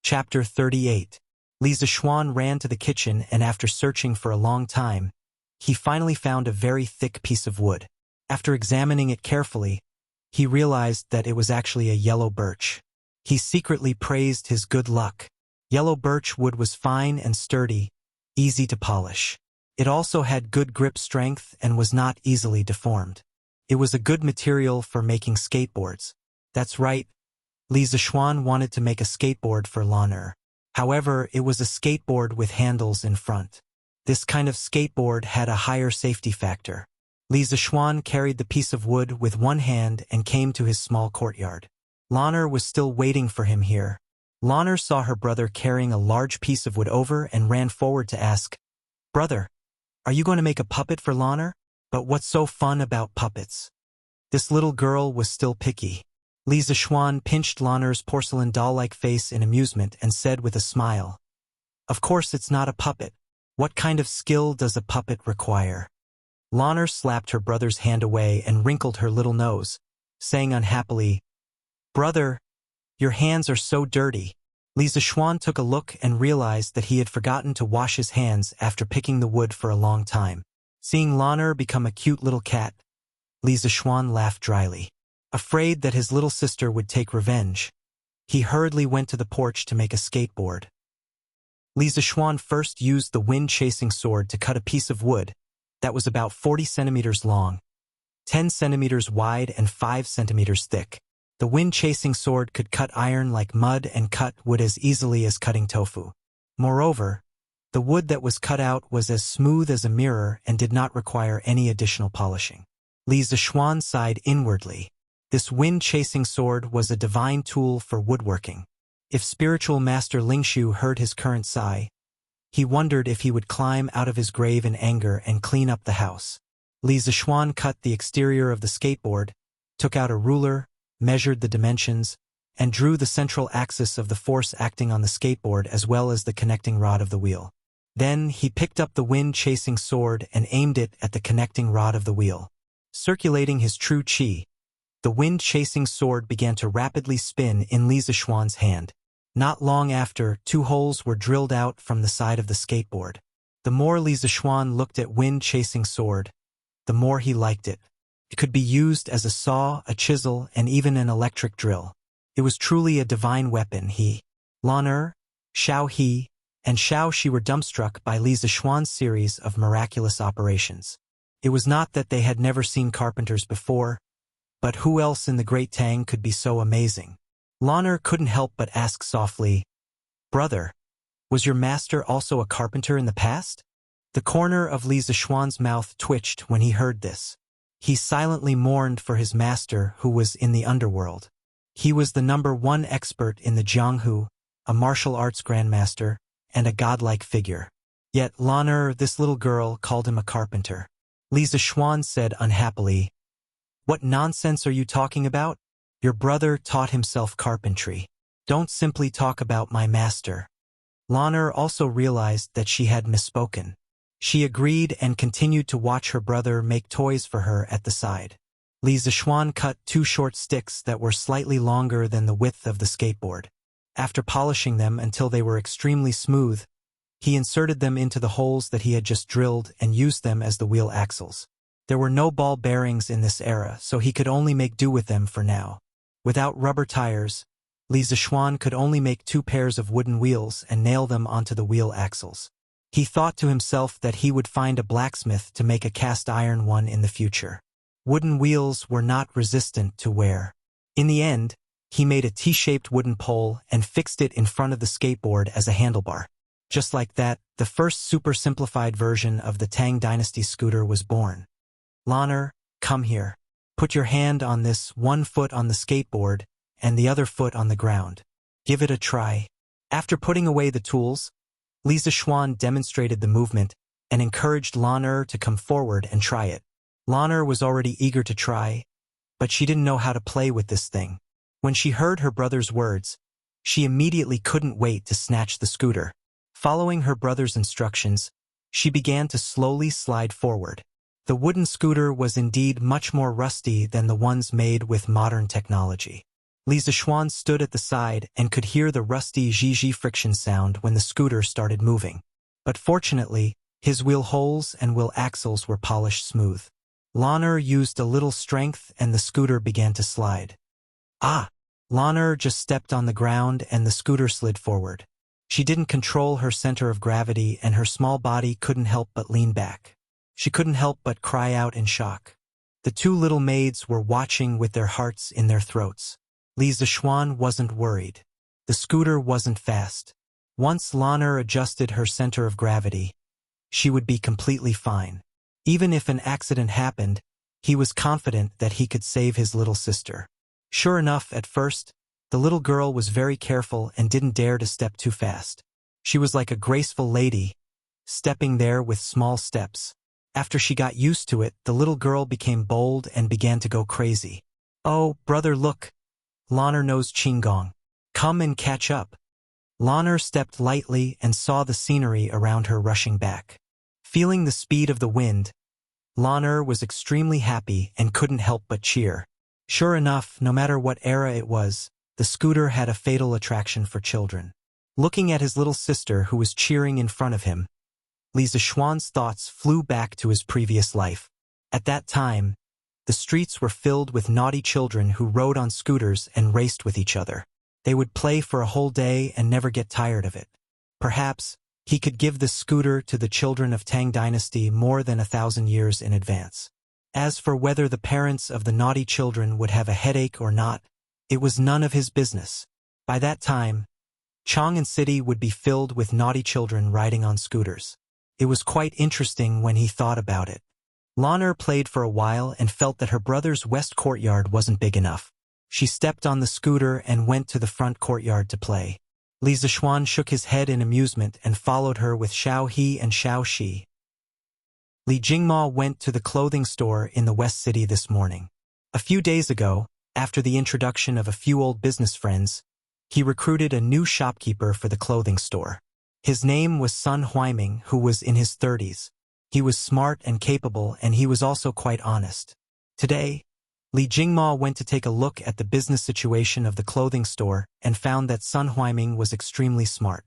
Chapter 38. Li Zixuan ran to the kitchen, and after searching for a long time, he finally found a very thick piece of wood. After examining it carefully, he realized that it was actually a yellow birch. He secretly praised his good luck. Yellow birch wood was fine and sturdy, easy to polish. It also had good grip strength and was not easily deformed. It was a good material for making skateboards. That's right, Li Zixuan wanted to make a skateboard for Lan. However, it was a skateboard with handles in front. This kind of skateboard had a higher safety factor. Li Zixuan carried the piece of wood with one hand and came to his small courtyard. Lan was still waiting for him here. Lan saw her brother carrying a large piece of wood over and ran forward to ask, "Brother, are you going to make a puppet for Lan? But what's so fun about puppets?" This little girl was still picky. Li Zixuan pinched Lan's porcelain doll-like face in amusement and said with a smile, "Of course it's not a puppet. What kind of skill does a puppet require?" Lan slapped her brother's hand away and wrinkled her little nose, saying unhappily, "Brother, your hands are so dirty." Li Zixuan took a look and realized that he had forgotten to wash his hands after picking the wood for a long time. Seeing Lan become a cute little cat, Li Zixuan laughed dryly. Afraid that his little sister would take revenge, he hurriedly went to the porch to make a skateboard. Li Zixuan first used the wind-chasing sword to cut a piece of wood that was about 40 centimeters long, 10 centimeters wide, and 5 centimeters thick. The wind-chasing sword could cut iron like mud and cut wood as easily as cutting tofu. Moreover, the wood that was cut out was as smooth as a mirror and did not require any additional polishing. Li Zixuan sighed inwardly. This wind-chasing sword was a divine tool for woodworking. If spiritual master Lingshu heard his current sigh, he wondered if he would climb out of his grave in anger and clean up the house. Li Zixuan cut the exterior of the skateboard, took out a ruler, measured the dimensions, and drew the central axis of the force acting on the skateboard as well as the connecting rod of the wheel. Then he picked up the wind-chasing sword and aimed it at the connecting rod of the wheel. Circulating his true qi, the wind-chasing sword began to rapidly spin in Li Zixuan's hand. Not long after, 2 holes were drilled out from the side of the skateboard. The more Li Zixuan looked at wind-chasing sword, the more he liked it. It could be used as a saw, a chisel, and even an electric drill. It was truly a divine weapon. Lan, Xiao He, and Xiao Shi were dumbstruck by Li Zixuan's series of miraculous operations. It was not that they had never seen carpenters before, but who else in the Great Tang could be so amazing? Lan couldn't help but ask softly, "Brother, was your master also a carpenter in the past?" The corner of Li Zixuan's mouth twitched when he heard this. He silently mourned for his master who was in the underworld. He was the #1 expert in the Jianghu, a martial arts grandmaster, and a godlike figure. Yet Lan, this little girl, called him a carpenter. Li Zixuan said unhappily, "What nonsense are you talking about? Your brother taught himself carpentry. Don't simply talk about my master." Lan also realized that she had misspoken. She agreed and continued to watch her brother make toys for her at the side. Li Zixuan cut 2 short sticks that were slightly longer than the width of the skateboard. After polishing them until they were extremely smooth, he inserted them into the holes that he had just drilled and used them as the wheel axles. There were no ball bearings in this era, so he could only make do with them for now. Without rubber tires, Li Zixuan could only make 2 pairs of wooden wheels and nail them onto the wheel axles. He thought to himself that he would find a blacksmith to make a cast iron one in the future. Wooden wheels were not resistant to wear. In the end, he made a T-shaped wooden pole and fixed it in front of the skateboard as a handlebar. Just like that, the first super simplified version of the Tang Dynasty scooter was born. "Lan, come here. Put your hand on this, 1 foot on the skateboard and the other foot on the ground. Give it a try." After putting away the tools, Li Zixuan demonstrated the movement and encouraged Lan to come forward and try it. Lan was already eager to try, but she didn't know how to play with this thing. When she heard her brother's words, she immediately couldn't wait to snatch the scooter. Following her brother's instructions, she began to slowly slide forward. The wooden scooter was indeed much more rusty than the ones made with modern technology. Li Zixuan stood at the side and could hear the rusty zhi friction sound when the scooter started moving. But fortunately, his wheel holes and wheel axles were polished smooth. Lan'er used a little strength and the scooter began to slide. Ah! Lan'er just stepped on the ground and the scooter slid forward. She didn't control her center of gravity and her small body couldn't help but lean back. She couldn't help but cry out in shock. The two little maids were watching with their hearts in their throats. Li Zixuan wasn't worried. The scooter wasn't fast. Once Lan'er adjusted her center of gravity, she would be completely fine. Even if an accident happened, he was confident that he could save his little sister. Sure enough, at first, the little girl was very careful and didn't dare to step too fast. She was like a graceful lady, stepping there with small steps. After she got used to it, the little girl became bold and began to go crazy. "Oh, brother, look! Lan'er knows Qinggong. Come and catch up." Lan'er stepped lightly and saw the scenery around her rushing back. Feeling the speed of the wind, Lan'er was extremely happy and couldn't help but cheer. Sure enough, no matter what era it was, the scooter had a fatal attraction for children. Looking at his little sister who was cheering in front of him, Li Zixuan's thoughts flew back to his previous life. At that time, the streets were filled with naughty children who rode on scooters and raced with each other. They would play for a whole day and never get tired of it. Perhaps he could give the scooter to the children of Tang Dynasty more than 1,000 years in advance. As for whether the parents of the naughty children would have a headache or not, it was none of his business. By that time, Chang'an City would be filled with naughty children riding on scooters. It was quite interesting when he thought about it. Lan'er played for a while and felt that her brother's west courtyard wasn't big enough. She stepped on the scooter and went to the front courtyard to play. Li Zixuan shook his head in amusement and followed her with Xiao He and Xiao Shi. Li Jingma went to the clothing store in the West City this morning. A few days ago, after the introduction of a few old business friends, he recruited a new shopkeeper for the clothing store. His name was Sun Huiming, who was in his 30s. He was smart and capable, and he was also quite honest. Today, Li Jingma went to take a look at the business situation of the clothing store and found that Sun Huiming was extremely smart.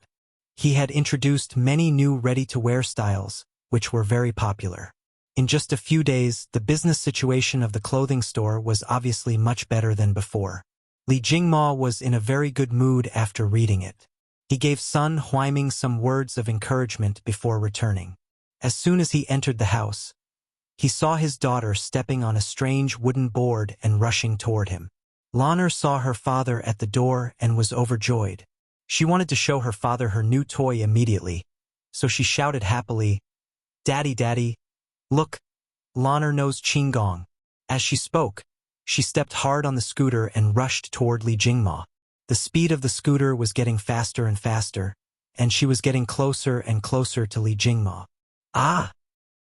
He had introduced many new ready-to-wear styles, which were very popular. In just a few days, the business situation of the clothing store was obviously much better than before. Li Jingma was in a very good mood after reading it. He gave Sun Huiming some words of encouragement before returning. As soon as he entered the house, he saw his daughter stepping on a strange wooden board and rushing toward him. Lan'er saw her father at the door and was overjoyed. She wanted to show her father her new toy immediately, so she shouted happily, "Daddy, Daddy, look, Lan'er knows Qinggong." As she spoke, she stepped hard on the scooter and rushed toward Li Jingma. The speed of the scooter was getting faster and faster, and she was getting closer and closer to Li Jingma. "Ah!"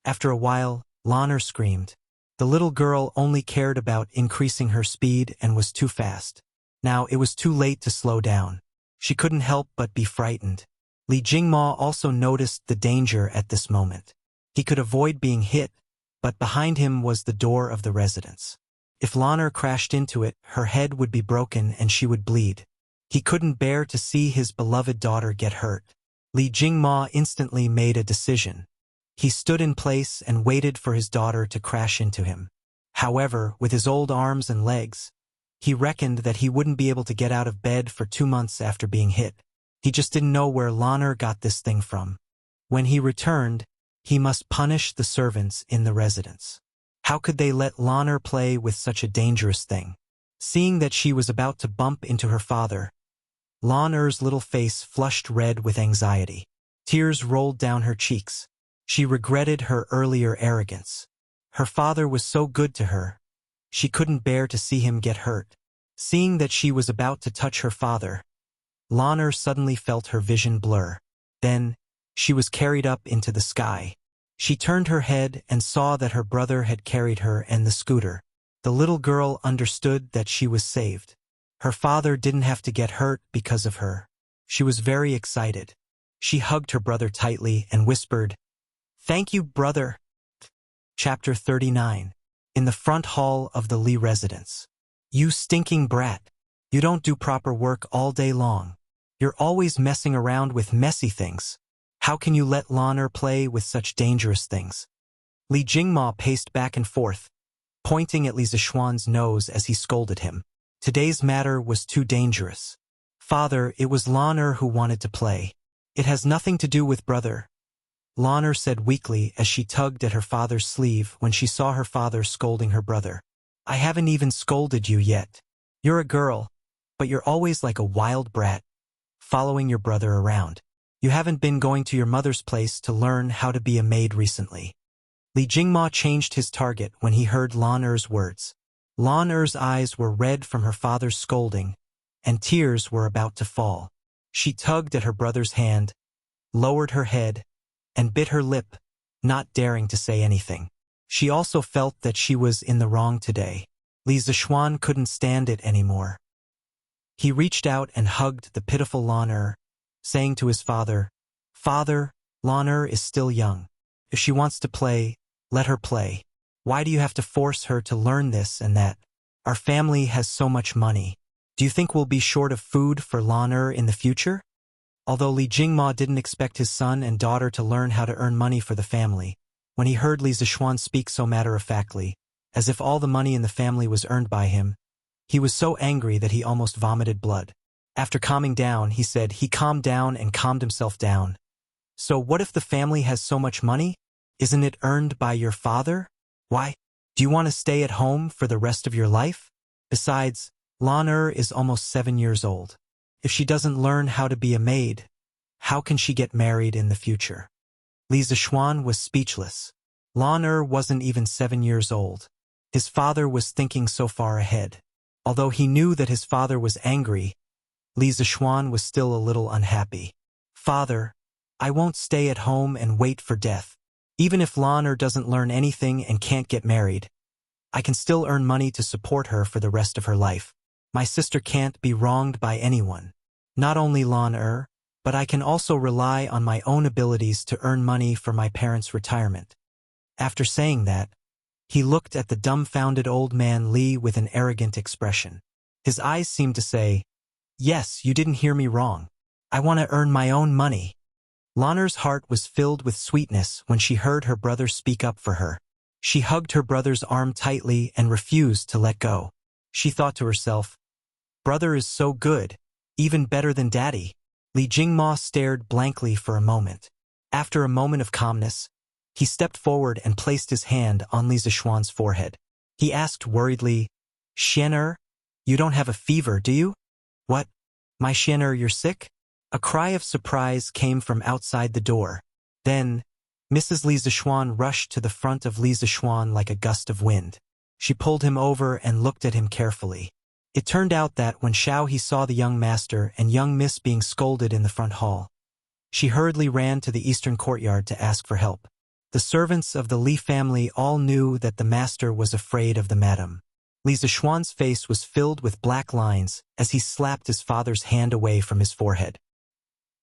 After a while, Lan'er screamed. The little girl only cared about increasing her speed and was too fast. Now it was too late to slow down. She couldn't help but be frightened. Li Jingma also noticed the danger at this moment. He could avoid being hit, but behind him was the door of the residence. If Lan'er crashed into it, her head would be broken and she would bleed. He couldn't bear to see his beloved daughter get hurt. Li Jingma instantly made a decision. He stood in place and waited for his daughter to crash into him. However, with his old arms and legs, he reckoned that he wouldn't be able to get out of bed for 2 months after being hit. He just didn't know where Lan'er got this thing from. When he returned, he must punish the servants in the residence. How could they let Lan'er play with such a dangerous thing? Seeing that she was about to bump into her father, Lan'er's little face flushed red with anxiety. Tears rolled down her cheeks. She regretted her earlier arrogance. Her father was so good to her. She couldn't bear to see him get hurt. Seeing that she was about to touch her father, Lan'er suddenly felt her vision blur. Then, she was carried up into the sky. She turned her head and saw that her brother had carried her and the scooter. The little girl understood that she was saved. Her father didn't have to get hurt because of her. She was very excited. She hugged her brother tightly and whispered, "Thank you, brother." Chapter 39. In the front hall of the Li residence. "You stinking brat. You don't do proper work all day long. You're always messing around with messy things. How can you let Lan'er play with such dangerous things? Li Jingma paced back and forth, pointing at Li Zishuan's nose as he scolded him. Today's matter was too dangerous. Father, it was Lan'er who wanted to play. It has nothing to do with brother. Lan'er said weakly as she tugged at her father's sleeve when she saw her father scolding her brother. I haven't even scolded you yet. You're a girl, but you're always like a wild brat, following your brother around. You haven't been going to your mother's place to learn how to be a maid recently. Li Jingma changed his target when he heard Lan'er's words. Lan'er's eyes were red from her father's scolding, and tears were about to fall. She tugged at her brother's hand, lowered her head, and bit her lip, not daring to say anything. She also felt that she was in the wrong today. Li Zishuan couldn't stand it anymore. He reached out and hugged the pitiful Lan'er, saying to his father, Father, Lan'er is still young. If she wants to play, let her play. Why do you have to force her to learn this and that? Our family has so much money. Do you think we'll be short of food for Lan'er in the future? Although Li Jingma didn't expect his son and daughter to learn how to earn money for the family, when he heard Li Zishuan speak so matter-of-factly, as if all the money in the family was earned by him, he was so angry that he almost vomited blood. After calming down, he said he calmed down and calmed himself down. So what if the family has so much money? Isn't it earned by your father? Why? Do you want to stay at home for the rest of your life? Besides, Lan'er is almost 7 years old. If she doesn't learn how to be a maid, how can she get married in the future? Li Zishuan was speechless. Lan'er wasn't even 7 years old. His father was thinking so far ahead. Although he knew that his father was angry, Li Zishuan was still a little unhappy. Father, I won't stay at home and wait for death. Even if Lan'er doesn't learn anything and can't get married, I can still earn money to support her for the rest of her life. My sister can't be wronged by anyone. Not only Lan'er, but I can also rely on my own abilities to earn money for my parents' retirement. After saying that, he looked at the dumbfounded old man Li with an arrogant expression. His eyes seemed to say, Yes, you didn't hear me wrong. I want to earn my own money. Lan'er's heart was filled with sweetness when she heard her brother speak up for her. She hugged her brother's arm tightly and refused to let go. She thought to herself, Brother is so good, even better than Daddy. Li Jingma stared blankly for a moment. After a moment of calmness, he stepped forward and placed his hand on Li Zishuan's forehead. He asked worriedly, Xian'er, you don't have a fever, do you? What? My Xian'er, you're sick? A cry of surprise came from outside the door. Then, Mrs. Li Zishuan rushed to the front of Li Zishuan like a gust of wind. She pulled him over and looked at him carefully. It turned out that when Xiao He saw the young master and young miss being scolded in the front hall, she hurriedly ran to the eastern courtyard to ask for help. The servants of the Li family all knew that the master was afraid of the madam. Li Zishuan's face was filled with black lines as he slapped his father's hand away from his forehead.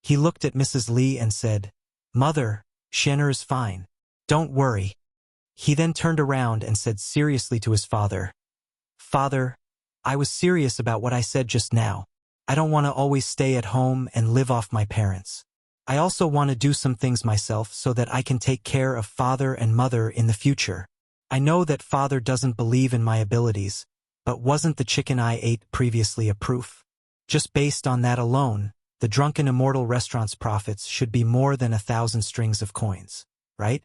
He looked at Mrs. Li and said, Mother, Xian'er is fine. Don't worry. He then turned around and said seriously to his father, Father, I was serious about what I said just now. I don't want to always stay at home and live off my parents. I also want to do some things myself so that I can take care of father and mother in the future. I know that father doesn't believe in my abilities, but wasn't the chicken I ate previously a proof? Just based on that alone, the Drunken Immortal restaurant's profits should be more than 1,000 strings of coins, right?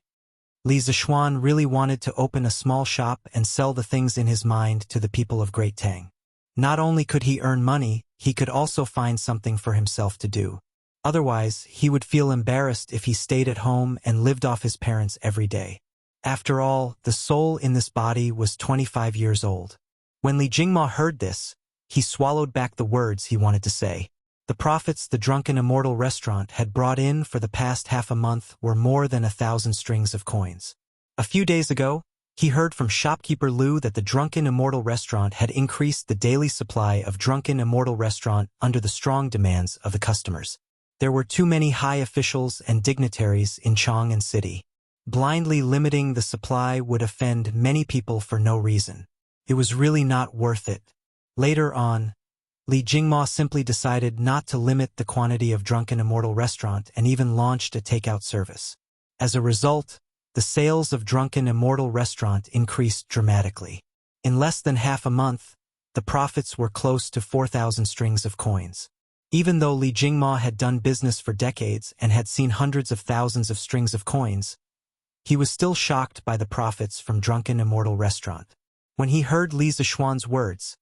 Li Zishuan really wanted to open a small shop and sell the things in his mind to the people of Great Tang. Not only could he earn money, he could also find something for himself to do. Otherwise, he would feel embarrassed if he stayed at home and lived off his parents every day. After all, the soul in this body was 25 years old. When Li Jingma heard this, he swallowed back the words he wanted to say. The profits the Drunken Immortal restaurant had brought in for the past half a month were more than 1,000 strings of coins. A few days ago, he heard from shopkeeper Lu that the Drunken Immortal restaurant had increased the daily supply of Drunken Immortal restaurant under the strong demands of the customers. There were too many high officials and dignitaries in Chang'an City. Blindly limiting the supply would offend many people for no reason. It was really not worth it. Later on, Li Jingma simply decided not to limit the quantity of Drunken Immortal restaurant and even launched a takeout service. As a result, the sales of Drunken Immortal restaurant increased dramatically. In less than half a month, the profits were close to 4,000 strings of coins. Even though Li Jingma had done business for decades and had seen hundreds of thousands of strings of coins, he was still shocked by the profits from Drunken Immortal restaurant. When he heard Li Zishuan's words,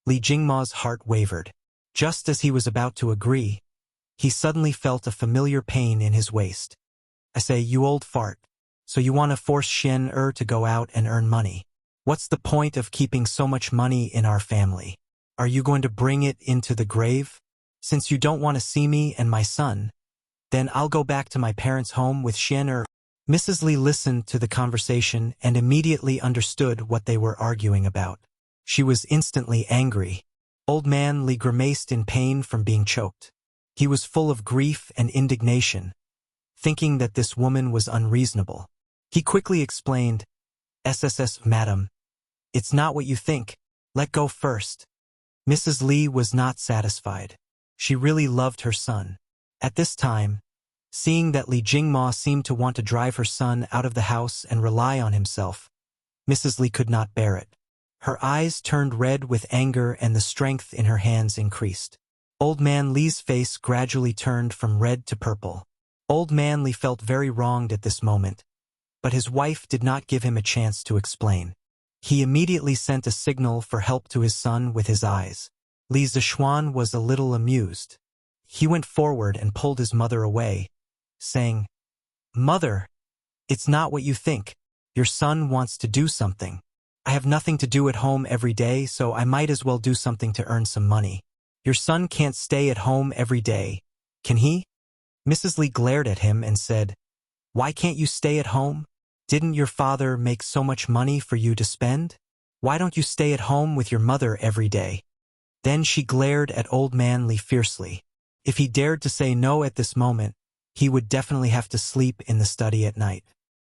Li Jingma's heart wavered. Just as he was about to agree, he suddenly felt a familiar pain in his waist. I say, you old fart. So you want to force Xian to go out and earn money? What's the point of keeping so much money in our family? Are you going to bring it into the grave? Since you don't want to see me and my son, then I'll go back to my parents' home with Xian. Mrs. Li listened to the conversation and immediately understood what they were arguing about. She was instantly angry. Old man Li grimaced in pain from being choked. He was full of grief and indignation, thinking that this woman was unreasonable. He quickly explained, "SSS, madam. It's not what you think. Let go first." Mrs. Li was not satisfied. She really loved her son. At this time, seeing that Li Jingma seemed to want to drive her son out of the house and rely on himself, Mrs. Li could not bear it. Her eyes turned red with anger and the strength in her hands increased. Old man Li's face gradually turned from red to purple. Old man Li felt very wronged at this moment, but his wife did not give him a chance to explain. He immediately sent a signal for help to his son with his eyes. Li Zishuan was a little amused. He went forward and pulled his mother away, saying, "Mother, it's not what you think. Your son wants to do something. I have nothing to do at home every day, so I might as well do something to earn some money. Your son can't stay at home every day, can he?" Mrs. Li glared at him and said, "Why can't you stay at home? Didn't your father make so much money for you to spend? Why don't you stay at home with your mother every day?" Then she glared at old man Li fiercely. If he dared to say no at this moment, he would definitely have to sleep in the study at night.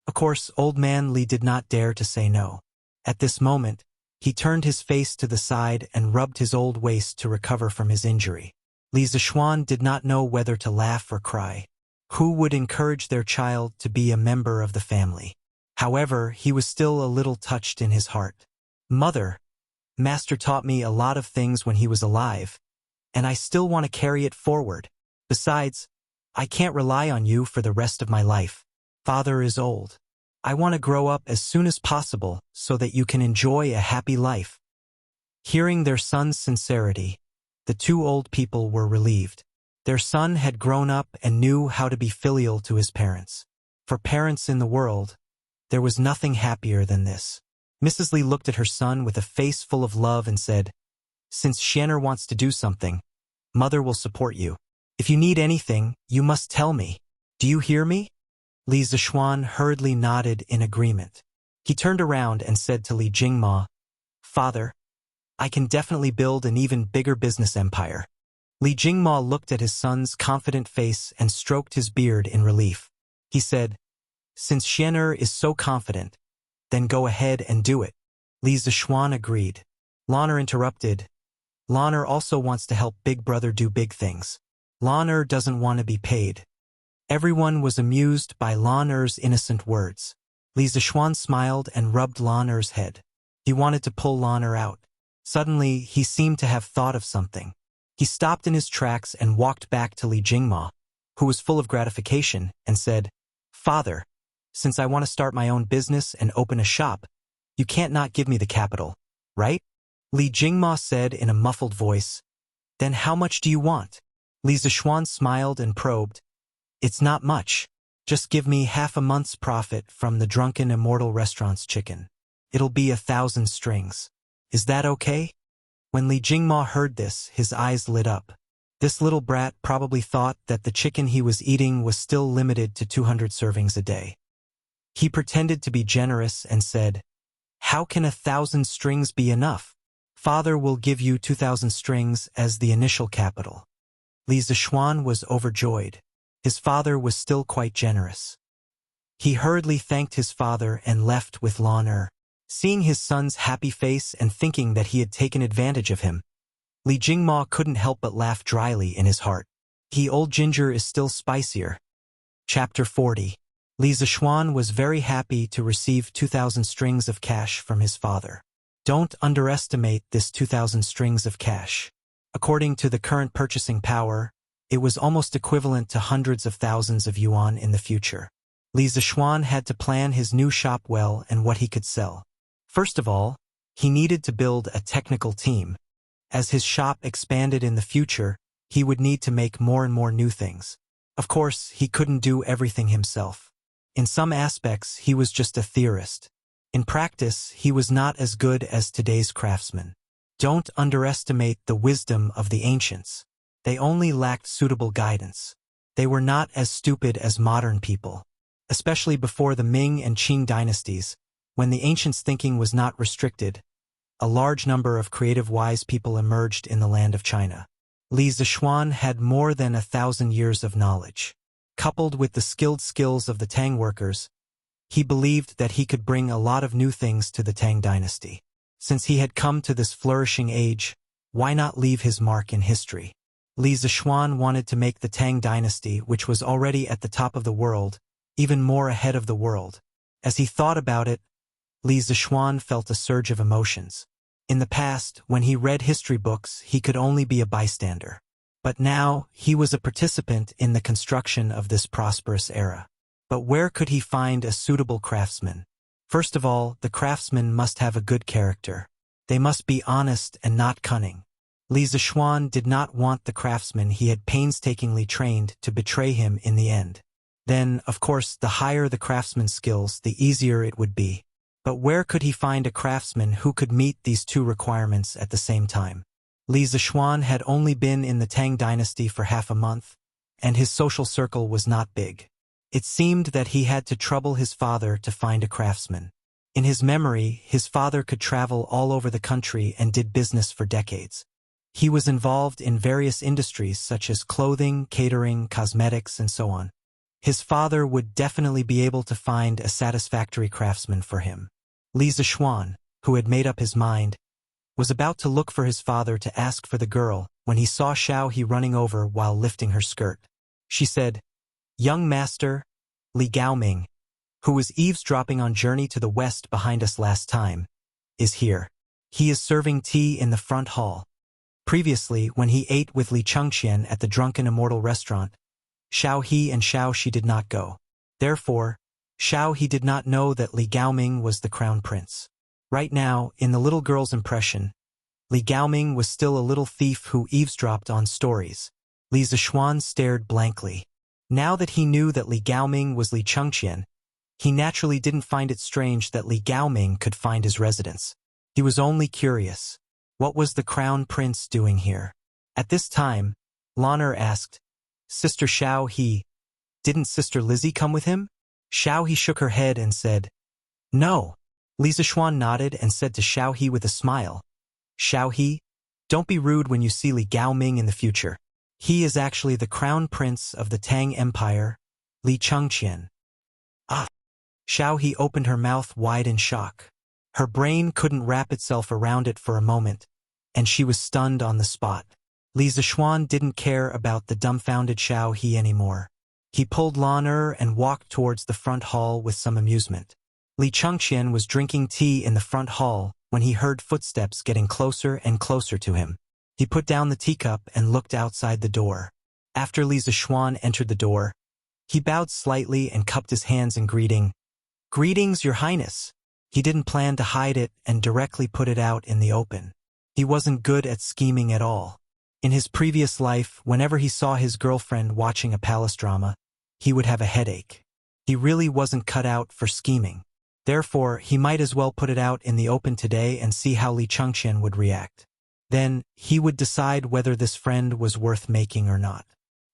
Of course, old man Li did not dare to say no. At this moment, he turned his face to the side and rubbed his old waist to recover from his injury. Li Zishuan did not know whether to laugh or cry. Who would encourage their child to be a member of the family? However, he was still a little touched in his heart. "Mother, Master taught me a lot of things when he was alive, and I still want to carry it forward. Besides, I can't rely on you for the rest of my life. Father is old. I want to grow up as soon as possible so that you can enjoy a happy life." Hearing their son's sincerity, the two old people were relieved. Their son had grown up and knew how to be filial to his parents. For parents in the world, there was nothing happier than this. Mrs. Li looked at her son with a face full of love and said, "Since Xianer wants to do something, Mother will support you. If you need anything, you must tell me. Do you hear me?" Li Zishuan hurriedly nodded in agreement. He turned around and said to Li Jingma, "Father, I can definitely build an even bigger business empire." Li Jingma looked at his son's confident face and stroked his beard in relief. He said, "Since Xianer is so confident, then go ahead and do it." Li Zishuan agreed. Lan'er interrupted. Lan'er also wants to help Big Brother do big things. Lan'er doesn't want to be paid. Everyone was amused by Lan'er's innocent words. Li Zishuan smiled and rubbed Lan'er's head. He wanted to pull Lan'er out. Suddenly, he seemed to have thought of something. He stopped in his tracks and walked back to Li Jingma, who was full of gratification, and said, "Father, since I want to start my own business and open a shop, you can't not give me the capital, right?" Li Jingma said in a muffled voice, "Then how much do you want?" Li Zishuan smiled and probed, "It's not much. Just give me half a month's profit from the Drunken Immortal restaurant's chicken. It'll be 1,000 strings. Is that okay?" When Li Jingma heard this, his eyes lit up. This little brat probably thought that the chicken he was eating was still limited to 200 servings a day. He pretended to be generous and said, "How can 1,000 strings be enough? Father will give you 2,000 strings as the initial capital." Li Zishuan was overjoyed. His father was still quite generous. He hurriedly thanked his father and left with Lan'er. Seeing his son's happy face and thinking that he had taken advantage of him, Li Jingma couldn't help but laugh dryly in his heart. Old ginger is still spicier. Chapter 40. Li Zishuan was very happy to receive 2,000 strings of cash from his father. Don't underestimate this 2,000 strings of cash. According to the current purchasing power, it was almost equivalent to hundreds of thousands of yuan in the future. Li Zishuan had to plan his new shop well and what he could sell. First of all, he needed to build a technical team. As his shop expanded in the future, he would need to make more and more new things. Of course, he couldn't do everything himself. In some aspects, he was just a theorist. In practice, he was not as good as today's craftsmen. Don't underestimate the wisdom of the ancients. They only lacked suitable guidance. They were not as stupid as modern people. Especially before the Ming and Qing dynasties, when the ancients' thinking was not restricted, a large number of creative wise people emerged in the land of China. Li Zishuan had more than 1,000 years of knowledge. Coupled with the skilled skills of the Tang workers, he believed that he could bring a lot of new things to the Tang dynasty. Since he had come to this flourishing age, why not leave his mark in history? Li Zishuan wanted to make the Tang dynasty, which was already at the top of the world, even more ahead of the world. As he thought about it, Li Zishuan felt a surge of emotions. In the past, when he read history books, he could only be a bystander. But now, he was a participant in the construction of this prosperous era. But where could he find a suitable craftsman? First of all, the craftsmen must have a good character. They must be honest and not cunning. Li Zishuan did not want the craftsman he had painstakingly trained to betray him in the end. Then, of course, the higher the craftsman's skills, the easier it would be. But where could he find a craftsman who could meet these two requirements at the same time? Li Zishuan had only been in the Tang dynasty for half a month, and his social circle was not big. It seemed that he had to trouble his father to find a craftsman. In his memory, his father could travel all over the country and did business for decades. He was involved in various industries such as clothing, catering, cosmetics, and so on. His father would definitely be able to find a satisfactory craftsman for him. Li Zishuan, who had made up his mind, was about to look for his father to ask for the girl when he saw Xiao He running over while lifting her skirt. She said, "Young master, Li Gaoming, who was eavesdropping on Journey to the West behind us last time, is here. He is serving tea in the front hall." Previously, when he ate with Li Chengqian at the Drunken Immortal restaurant, Xiao He and Xiao Shi did not go. Therefore, Xiao He did not know that Li Gaoming was the crown prince. Right now, in the little girl's impression, Li Gaoming was still a little thief who eavesdropped on stories. Li Zishuan stared blankly. Now that he knew that Li Gaoming was Li Chengqian, he naturally didn't find it strange that Li Gaoming could find his residence. He was only curious. What was the crown prince doing here? At this time, Lanner asked, "Sister Xiao He, didn't Sister Lizzie come with him?" Xiao He shook her head and said, "No." Li Zishuan nodded and said to Xiao He with a smile, "Xiao He, don't be rude when you see Li Gaoming in the future. He is actually the crown prince of the Tang Empire, Li Chengqian." Ah! Xiao He opened her mouth wide in shock. Her brain couldn't wrap itself around it for a moment, and she was stunned on the spot. Li Zishuan didn't care about the dumbfounded Xiao He anymore. He pulled Lanner and walked towards the front hall with some amusement. Li Chengqian was drinking tea in the front hall when he heard footsteps getting closer and closer to him. He put down the teacup and looked outside the door. After Li Zishuan entered the door, he bowed slightly and cupped his hands in greeting. "Greetings, Your Highness." He didn't plan to hide it and directly put it out in the open. He wasn't good at scheming at all. In his previous life, whenever he saw his girlfriend watching a palace drama, he would have a headache. He really wasn't cut out for scheming. Therefore, he might as well put it out in the open today and see how Li Chengqian would react. Then, he would decide whether this friend was worth making or not.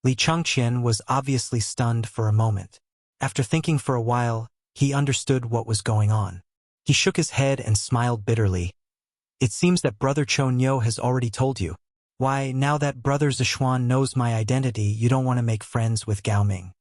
Li Chengqian was obviously stunned for a moment. After thinking for a while, he understood what was going on. He shook his head and smiled bitterly. "It seems that Brother Chonyo has already told you. Why, now that Brother Zishuan knows my identity, you don't want to make friends with Gaoming."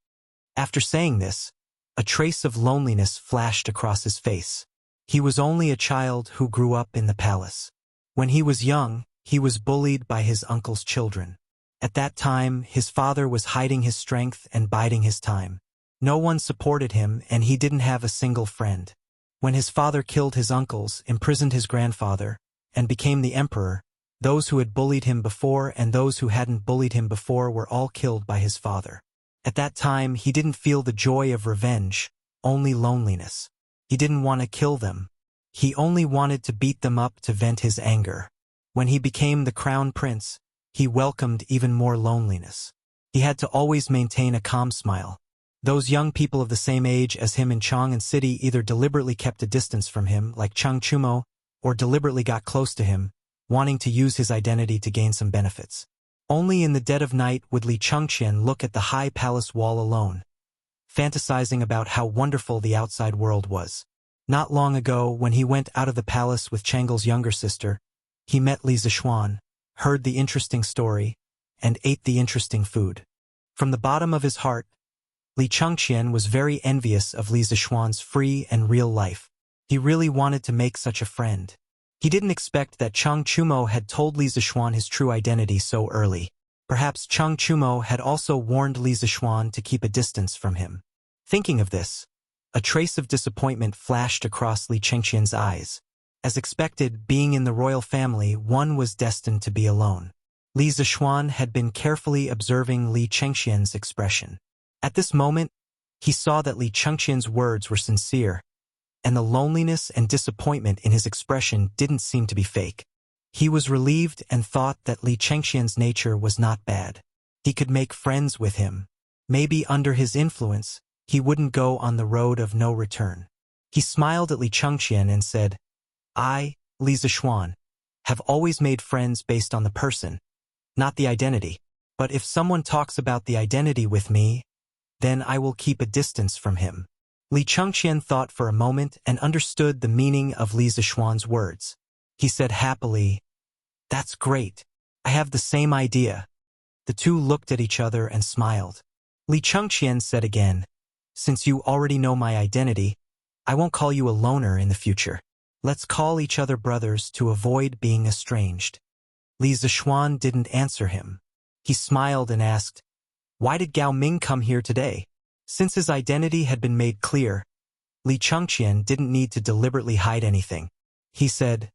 After saying this, a trace of loneliness flashed across his face. He was only a child who grew up in the palace. When he was young, he was bullied by his uncle's children. At that time, his father was hiding his strength and biding his time. No one supported him, and he didn't have a single friend. When his father killed his uncles, imprisoned his grandfather, and became the emperor, those who had bullied him before and those who hadn't bullied him before were all killed by his father. At that time, he didn't feel the joy of revenge, only loneliness. He didn't want to kill them. He only wanted to beat them up to vent his anger. When he became the crown prince, he welcomed even more loneliness. He had to always maintain a calm smile. Those young people of the same age as him in Chang'an City either deliberately kept a distance from him, like Chang Chumo, or deliberately got close to him, wanting to use his identity to gain some benefits. Only in the dead of night would Li Chengqian look at the high palace wall alone, fantasizing about how wonderful the outside world was. Not long ago, when he went out of the palace with Chang'e's younger sister, he met Li Zishuan, heard the interesting story, and ate the interesting food. From the bottom of his heart, Li Chengqian was very envious of Li Zishuan's free and real life. He really wanted to make such a friend. He didn't expect that Chang Chumo had told Li Zishuan his true identity so early. Perhaps Chang Chumo had also warned Li Zishuan to keep a distance from him. Thinking of this, a trace of disappointment flashed across Li Chengqian's eyes. As expected, being in the royal family, one was destined to be alone. Li Zishuan had been carefully observing Li Chengqian's expression. At this moment, he saw that Li Chengqian's words were sincere, and the loneliness and disappointment in his expression didn't seem to be fake. He was relieved and thought that Li Chengqian's nature was not bad. He could make friends with him. Maybe under his influence, he wouldn't go on the road of no return. He smiled at Li Chengqian and said, "I, Li Zishuan, have always made friends based on the person, not the identity. But if someone talks about the identity with me, then I will keep a distance from him." Li Chengqian thought for a moment and understood the meaning of Li Zishuan's words. He said happily, "That's great. I have the same idea." The two looked at each other and smiled. Li Chengqian said again, "Since you already know my identity, I won't call you a loner in the future. Let's call each other brothers to avoid being estranged." Li Zishuan didn't answer him. He smiled and asked, "Why did Gao Ming come here today?" Since his identity had been made clear, Li Chengqian didn't need to deliberately hide anything. He said,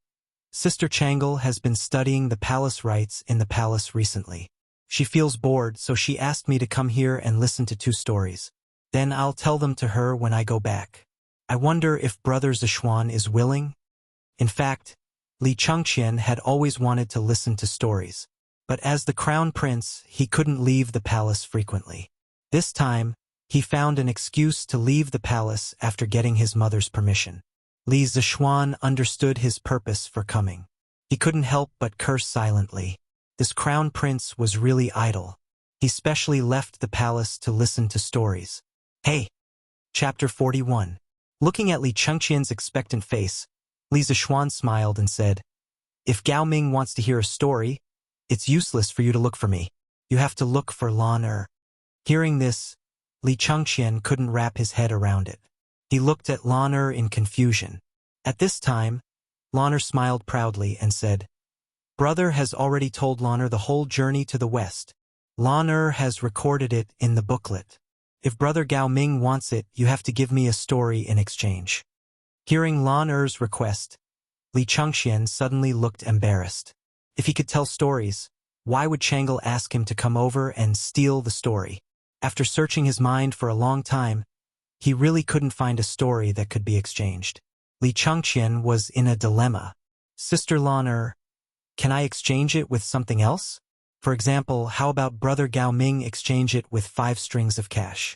"Sister Chang'e has been studying the palace rites in the palace recently. She feels bored, so she asked me to come here and listen to 2 stories. Then I'll tell them to her when I go back. I wonder if Brother Zishuan is willing?" In fact, Li Chengqian had always wanted to listen to stories. But as the crown prince, he couldn't leave the palace frequently. This time, he found an excuse to leave the palace after getting his mother's permission. Li Zishuan understood his purpose for coming. He couldn't help but curse silently. This crown prince was really idle. He specially left the palace to listen to stories. Hey! Chapter 41. Looking at Li Chengqian's expectant face, Li Zishuan smiled and said, "If Gao Ming wants to hear a story, it's useless for you to look for me. You have to look for Lan Er." Hearing this, Li Chengqian couldn't wrap his head around it. He looked at Lan Er in confusion. At this time, Lan Er smiled proudly and said, "Brother has already told Lan Er the whole journey to the west. Lan Er has recorded it in the booklet. If Brother Gao Ming wants it, you have to give me a story in exchange." Hearing Lan Er's request, Li Chengqian suddenly looked embarrassed. If he could tell stories, why would Chang'e ask him to come over and steal the story? After searching his mind for a long time, he really couldn't find a story that could be exchanged. Li Chengqian was in a dilemma. "Sister Lan Er, can I exchange it with something else? For example, how about Brother Gao Ming exchange it with 5 strings of cash?"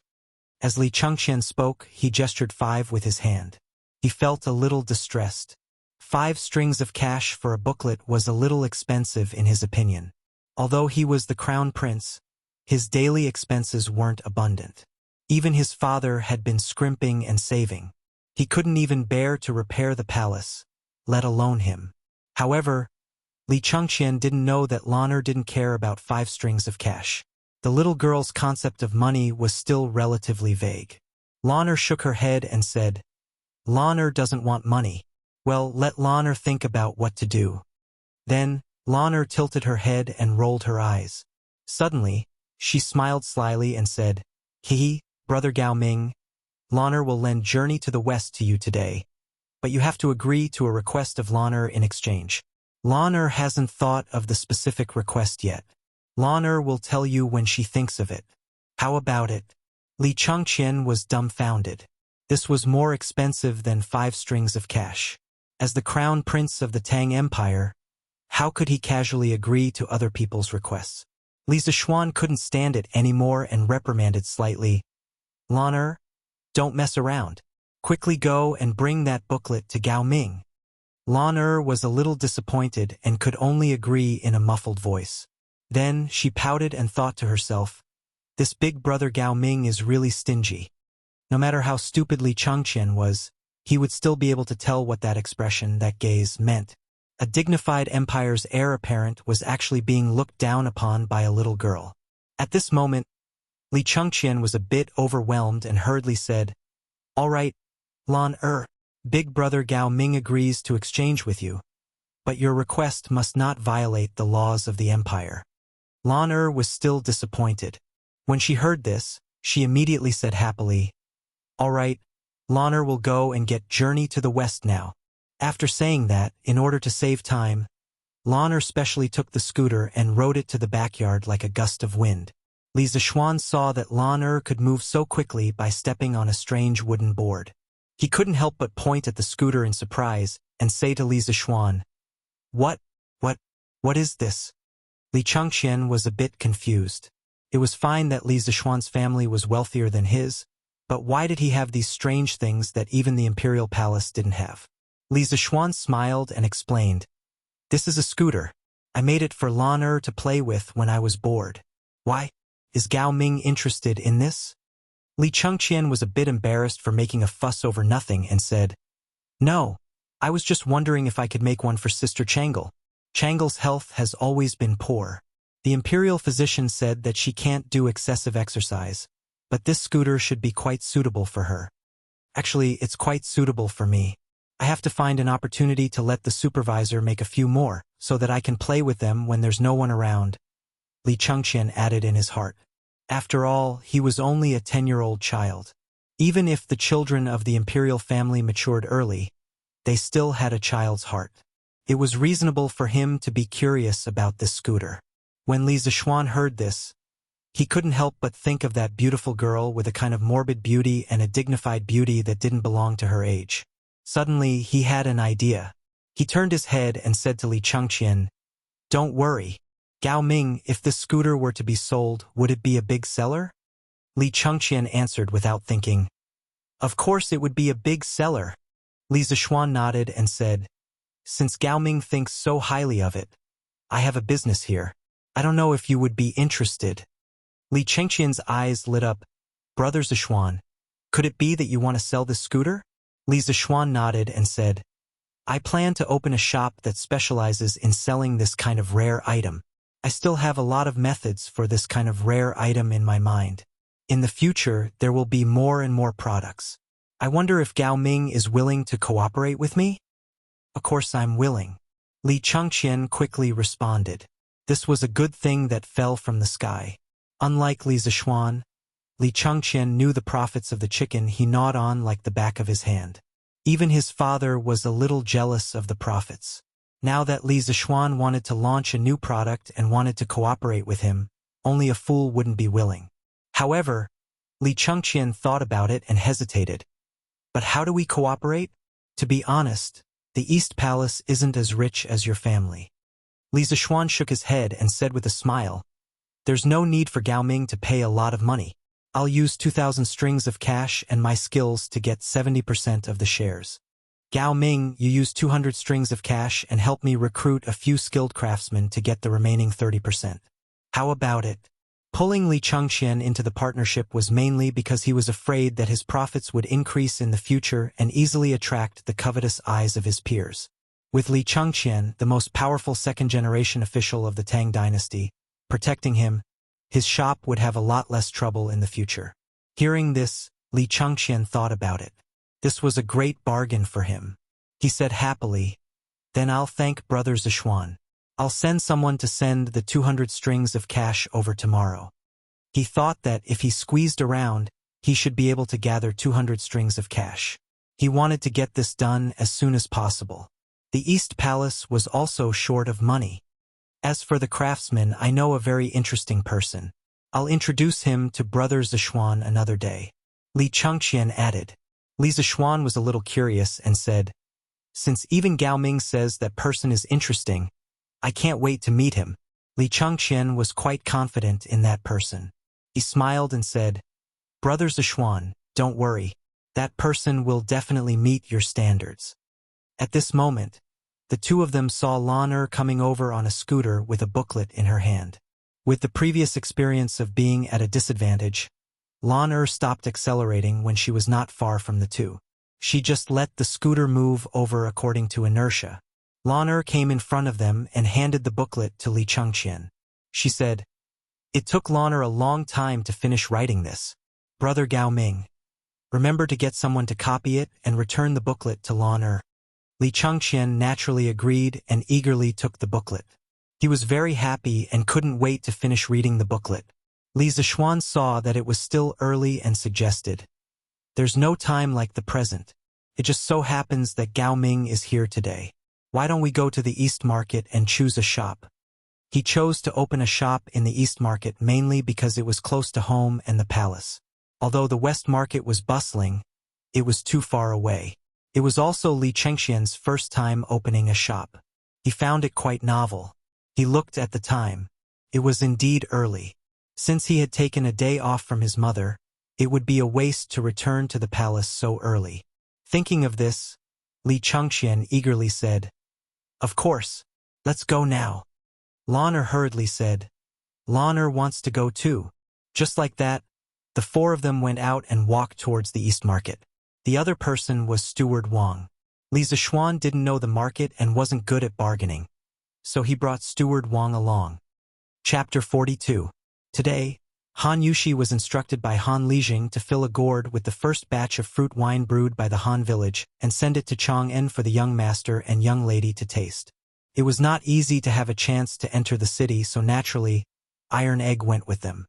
As Li Chengqian spoke, he gestured 5 with his hand. He felt a little distressed. 5 strings of cash for a booklet was a little expensive in his opinion. Although he was the crown prince, his daily expenses weren't abundant. Even his father had been scrimping and saving. He couldn't even bear to repair the palace, let alone him. However, Li Chengqian didn't know that Lan Er didn't care about 5 strings of cash. The little girl's concept of money was still relatively vague. Lan Er shook her head and said, "Lan Er doesn't want money. Well, let Lan Er think about what to do." Then, Lan'er tilted her head and rolled her eyes. Suddenly, she smiled slyly and said, "Hehe, Brother Gao Ming, Lan'er will lend Journey to the West to you today, but you have to agree to a request of Lan'er in exchange." Lan'er hasn't thought of the specific request yet. Lan'er will tell you when she thinks of it. How about it? Li Changqian was dumbfounded. This was more expensive than 5 strings of cash. As the crown prince of the Tang Empire, how could he casually agree to other people's requests? Li Zishuan couldn't stand it anymore and reprimanded slightly. "Lan'er, don't mess around. Quickly go and bring that booklet to Gao Ming." Lan'er was a little disappointed and could only agree in a muffled voice. Then she pouted and thought to herself, "This big brother Gao Ming is really stingy." No matter how stupid Li Changqian was, he would still be able to tell what that expression, that gaze, meant. A dignified empire's heir apparent was actually being looked down upon by a little girl. At this moment, Li Changqian was a bit overwhelmed and hurriedly said, "All right, Lan'er, big brother Gao Ming agrees to exchange with you, but your request must not violate the laws of the empire." Lan'er was still disappointed. When she heard this, she immediately said happily, "All right, Lan'er will go and get Journey to the West now." After saying that, in order to save time, Lan'er specially took the scooter and rode it to the backyard like a gust of wind. Li Zishuan saw that Lan'er could move so quickly by stepping on a strange wooden board. He couldn't help but point at the scooter in surprise and say to Li Zishuan, What is this?" Li Changqian was a bit confused. It was fine that Li Zishuan's family was wealthier than his, but why did he have these strange things that even the imperial palace didn't have? Li Zishuan smiled and explained, "This is a scooter. I made it for Lan'er to play with when I was bored." "Why? Is Gao Ming interested in this?" Li Changqian was a bit embarrassed for making a fuss over nothing and said, "No, I was just wondering if I could make one for Sister Changle. Changle's health has always been poor. The imperial physician said that she can't do excessive exercise, but this scooter should be quite suitable for her. Actually, it's quite suitable for me. I have to find an opportunity to let the supervisor make a few more, so that I can play with them when there's no one around," Li Changqian added in his heart. After all, he was only a 10-year-old child. Even if the children of the imperial family matured early, they still had a child's heart. It was reasonable for him to be curious about this scooter. When Li Zishuan heard this, he couldn't help but think of that beautiful girl with a kind of morbid beauty and a dignified beauty that didn't belong to her age. Suddenly, he had an idea. He turned his head and said to Li Changqian, "Don't worry. Gao Ming, if this scooter were to be sold, would it be a big seller?" Li Changqian answered without thinking, "Of course it would be a big seller." Li Zishuan nodded and said, "Since Gao Ming thinks so highly of it, I have a business here. I don't know if you would be interested." Li Changqian's eyes lit up. "Brother Zishuan, could it be that you want to sell this scooter?" Li Zishuan nodded and said, "I plan to open a shop that specializes in selling this kind of rare item. I still have a lot of methods for this kind of rare item in my mind. In the future, there will be more and more products. I wonder if Gao Ming is willing to cooperate with me?" "Of course I'm willing," Li Changqian quickly responded. This was a good thing that fell from the sky. Unlike Li Zishuan, Li Changqian knew the profits of the chicken he gnawed on like the back of his hand. Even his father was a little jealous of the profits. Now that Li Zishuan wanted to launch a new product and wanted to cooperate with him, only a fool wouldn't be willing. However, Li Changqian thought about it and hesitated. "But how do we cooperate? To be honest, the East Palace isn't as rich as your family." Li Zishuan shook his head and said with a smile, "There's no need for Gao Ming to pay a lot of money. I'll use 2,000 strings of cash and my skills to get 70% of the shares. Gao Ming, you use 200 strings of cash and help me recruit a few skilled craftsmen to get the remaining 30%. How about it?" Pulling Li Changqian into the partnership was mainly because he was afraid that his profits would increase in the future and easily attract the covetous eyes of his peers. With Li Changqian, the most powerful second-generation official of the Tang dynasty, protecting him, his shop would have a lot less trouble in the future. Hearing this, Li Changqian thought about it. This was a great bargain for him. He said happily, "Then I'll thank Brother Zishuan. I'll send someone to send the 200 strings of cash over tomorrow. He thought that if he squeezed around, he should be able to gather 200 strings of cash. He wanted to get this done as soon as possible. The East Palace was also short of money. As for the craftsman, I know a very interesting person. I'll introduce him to Brother Zishuan another day. Li Chengqian added. Li Zishuan was a little curious and said, since even Gao Ming says that person is interesting, I can't wait to meet him. Li Chengqian was quite confident in that person. He smiled and said, Brother Zishuan, don't worry. That person will definitely meet your standards. At this moment, the two of them saw Lan coming over on a scooter with a booklet in her hand. With the previous experience of being at a disadvantage, Lan stopped accelerating when she was not far from the two. She just let the scooter move over according to inertia. Lan came in front of them and handed the booklet to Li Chengqian. She said, it took Lan a long time to finish writing this. Brother Gao Ming, remember to get someone to copy it and return the booklet to Lan. Li Chengqian naturally agreed and eagerly took the booklet. He was very happy and couldn't wait to finish reading the booklet. Li Zishuan saw that it was still early and suggested, there's no time like the present. It just so happens that Gao Ming is here today. Why don't we go to the East Market and choose a shop? He chose to open a shop in the East Market mainly because it was close to home and the palace. Although the West Market was bustling, it was too far away. It was also Li Chengqian's first time opening a shop. He found it quite novel. He looked at the time. It was indeed early. Since he had taken a day off from his mother, it would be a waste to return to the palace so early. Thinking of this, Li Chengqian eagerly said, of course, let's go now. Lan hurriedly said, Lan wants to go too. Just like that, the four of them went out and walked towards the East Market. The other person was Steward Wang. Li Zishuan didn't know the market and wasn't good at bargaining, so he brought Steward Wang along. Chapter 42. Today, Han Yushi was instructed by Han Lijing to fill a gourd with the first batch of fruit wine brewed by the Han village and send it to Chang'an for the young master and young lady to taste. It was not easy to have a chance to enter the city, so naturally, Iron Egg went with them.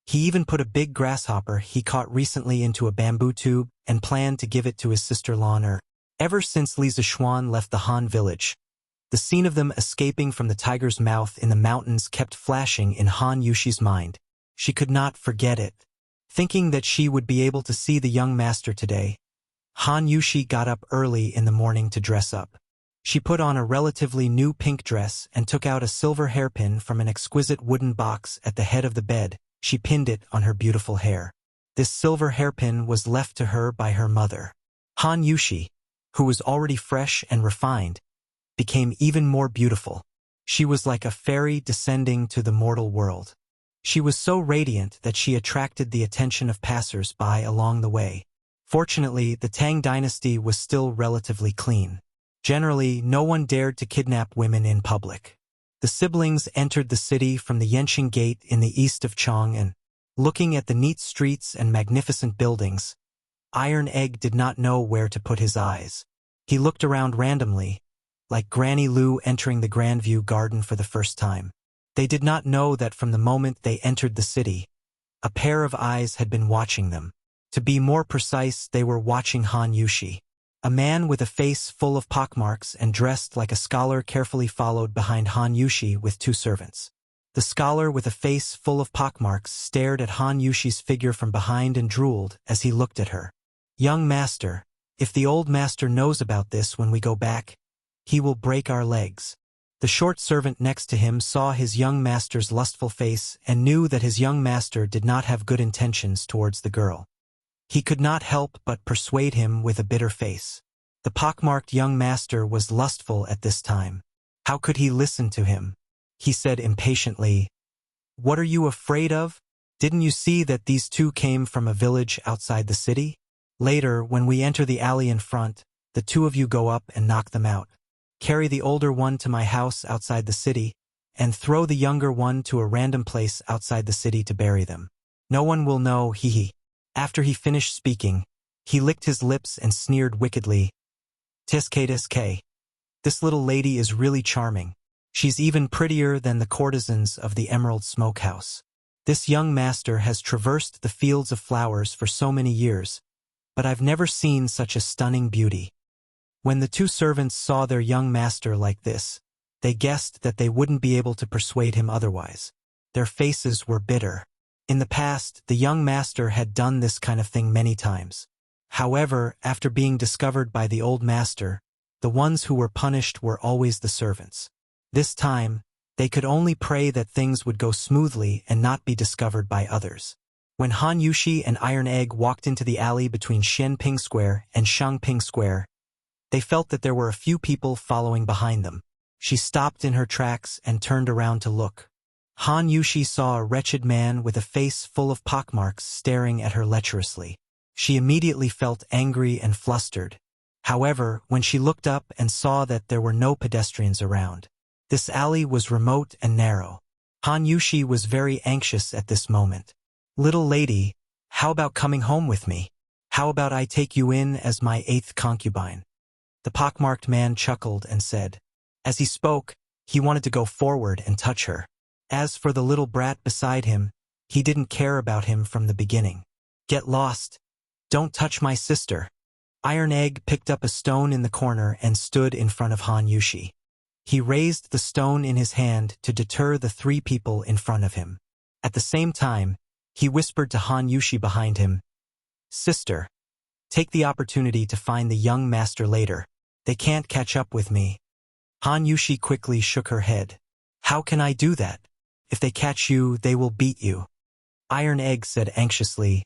He even put a big grasshopper he caught recently into a bamboo tube and planned to give it to his sister Lan. Ever since Li Zishuan left the Han village, the scene of them escaping from the tiger's mouth in the mountains kept flashing in Han Yushi's mind. She could not forget it. Thinking that she would be able to see the young master today, Han Yushi got up early in the morning to dress up. She put on a relatively new pink dress and took out a silver hairpin from an exquisite wooden box at the head of the bed. She pinned it on her beautiful hair. This silver hairpin was left to her by her mother. Han Yushi, who was already fresh and refined, became even more beautiful. She was like a fairy descending to the mortal world. She was so radiant that she attracted the attention of passers-by along the way. Fortunately, the Tang dynasty was still relatively clean. Generally, no one dared to kidnap women in public. The siblings entered the city from the Yanqing Gate in the east of Chang'an. Looking at the neat streets and magnificent buildings, Iron Egg did not know where to put his eyes. He looked around randomly, like Granny Lu entering the Grandview Garden for the first time. They did not know that from the moment they entered the city, a pair of eyes had been watching them. To be more precise, they were watching Han Yushi. A man with a face full of pockmarks and dressed like a scholar carefully followed behind Han Yushi with two servants. The scholar with a face full of pockmarks stared at Han Yushi's figure from behind and drooled as he looked at her. Young master, if the old master knows about this when we go back, he will break our legs. The short servant next to him saw his young master's lustful face and knew that his young master did not have good intentions towards the girl. He could not help but persuade him with a bitter face. The pockmarked young master was lustful at this time. How could he listen to him? He said impatiently, "What are you afraid of? Didn't you see that these two came from a village outside the city? Later, when we enter the alley in front, the two of you go up and knock them out. Carry the older one to my house outside the city, and throw the younger one to a random place outside the city to bury them. No one will know, hee." After he finished speaking, he licked his lips and sneered wickedly, "Tisk. This little lady is really charming. She's even prettier than the courtesans of the Emerald Smokehouse. This young master has traversed the fields of flowers for so many years, but I've never seen such a stunning beauty. When the two servants saw their young master like this, they guessed that they wouldn't be able to persuade him otherwise. Their faces were bitter. In the past, the young master had done this kind of thing many times. However, after being discovered by the old master, the ones who were punished were always the servants. This time, they could only pray that things would go smoothly and not be discovered by others. When Han Yushi and Iron Egg walked into the alley between Xianping Square and Shangping Square, they felt that there were a few people following behind them. She stopped in her tracks and turned around to look. Han Yushi saw a wretched man with a face full of pockmarks staring at her lecherously. She immediately felt angry and flustered. However, when she looked up and saw that there were no pedestrians around, this alley was remote and narrow. Han Yushi was very anxious at this moment. "Little lady, how about coming home with me? How about I take you in as my 8th concubine?" The pockmarked man chuckled and said. As he spoke, he wanted to go forward and touch her. As for the little brat beside him, he didn't care about him from the beginning. "Get lost. Don't touch my sister." Iron Egg picked up a stone in the corner and stood in front of Han Yushi. He raised the stone in his hand to deter the 3 people in front of him. At the same time, he whispered to Han Yushi behind him, "Sister, take the opportunity to find the young master later. They can't catch up with me." Han Yushi quickly shook her head. "How can I do that? If they catch you, they will beat you." Iron Egg said anxiously,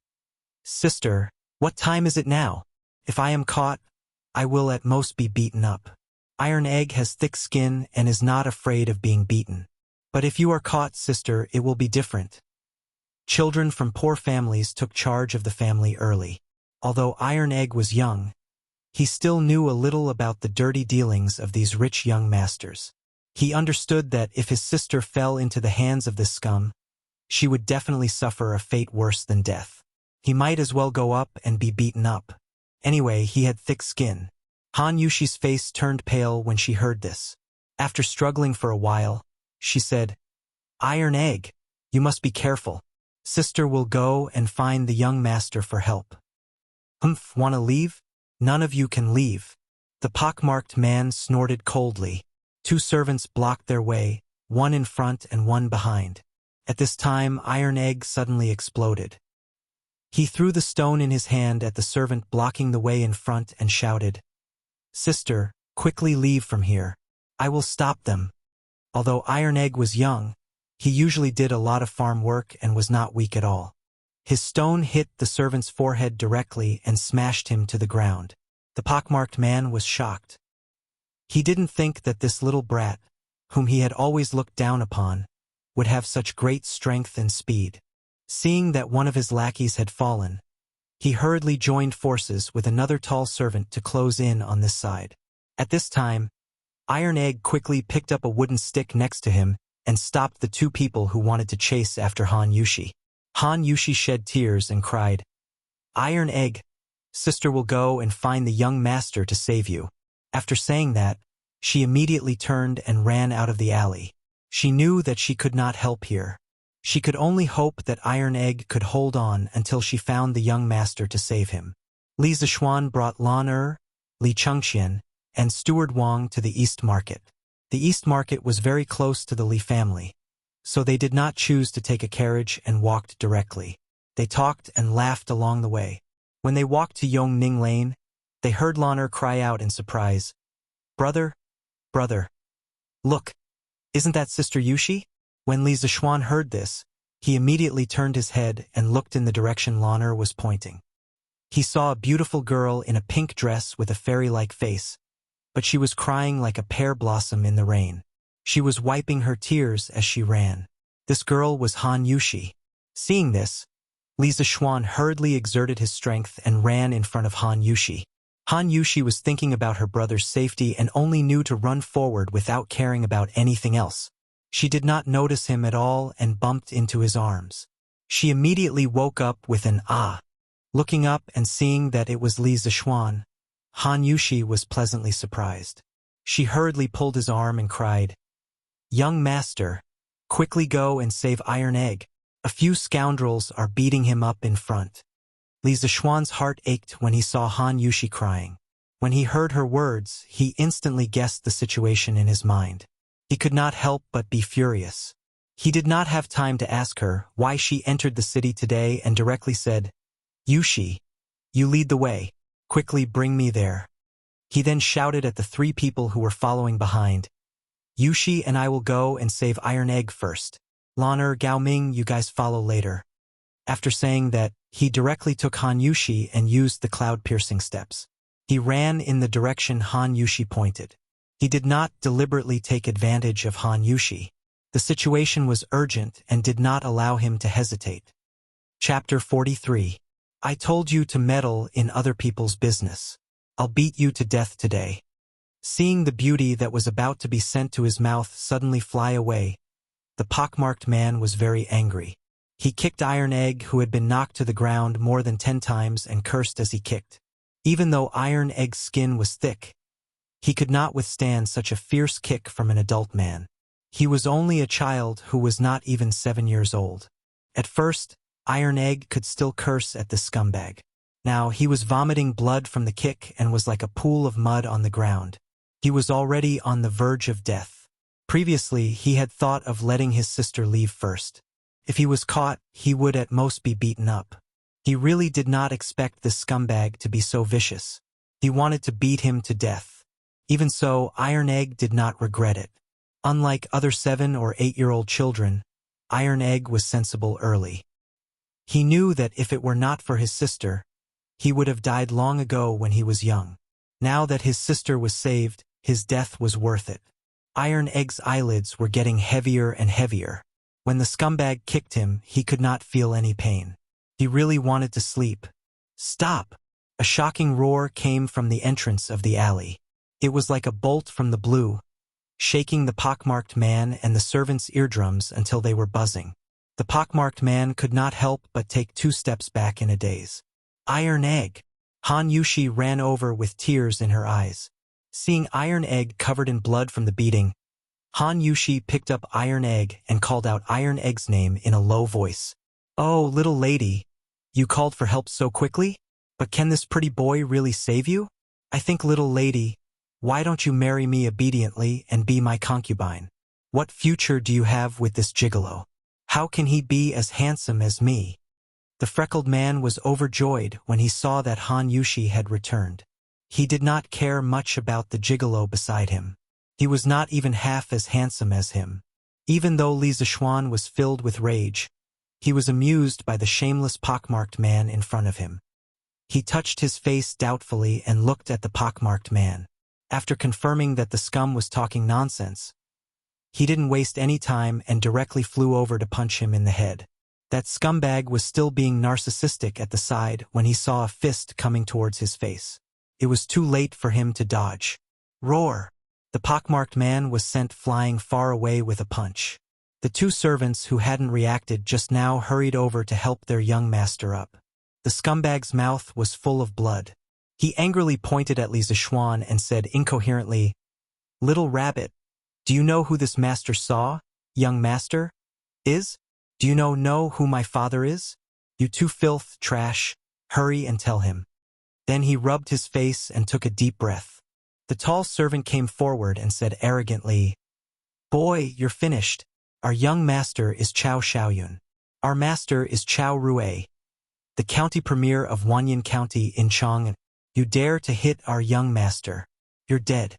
"Sister, what time is it now? If I am caught, I will at most be beaten up." Iron Egg has thick skin and is not afraid of being beaten. "But if you are caught, sister, it will be different." Children from poor families took charge of the family early. Although Iron Egg was young, he still knew a little about the dirty dealings of these rich young masters. He understood that if his sister fell into the hands of this scum, she would definitely suffer a fate worse than death. He might as well go up and be beaten up. Anyway, he had thick skin. Han Yushi's face turned pale when she heard this. After struggling for a while, she said, "Iron Egg, you must be careful. Sister will go and find the young master for help." Wanna leave? None of you can leave." The pockmarked man snorted coldly. 2 servants blocked their way, one in front and one behind. At this time, Iron Egg suddenly exploded. He threw the stone in his hand at the servant blocking the way in front and shouted, "Sister, quickly leave from here. I will stop them." Although Iron Egg was young, he usually did a lot of farm work and was not weak at all. His stone hit the servant's forehead directly and smashed him to the ground. The pockmarked man was shocked. He didn't think that this little brat, whom he had always looked down upon, would have such great strength and speed. Seeing that one of his lackeys had fallen, he hurriedly joined forces with another tall servant to close in on this side. At this time, Iron Egg quickly picked up a wooden stick next to him and stopped the 2 people who wanted to chase after Han Yushi. Han Yushi shed tears and cried, "Iron Egg, sister will go and find the young master to save you." After saying that, she immediately turned and ran out of the alley. She knew that she could not help here. She could only hope that Iron Egg could hold on until she found the young master to save him. Li Zishuan brought Lan Li Chengqian, and Steward Wang to the East Market. The East Market was very close to the Li family, so they did not choose to take a carriage and walked directly. They talked and laughed along the way. When they walked to Yongning Lane, they heard Lan cry out in surprise, "Brother, brother, look, isn't that Sister Yushi?" When Li Zishuan heard this, he immediately turned his head and looked in the direction Lan was pointing. He saw a beautiful girl in a pink dress with a fairy-like face, but she was crying like a pear blossom in the rain. She was wiping her tears as she ran. This girl was Han Yushi. Seeing this, Li Zishuan hurriedly exerted his strength and ran in front of Han Yushi. Han Yushi was thinking about her brother's safety and only knew to run forward without caring about anything else. She did not notice him at all and bumped into his arms. She immediately woke up with an "ah." Looking up and seeing that it was Li Zishuan, Han Yushi was pleasantly surprised. She hurriedly pulled his arm and cried, "Young master, quickly go and save Iron Egg. A few scoundrels are beating him up in front." Li Zishuan's heart ached when he saw Han Yushi crying. When he heard her words, he instantly guessed the situation in his mind. He could not help but be furious. He did not have time to ask her why she entered the city today and directly said, "Yushi, you lead the way. Quickly bring me there." He then shouted at the three people who were following behind, "Yushi and I will go and save Iron Egg first. Lan'er, Gao Ming, you guys follow later." After saying that, he directly took Han Yushi and used the cloud-piercing steps. He ran in the direction Han Yushi pointed. He did not deliberately take advantage of Han Yushi. The situation was urgent and did not allow him to hesitate. Chapter 43. I told you to meddle in other people's business. I'll beat you to death today. Seeing the beauty that was about to be sent to his mouth suddenly fly away, the pockmarked man was very angry. He kicked Iron Egg, who had been knocked to the ground more than 10 times, and cursed as he kicked. Even though Iron Egg's skin was thick, he could not withstand such a fierce kick from an adult man. He was only a child who was not even 7 years old. At first, Iron Egg could still curse at this scumbag. Now he was vomiting blood from the kick and was like a pool of mud on the ground. He was already on the verge of death. Previously, he had thought of letting his sister leave first. If he was caught, he would at most be beaten up. He really did not expect this scumbag to be so vicious. He wanted to beat him to death. Even so, Iron Egg did not regret it. Unlike other 7- or 8-year-old children, Iron Egg was sensible early. He knew that if it were not for his sister, he would have died long ago when he was young. Now that his sister was saved, his death was worth it. Iron Egg's eyelids were getting heavier and heavier. When the scumbag kicked him, he could not feel any pain. He really wanted to sleep. "Stop!" A shocking roar came from the entrance of the alley. It was like a bolt from the blue, shaking the pockmarked man and the servants' eardrums until they were buzzing. The pockmarked man could not help but take 2 steps back in a daze. "Iron Egg!" Han Yushi ran over with tears in her eyes. Seeing Iron Egg covered in blood from the beating, Han Yushi picked up Iron Egg and called out Iron Egg's name in a low voice. "Oh, little lady, you called for help so quickly? But can this pretty boy really save you? I think, little lady, why don't you marry me obediently and be my concubine? What future do you have with this gigolo? How can he be as handsome as me?" The freckled man was overjoyed when he saw that Han Yushi had returned. He did not care much about the gigolo beside him. He was not even half as handsome as him. Even though Li Zishuan was filled with rage, he was amused by the shameless pockmarked man in front of him. He touched his face doubtfully and looked at the pockmarked man. After confirming that the scum was talking nonsense, he didn't waste any time and directly flew over to punch him in the head. That scumbag was still being narcissistic at the side when he saw a fist coming towards his face. It was too late for him to dodge. Roar! The pockmarked man was sent flying far away with a punch. The 2 servants who hadn't reacted just now hurried over to help their young master up. The scumbag's mouth was full of blood. He angrily pointed at Li Zishuan and said incoherently, "Little rabbit, do you know who this master saw, young master, is? Do you know who my father is? You 2 filth trash, hurry and tell him." Then he rubbed his face and took a deep breath. The tall servant came forward and said arrogantly, "Boy, you're finished. Our young master is Chao Xiaoyun. Our master is Chao Rue, the county premier of Wanyan County in Chang. You dare to hit our young master. You're dead."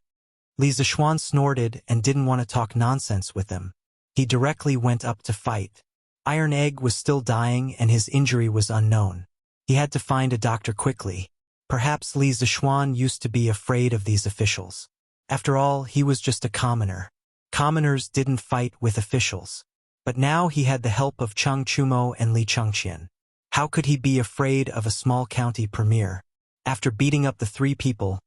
Li Zishuan snorted and didn't want to talk nonsense with them. He directly went up to fight. Iron Egg was still dying and his injury was unknown. He had to find a doctor quickly. Perhaps Li Zishuan used to be afraid of these officials. After all, he was just a commoner. Commoners didn't fight with officials. But now he had the help of Cheng Chumo and Li Chengqian. How could he be afraid of a small county premier? After beating up the 3 people,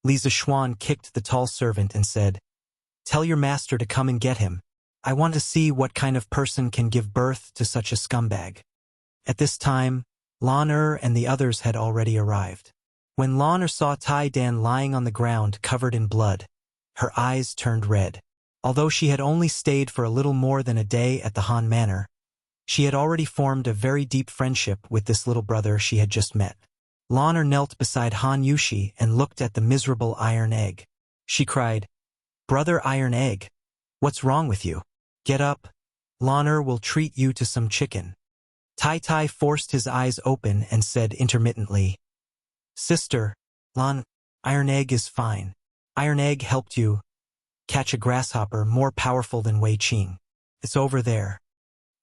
Li Zishuan kicked the tall servant and said, "Tell your master to come and get him. I want to see what kind of person can give birth to such a scumbag." At this time, Lan'er and the others had already arrived. When Lan'er saw Tai Dan lying on the ground covered in blood, her eyes turned red. Although she had only stayed for a little more than a day at the Han Manor, she had already formed a very deep friendship with this little brother she had just met. Lan'er knelt beside Han Yushi and looked at the miserable iron egg. She cried, "Brother Iron Egg, what's wrong with you? Get up. Lan'er will treat you to some chicken." Tai Tai forced his eyes open and said intermittently, "Sister, Iron Egg is fine. Iron Egg helped you catch a grasshopper more powerful than Wei Qing. It's over there."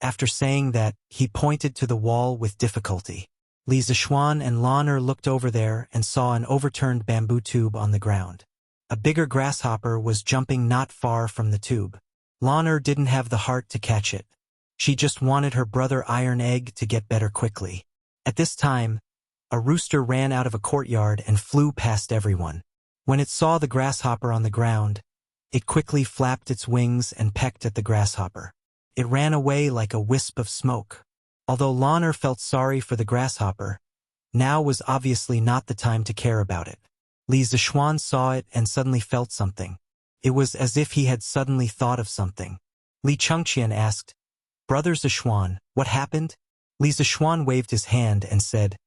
After saying that, he pointed to the wall with difficulty. Li Zishuan and Lan'er looked over there and saw an overturned bamboo tube on the ground. A bigger grasshopper was jumping not far from the tube. Lan'er didn't have the heart to catch it. She just wanted her brother Iron Egg to get better quickly. At this time, a rooster ran out of a courtyard and flew past everyone. When it saw the grasshopper on the ground, it quickly flapped its wings and pecked at the grasshopper. It ran away like a wisp of smoke. Although Lan'er felt sorry for the grasshopper, now was obviously not the time to care about it. Li Zishuan saw it and suddenly felt something. It was as if he had suddenly thought of something. Li Chengqian asked, "Brother Zishuan, what happened?" Li Zishuan waved his hand and said,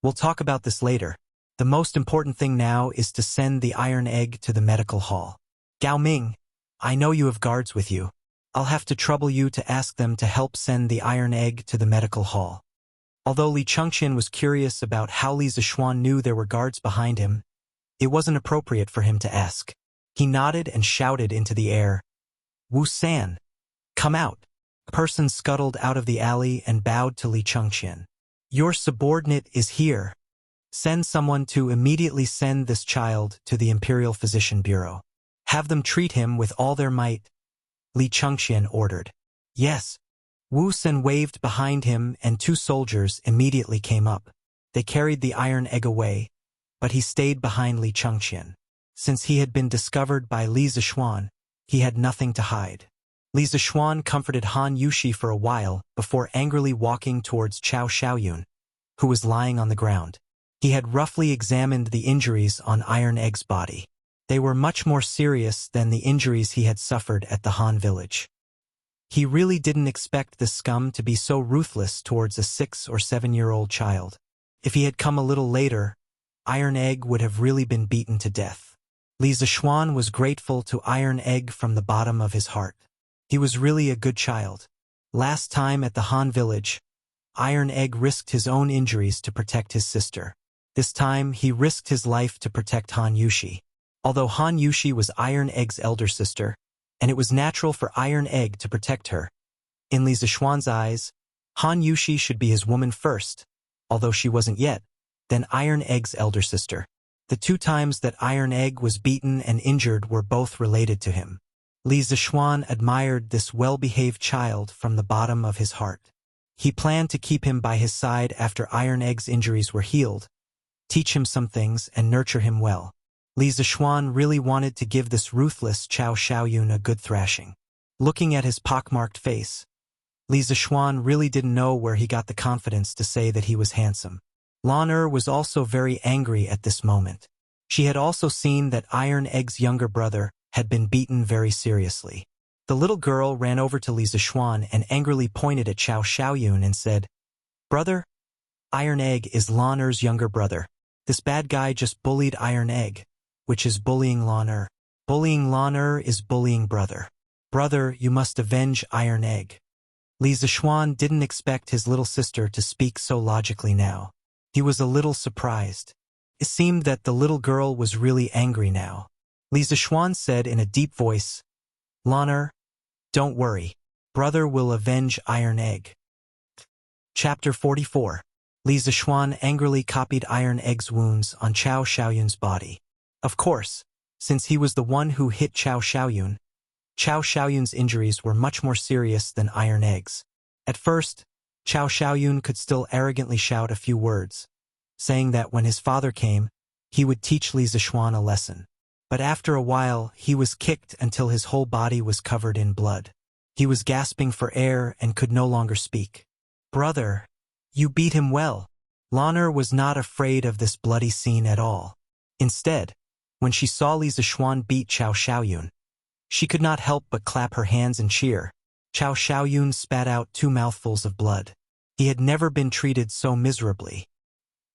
"We'll talk about this later. The most important thing now is to send the iron egg to the medical hall. Gao Ming, I know you have guards with you. I'll have to trouble you to ask them to help send the iron egg to the medical hall." Although Li Chengqian was curious about how Li Zishuan knew there were guards behind him, it wasn't appropriate for him to ask. He nodded and shouted into the air, "Wu San, come out." A person scuttled out of the alley and bowed to Li Chengqian. "Your subordinate is here. Send someone to immediately send this child to the Imperial Physician Bureau. Have them treat him with all their might," Li Chengqian ordered. "Yes." Wu San waved behind him and 2 soldiers immediately came up. They carried the iron egg away, but he stayed behind Li Chengqian. Since he had been discovered by Li Zishuan, he had nothing to hide. Li Zishuan comforted Han Yushi for a while before angrily walking towards Chao Xiaoyun, who was lying on the ground. He had roughly examined the injuries on Iron Egg's body. They were much more serious than the injuries he had suffered at the Han village. He really didn't expect this scum to be so ruthless towards a 6 or 7-year-old child. If he had come a little later, Iron Egg would have really been beaten to death. Li Zishuan was grateful to Iron Egg from the bottom of his heart. He was really a good child. Last time at the Han village, Iron Egg risked his own injuries to protect his sister. This time, he risked his life to protect Han Yushi. Although Han Yushi was Iron Egg's elder sister, and it was natural for Iron Egg to protect her, in Li Zishuan's eyes, Han Yushi should be his woman first, although she wasn't yet, then Iron Egg's elder sister. The 2 times that Iron Egg was beaten and injured were both related to him. Li Zishuan admired this well-behaved child from the bottom of his heart. He planned to keep him by his side after Iron Egg's injuries were healed, teach him some things and nurture him well. Li Zishuan really wanted to give this ruthless Chao Xiaoyun a good thrashing. Looking at his pockmarked face, Li Zishuan really didn't know where he got the confidence to say that he was handsome. Lan'er was also very angry at this moment. She had also seen that Iron Egg's younger brother had been beaten very seriously. The little girl ran over to Li Zishuan and angrily pointed at Chao Xiaoyun and said, "Brother, Iron Egg is Lan'er's younger brother. This bad guy just bullied Iron Egg, which is bullying Lan'er. Bullying Lan'er is bullying brother. Brother, you must avenge Iron Egg." Li Zishuan didn't expect his little sister to speak so logically now. He was a little surprised. It seemed that the little girl was really angry now. Li Zishuan said in a deep voice, "Lan'er, don't worry. Brother will avenge Iron Egg." Chapter 44. Li Zishuan angrily copied Iron Egg's wounds on Chao Xiaoyun's body. Of course, since he was the one who hit Chao Xiaoyun's injuries were much more serious than Iron Egg's. At first, Chao Xiaoyun could still arrogantly shout a few words, saying that when his father came, he would teach Li Zishuan a lesson. But after a while, he was kicked until his whole body was covered in blood. He was gasping for air and could no longer speak. "Brother, you beat him well." Lan'er was not afraid of this bloody scene at all. Instead, when she saw Li Zishuan beat Chao Xiaoyun, She could not help but clap her hands and cheer. Chao Xiaoyun spat out 2 mouthfuls of blood. He had never been treated so miserably.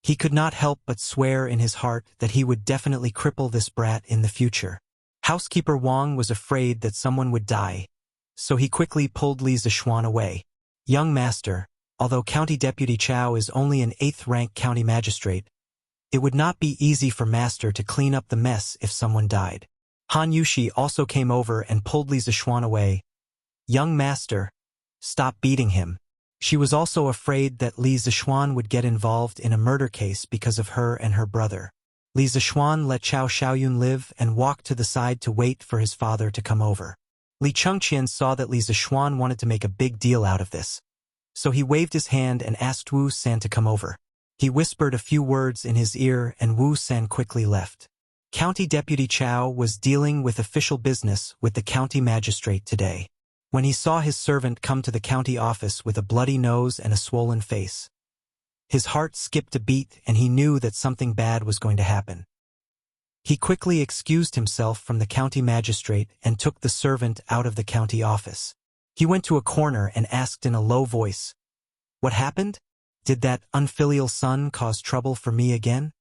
He could not help but swear in his heart that he would definitely cripple this brat in the future. Housekeeper Wang was afraid that someone would die, so he quickly pulled Li Zishuan away. Young master, although County Deputy Chao is only an 8th-rank county magistrate, it would not be easy for master to clean up the mess if someone died. Han Yushi also came over and pulled Li Zishuan away. Young master, stop beating him. She was also afraid that Li Zishuan would get involved in a murder case because of her and her brother. Li Zishuan let Chao Xiaoyun live and walked to the side to wait for his father to come over. Li Chengqian saw that Li Zishuan wanted to make a big deal out of this, so he waved his hand and asked Wu San to come over. He whispered a few words in his ear and Wu San quickly left. County Deputy Chao was dealing with official business with the county magistrate today, when he saw his servant come to the county office with a bloody nose and a swollen face. His heart skipped a beat and he knew that something bad was going to happen. He quickly excused himself from the county magistrate and took the servant out of the county office. He went to a corner and asked in a low voice, "What happened? Did that unfilial son cause trouble for me again?"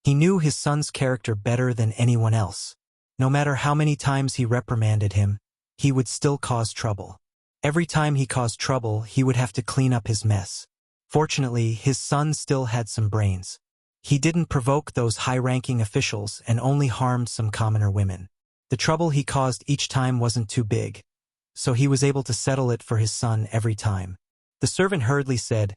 He knew his son's character better than anyone else. No matter how many times he reprimanded him, he would still cause trouble. Every time he caused trouble, he would have to clean up his mess. Fortunately, his son still had some brains. He didn't provoke those high-ranking officials and only harmed some commoner women. The trouble he caused each time wasn't too big, so he was able to settle it for his son every time. The servant hurriedly said,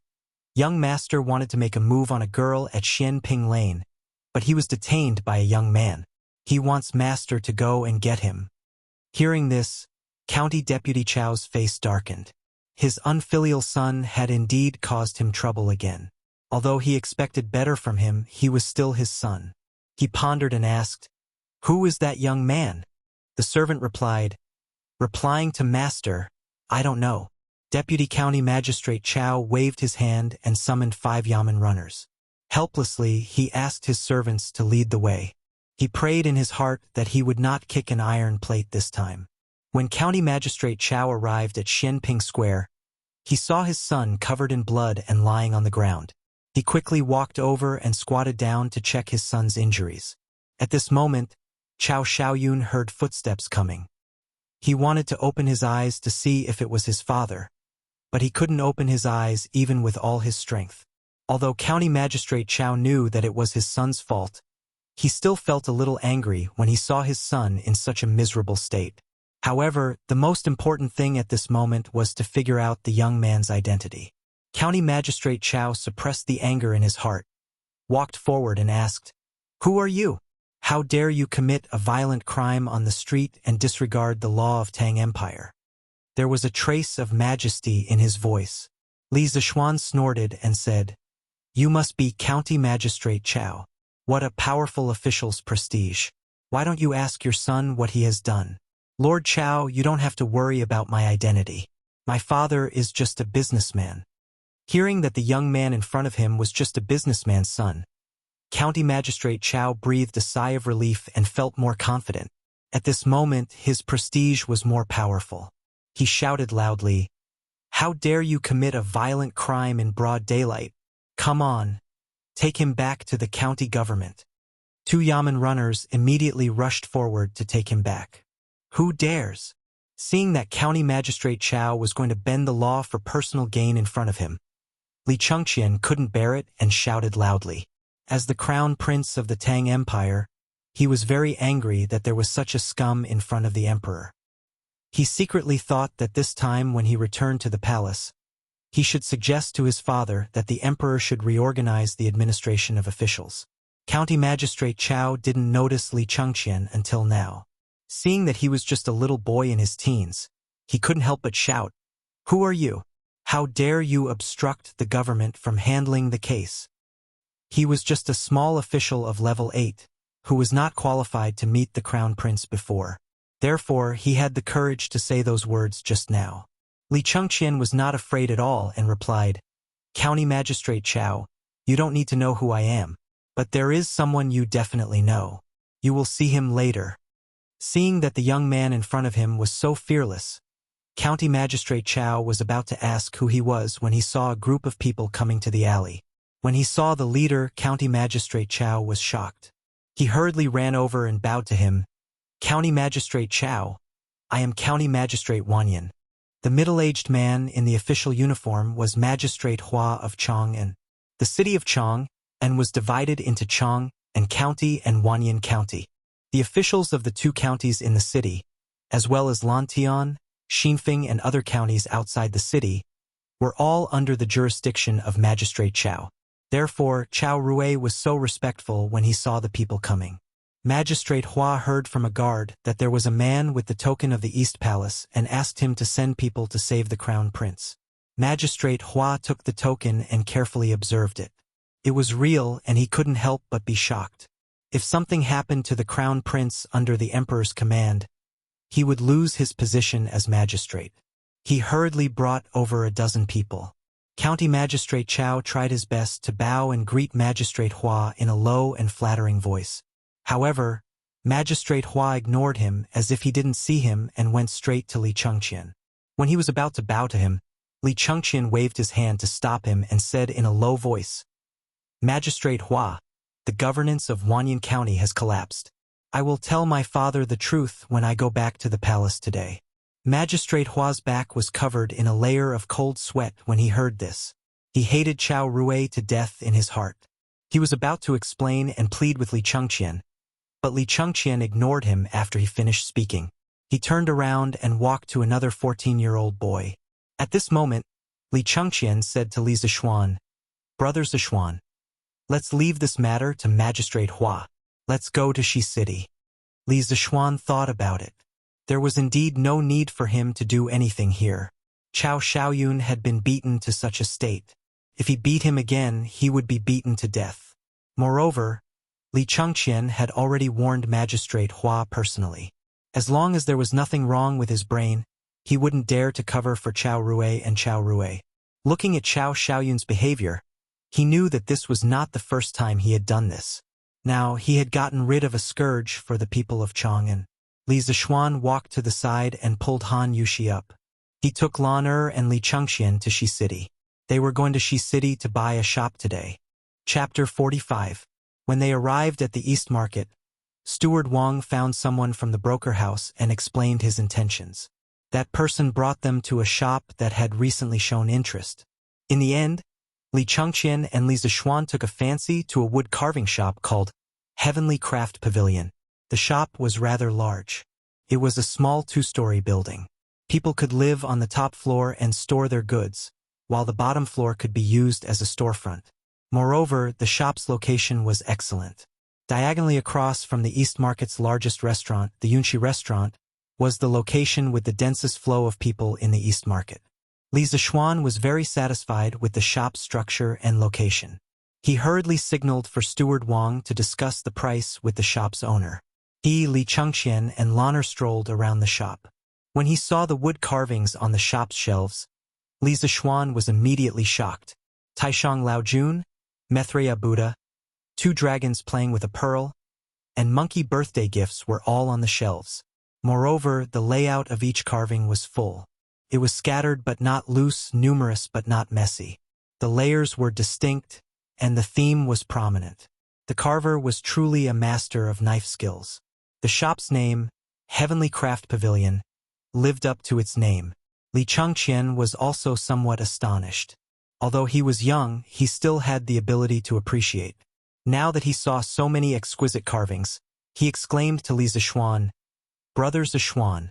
"Young master wanted to make a move on a girl at Xianping Lane, but he was detained by a young man. He wants master to go and get him." Hearing this, County Deputy Chao's face darkened. His unfilial son had indeed caused him trouble again. Although he expected better from him, he was still his son. He pondered and asked, "Who is that young man?" The servant replied, "Replying to master, I don't know." Deputy County Magistrate Chao waved his hand and summoned 5 Yamen runners. Helplessly, he asked his servants to lead the way. He prayed in his heart that he would not kick an iron plate this time. When County Magistrate Chao arrived at Xianping Square, he saw his son covered in blood and lying on the ground. He quickly walked over and squatted down to check his son's injuries. At this moment, Chao Xiaoyun heard footsteps coming. He wanted to open his eyes to see if it was his father, but he couldn't open his eyes even with all his strength. Although County Magistrate Chao knew that it was his son's fault, he still felt a little angry when he saw his son in such a miserable state. However, the most important thing at this moment was to figure out the young man's identity. County Magistrate Chao suppressed the anger in his heart, walked forward and asked, "Who are you? How dare you commit a violent crime on the street and disregard the law of Tang Empire?" There was a trace of majesty in his voice. Li Zishuan snorted and said, "You must be County Magistrate Chao. What a powerful official's prestige. Why don't you ask your son what he has done?" "Lord Chao, you don't have to worry about my identity. My father is just a businessman." Hearing that the young man in front of him was just a businessman's son, County Magistrate Chao breathed a sigh of relief and felt more confident. At this moment, his prestige was more powerful. He shouted loudly, "How dare you commit a violent crime in broad daylight? Come on, take him back to the county government." 2 Yamen runners immediately rushed forward to take him back. Who dares? Seeing that County Magistrate Chao was going to bend the law for personal gain in front of him, Li Chengqian couldn't bear it and shouted loudly. As the crown prince of the Tang Empire, he was very angry that there was such a scum in front of the emperor. He secretly thought that this time when he returned to the palace, he should suggest to his father that the emperor should reorganize the administration of officials. County Magistrate Chao didn't notice Li Chengqian until now. Seeing that he was just a little boy in his teens, he couldn't help but shout, "Who are you? How dare you obstruct the government from handling the case?" He was just a small official of level 8, who was not qualified to meet the crown prince before. Therefore, he had the courage to say those words just now. Li Chengqian was not afraid at all and replied, "County Magistrate Chao, you don't need to know who I am, but there is someone you definitely know. You will see him later." Seeing that the young man in front of him was so fearless, County Magistrate Chow was about to ask who he was when he saw a group of people coming to the alley. When he saw the leader, County Magistrate Chow was shocked. He hurriedly ran over and bowed to him. "County Magistrate Chow, I am County Magistrate Wanyan." The middle-aged man in the official uniform was Magistrate Hua of Chang'an. The city of Chang'an was divided into Chang'an County and Wanyan County. The officials of the two counties in the city, as well as Lantian, Xinfeng and other counties outside the city, were all under the jurisdiction of Magistrate Chow. Therefore, Chow Rui was so respectful when he saw the people coming. Magistrate Hua heard from a guard that there was a man with the token of the East Palace and asked him to send people to save the Crown Prince. Magistrate Hua took the token and carefully observed it. It was real and he couldn't help but be shocked. If something happened to the Crown Prince under the Emperor's command, he would lose his position as magistrate. He hurriedly brought over a dozen people. County Magistrate Chow tried his best to bow and greet Magistrate Hua in a low and flattering voice. However, Magistrate Hua ignored him as if he didn't see him and went straight to Li Chengqian. When he was about to bow to him, Li Chengqian waved his hand to stop him and said in a low voice, "Magistrate Hua, the governance of Wanyan County has collapsed. I will tell my father the truth when I go back to the palace today." Magistrate Hua's back was covered in a layer of cold sweat when he heard this. He hated Chow Rui to death in his heart. He was about to explain and plead with Li Chengqian, but Li Chengqian ignored him after he finished speaking. He turned around and walked to another 14-year-old boy. At this moment, Li Chengqian said to Li Zishuan, "Brother Zishuan, let's leave this matter to Magistrate Hua. Let's go to Shi City." Li Zishuan thought about it. There was indeed no need for him to do anything here. Chow Xiaoyun had been beaten to such a state. If he beat him again, he would be beaten to death. Moreover, Li Chengqian had already warned Magistrate Hua personally. As long as there was nothing wrong with his brain, he wouldn't dare to cover for Chow Rui and Chow Rui. Looking at Chow Xiaoyun's behavior, he knew that this was not the first time he had done this. Now, he had gotten rid of a scourge for the people of Chang'an. Li Zishuan walked to the side and pulled Han Yushi up. He took Lan Er and Li Chengqian to Shi City. They were going to Shi City to buy a shop today. Chapter 45. When they arrived at the East Market, Steward Wang found someone from the broker house and explained his intentions. That person brought them to a shop that had recently shown interest. In the end, Li Chengqian and Li Zishuan took a fancy to a wood carving shop called Heavenly Craft Pavilion. The shop was rather large. It was a small 2-story building. People could live on the top floor and store their goods, while the bottom floor could be used as a storefront. Moreover, the shop's location was excellent. Diagonally across from the East Market's largest restaurant, the Yunxi restaurant, was the location with the densest flow of people in the East Market. Li Zishuan was very satisfied with the shop's structure and location. He hurriedly signaled for Steward Wang to discuss the price with the shop's owner. He, Li Chengqian, and Lan Er strolled around the shop. When he saw the wood carvings on the shop's shelves, Li Zishuan was immediately shocked. Taishang Laojun, Methreya Buddha, 2 dragons playing with a pearl, and monkey birthday gifts were all on the shelves. Moreover, the layout of each carving was full. It was scattered but not loose, numerous but not messy. The layers were distinct, and the theme was prominent. The carver was truly a master of knife skills. The shop's name, Heavenly Craft Pavilion, lived up to its name. Li Chengqian was also somewhat astonished. Although he was young, he still had the ability to appreciate. Now that he saw so many exquisite carvings, he exclaimed to Li Zishuan, "Brother Zishuan,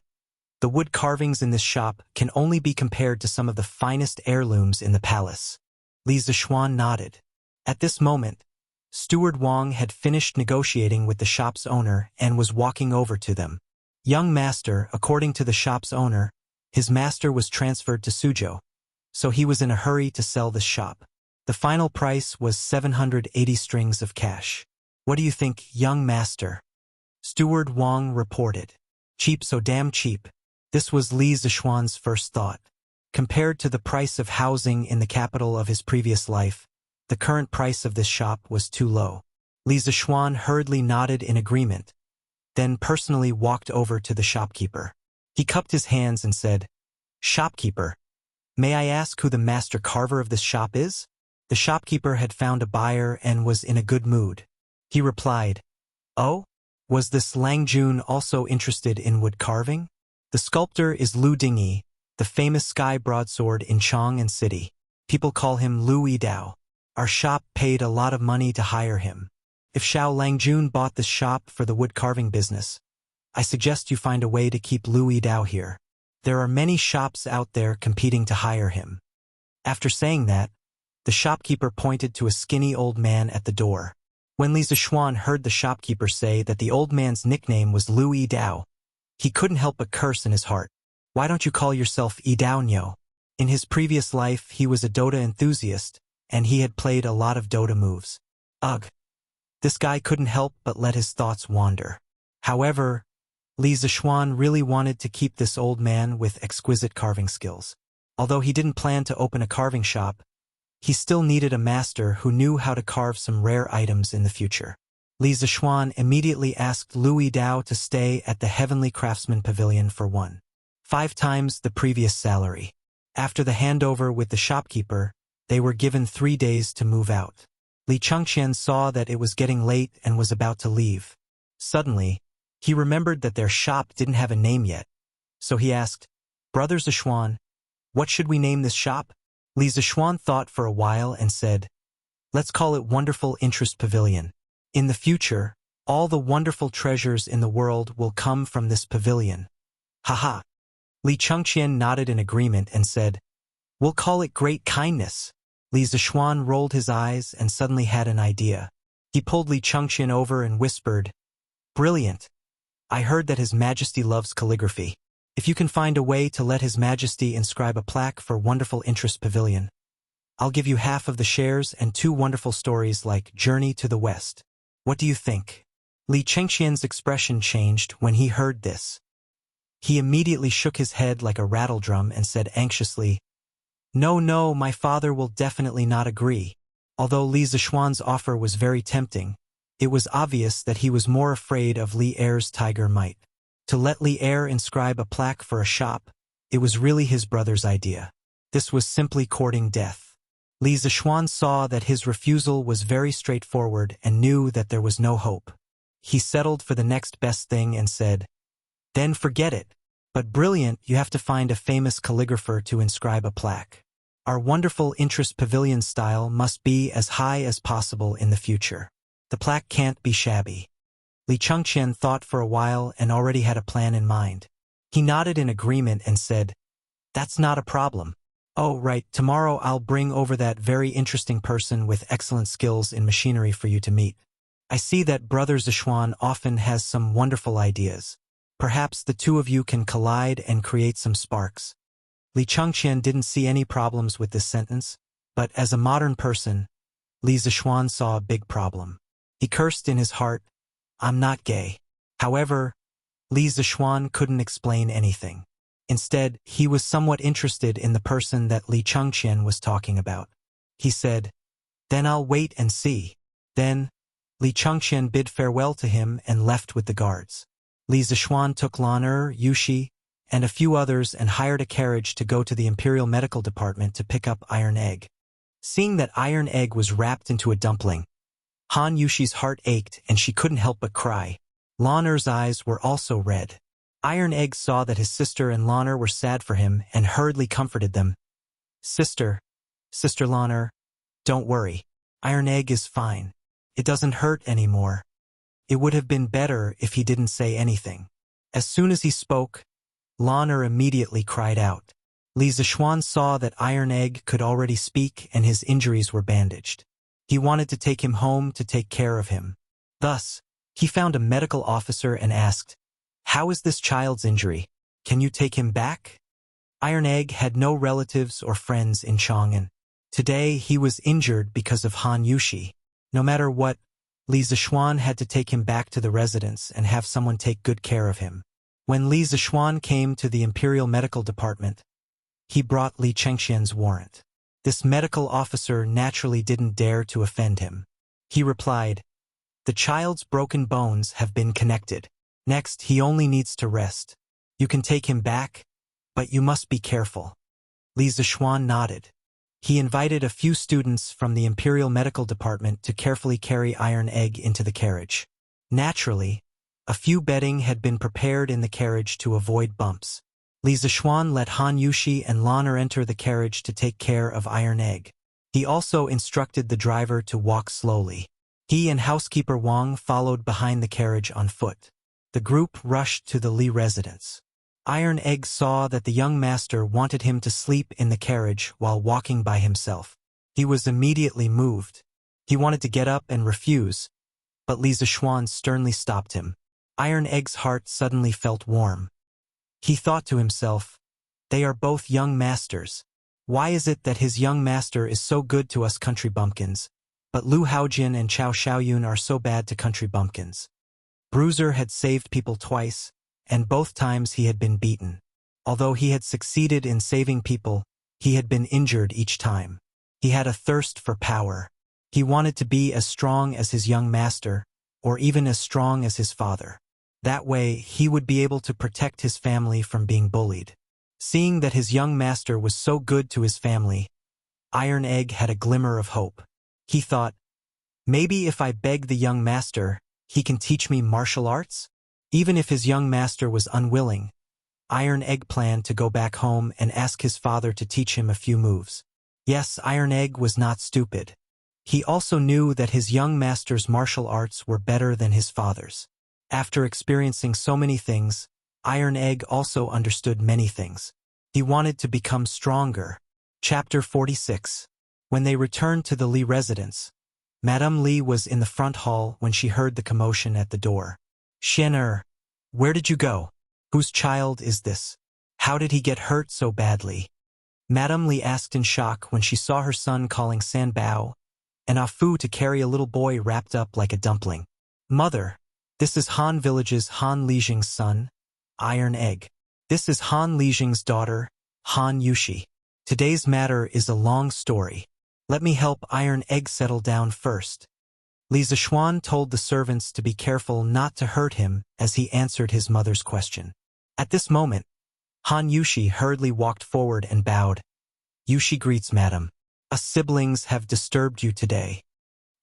the wood carvings in this shop can only be compared to some of the finest heirlooms in the palace." Li Zishuan nodded. At this moment, Steward Wang had finished negotiating with the shop's owner and was walking over to them. "Young master," according to the shop's owner, his master was transferred to Suzhou, so he was in a hurry to sell this shop. The final price was 780 strings of cash. "What do you think, young master?" Steward Wang reported. "Cheap, so damn cheap." This was Li Zishuan's first thought. Compared to the price of housing in the capital of his previous life, the current price of this shop was too low. Li Zishuan hurriedly nodded in agreement, then personally walked over to the shopkeeper. He cupped his hands and said, "Shopkeeper, may I ask who the master carver of this shop is?" The shopkeeper had found a buyer and was in a good mood. He replied, "Oh, was this Lang Jun also interested in wood carving? The sculptor is Lu Dingyi, the famous sky broadsword in Chang'an City. People call him Lu Yidao. Our shop paid a lot of money to hire him. If Xiao Langjun bought this shop for the wood carving business, I suggest you find a way to keep Lu Yidao here. There are many shops out there competing to hire him." After saying that, the shopkeeper pointed to a skinny old man at the door. When Li Zixuan heard the shopkeeper say that the old man's nickname was Lu Yidao, he couldn't help but curse in his heart. "Why don't you call yourself Yidao Nyo?" In his previous life, he was a Dota enthusiast, and he had played a lot of Dota moves. Ugh. This guy couldn't help but let his thoughts wander. However, Li Zixuan really wanted to keep this old man with exquisite carving skills. Although he didn't plan to open a carving shop, he still needed a master who knew how to carve some rare items in the future. Li Zixuan immediately asked Lu Yidao to stay at the Heavenly Craftsman Pavilion for 1.5 times the previous salary. After the handover with the shopkeeper, they were given 3 days to move out. Li Chengqian saw that it was getting late and was about to leave. Suddenly, he remembered that their shop didn't have a name yet, so he asked, "Brother Zixuan, what should we name this shop?" Li Zixuan thought for a while and said, "Let's call it Wonderful Interest Pavilion. In the future, all the wonderful treasures in the world will come from this pavilion. Haha." Li Chengqian nodded in agreement and said, "We'll call it Great Kindness." Li Zixuan rolled his eyes and suddenly had an idea. He pulled Li Chengqian over and whispered, "Brilliant. I heard that His Majesty loves calligraphy. If you can find a way to let His Majesty inscribe a plaque for Wonderful Interest Pavilion, I'll give you half of the shares and 2 wonderful stories like Journey to the West. What do you think?" Li Chengqian's expression changed when he heard this. He immediately shook his head like a rattledrum and said anxiously, No, my father will definitely not agree." Although Li Zixuan's offer was very tempting, it was obvious that he was more afraid of Li Er's tiger might. To let Li Er inscribe a plaque for a shop, it was really his brother's idea. This was simply courting death. Li Zixuan saw that his refusal was very straightforward and knew that there was no hope. He settled for the next best thing and said, "Then forget it. But brilliant, you have to find a famous calligrapher to inscribe a plaque. Our Wonderful Interest Pavilion style must be as high as possible in the future. The plaque can't be shabby." Li Chengqian thought for a while and already had a plan in mind. He nodded in agreement and said, "That's not a problem. Oh, right, tomorrow I'll bring over that very interesting person with excellent skills in machinery for you to meet. I see that Brother Zixuan often has some wonderful ideas. Perhaps the two of you can collide and create some sparks." Li Chengqian didn't see any problems with this sentence, but as a modern person, Li Zixuan saw a big problem. He cursed in his heart, "I'm not gay." However, Li Zixuan couldn't explain anything. Instead, he was somewhat interested in the person that Li Chengqian was talking about. He said, "Then I'll wait and see." Then, Li Chengqian bid farewell to him and left with the guards. Li Zixuan took Lan Er, Yushi, and a few others and hired a carriage to go to the Imperial Medical Department to pick up Iron Egg. Seeing that Iron Egg was wrapped into a dumpling, Han Yushi's heart ached and she couldn't help but cry. Lan Er's eyes were also red. Iron Egg saw that his sister and Lan Er were sad for him and hurriedly comforted them. Sister Lan Er, don't worry. Iron Egg is fine. It doesn't hurt anymore." It would have been better if he didn't say anything. As soon as he spoke, Lan Er immediately cried out. Li Zixuan saw that Iron Egg could already speak and his injuries were bandaged. He wanted to take him home to take care of him. Thus, he found a medical officer and asked, "How is this child's injury? Can you take him back?" Iron Egg had no relatives or friends in Chang'an. Today he was injured because of Han Yushi. No matter what, Li Zixuan had to take him back to the residence and have someone take good care of him. When Li Zixuan came to the Imperial Medical Department, he brought Li Chengqian's warrant. This medical officer naturally didn't dare to offend him. He replied, "The child's broken bones have been connected. Next, he only needs to rest. You can take him back, but you must be careful. Li Zishuan nodded. He invited a few students from the Imperial Medical Department to carefully carry Iron Egg into the carriage. Naturally, a few bedding had been prepared in the carriage to avoid bumps. Li Zishuan let Han Yushi and Lan'er enter the carriage to take care of Iron Egg. He also instructed the driver to walk slowly. He and housekeeper Wang followed behind the carriage on foot. The group rushed to the Li residence. Iron Egg saw that the young master wanted him to sleep in the carriage while walking by himself. He was immediately moved. He wanted to get up and refuse, but Li Zishuan sternly stopped him. Iron Egg's heart suddenly felt warm. He thought to himself, they are both young masters. Why is it that his young master is so good to us country bumpkins, but Lu Haojin and Chao Xiaoyun are so bad to country bumpkins? Bruiser had saved people twice, and both times he had been beaten. Although he had succeeded in saving people, he had been injured each time. He had a thirst for power. He wanted to be as strong as his young master, or even as strong as his father. That way, he would be able to protect his family from being bullied. Seeing that his young master was so good to his family, Iron Egg had a glimmer of hope. He thought, maybe if I beg the young master, he can teach me martial arts? Even if his young master was unwilling, Iron Egg planned to go back home and ask his father to teach him a few moves. Yes, Iron Egg was not stupid. He also knew that his young master's martial arts were better than his father's. After experiencing so many things, Iron Egg also understood many things. He wanted to become stronger. Chapter 46. When they returned to the Li residence, Madame Li was in the front hall when she heard the commotion at the door. Xian'er, where did you go? Whose child is this? How did he get hurt so badly? Madame Li asked in shock when she saw her son calling San Bao and Afu to carry a little boy wrapped up like a dumpling. Mother, this is Han Village's Han Lijing's son, Iron Egg. This is Han Lijing's daughter, Han Yushi. Today's matter is a long story. Let me help Iron Egg settle down first. Li Zishuan told the servants to be careful not to hurt him as he answered his mother's question. At this moment, Han Yushi hurriedly walked forward and bowed. Yushi greets Madam. Us siblings have disturbed you today.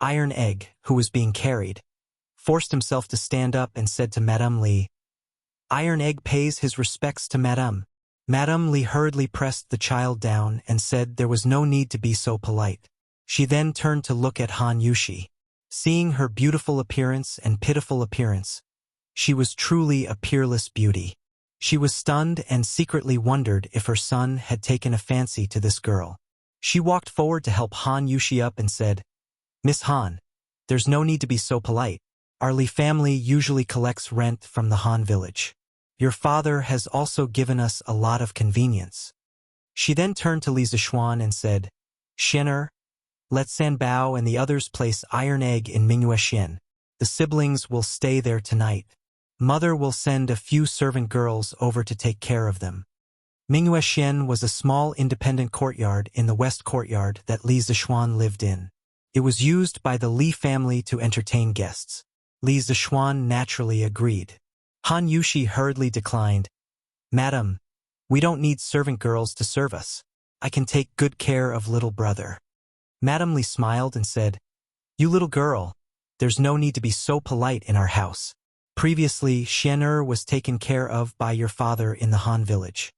Iron Egg, who was being carried, forced himself to stand up and said to Madame Li, Iron Egg pays his respects to Madame. Madame Li hurriedly pressed the child down and said there was no need to be so polite. She then turned to look at Han Yushi. Seeing her beautiful appearance and pitiful appearance, she was truly a peerless beauty. She was stunned and secretly wondered if her son had taken a fancy to this girl. She walked forward to help Han Yushi up and said, Miss Han, there's no need to be so polite. Our Li family usually collects rent from the Han village. Your father has also given us a lot of convenience. She then turned to Li Zishuan and said, Xian'er, let San Bao and the others place Iron Egg in Mingyuexian. The siblings will stay there tonight. Mother will send a few servant girls over to take care of them. Mingyuexian was a small independent courtyard in the west courtyard that Li Zishuan lived in. It was used by the Li family to entertain guests. Li Zishuan naturally agreed. Han Yushi hurriedly declined. Madam, we don't need servant girls to serve us. I can take good care of little brother. Madame Li smiled and said, You little girl, there's no need to be so polite in our house. Previously, Xian'er was taken care of by your father in the Han village.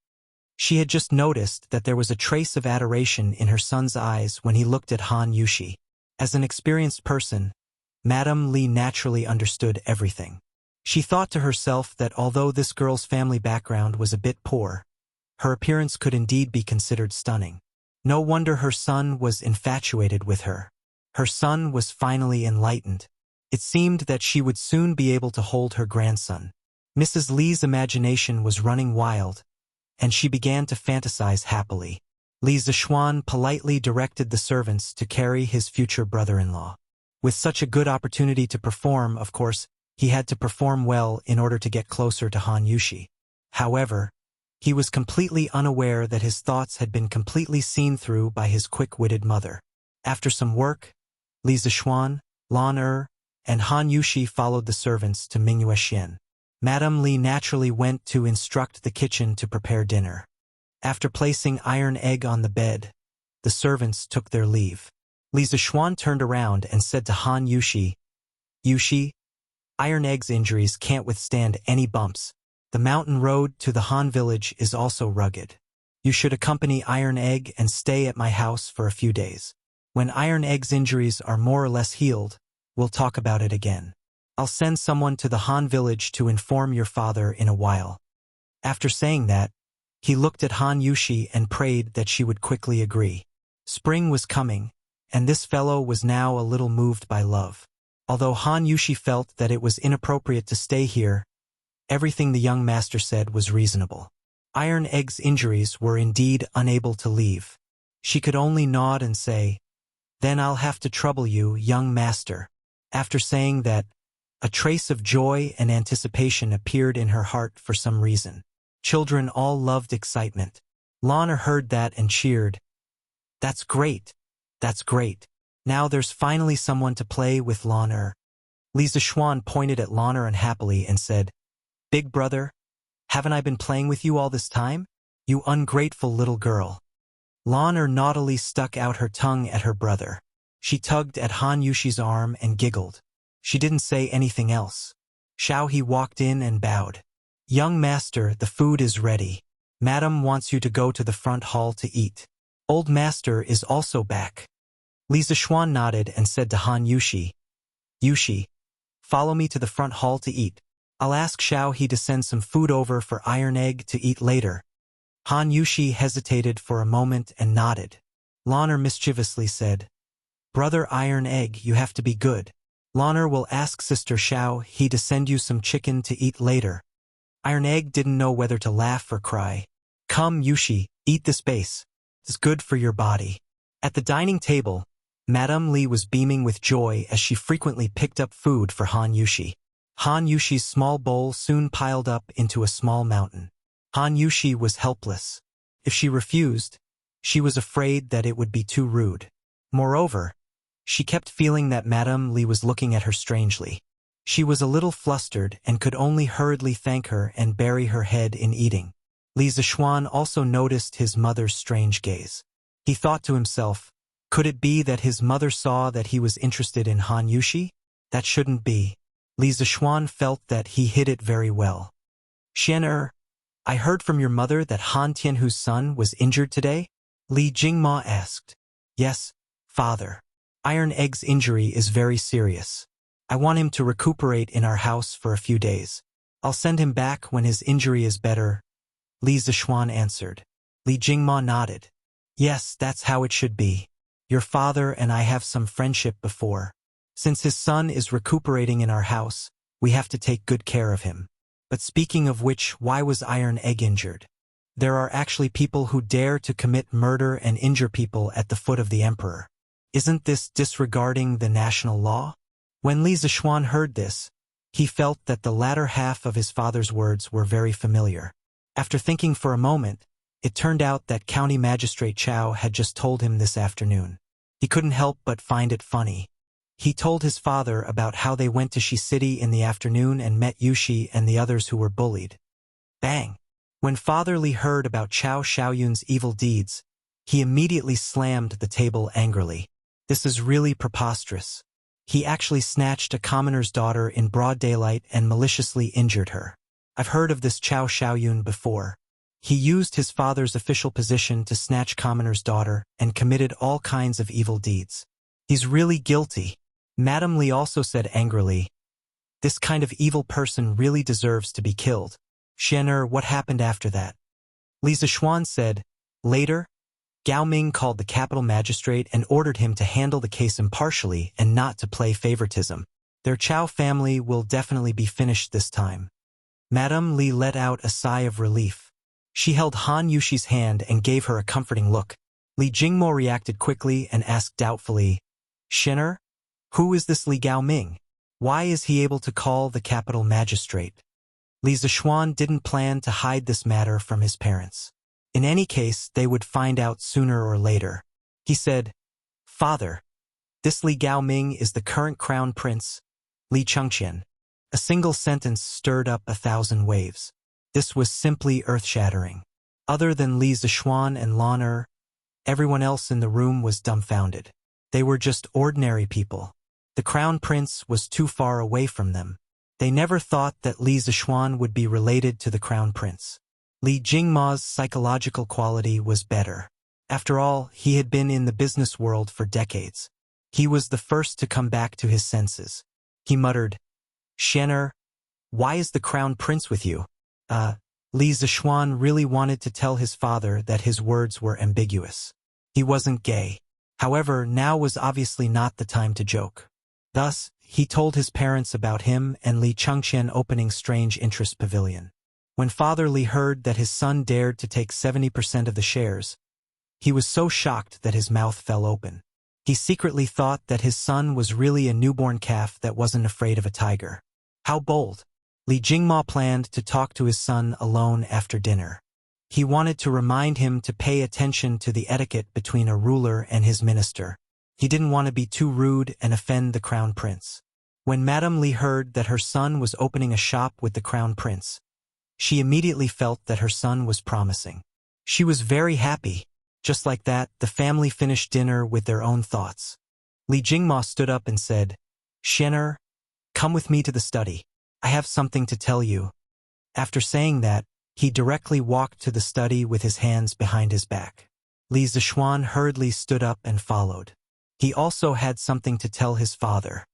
She had just noticed that there was a trace of adoration in her son's eyes when he looked at Han Yushi. As an experienced person, Madame Li naturally understood everything. She thought to herself that although this girl's family background was a bit poor, her appearance could indeed be considered stunning. No wonder her son was infatuated with her. Her son was finally enlightened. It seemed that she would soon be able to hold her grandson. Mrs. Li's imagination was running wild, and she began to fantasize happily. Li Zishuan politely directed the servants to carry his future brother-in-law. With such a good opportunity to perform, of course, he had to perform well in order to get closer to Han Yushi. However, he was completely unaware that his thoughts had been completely seen through by his quick-witted mother. After some work, Li Zishuan, Lan'er, and Han Yushi followed the servants to Mingyuexian. Madame Li naturally went to instruct the kitchen to prepare dinner. After placing iron egg on the bed, the servants took their leave. Li Zixuan turned around and said to Han Yushi, "Yushi, iron egg's injuries can't withstand any bumps. The mountain road to the Han village is also rugged. You should accompany Iron Egg and stay at my house for a few days. When Iron Egg's injuries are more or less healed, we'll talk about it again. I'll send someone to the Han village to inform your father in a while." After saying that, he looked at Han Yushi and prayed that she would quickly agree. Spring was coming, and this fellow was now a little moved by love. Although Han Yushi felt that it was inappropriate to stay here, everything the young master said was reasonable. Iron Egg's injuries were indeed unable to leave. She could only nod and say, "Then I'll have to trouble you, young master." After saying that, a trace of joy and anticipation appeared in her heart for some reason. Children all loved excitement. Lana heard that and cheered. "That's great. That's great. Now there's finally someone to play with, Lana." Li Zixuan pointed at Lana unhappily and said, "Big brother, haven't I been playing with you all this time? You ungrateful little girl." Lana naughtily stuck out her tongue at her brother. She tugged at Han Yushi's arm and giggled. She didn't say anything else. Xiao He walked in and bowed. "Young master, the food is ready. Madam wants you to go to the front hall to eat. Old master is also back." Li Zixuan nodded and said to Han Yushi, "Yushi, follow me to the front hall to eat. I'll ask Xiao He to send some food over for Iron Egg to eat later." Han Yushi hesitated for a moment and nodded. Lana mischievously said, "Brother Iron Egg, you have to be good. Lana will ask Sister Xiao He to send you some chicken to eat later." Iron Egg didn't know whether to laugh or cry. "Come, Yushi, eat this base. It's good for your body." At the dining table, Madame Li was beaming with joy as she frequently picked up food for Han Yushi. Han Yushi's small bowl soon piled up into a small mountain. Han Yushi was helpless. If she refused, she was afraid that it would be too rude. Moreover, she kept feeling that Madame Li was looking at her strangely. She was a little flustered and could only hurriedly thank her and bury her head in eating. Li Zixuan also noticed his mother's strange gaze. He thought to himself, could it be that his mother saw that he was interested in Han Yushi? That shouldn't be. Li Zixuan felt that he hid it very well. "Xian I heard from your mother that Han Tianhu's son was injured today?" Li Jingma asked. "Yes, father. Iron Egg's injury is very serious. I want him to recuperate in our house for a few days. I'll send him back when his injury is better," Li Zixuan answered. Li Jingma nodded. "Yes, that's how it should be. Your father and I have some friendship before. Since his son is recuperating in our house, we have to take good care of him. But speaking of which, why was Iron Egg injured? There are actually people who dare to commit murder and injure people at the foot of the emperor. Isn't this disregarding the national law?" When Li Zixuan heard this, he felt that the latter half of his father's words were very familiar. After thinking for a moment, it turned out that County Magistrate Chao had just told him this afternoon. He couldn't help but find it funny. He told his father about how they went to Shi City in the afternoon and met Yushi and the others who were bullied. Bang! When Father Li heard about Chao Xiaoyun's evil deeds, he immediately slammed the table angrily. This is really preposterous. He actually snatched a commoner's daughter in broad daylight and maliciously injured her. I've heard of this Chao Xiaoyun before. He used his father's official position to snatch commoner's daughter and committed all kinds of evil deeds. He's really guilty. Madame Li also said angrily, "This kind of evil person really deserves to be killed." "Xianer, what happened after that?" Li Zixuan said, "Later, Gao Ming called the capital magistrate and ordered him to handle the case impartially and not to play favoritism. Their Chao family will definitely be finished this time." Madame Li let out a sigh of relief. She held Han Yushi's hand and gave her a comforting look. Li Jingmo reacted quickly and asked doubtfully, "Xianer, who is this Li Gao Ming? Why is he able to call the capital magistrate?" Li Zixuan didn't plan to hide this matter from his parents. In any case, they would find out sooner or later. He said, "Father, this Li Gao Ming is the current crown prince, Li Chengqian. A single sentence stirred up 1,000 waves. This was simply earth-shattering. Other than Li Zishuan and Lan Er, everyone else in the room was dumbfounded. They were just ordinary people. The crown prince was too far away from them. They never thought that Li Zishuan would be related to the crown prince. Li Jingma's psychological quality was better. After all, he had been in the business world for decades. He was the first to come back to his senses. He muttered, "Shen'er, why is the crown prince with you?" Li Zishuan really wanted to tell his father that his words were ambiguous. He wasn't gay. However, now was obviously not the time to joke. Thus, he told his parents about him and Li Chengqian opening Strange Interest Pavilion. When Father Li heard that his son dared to take 70% of the shares, he was so shocked that his mouth fell open. He secretly thought that his son was really a newborn calf that wasn't afraid of a tiger. How bold! Li Jingma planned to talk to his son alone after dinner. He wanted to remind him to pay attention to the etiquette between a ruler and his minister. He didn't want to be too rude and offend the crown prince. When Madame Li heard that her son was opening a shop with the crown prince, she immediately felt that her son was promising. She was very happy. Just like that, the family finished dinner with their own thoughts. Li Jingma stood up and said, "Shen'er, come with me to the study. I have something to tell you." After saying that, he directly walked to the study with his hands behind his back. Li Zishuan hurriedly stood up and followed. He also had something to tell his father.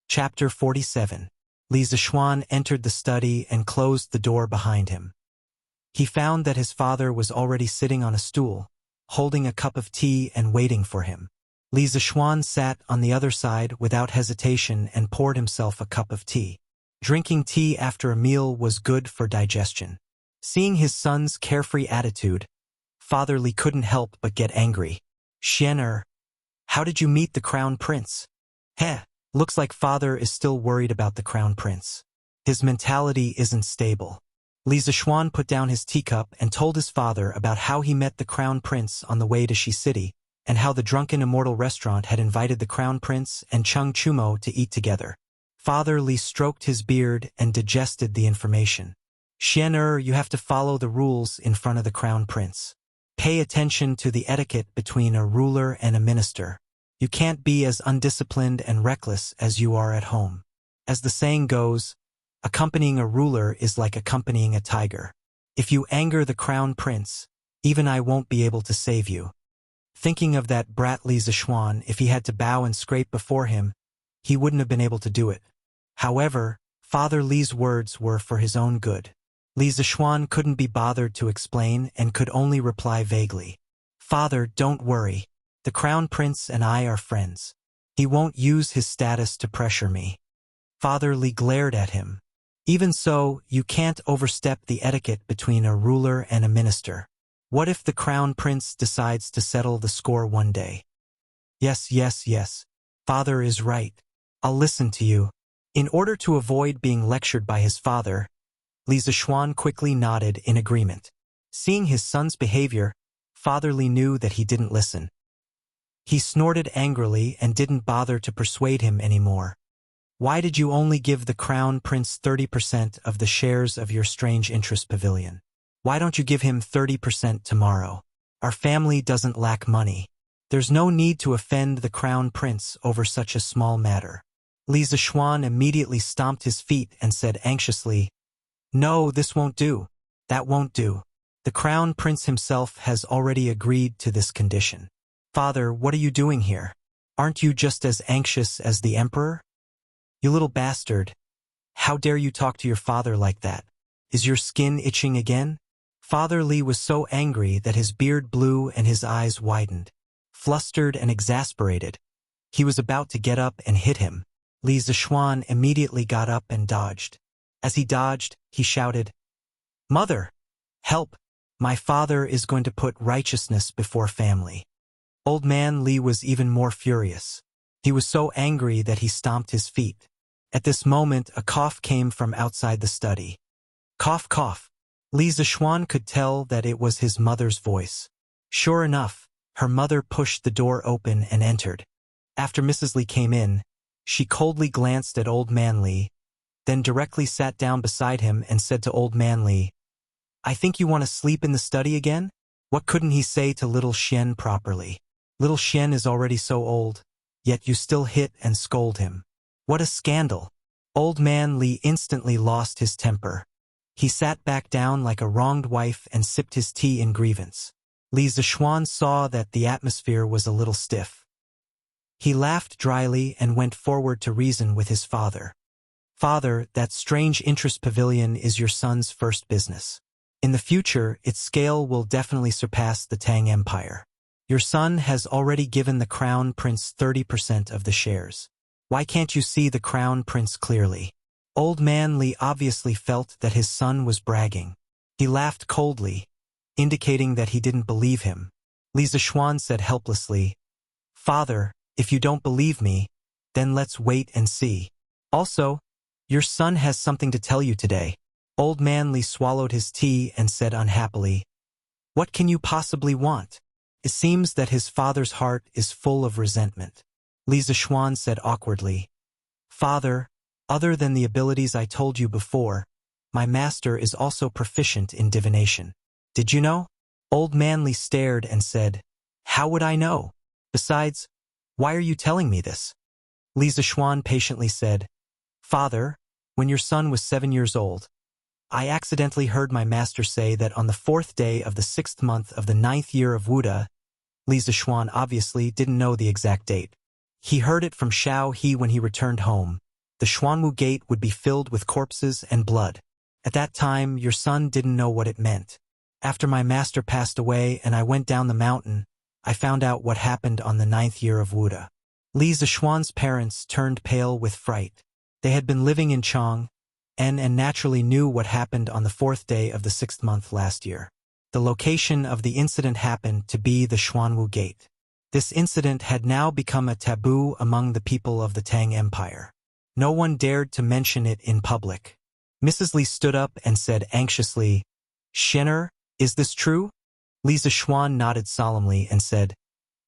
Chapter 47. Li Zishuan entered the study and closed the door behind him. He found that his father was already sitting on a stool, holding a cup of tea and waiting for him. Li Zishuan sat on the other side without hesitation and poured himself a cup of tea. Drinking tea after a meal was good for digestion. Seeing his son's carefree attitude, Father Li couldn't help but get angry. "Shen'er, how did you meet the crown prince?" "Heh, looks like father is still worried about the crown prince. His mentality isn't stable." Li Zishuan put down his teacup and told his father about how he met the crown prince on the way to Shi City, and how the Drunken Immortal restaurant had invited the crown prince and Chung Chumo to eat together. Father Li stroked his beard and digested the information. "Shen'er, you have to follow the rules in front of the crown prince. Pay attention to the etiquette between a ruler and a minister. You can't be as undisciplined and reckless as you are at home. As the saying goes, accompanying a ruler is like accompanying a tiger. If you anger the crown prince, even I won't be able to save you." Thinking of that brat Li Zishuan, if he had to bow and scrape before him, he wouldn't have been able to do it. However, Father Li's words were for his own good. Li Zishuan couldn't be bothered to explain and could only reply vaguely. "Father, don't worry. The crown prince and I are friends. He won't use his status to pressure me." Father Li glared at him. "Even so, you can't overstep the etiquette between a ruler and a minister. What if the crown prince decides to settle the score one day?" Yes. Father is right. I'll listen to you." In order to avoid being lectured by his father, Li Zishuan quickly nodded in agreement. Seeing his son's behavior, Father Li knew that he didn't listen. He snorted angrily and didn't bother to persuade him anymore. "Why did you only give the crown prince 30% of the shares of your Strange Interest Pavilion? Why don't you give him 30% tomorrow? Our family doesn't lack money. There's no need to offend the crown prince over such a small matter." Li Zishuan immediately stomped his feet and said anxiously, "No, this won't do. That won't do. The crown prince himself has already agreed to this condition." "Father, what are you doing here? Aren't you just as anxious as the emperor?" "You little bastard. How dare you talk to your father like that? Is your skin itching again?" Father Li was so angry that his beard blew and his eyes widened. Flustered and exasperated, he was about to get up and hit him. Li Zishuan immediately got up and dodged. As he dodged, he shouted, "Mother! Help! My father is going to put righteousness before family." Old man Li was even more furious. He was so angry that he stomped his feet. At this moment, a cough came from outside the study. Cough, cough. Li Zishuan could tell that it was his mother's voice. Sure enough, her mother pushed the door open and entered. After Mrs. Li came in, she coldly glanced at old man Li, then directly sat down beside him and said to Old Man Li, "I think you want to sleep in the study again?" What couldn't he say to little Xian properly? Little Xian is already so old, yet you still hit and scold him. What a scandal! Old Man Li instantly lost his temper. He sat back down like a wronged wife and sipped his tea in grievance. Li Zishuan saw that the atmosphere was a little stiff. He laughed dryly and went forward to reason with his father. "Father, that strange interest pavilion is your son's first business. In the future, its scale will definitely surpass the Tang Empire. Your son has already given the Crown Prince 30% of the shares. Why can't you see the Crown Prince clearly?" Old Man Li obviously felt that his son was bragging. He laughed coldly, indicating that he didn't believe him. Li Zishuan said helplessly, "Father, if you don't believe me, then let's wait and see. Also, your son has something to tell you today." Old Man Li swallowed his tea and said unhappily, "What can you possibly want?" It seems that his father's heart is full of resentment. Li Zishuan said awkwardly, "Father, other than the abilities I told you before, my master is also proficient in divination. Did you know?" Old Man Li stared and said, "How would I know? Besides, why are you telling me this?" Li Zishuan patiently said, "Father, when your son was 7 years old, I accidentally heard my master say that on the 4th day of the 6th month of the 9th year of Wuda." Li Zishuan obviously didn't know the exact date. He heard it from Xiao He when he returned home. The Xuanwu Gate would be filled with corpses and blood. At that time, your son didn't know what it meant. After my master passed away and I went down the mountain, I found out what happened on the 9th year of Wuda. Li Zishuan's parents turned pale with fright. They had been living in Chong, and naturally knew what happened on the 4th day of the 6th month last year. The location of the incident happened to be the Xuanwu Gate. This incident had now become a taboo among the people of the Tang Empire. No one dared to mention it in public. Mrs. Li stood up and said anxiously, "Shenner, is this true?" Li Zishuan nodded solemnly and said,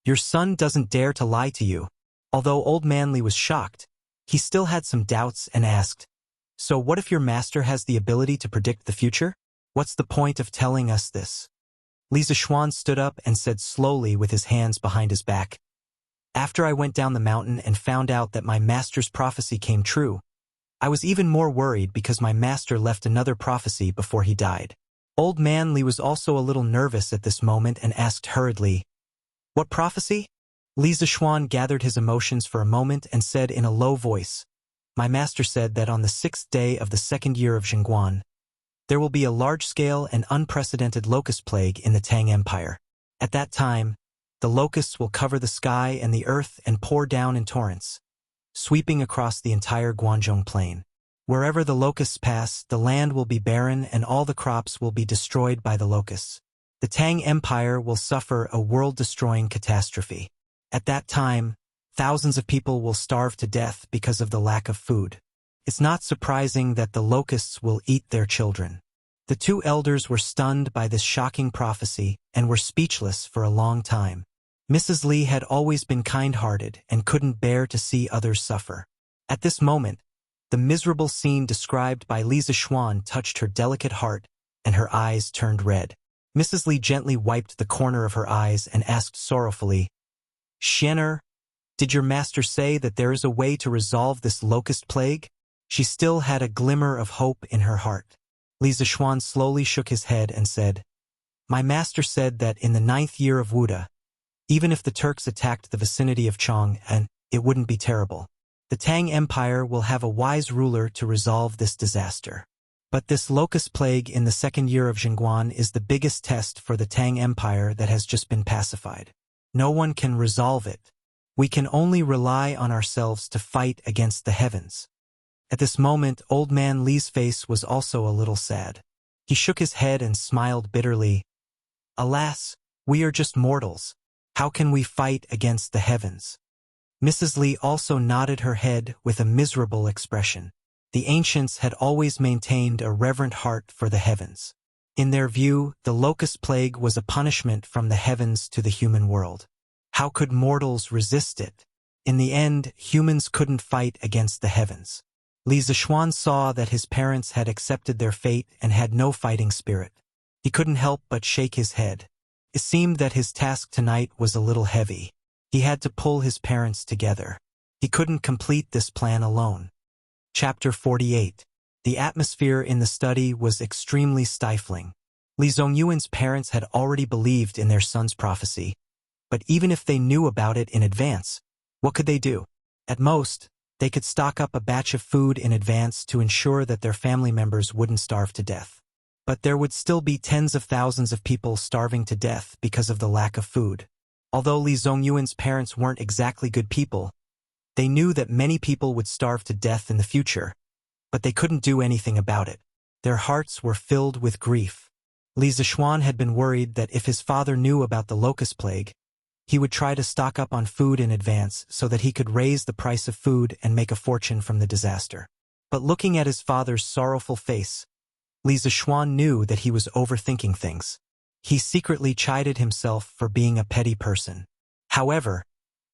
"Your son doesn't dare to lie to you." Although Old Man Li was shocked, he still had some doubts and asked, "So what if your master has the ability to predict the future? What's the point of telling us this?" Li Zishuan stood up and said slowly with his hands behind his back, "After I went down the mountain and found out that my master's prophecy came true, I was even more worried because my master left another prophecy before he died." Old Man Li was also a little nervous at this moment and asked hurriedly, "What prophecy?" Li Zishuan gathered his emotions for a moment and said in a low voice, "My master said that on the 6th day of the 2nd year of Jingguan, there will be a large-scale and unprecedented locust plague in the Tang Empire. At that time, the locusts will cover the sky and the earth and pour down in torrents, sweeping across the entire Guanzhong plain. Wherever the locusts pass, the land will be barren and all the crops will be destroyed by the locusts. The Tang Empire will suffer a world-destroying catastrophe. At that time, thousands of people will starve to death because of the lack of food. It's not surprising that the locusts will eat their children." The two elders were stunned by this shocking prophecy and were speechless for a long time. Mrs. Li had always been kind-hearted and couldn't bear to see others suffer. At this moment, the miserable scene described by Li Zishuan touched her delicate heart and her eyes turned red. Mrs. Li gently wiped the corner of her eyes and asked sorrowfully, "Shenner, did your master say that there is a way to resolve this locust plague?" She still had a glimmer of hope in her heart. Li Zishuan slowly shook his head and said, "My master said that in the 9th year of Wuda, even if the Turks attacked the vicinity of Chong, and it wouldn't be terrible. The Tang Empire will have a wise ruler to resolve this disaster. But this locust plague in the 2nd year of Jingguan is the biggest test for the Tang Empire that has just been pacified. No one can resolve it. We can only rely on ourselves to fight against the heavens." At this moment, Old Man Li's face was also a little sad. He shook his head and smiled bitterly. "Alas, we are just mortals. How can we fight against the heavens?" Mrs. Li also nodded her head with a miserable expression. The ancients had always maintained a reverent heart for the heavens. In their view, the locust plague was a punishment from the heavens to the human world. How could mortals resist it? In the end, humans couldn't fight against the heavens. Li Zishuan saw that his parents had accepted their fate and had no fighting spirit. He couldn't help but shake his head. It seemed that his task tonight was a little heavy. He had to pull his parents together. He couldn't complete this plan alone. Chapter 48. The atmosphere in the study was extremely stifling. Li Zongyuan's parents had already believed in their son's prophecy, but even if they knew about it in advance, what could they do? At most, they could stock up a batch of food in advance to ensure that their family members wouldn't starve to death. But there would still be tens of thousands of people starving to death because of the lack of food. Although Li Zongyuan's parents weren't exactly good people, they knew that many people would starve to death in the future, but they couldn't do anything about it. Their hearts were filled with grief. Li Zishuan had been worried that if his father knew about the locust plague, he would try to stock up on food in advance so that he could raise the price of food and make a fortune from the disaster. But looking at his father's sorrowful face, Li Zishuan knew that he was overthinking things. He secretly chided himself for being a petty person. However,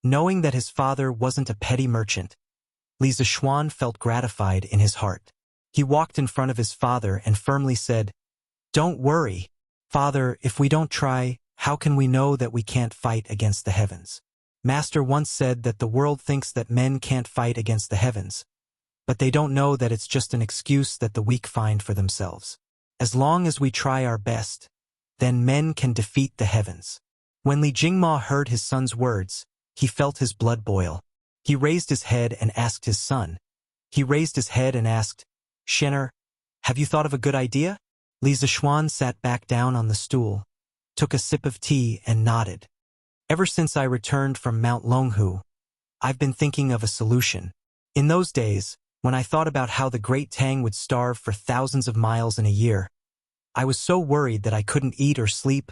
knowing that his father wasn't a petty merchant, Li Zishuan felt gratified in his heart. He walked in front of his father and firmly said, "Don't worry, Father, if we don't try, how can we know that we can't fight against the heavens? Master once said that the world thinks that men can't fight against the heavens, but they don't know that it's just an excuse that the weak find for themselves. As long as we try our best, then men can defeat the heavens." When Li Jingma heard his son's words, he felt his blood boil. He raised his head and asked his son. "Shener, have you thought of a good idea?" Li Zishuan sat back down on the stool, took a sip of tea and nodded. "Ever since I returned from Mount Longhu, I've been thinking of a solution. In those days, when I thought about how the Great Tang would starve for thousands of miles in a year, I was so worried that I couldn't eat or sleep."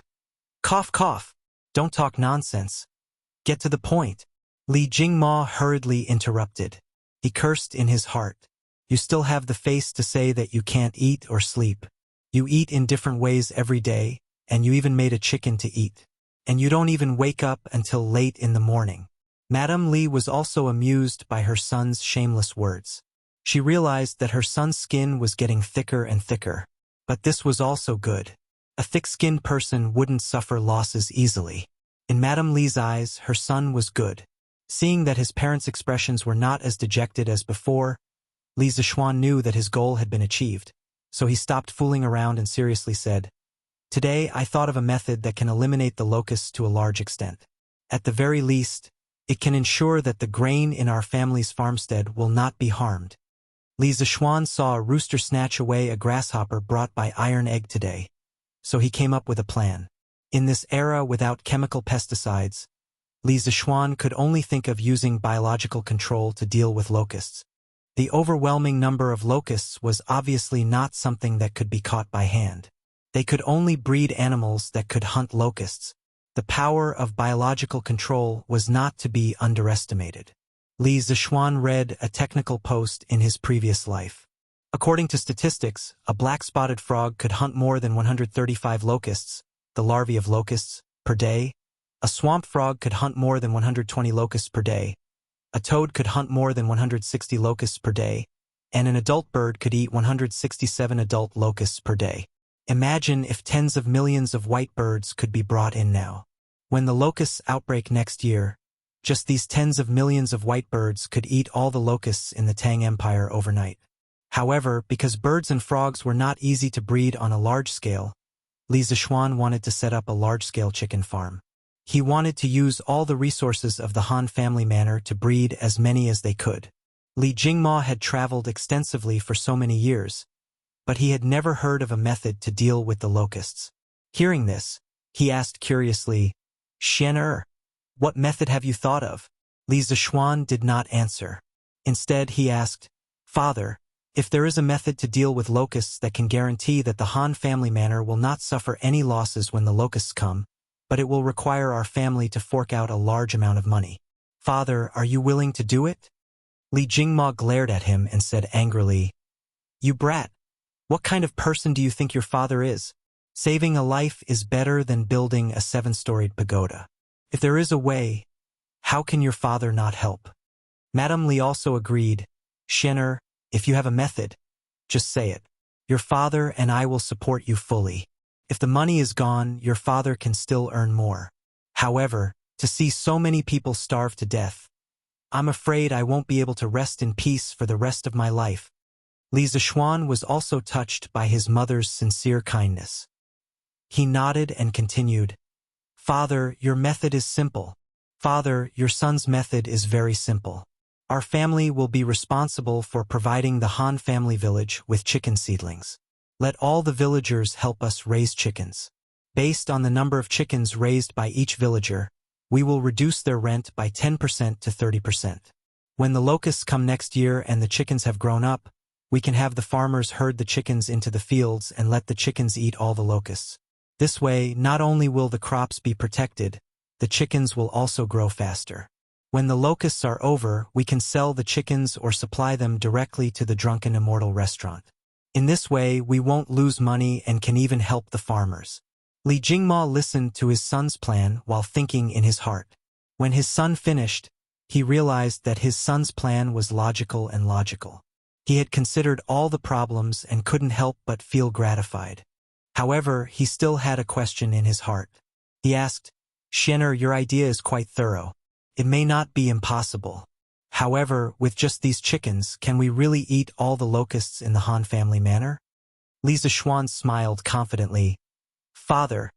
"Cough, cough. Don't talk nonsense. Get to the point." Li Jingma hurriedly interrupted. He cursed in his heart. "You still have the face to say that you can't eat or sleep. You eat in different ways every day, and you even made a chicken to eat. And you don't even wake up until late in the morning." Madame Li was also amused by her son's shameless words. She realized that her son's skin was getting thicker and thicker. But this was also good. A thick-skinned person wouldn't suffer losses easily. In Madame Li's eyes, her son was good. Seeing that his parents' expressions were not as dejected as before, Li Zishuan knew that his goal had been achieved, so he stopped fooling around and seriously said, "Today I thought of a method that can eliminate the locusts to a large extent. At the very least, it can ensure that the grain in our family's farmstead will not be harmed." Li Zishuan saw a rooster snatch away a grasshopper brought by Iron Egg today, so he came up with a plan. In this era without chemical pesticides, Li Zishuan could only think of using biological control to deal with locusts. The overwhelming number of locusts was obviously not something that could be caught by hand. They could only breed animals that could hunt locusts. The power of biological control was not to be underestimated. Li Zishuan read a technical post in his previous life. According to statistics, a black-spotted frog could hunt more than 135 locusts, the larvae of locusts, per day. A swamp frog could hunt more than 120 locusts per day. A toad could hunt more than 160 locusts per day, and an adult bird could eat 167 adult locusts per day. Imagine if tens of millions of white birds could be brought in now. When the locusts outbreak next year, just these tens of millions of white birds could eat all the locusts in the Tang Empire overnight. However, because birds and frogs were not easy to breed on a large scale, Li Zishuan wanted to set up a large-scale chicken farm. He wanted to use all the resources of the Han family manor to breed as many as they could. Li Jingma had traveled extensively for so many years, but he had never heard of a method to deal with the locusts. Hearing this, he asked curiously, "Shener, what method have you thought of?" Li Zishuan did not answer. Instead, he asked, "Father, if there is a method to deal with locusts that can guarantee that the Han family manor will not suffer any losses when the locusts come, but it will require our family to fork out a large amount of money. Father, are you willing to do it?" Li Jingma glared at him and said angrily, "You brat! What kind of person do you think your father is? Saving a life is better than building a 7-storied pagoda. If there is a way, how can your father not help?" Madame Li also agreed, "Shener, If you have a method, just say it. Your father and I will support you fully. If the money is gone, your father can still earn more. However, to see so many people starve to death, I'm afraid I won't be able to rest in peace for the rest of my life. Li Zishuan was also touched by his mother's sincere kindness. He nodded and continued, Father, your method is simple. Father, your son's method is very simple. Our family will be responsible for providing the Han family village with chicken seedlings. Let all the villagers help us raise chickens. Based on the number of chickens raised by each villager, we will reduce their rent by 10% to 30%. When the locusts come next year and the chickens have grown up, we can have the farmers herd the chickens into the fields and let the chickens eat all the locusts. This way, not only will the crops be protected, the chickens will also grow faster. When the locusts are over, we can sell the chickens or supply them directly to the Drunken Immortal restaurant. In this way, we won't lose money and can even help the farmers. Li Jingma listened to his son's plan while thinking in his heart. When his son finished, he realized that his son's plan was logical and logical. He had considered all the problems and couldn't help but feel gratified. However, he still had a question in his heart. He asked, Xianer, your idea is quite thorough. It may not be impossible. However, with just these chickens, can we really eat all the locusts in the Han family manner? Li Zishuan smiled confidently. Father,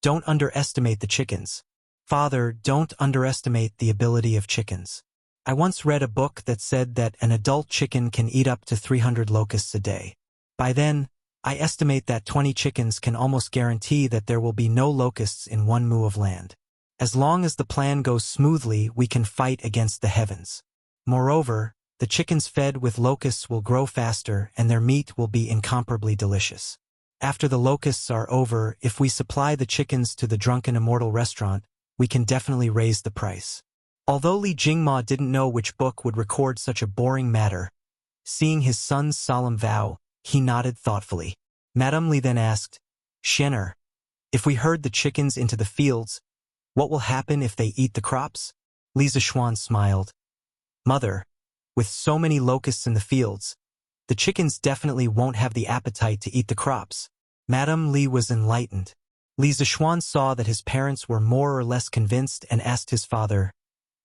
don't underestimate the chickens. Father, don't underestimate the ability of chickens. I once read a book that said that an adult chicken can eat up to 300 locusts a day. By then, I estimate that 20 chickens can almost guarantee that there will be no locusts in 1 mu of land. As long as the plan goes smoothly, we can fight against the heavens. Moreover, the chickens fed with locusts will grow faster and their meat will be incomparably delicious. After the locusts are over, if we supply the chickens to the Drunken Immortal restaurant, we can definitely raise the price. Although Li Jingma didn't know which book would record such a boring matter, seeing his son's solemn vow, he nodded thoughtfully. Madame Li then asked, Xianer, if we herd the chickens into the fields, what will happen if they eat the crops? Li Zishuan smiled. Mother, with so many locusts in the fields, the chickens definitely won't have the appetite to eat the crops. Madame Li was enlightened. Li Zishuan saw that his parents were more or less convinced and asked his father,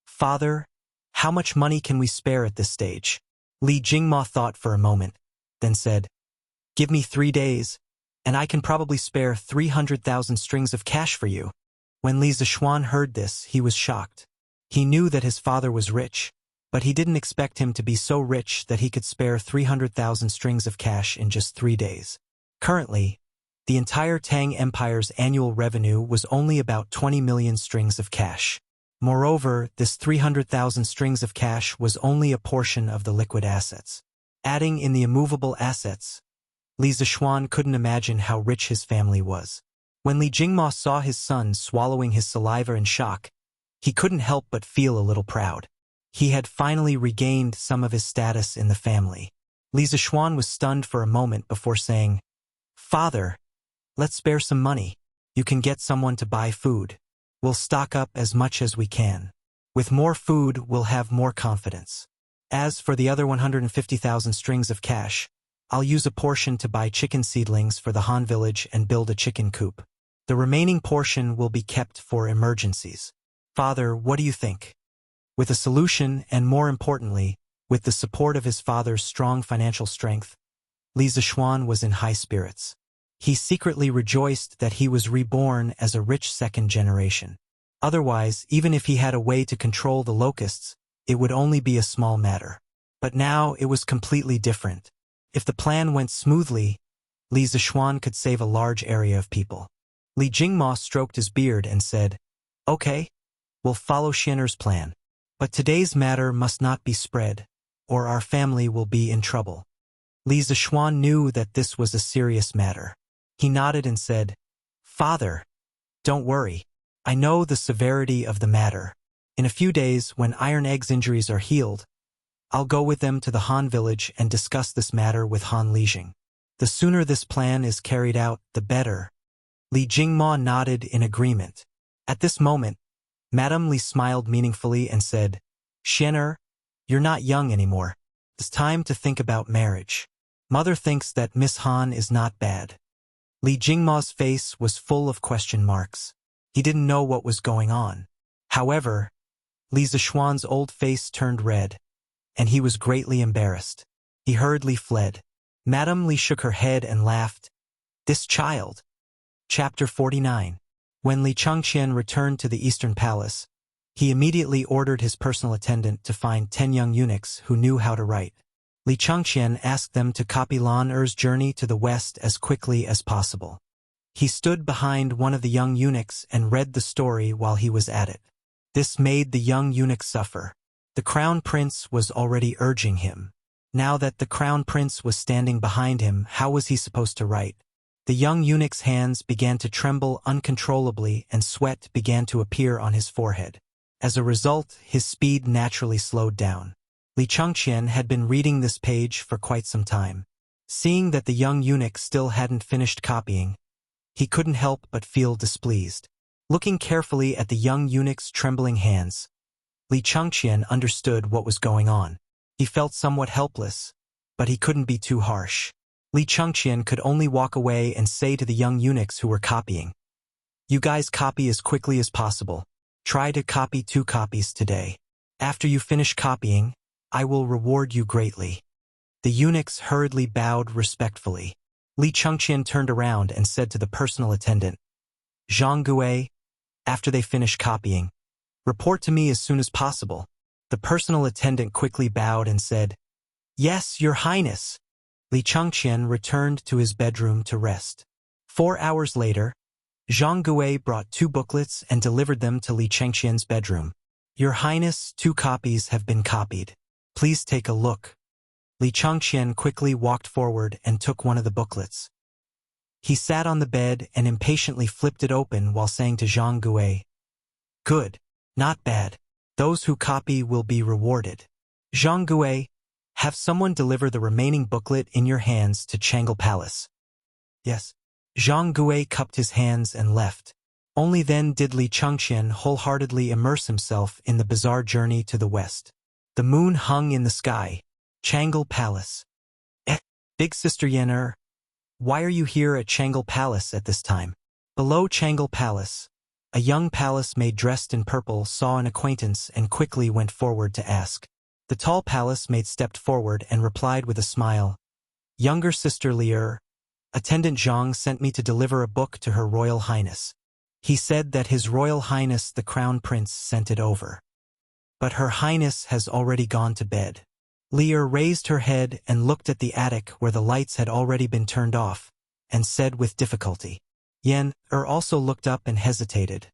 Father, how much money can we spare at this stage? Li Jingma thought for a moment, then said, Give me 3 days, and I can probably spare 300,000 strings of cash for you. When Li Zishuan heard this, he was shocked. He knew that his father was rich, but he didn't expect him to be so rich that he could spare 300,000 strings of cash in just 3 days. Currently, the entire Tang Empire's annual revenue was only about 20 million strings of cash. Moreover, this 300,000 strings of cash was only a portion of the liquid assets. Adding in the immovable assets, Li Zishuan couldn't imagine how rich his family was. When Li Jingma saw his son swallowing his saliva in shock, he couldn't help but feel a little proud. He had finally regained some of his status in the family. Li Zishuan was stunned for a moment before saying, Father, let's spare some money. You can get someone to buy food. We'll stock up as much as we can. With more food, we'll have more confidence. As for the other 150,000 strings of cash, I'll use a portion to buy chicken seedlings for the Han village and build a chicken coop. The remaining portion will be kept for emergencies. Father, what do you think? With a solution, and more importantly, with the support of his father's strong financial strength, Li Zishuan was in high spirits. He secretly rejoiced that he was reborn as a rich second generation. Otherwise, even if he had a way to control the locusts, it would only be a small matter. But now it was completely different. If the plan went smoothly, Li Zishuan could save a large area of people. Li Jingma stroked his beard and said, Okay, we'll follow Xianer's plan. But today's matter must not be spread, or our family will be in trouble. Li Zishuan knew that this was a serious matter. He nodded and said, Father, don't worry. I know the severity of the matter. In a few days, when Iron Egg's injuries are healed, I'll go with them to the Han village and discuss this matter with Han Lijing. The sooner this plan is carried out, the better. Li Jingma nodded in agreement. At this moment, Madame Li smiled meaningfully and said, Xianer, you're not young anymore. It's time to think about marriage. Mother thinks that Miss Han is not bad. Li Jingma's face was full of question marks. He didn't know what was going on. However, Li Zishuan's old face turned red, and he was greatly embarrassed. He hurriedly fled. Madame Li shook her head and laughed. This child. Chapter 49. When Li Changqian returned to the Eastern Palace, he immediately ordered his personal attendant to find 10 young eunuchs who knew how to write. Li Changqian asked them to copy Lan Er's journey to the west as quickly as possible. He stood behind one of the young eunuchs and read the story while he was at it. This made the young eunuch suffer. The crown prince was already urging him. Now that the crown prince was standing behind him, how was he supposed to write? The young eunuch's hands began to tremble uncontrollably and sweat began to appear on his forehead. As a result, his speed naturally slowed down. Li Changqian had been reading this page for quite some time. Seeing that the young eunuch still hadn't finished copying, he couldn't help but feel displeased. Looking carefully at the young eunuch's trembling hands, Li Changqian understood what was going on. He felt somewhat helpless, but he couldn't be too harsh. Li Changqian could only walk away and say to the young eunuchs who were copying, "You guys copy as quickly as possible. Try to copy 2 copies today. After you finish copying, I will reward you greatly." The eunuchs hurriedly bowed respectfully. Li Changqian turned around and said to the personal attendant, "Zhang Gui, after they finish copying, report to me as soon as possible." The personal attendant quickly bowed and said, "Yes, Your Highness." Li Changqian returned to his bedroom to rest. 4 hours later, Zhang Gui brought 2 booklets and delivered them to Li Changqian's bedroom. "Your Highness, 2 copies have been copied. Please take a look." Li Changqian quickly walked forward and took one of the booklets. He sat on the bed and impatiently flipped it open while saying to Zhang Gui, "Good, not bad. Those who copy will be rewarded. Zhang Gui, have someone deliver the remaining booklet in your hands to Changle Palace." "Yes." Zhang Gui cupped his hands and left. Only then did Li Changqian wholeheartedly immerse himself in the bizarre journey to the west. The moon hung in the sky. Changle Palace. Big Sister Yan, why are you here at Changle Palace at this time? Below Changle Palace, a young palace maid dressed in purple saw an acquaintance and quickly went forward to ask. The tall palace maid stepped forward and replied with a smile, "Younger Sister Li, Attendant Zhang sent me to deliver a book to Her Royal Highness. He said that His Royal Highness the Crown Prince sent it over. But Her Highness has already gone to bed." Li raised her head and looked at the attic where the lights had already been turned off, and said with difficulty. Yan also looked up and hesitated.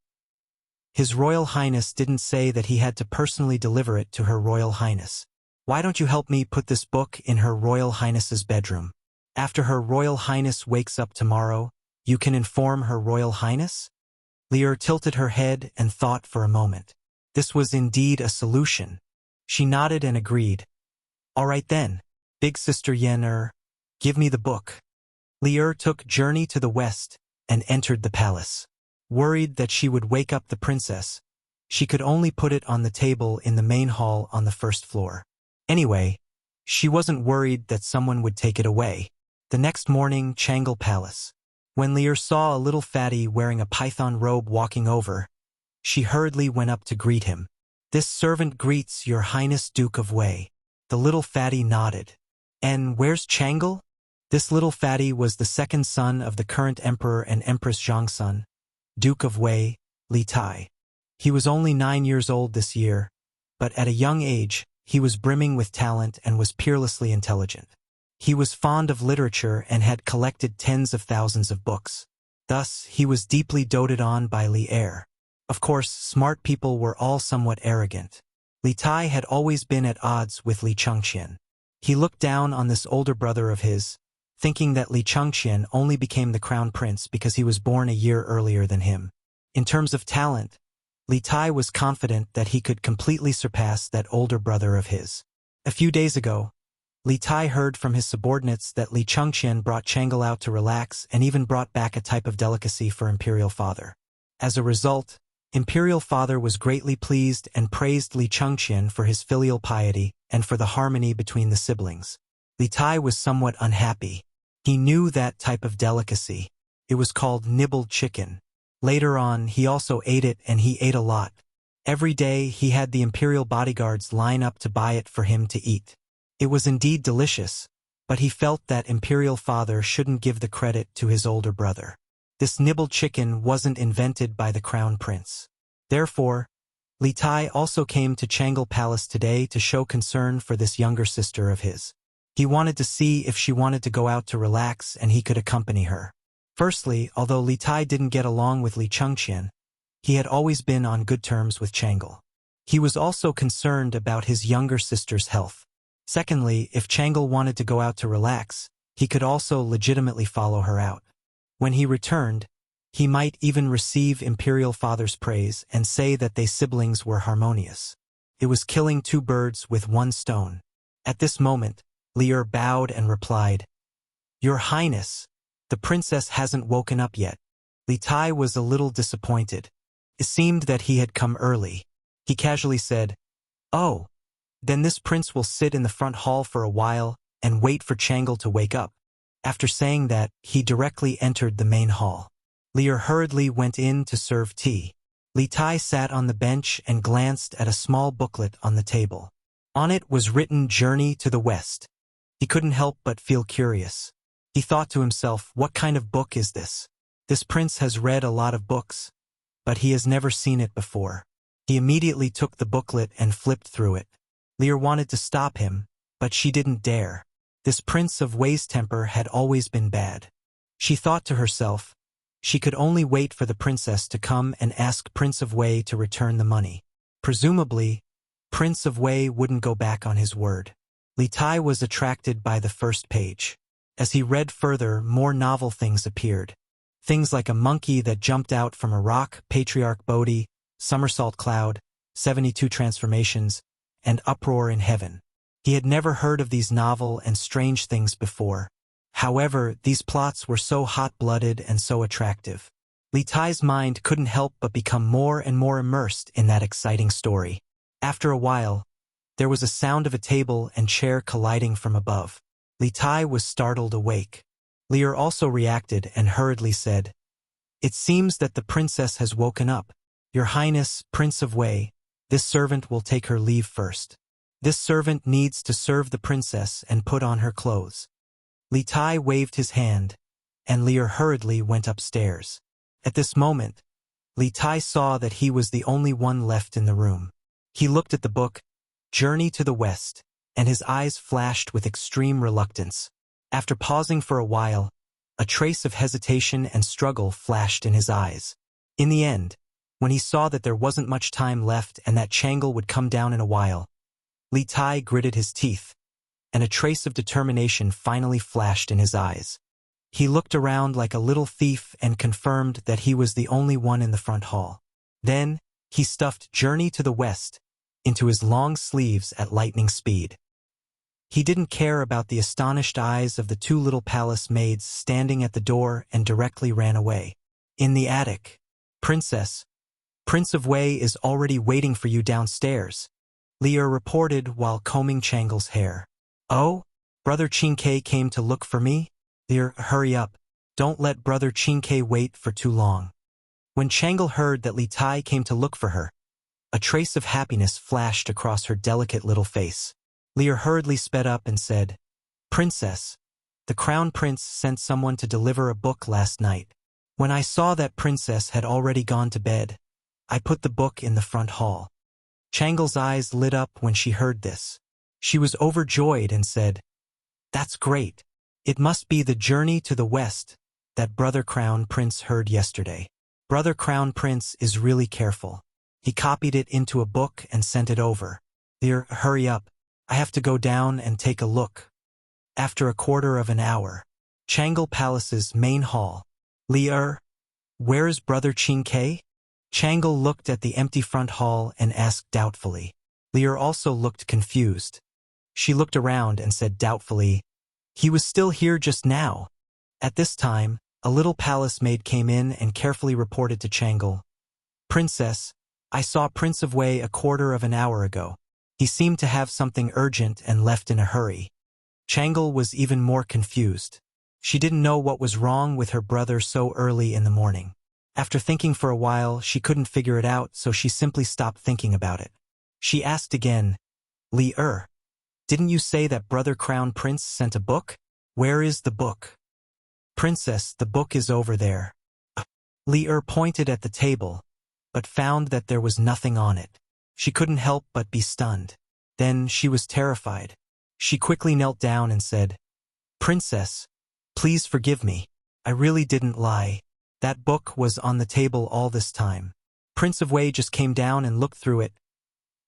His Royal Highness didn't say that he had to personally deliver it to Her Royal Highness. Why don't you help me put this book in Her Royal Highness's bedroom? After Her Royal Highness wakes up tomorrow, you can inform Her Royal Highness? Li tilted her head and thought for a moment. This was indeed a solution. She nodded and agreed. "All right then, Big Sister Yan, give me the book." Li took journey to the west and entered the palace. Worried that she would wake up the princess, she could only put it on the table in the main hall on the first floor. Anyway, she wasn't worried that someone would take it away. The next morning, Changle Palace. When Li saw a little fatty wearing a python robe walking over, she hurriedly went up to greet him. "This servant greets Your Highness Duke of Wei." The little fatty nodded. "And where's Changle?" This little fatty was the second son of the current emperor and empress Zhang's son, Duke of Wei, Li Tai. He was only 9 years old this year, but at a young age, he was brimming with talent and was peerlessly intelligent. He was fond of literature and had collected tens of thousands of books. Thus, he was deeply doted on by Li Er. Of course, smart people were all somewhat arrogant. Li Tai had always been at odds with Li Changqian. He looked down on this older brother of his, thinking that Li Changqian only became the crown prince because he was born a year earlier than him. In terms of talent, Li Tai was confident that he could completely surpass that older brother of his. A few days ago, Li Tai heard from his subordinates that Li Changqian brought Changle out to relax and even brought back a type of delicacy for Imperial Father. As a result, Imperial Father was greatly pleased and praised Li Changqian for his filial piety, and for the harmony between the siblings. Li Tai was somewhat unhappy. He knew that type of delicacy. It was called nibbled chicken. Later on, he also ate it, and he ate a lot. Every day, he had the imperial bodyguards line up to buy it for him to eat. It was indeed delicious, but he felt that imperial father shouldn't give the credit to his older brother. This nibbled chicken wasn't invented by the crown prince. Therefore, Li Tai also came to Changle Palace today to show concern for this younger sister of his. He wanted to see if she wanted to go out to relax and he could accompany her. Firstly, although Li Tai didn't get along with Li Chengqian, he had always been on good terms with Changle. He was also concerned about his younger sister's health. Secondly, if Changle wanted to go out to relax, he could also legitimately follow her out. When he returned, he might even receive imperial father's praise and say that they siblings were harmonious. It was killing two birds with one stone. At this moment, Li'er bowed and replied, "Your Highness, the princess hasn't woken up yet." Li Tai was a little disappointed. It seemed that he had come early. He casually said, "Oh, then this prince will sit in the front hall for a while and wait for Changle to wake up." After saying that, he directly entered the main hall. Li'er hurriedly went in to serve tea. Li Tai sat on the bench and glanced at a small booklet on the table. On it was written "Journey to the West." He couldn't help but feel curious. He thought to himself, what kind of book is this? This prince has read a lot of books, but he has never seen it before. He immediately took the booklet and flipped through it. Li'er wanted to stop him, but she didn't dare. This Prince of Wei's temper had always been bad. She thought to herself, she could only wait for the princess to come and ask Prince of Wei to return the money. Presumably, Prince of Wei wouldn't go back on his word. Li Tai was attracted by the first page. As he read further, more novel things appeared. Things like a monkey that jumped out from a rock, Patriarch Bodhi, Somersault Cloud, 72 Transformations, and Uproar in Heaven. He had never heard of these novel and strange things before. However, these plots were so hot-blooded and so attractive. Li Tai's mind couldn't help but become more and more immersed in that exciting story. After a while, there was a sound of a table and chair colliding from above. Li Tai was startled awake. Li'er also reacted and hurriedly said, "It seems that the princess has woken up. Your Highness, Prince of Wei, this servant will take her leave first. This servant needs to serve the princess and put on her clothes." Li Tai waved his hand, and Li'er hurriedly went upstairs. At this moment, Li Tai saw that he was the only one left in the room. He looked at the book, Journey to the West, and his eyes flashed with extreme reluctance. After pausing for a while, a trace of hesitation and struggle flashed in his eyes. In the end, when he saw that there wasn't much time left and that Changle would come down in a while, Li Tai gritted his teeth, and a trace of determination finally flashed in his eyes. He looked around like a little thief and confirmed that he was the only one in the front hall. Then, he stuffed Journey to the West into his long sleeves at lightning speed. He didn't care about the astonished eyes of the two little palace maids standing at the door and directly ran away. In the attic, "Princess, Prince of Wei is already waiting for you downstairs," Li'er reported while combing Changle's hair. "Oh, Brother Qingke came to look for me?" "Li'er, hurry up. Don't let Brother Qingke wait for too long." When Changle heard that Li Tai came to look for her, a trace of happiness flashed across her delicate little face. Li'er hurriedly sped up and said, "Princess, the Crown Prince sent someone to deliver a book last night. When I saw that Princess had already gone to bed, I put the book in the front hall." Changle's eyes lit up when she heard this. She was overjoyed and said, "That's great. It must be the Journey to the West that Brother Crown Prince heard yesterday. Brother Crown Prince is really careful. He copied it into a book and sent it over. Li'er, hurry up. I have to go down and take a look." After a quarter of an hour, Changle Palace's main hall. "Li'er, where is Brother Qingke?" Changle looked at the empty front hall and asked doubtfully. Li'er also looked confused. She looked around and said doubtfully, "He was still here just now." At this time, a little palace maid came in and carefully reported to Changle, "Princess, I saw Prince of Wei a quarter of an hour ago. He seemed to have something urgent and left in a hurry. Changle was even more confused. She didn't know what was wrong with her brother so early in the morning. After thinking for a while, she couldn't figure it out, so she simply stopped thinking about it. She asked again, Li-er, didn't you say that Brother Crown Prince sent a book? Where is the book? Princess, the book is over there. Li-er pointed at the table, but found that there was nothing on it. She couldn't help but be stunned. Then she was terrified. She quickly knelt down and said, Princess, please forgive me. I really didn't lie. That book was on the table all this time. Prince of Wei just came down and looked through it.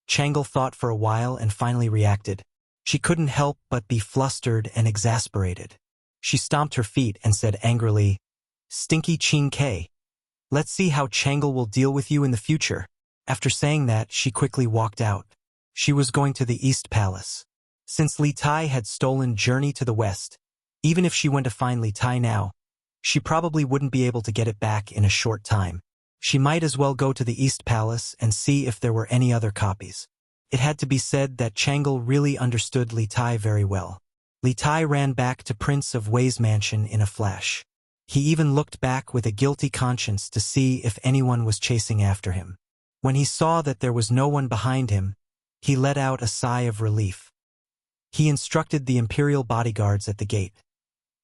Changle thought for a while and finally reacted. She couldn't help but be flustered and exasperated. She stomped her feet and said angrily, Stinky Chin K. Let's see how Changle will deal with you in the future. After saying that, she quickly walked out. She was going to the East Palace. Since Li Tai had stolen Journey to the West, even if she went to find Li Tai now, she probably wouldn't be able to get it back in a short time. She might as well go to the East Palace and see if there were any other copies. It had to be said that Changle really understood Li Tai very well. Li Tai ran back to Prince of Wei's mansion in a flash. He even looked back with a guilty conscience to see if anyone was chasing after him. When he saw that there was no one behind him, he let out a sigh of relief. He instructed the imperial bodyguards at the gate.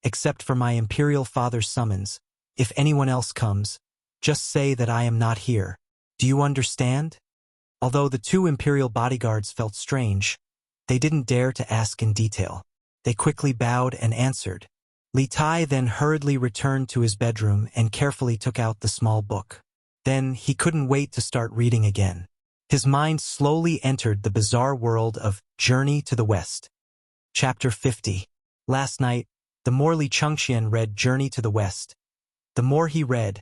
Except for my imperial father's summons, if anyone else comes, just say that I am not here. Do you understand? Although the two imperial bodyguards felt strange, they didn't dare to ask in detail. They quickly bowed and answered. Li Tai then hurriedly returned to his bedroom and carefully took out the small book. Then he couldn't wait to start reading again. His mind slowly entered the bizarre world of Journey to the West. Chapter 50. Last night, the more Li Chengxian read Journey to the West, the more he read,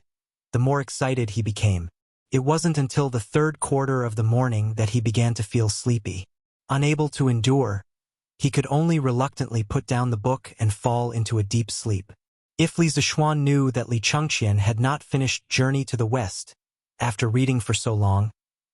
the more excited he became. It wasn't until the third quarter of the morning that he began to feel sleepy. Unable to endure, he could only reluctantly put down the book and fall into a deep sleep. If Li Zishuan knew that Li Chengxian had not finished Journey to the West, after reading for so long,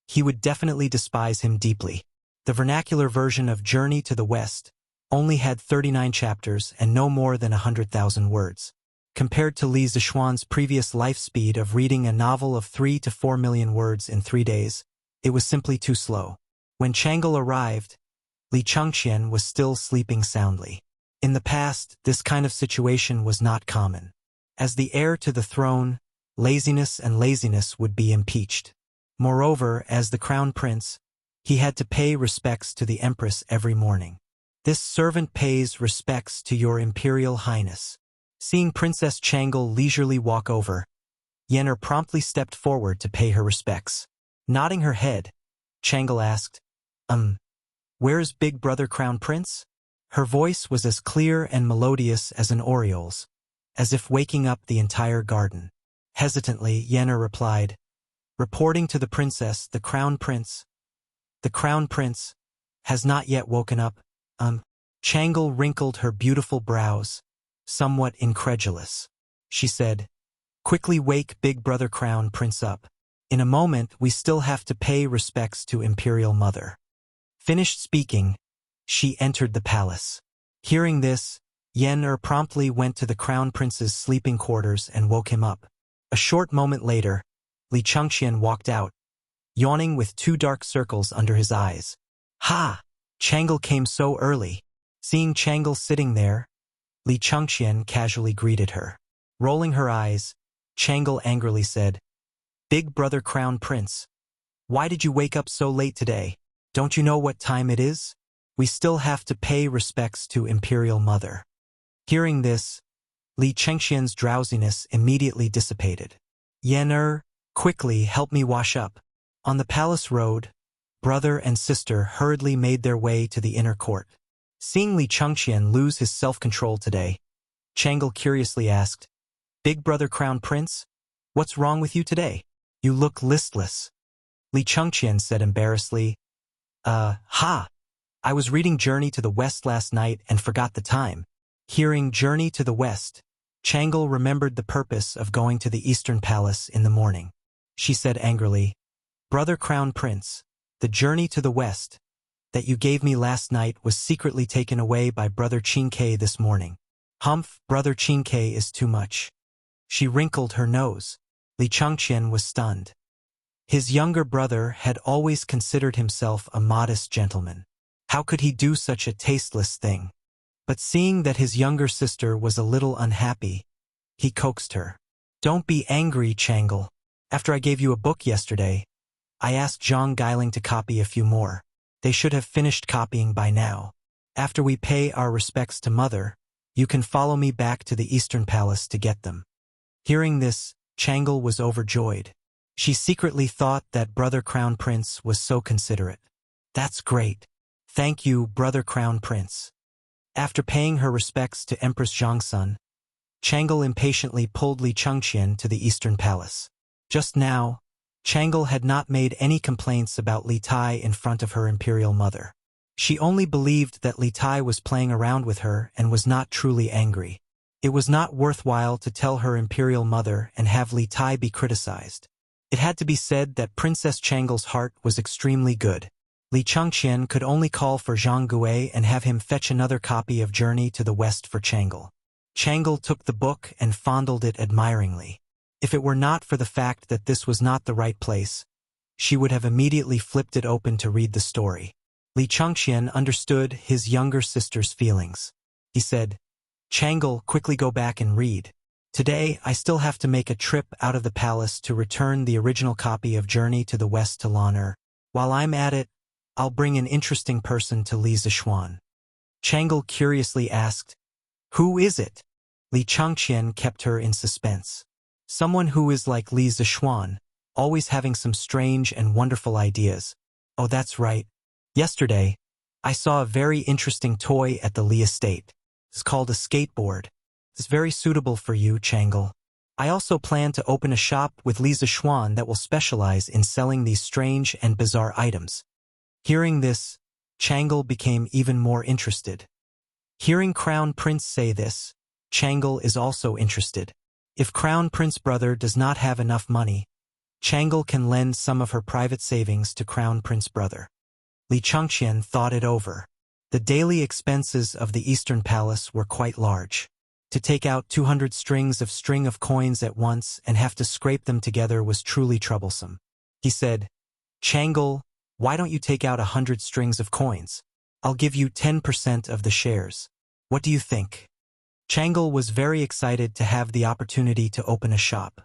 he would definitely despise him deeply. The vernacular version of Journey to the West only had 39 chapters and no more than 100,000 words. Compared to Li Zishuan's previous life speed of reading a novel of 3 to 4 million words in 3 days, it was simply too slow. When Changle arrived, Li Chengxian was still sleeping soundly. In the past, this kind of situation was not common. As the heir to the throne, laziness would be impeached. Moreover, as the crown prince, he had to pay respects to the empress every morning. This servant pays respects to your imperial highness. Seeing Princess Changle leisurely walk over, Yen'er promptly stepped forward to pay her respects. Nodding her head, Changle asked, where's Big Brother Crown Prince? Her voice was as clear and melodious as an oriole's, as if waking up the entire garden. Hesitantly, Yen'er replied, reporting to the princess, the crown prince has not yet woken up. Changle wrinkled her beautiful brows, somewhat incredulous. She said, quickly wake Big Brother Crown Prince up. In a moment, we still have to pay respects to Imperial Mother. Finished speaking, she entered the palace. Hearing this, Yen'er promptly went to the Crown Prince's sleeping quarters and woke him up. A short moment later, Li Chengxian walked out, yawning with 2 dark circles under his eyes. Ha! Changle came so early. Seeing Changle sitting there, Li Chengxian casually greeted her. Rolling her eyes, Changle angrily said, Big Brother Crown Prince, why did you wake up so late today? Don't you know what time it is? We still have to pay respects to Imperial Mother. Hearing this, Li Chengxian's drowsiness immediately dissipated. Yen'er, quickly help me wash up. On the palace road, brother and sister hurriedly made their way to the inner court. Seeing Li Chengxian lose his self-control today, Changle curiously asked, Big Brother Crown Prince, what's wrong with you today? You look listless. Li Chengxian said embarrassedly, I was reading Journey to the West last night and forgot the time. Hearing Journey to the West, Changle remembered the purpose of going to the Eastern Palace in the morning. She said angrily, Brother Crown Prince, the Journey to the West, that you gave me last night was secretly taken away by Brother Qingke this morning. Humph, Brother Qingke is too much. She wrinkled her nose. Li Changqian was stunned. His younger brother had always considered himself a modest gentleman. How could he do such a tasteless thing? But seeing that his younger sister was a little unhappy, he coaxed her. Don't be angry, Changle. After I gave you a book yesterday, I asked Zhang Gailing to copy a few more. They should have finished copying by now. After we pay our respects to Mother, you can follow me back to the Eastern Palace to get them. Hearing this, Changle was overjoyed. She secretly thought that Brother Crown Prince was so considerate. That's great. Thank you, Brother Crown Prince. After paying her respects to Empress Zhangsun, Changle impatiently pulled Li Changqian to the Eastern Palace. Just now, Changle had not made any complaints about Li Tai in front of her imperial mother. She only believed that Li Tai was playing around with her and was not truly angry. It was not worthwhile to tell her imperial mother and have Li Tai be criticized. It had to be said that Princess Changle's heart was extremely good. Li Changqian could only call for Zhang Gui and have him fetch another copy of Journey to the West for Changle. Changle took the book and fondled it admiringly. If it were not for the fact that this was not the right place, she would have immediately flipped it open to read the story. Li Changqian understood his younger sister's feelings. He said, Changle, quickly go back and read. Today, I still have to make a trip out of the palace to return the original copy of Journey to the West to Lan'er. While I'm at it, I'll bring an interesting person to Li Zishuan. Changle curiously asked, Who is it? Li Changqian kept her in suspense. Someone who is like Li Zishuan, always having some strange and wonderful ideas. Oh, that's right. Yesterday, I saw a very interesting toy at the Li estate. It's called a skateboard. It's very suitable for you, Changle. I also plan to open a shop with Li Zishuan that will specialize in selling these strange and bizarre items. Hearing this, Changle became even more interested. Hearing Crown Prince say this, Changle is also interested. If Crown Prince brother does not have enough money, Changle can lend some of her private savings to Crown Prince brother. Li Changqian thought it over. The daily expenses of the Eastern Palace were quite large. To take out 200 strings of coins at once and have to scrape them together was truly troublesome. He said, Changle, why don't you take out 100 strings of coins? I'll give you 10% of the shares. What do you think? Changle was very excited to have the opportunity to open a shop.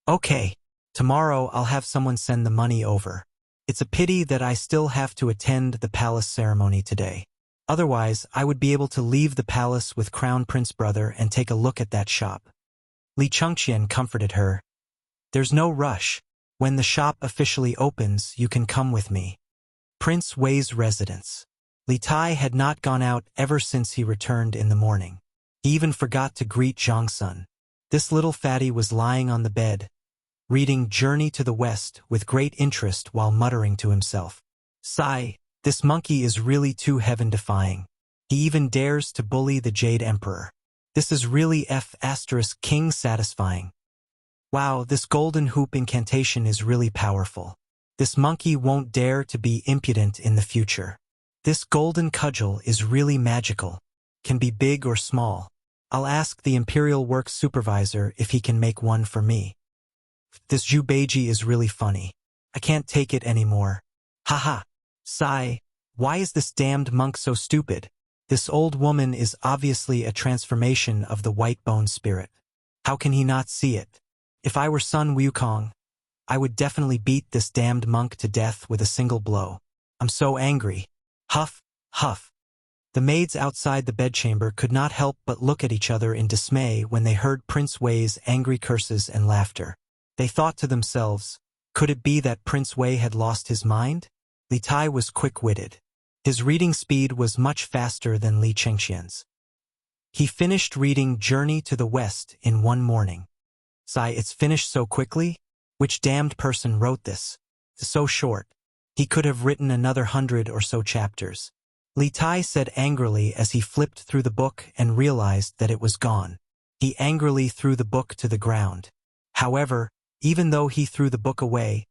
Okay, tomorrow I'll have someone send the money over. It's a pity that I still have to attend the palace ceremony today. Otherwise, I would be able to leave the palace with Crown Prince brother and take a look at that shop. Li Changqian comforted her. There's no rush. When the shop officially opens, you can come with me. Prince Wei's residence. Li Tai had not gone out ever since he returned in the morning. He even forgot to greet Zhangsun. This little fatty was lying on the bed, reading Journey to the West with great interest while muttering to himself. Sigh, this monkey is really too heaven-defying. He even dares to bully the Jade Emperor. This is really King satisfying. Wow, this golden hoop incantation is really powerful. This monkey won't dare to be impudent in the future. This golden cudgel is really magical. Can be big or small. I'll ask the Imperial Works Supervisor if he can make one for me. This Jubeiji is really funny. I can't take it anymore. Haha. Sigh, why is this damned monk so stupid? This old woman is obviously a transformation of the white bone spirit. How can he not see it? If I were Sun Wukong, I would definitely beat this damned monk to death with a single blow. I'm so angry. Huff, huff. The maids outside the bedchamber could not help but look at each other in dismay when they heard Prince Wei's angry curses and laughter. They thought to themselves, could it be that Prince Wei had lost his mind? Li Tai was quick-witted. His reading speed was much faster than Li Changqian's. He finished reading Journey to the West in one morning. Sigh, it's finished so quickly? Which damned person wrote this? It's so short. He could have written another 100 or so chapters. Li Tai said angrily as he flipped through the book and realized that it was gone. He angrily threw the book to the ground. However, even though he threw the book away,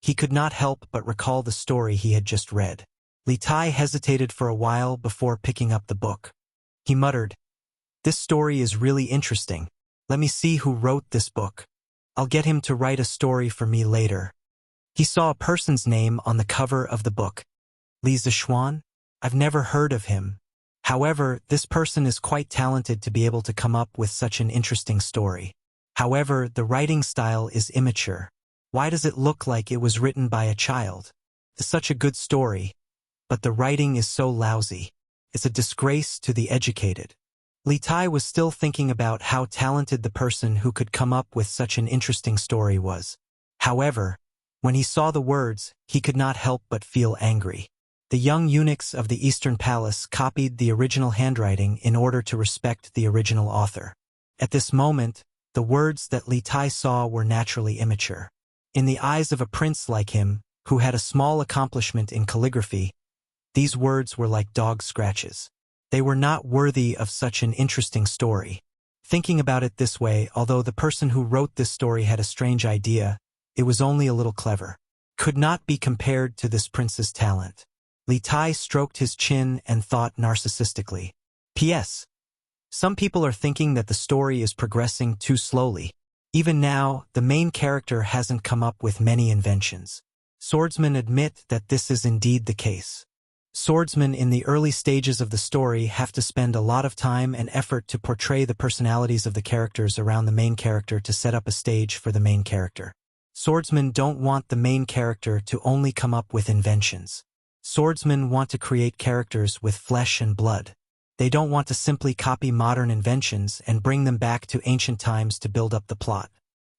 he could not help but recall the story he had just read. Li Tai hesitated for a while before picking up the book. He muttered, "This story is really interesting. Let me see who wrote this book. I'll get him to write a story for me later." He saw a person's name on the cover of the book. Li Zishuan? I've never heard of him. However, this person is quite talented to be able to come up with such an interesting story. However, the writing style is immature. Why does it look like it was written by a child? It's such a good story, but the writing is so lousy. It's a disgrace to the educated. Li Tai was still thinking about how talented the person who could come up with such an interesting story was. However, when he saw the words, he could not help but feel angry. The young eunuchs of the Eastern Palace copied the original handwriting in order to respect the original author. At this moment, the words that Li Tai saw were naturally immature. In the eyes of a prince like him, who had a small accomplishment in calligraphy, these words were like dog scratches. They were not worthy of such an interesting story. Thinking about it this way, although the person who wrote this story had a strange idea, it was only a little clever. Could not be compared to this prince's talent. Li Tai stroked his chin and thought narcissistically. P.S. Some people are thinking that the story is progressing too slowly. Even now, the main character hasn't come up with many inventions. Swordsmen admit that this is indeed the case. Swordsmen in the early stages of the story have to spend a lot of time and effort to portray the personalities of the characters around the main character to set up a stage for the main character. Swordsmen don't want the main character to only come up with inventions. Swordsmen want to create characters with flesh and blood. They don't want to simply copy modern inventions and bring them back to ancient times to build up the plot.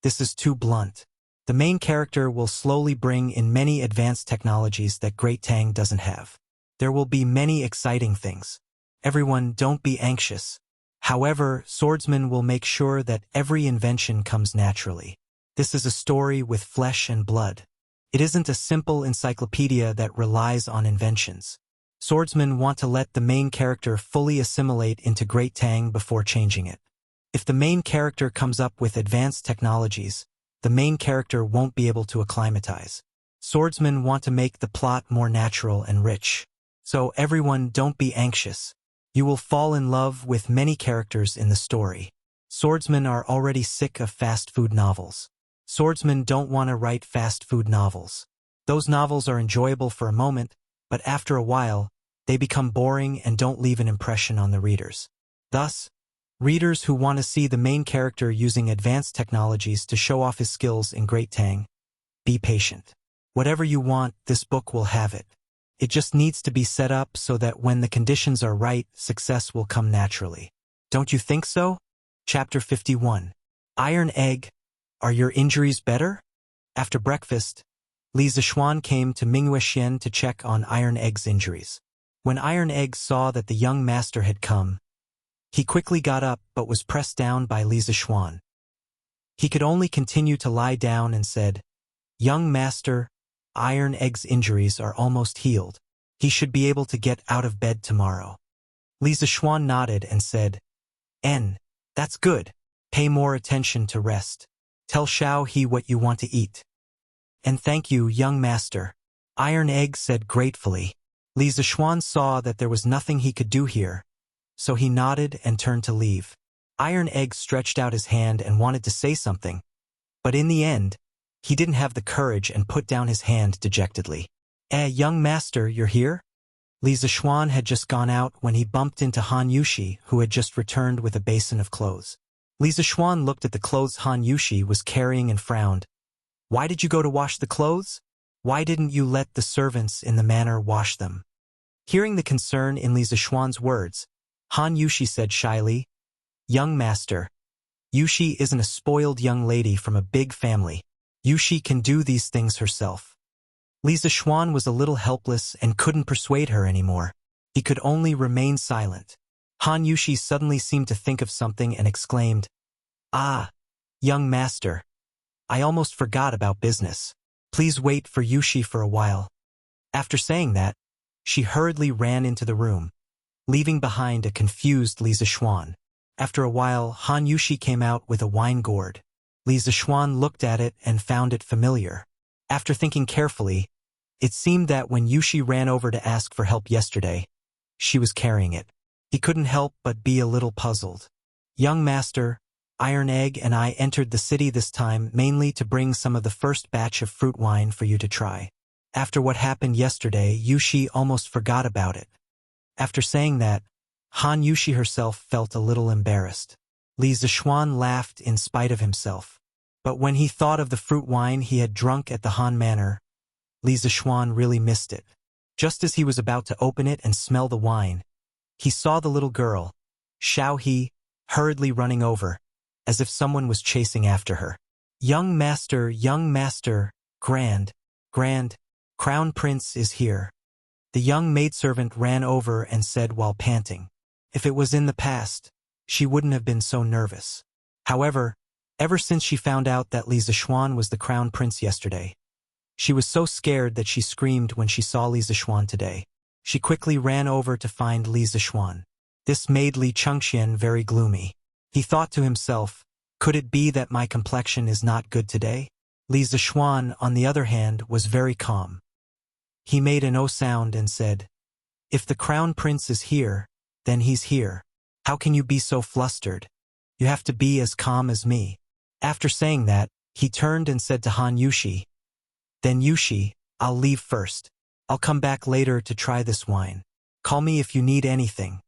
This is too blunt. The main character will slowly bring in many advanced technologies that Great Tang doesn't have. There will be many exciting things. Everyone, don't be anxious. However, swordsmen will make sure that every invention comes naturally. This is a story with flesh and blood. It isn't a simple encyclopedia that relies on inventions. Swordsmen want to let the main character fully assimilate into Great Tang before changing it. If the main character comes up with advanced technologies, the main character won't be able to acclimatize. Swordsmen want to make the plot more natural and rich. So everyone, don't be anxious. You will fall in love with many characters in the story. Swordsmen are already sick of fast food novels. Swordsmen don't want to write fast food novels. Those novels are enjoyable for a moment, but after a while, they become boring and don't leave an impression on the readers. Thus, readers who want to see the main character using advanced technologies to show off his skills in Great Tang, be patient. Whatever you want, this book will have it. It just needs to be set up so that when the conditions are right, success will come naturally. Don't you think so? Chapter 51. Iron Egg. Are your injuries better? After breakfast, Li Zishuan came to Mingyue Xian to check on Iron Egg's injuries. When Iron Egg saw that the young master had come, he quickly got up but was pressed down by Li Zishuan. He could only continue to lie down and said, "Young master, Iron Egg's injuries are almost healed. He should be able to get out of bed tomorrow." Li Zishuan nodded and said, That's good. Pay more attention to rest. Tell Xiao He what you want to eat." "And thank you, young master," Iron Egg said gratefully. Li Zishuan saw that there was nothing he could do here, so he nodded and turned to leave. Iron Egg stretched out his hand and wanted to say something, but in the end, he didn't have the courage and put down his hand dejectedly. Young master, you're here?" Li Zishuan had just gone out when he bumped into Han Yushi, who had just returned with a basin of clothes. Li Zishuan looked at the clothes Han Yushi was carrying and frowned. "Why did you go to wash the clothes? Why didn't you let the servants in the manor wash them?" Hearing the concern in Li Zishuan's words, Han Yushi said shyly, "Young master, Yushi isn't a spoiled young lady from a big family. Yushi can do these things herself." Li Zishuan was a little helpless and couldn't persuade her anymore. He could only remain silent. Han Yushi suddenly seemed to think of something and exclaimed, Young master, I almost forgot about business. Please wait for Yushi for a while." After saying that, she hurriedly ran into the room, leaving behind a confused Li Zishuan. After a while, Han Yushi came out with a wine gourd. Li Zishuan looked at it and found it familiar. After thinking carefully, It seemed that when Yushi ran over to ask for help yesterday, she was carrying it. He couldn't help but be a little puzzled. Young master, Iron Egg and I entered the city this time mainly to bring some of the first batch of fruit wine for you to try. After what happened yesterday, Yushi almost forgot about it. After saying that, Han Yushi herself felt a little embarrassed. Li Zishuan laughed in spite of himself. But when he thought of the fruit wine he had drunk at the Han Manor, Li Zishuan really missed it. Just as he was about to open it and smell the wine, he saw the little girl, Xiao He, hurriedly running over, as if someone was chasing after her. Young master, grand, Crown Prince is here. The young maidservant ran over and said while panting. If it was in the past, she wouldn't have been so nervous. However, ever since she found out that Li Zishuan was the Crown Prince yesterday, she was so scared that she screamed when she saw Li Zishuan today. She quickly ran over to find Li Zishuan. This made Li Chengxian very gloomy. He thought to himself, could it be that my complexion is not good today? Li Zishuan, on the other hand, was very calm. He made an O sound and said, if the Crown Prince is here, then he's here. How can you be so flustered? You have to be as calm as me. After saying that, he turned and said to Han Yushi, then Yushi, I'll leave first. I'll come back later to try this wine. Call me if you need anything.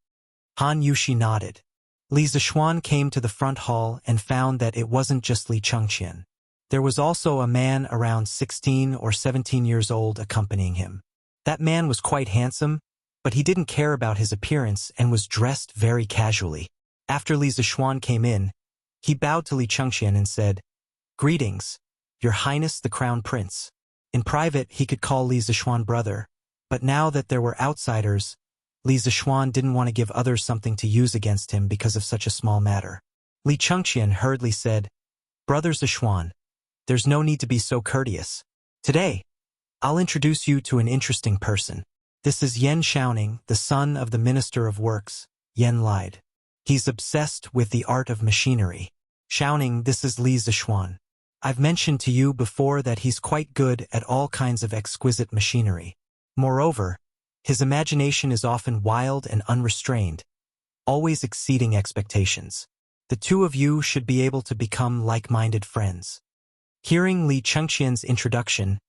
Han Yushi nodded. Li Zishuan came to the front hall and found that it wasn't just Li Chengxian. There was also a man around 16 or 17 years old accompanying him. That man was quite handsome, but he didn't care about his appearance and was dressed very casually. After Li Zishuan came in, he bowed to Li Chengxian and said, greetings, Your Highness the Crown Prince. In private, he could call Li Zishuan brother, but now that there were outsiders, Li Zishuan didn't want to give others something to use against him because of such a small matter. Li Chengxian hurriedly said, Brother Zishuan, there's no need to be so courteous. Today, I'll introduce you to an interesting person. This is Yan Xiaoning, the son of the Minister of Works, Yan lied. He's obsessed with the art of machinery. Xiaoning, this is Li Zishuan. I've mentioned to you before that he's quite good at all kinds of exquisite machinery. Moreover, his imagination is often wild and unrestrained, always exceeding expectations. The two of you should be able to become like-minded friends. Hearing Li Chengxian's introduction,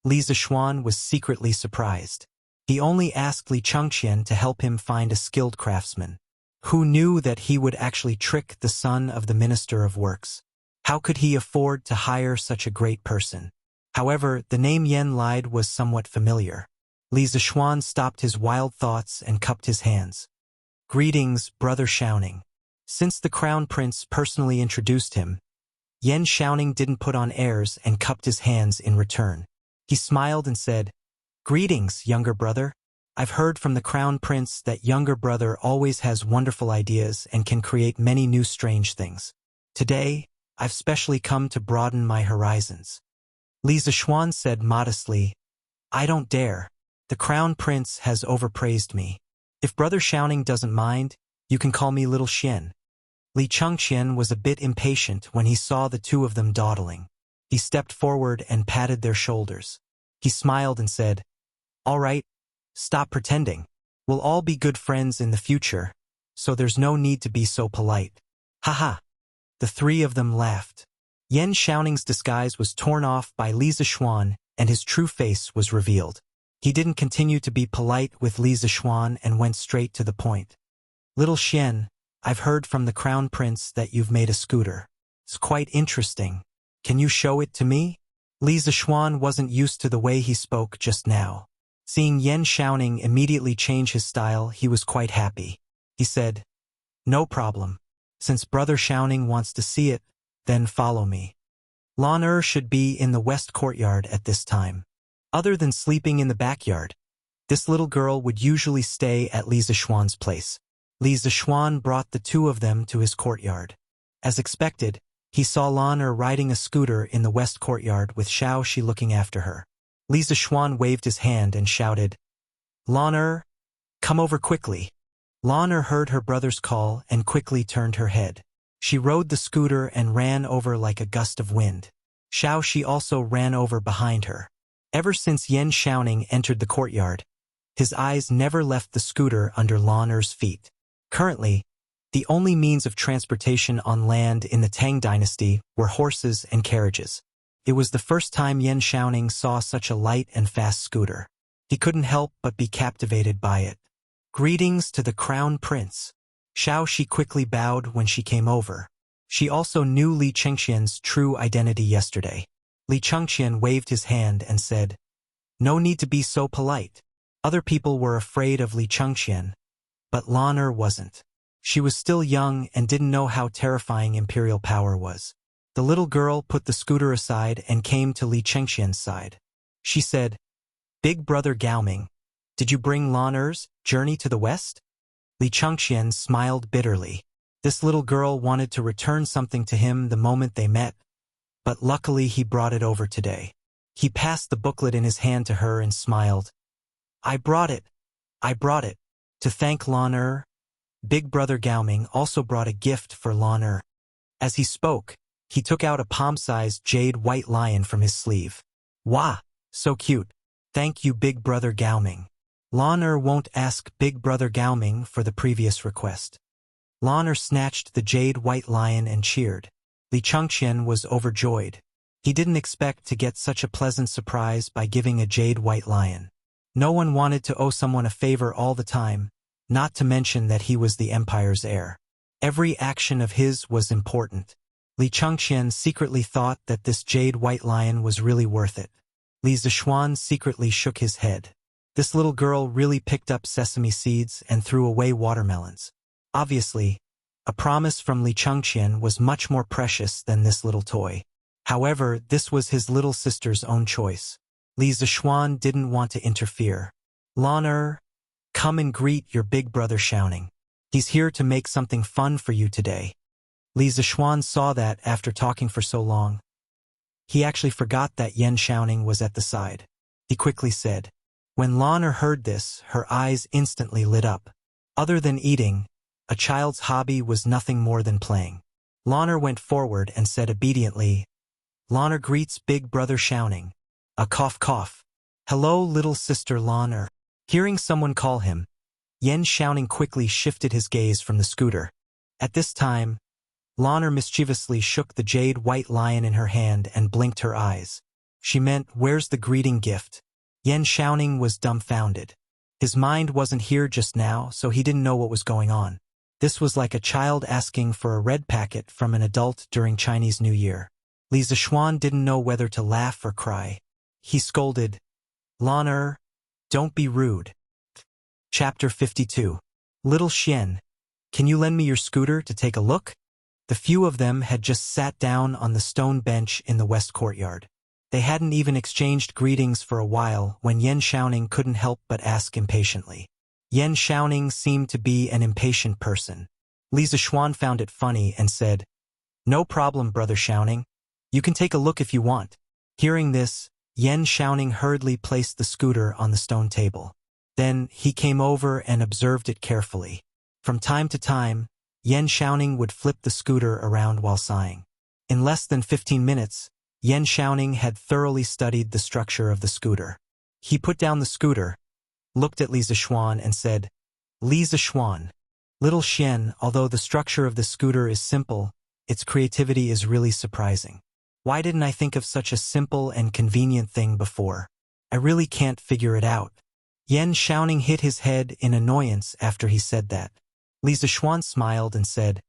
Li Zishuan was secretly surprised. He only asked Li Chengxian to help him find a skilled craftsman. Who knew that he would actually trick the son of the Minister of Works? How could he afford to hire such a great person? However, the name Yan lied was somewhat familiar. Li Zishuan stopped his wild thoughts and cupped his hands. Greetings, Brother Xiaoning. Since the Crown Prince personally introduced him, Yan Xiaoning didn't put on airs and cupped his hands in return. He smiled and said, Greetings, younger brother. I've heard from the Crown Prince that younger brother always has wonderful ideas and can create many new strange things. Today, I've specially come to broaden my horizons. Li Zishuan said modestly, I don't dare. The Crown Prince has overpraised me. If Brother Xiaoning doesn't mind, you can call me Little Xian. Li Chengxian was a bit impatient when he saw the two of them dawdling. He stepped forward and patted their shoulders. He smiled and said, All right, stop pretending. We'll all be good friends in the future, so there's no need to be so polite. Haha. The three of them laughed. Yan Xiaoning's disguise was torn off by Li Zishuan and his true face was revealed. He didn't continue to be polite with Li Zishuan and went straight to the point. Little Xian, I've heard from the Crown Prince that you've made a scooter. It's quite interesting. Can you show it to me? Li Zishuan wasn't used to the way he spoke just now. Seeing Yan Xiaoning immediately change his style, he was quite happy. He said, No problem. Since Brother Xiaoning wants to see it, then follow me. Lan should be in the west courtyard at this time. Other than sleeping in the backyard, this little girl would usually stay at Li Zishuan's place. Li Zishuan brought the two of them to his courtyard. As expected, he saw Lan riding a scooter in the west courtyard with Xiao Shi looking after her. Li Zishuan waved his hand and shouted, Lan, come over quickly. Lan heard her brother's call and quickly turned her head. She rode the scooter and ran over like a gust of wind. Xiao Shi also ran over behind her. Ever since Yan Xiaoning entered the courtyard, his eyes never left the scooter under Lan'er's feet. Currently, the only means of transportation on land in the Tang dynasty were horses and carriages. It was the first time Yan Xiaoning saw such a light and fast scooter. He couldn't help but be captivated by it. Greetings to the Crown Prince. Xiao Shi quickly bowed when she came over. She also knew Li Chengqian's true identity yesterday. Li Chengqian waved his hand and said, "No need to be so polite." Other people were afraid of Li Chengqian, but Lan'er wasn't. She was still young and didn't know how terrifying imperial power was. The little girl put the scooter aside and came to Li Chengqian's side. She said, "Big brother Gaoming, did you bring Lan'er's journey to the west?" Li Chengqian smiled bitterly. This little girl wanted to return something to him the moment they met, but luckily he brought it over today. He passed the booklet in his hand to her and smiled. I brought it. To thank Lan'er." Big brother Gaoming also brought a gift for Lan'er. As he spoke, he took out a palm-sized jade white lion from his sleeve. "Wah, so cute. Thank you, big brother Gaoming." Lan'er won't ask big brother Gaoming for the previous request. Lan'er snatched the jade white lion and cheered. Li Chengqian was overjoyed. He didn't expect to get such a pleasant surprise by giving a jade white lion. No one wanted to owe someone a favor all the time, not to mention that he was the empire's heir. Every action of his was important. Li Chengqian secretly thought that this jade white lion was really worth it. Li Zishuan secretly shook his head. This little girl really picked up sesame seeds and threw away watermelons. Obviously, a promise from Li Chengqian was much more precious than this little toy. However, this was his little sister's own choice. Li Zishuan didn't want to interfere. "Lan'er, come and greet your big brother Xiaoning. He's here to make something fun for you today." Li Zishuan saw that after talking for so long. He actually forgot that Yan Xiaoning was at the side. He quickly said. When Lan'er heard this, her eyes instantly lit up. Other than eating, a child's hobby was nothing more than playing. Lan'er went forward and said obediently, "Lan'er greets big brother Xiaoning." A cough cough. "Hello, little sister Lan'er." Hearing someone call him, Yan Xiaoning quickly shifted his gaze from the scooter. At this time, Lan'er mischievously shook the jade white lion in her hand and blinked her eyes. She meant, "Where's the greeting gift?" Yan Xiaoning was dumbfounded. His mind wasn't here just now, so he didn't know what was going on. This was like a child asking for a red packet from an adult during Chinese New Year. Li Zishuan didn't know whether to laugh or cry. He scolded, "Lan'er, don't be rude." Chapter 52. Little Xian, can you lend me your scooter to take a look? The few of them had just sat down on the stone bench in the west courtyard. They hadn't even exchanged greetings for a while when Yan Xiaoning couldn't help but ask impatiently. Yan Xiaoning seemed to be an impatient person. Li Zishuan found it funny and said, "No problem, brother Xiaoning. You can take a look if you want." Hearing this, Yan Xiaoning hurriedly placed the scooter on the stone table. Then he came over and observed it carefully. From time to time, Yan Xiaoning would flip the scooter around while sighing. In less than 15 minutes, Yan Xiaoning had thoroughly studied the structure of the scooter. He put down the scooter, looked at Li Zishuan and said, "Li Zishuan, little Xian, although the structure of the scooter is simple, its creativity is really surprising. Why didn't I think of such a simple and convenient thing before? I really can't figure it out." Yan Xiaoning hit his head in annoyance after he said that. Li Zishuan smiled and said,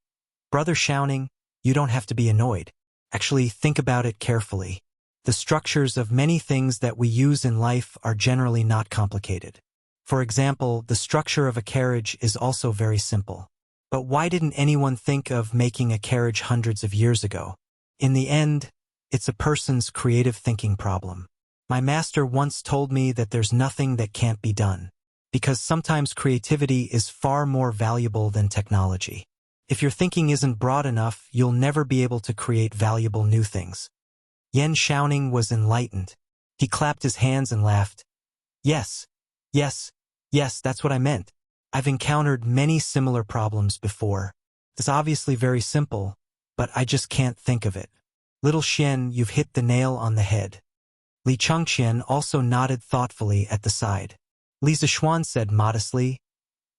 "Brother Xiaoning, you don't have to be annoyed. Actually, think about it carefully. The structures of many things that we use in life are generally not complicated. For example, the structure of a carriage is also very simple. But why didn't anyone think of making a carriage hundreds of years ago? In the end, it's a person's creative thinking problem. My master once told me that there's nothing that can't be done, because sometimes creativity is far more valuable than technology. If your thinking isn't broad enough, you'll never be able to create valuable new things." Yan Xiaoning was enlightened. He clapped his hands and laughed. Yes, that's what I meant. I've encountered many similar problems before. It's obviously very simple, but I just can't think of it. Little Xian, you've hit the nail on the head. Li Chengqian also nodded thoughtfully at the side. Li Zishuan said modestly,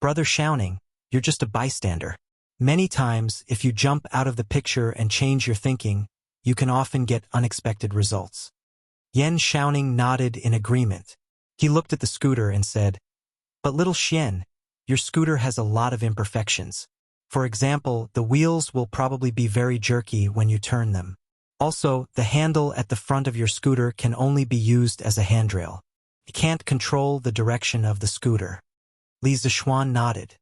"Brother Xiaoning, you're just a bystander. Many times, if you jump out of the picture and change your thinking, you can often get unexpected results." Yan Xiaoning nodded in agreement. He looked at the scooter and said, "But little Xian, your scooter has a lot of imperfections. For example, the wheels will probably be very jerky when you turn them. Also, the handle at the front of your scooter can only be used as a handrail. You can't control the direction of the scooter." Li Zishuan nodded.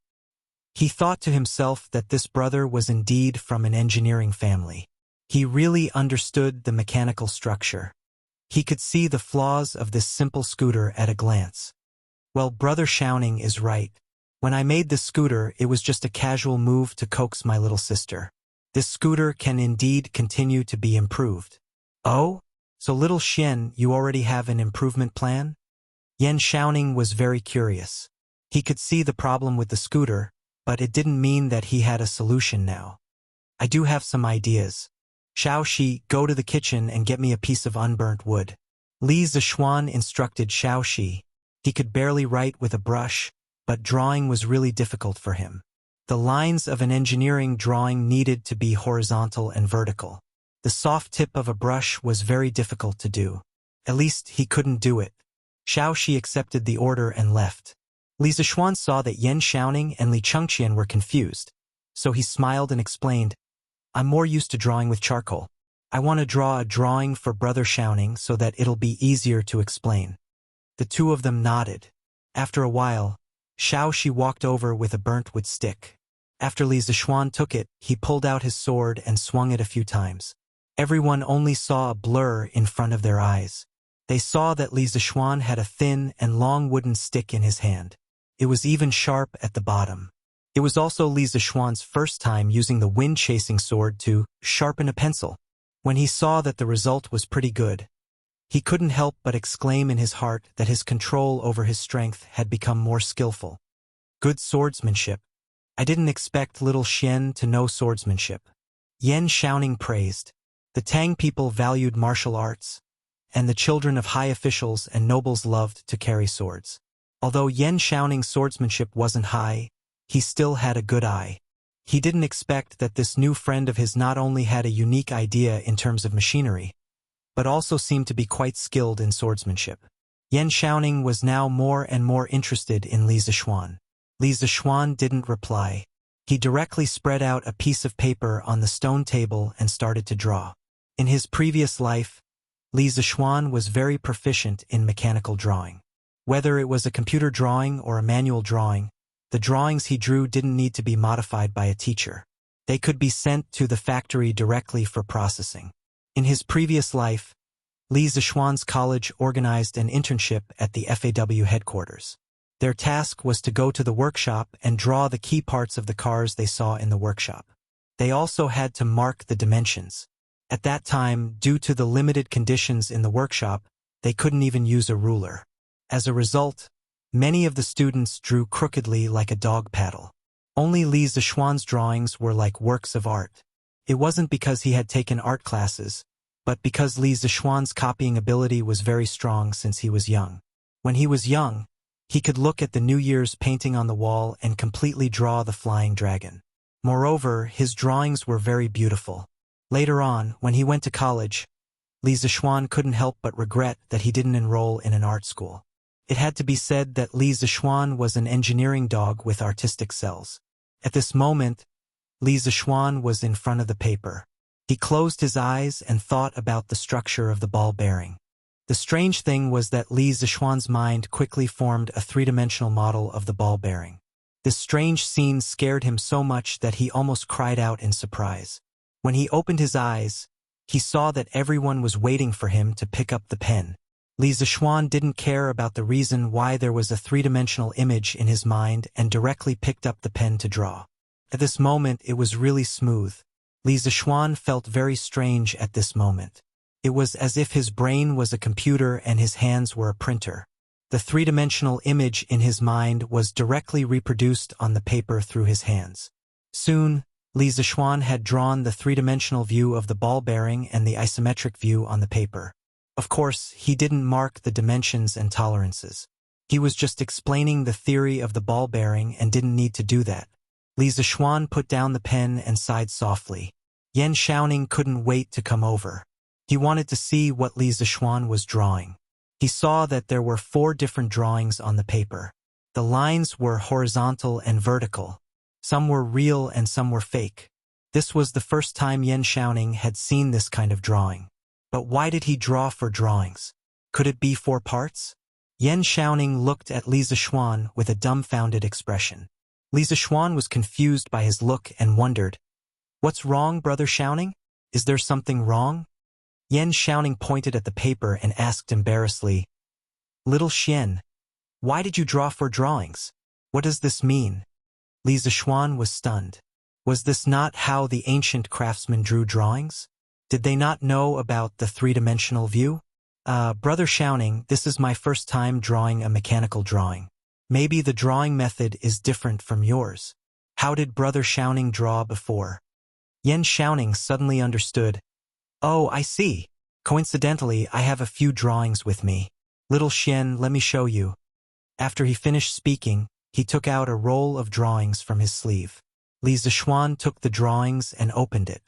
He thought to himself that this brother was indeed from an engineering family. He really understood the mechanical structure. He could see the flaws of this simple scooter at a glance. "Well, Brother Xiaoning is right. When I made this scooter, it was just a casual move to coax my little sister. This scooter can indeed continue to be improved." "Oh? So little Xian, you already have an improvement plan?" Yan Xiaoning was very curious. He could see the problem with the scooter, but it didn't mean that he had a solution now. "I do have some ideas. Xiao Shi, go to the kitchen and get me a piece of unburnt wood." Li Zishuan instructed Xiao Shi. He could barely write with a brush, but drawing was really difficult for him. The lines of an engineering drawing needed to be horizontal and vertical. The soft tip of a brush was very difficult to do. At least he couldn't do it. Xiao Shi accepted the order and left. Li Zishuan saw that Yan Xiaoning and Li Chengqian were confused, so he smiled and explained, "I'm more used to drawing with charcoal. I want to draw a drawing for Brother Xiaoning so that it'll be easier to explain." The two of them nodded. After a while, Xiao Shi walked over with a burnt wood stick. After Li Zishuan took it, he pulled out his sword and swung it a few times. Everyone only saw a blur in front of their eyes. They saw that Li Zishuan had a thin and long wooden stick in his hand. It was even sharp at the bottom. It was also Li Zishuan's first time using the wind-chasing sword to sharpen a pencil. When he saw that the result was pretty good, he couldn't help but exclaim in his heart that his control over his strength had become more skillful. "Good swordsmanship. I didn't expect little Xian to know swordsmanship." Yan Xiaoning praised. The Tang people valued martial arts, and the children of high officials and nobles loved to carry swords. Although Yan Xiaoning's swordsmanship wasn't high, he still had a good eye. He didn't expect that this new friend of his not only had a unique idea in terms of machinery, but also seemed to be quite skilled in swordsmanship. Yan Xiaoning was now more and more interested in Li Zishuan. Li Zishuan didn't reply. He directly spread out a piece of paper on the stone table and started to draw. In his previous life, Li Zishuan was very proficient in mechanical drawing. Whether it was a computer drawing or a manual drawing, the drawings he drew didn't need to be modified by a teacher. They could be sent to the factory directly for processing. In his previous life, Li Zishuan's college organized an internship at the FAW headquarters. Their task was to go to the workshop and draw the key parts of the cars they saw in the workshop. They also had to mark the dimensions. At that time, due to the limited conditions in the workshop, they couldn't even use a ruler. As a result, many of the students drew crookedly like a dog paddle. Only Li Zishuan's drawings were like works of art. It wasn't because he had taken art classes, but because Li Zishuan's copying ability was very strong since he was young. When he was young, he could look at the New Year's painting on the wall and completely draw the flying dragon. Moreover, his drawings were very beautiful. Later on, when he went to college, Li Zishuan couldn't help but regret that he didn't enroll in an art school. It had to be said that Li Zishuan was an engineering dog with artistic cells. At this moment, Li Zishuan was in front of the paper. He closed his eyes and thought about the structure of the ball bearing. The strange thing was that Li Zishuan's mind quickly formed a three-dimensional model of the ball bearing. This strange scene scared him so much that he almost cried out in surprise. When he opened his eyes, he saw that everyone was waiting for him to pick up the pen. Li Zishuan didn't care about the reason why there was a three-dimensional image in his mind and directly picked up the pen to draw. At this moment, it was really smooth. Li Zishuan felt very strange at this moment. It was as if his brain was a computer and his hands were a printer. The three-dimensional image in his mind was directly reproduced on the paper through his hands. Soon, Li Zishuan had drawn the three-dimensional view of the ball bearing and the isometric view on the paper. Of course, he didn't mark the dimensions and tolerances. He was just explaining the theory of the ball bearing and didn't need to do that. Li Zixuan put down the pen and sighed softly. Yan Xiaoning couldn't wait to come over. He wanted to see what Li Zixuan was drawing. He saw that there were 4 different drawings on the paper. The lines were horizontal and vertical. Some were real and some were fake. This was the first time Yan Xiaoning had seen this kind of drawing. But why did he draw 4 drawings? Could it be 4 parts? Yan Xiaoning looked at Li Zixuan with a dumbfounded expression. Li Zixuan was confused by his look and wondered, "What's wrong, Brother Xiaoning? Is there something wrong?" Yan Xiaoning pointed at the paper and asked embarrassedly, "Little Xian, why did you draw 4 drawings? What does this mean?" Li Zixuan was stunned. Was this not how the ancient craftsmen drew drawings? Did they not know about the 3-dimensional view? Brother Xiaoning, this is my first time drawing a mechanical drawing. Maybe the drawing method is different from yours. How did Brother Xiaoning draw before? Yan Xiaoning suddenly understood. Oh, I see. Coincidentally, I have a few drawings with me. Little Xian, let me show you. After he finished speaking, he took out a roll of drawings from his sleeve. Li Zixuan took the drawings and opened it.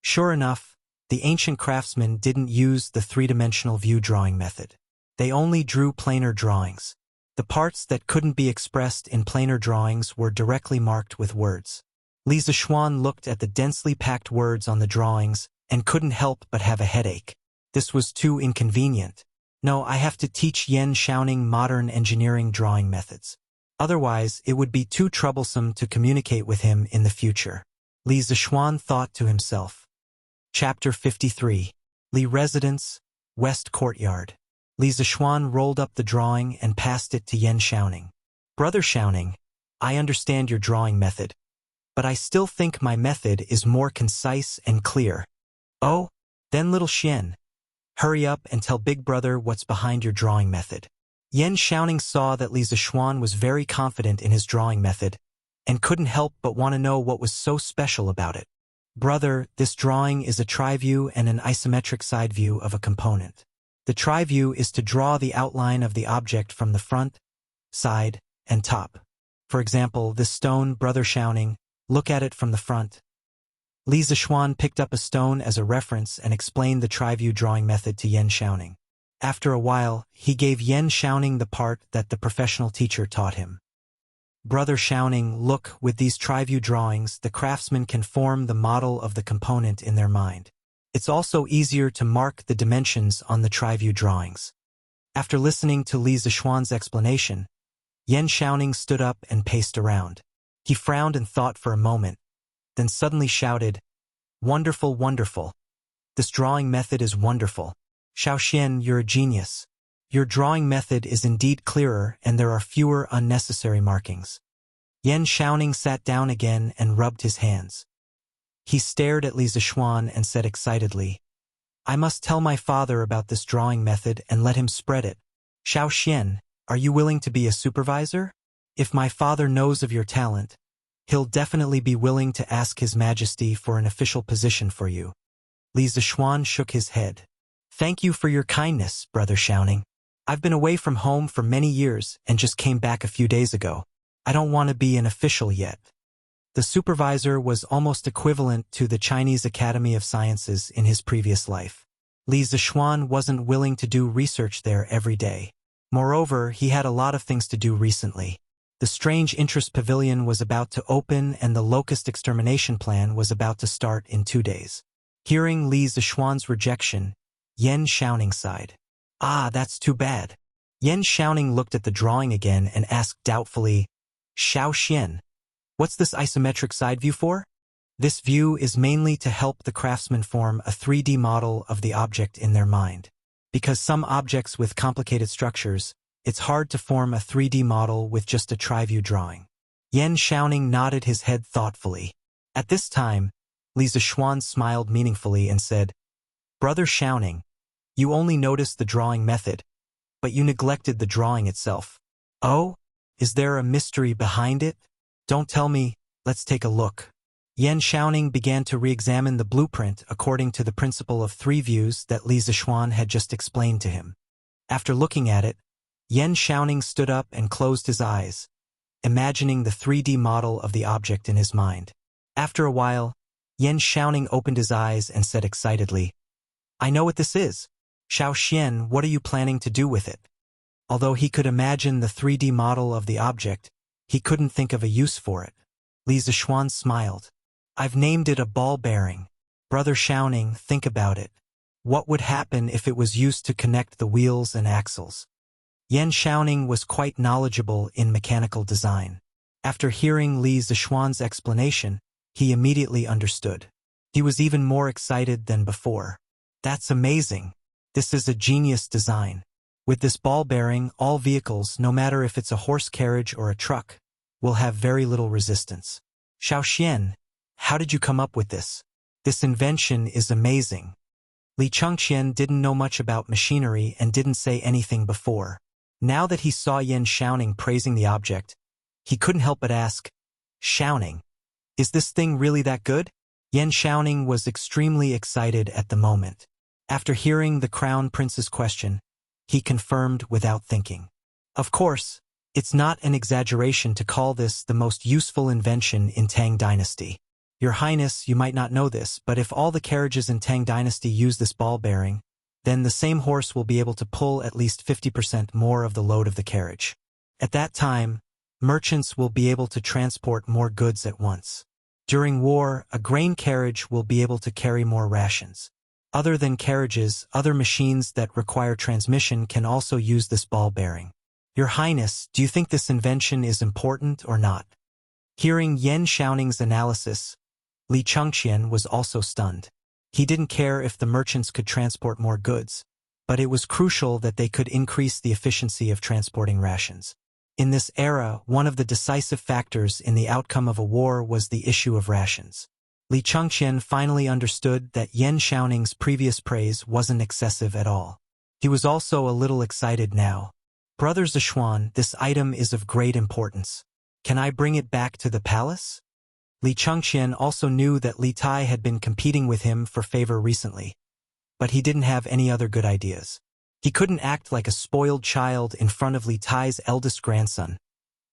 Sure enough, the ancient craftsmen didn't use the 3-dimensional view drawing method. They only drew planar drawings. The parts that couldn't be expressed in planar drawings were directly marked with words. Li Zixuan looked at the densely packed words on the drawings and couldn't help but have a headache. This was too inconvenient. No, I have to teach Yan Xiaoning modern engineering drawing methods. Otherwise, it would be too troublesome to communicate with him in the future. Li Zixuan thought to himself. Chapter 53. Li Residence, West Courtyard. Li Zixuan rolled up the drawing and passed it to Yan Xiaoning. Brother Xiaoning, I understand your drawing method, but I still think my method is more concise and clear. Oh, then little Xian, hurry up and tell Big Brother what's behind your drawing method. Yan Xiaoning saw that Li Zixuan was very confident in his drawing method and couldn't help but want to know what was so special about it. Brother, this drawing is a tri-view and an isometric side view of a component. The tri-view is to draw the outline of the object from the front, side, and top. For example, this stone, Brother Xiaoning, look at it from the front. Li Zixuan picked up a stone as a reference and explained the tri-view drawing method to Yan Xiaoning. After a while, he gave Yan Xiaoning the part that the professional teacher taught him. Brother Xiaoning, look, with these tri-view drawings, the craftsman can form the model of the component in their mind. It's also easier to mark the dimensions on the tri-view drawings. After listening to Li Zixuan's explanation, Yan Xiaoning stood up and paced around. He frowned and thought for a moment, then suddenly shouted, "Wonderful, wonderful. This drawing method is wonderful. Xiaoxian, you're a genius. Your drawing method is indeed clearer and there are fewer unnecessary markings." Yan Xiaoning sat down again and rubbed his hands. He stared at Li Zixuan and said excitedly, "I must tell my father about this drawing method and let him spread it. Xiaoxian, are you willing to be a supervisor? If my father knows of your talent, he'll definitely be willing to ask His Majesty for an official position for you." Li Zixuan shook his head. "Thank you for your kindness, Brother Xiaoning. I've been away from home for many years and just came back a few days ago. I don't want to be an official yet." The supervisor was almost equivalent to the Chinese Academy of Sciences in his previous life. Li Zixuan wasn't willing to do research there every day. Moreover, he had a lot of things to do recently. The Strange Interest Pavilion was about to open and the Locust Extermination Plan was about to start in 2 days. Hearing Li Zixuan's rejection, Yan Xiaoning sighed. "Ah, that's too bad." Yan Xiaoning looked at the drawing again and asked doubtfully, "Xiaoxian, what's this isometric side view for?" This view is mainly to help the craftsman form a 3D model of the object in their mind. Because some objects with complicated structures, it's hard to form a 3D model with just a tri-view drawing. Yan Xiaoning nodded his head thoughtfully. At this time, Li Zixuan smiled meaningfully and said, "Brother Xiaoning, you only noticed the drawing method, but you neglected the drawing itself. Oh? Is there a mystery behind it? Don't tell me, let's take a look." Yan Xiaoning began to re-examine the blueprint according to the principle of 3 views that Li Zishuan had just explained to him. After looking at it, Yan Xiaoning stood up and closed his eyes, imagining the 3D model of the object in his mind. After a while, Yan Xiaoning opened his eyes and said excitedly, "I know what this is. Xiao Xian, what are you planning to do with it?" Although he could imagine the 3D model of the object, he couldn't think of a use for it. Li Zishuan smiled. "I've named it a ball bearing. Brother Xiaoning, think about it. What would happen if it was used to connect the wheels and axles?" Yan Xiaoning was quite knowledgeable in mechanical design. After hearing Li Zishuan's explanation, he immediately understood. He was even more excited than before. "That's amazing. This is a genius design. With this ball bearing, all vehicles, no matter if it's a horse carriage or a truck, will have very little resistance." "Xiao Xian, how did you come up with this? This invention is amazing." Li Chengqian didn't know much about machinery and didn't say anything before. Now that he saw Yan Xiaoning praising the object, he couldn't help but ask, "Xiaoning, is this thing really that good?" Yan Xiaoning was extremely excited at the moment. After hearing the Crown Prince's question, he confirmed without thinking. "Of course, it's not an exaggeration to call this the most useful invention in Tang Dynasty. Your Highness, you might not know this, but if all the carriages in Tang Dynasty use this ball bearing, then the same horse will be able to pull at least 50% more of the load of the carriage. At that time, merchants will be able to transport more goods at once. During war, a grain carriage will be able to carry more rations. Other than carriages, other machines that require transmission can also use this ball bearing. Your Highness, do you think this invention is important or not?" Hearing Yan Xiaoning's analysis, Li Chengqian was also stunned. He didn't care if the merchants could transport more goods, but it was crucial that they could increase the efficiency of transporting rations. In this era, one of the decisive factors in the outcome of a war was the issue of rations. Li Chengqian finally understood that Yan Xiaoning's previous praise wasn't excessive at all. He was also a little excited now. "Brother Zishuan, this item is of great importance. Can I bring it back to the palace?" Li Chengqian also knew that Li Tai had been competing with him for favor recently, but he didn't have any other good ideas. He couldn't act like a spoiled child in front of Li Tai's eldest grandson.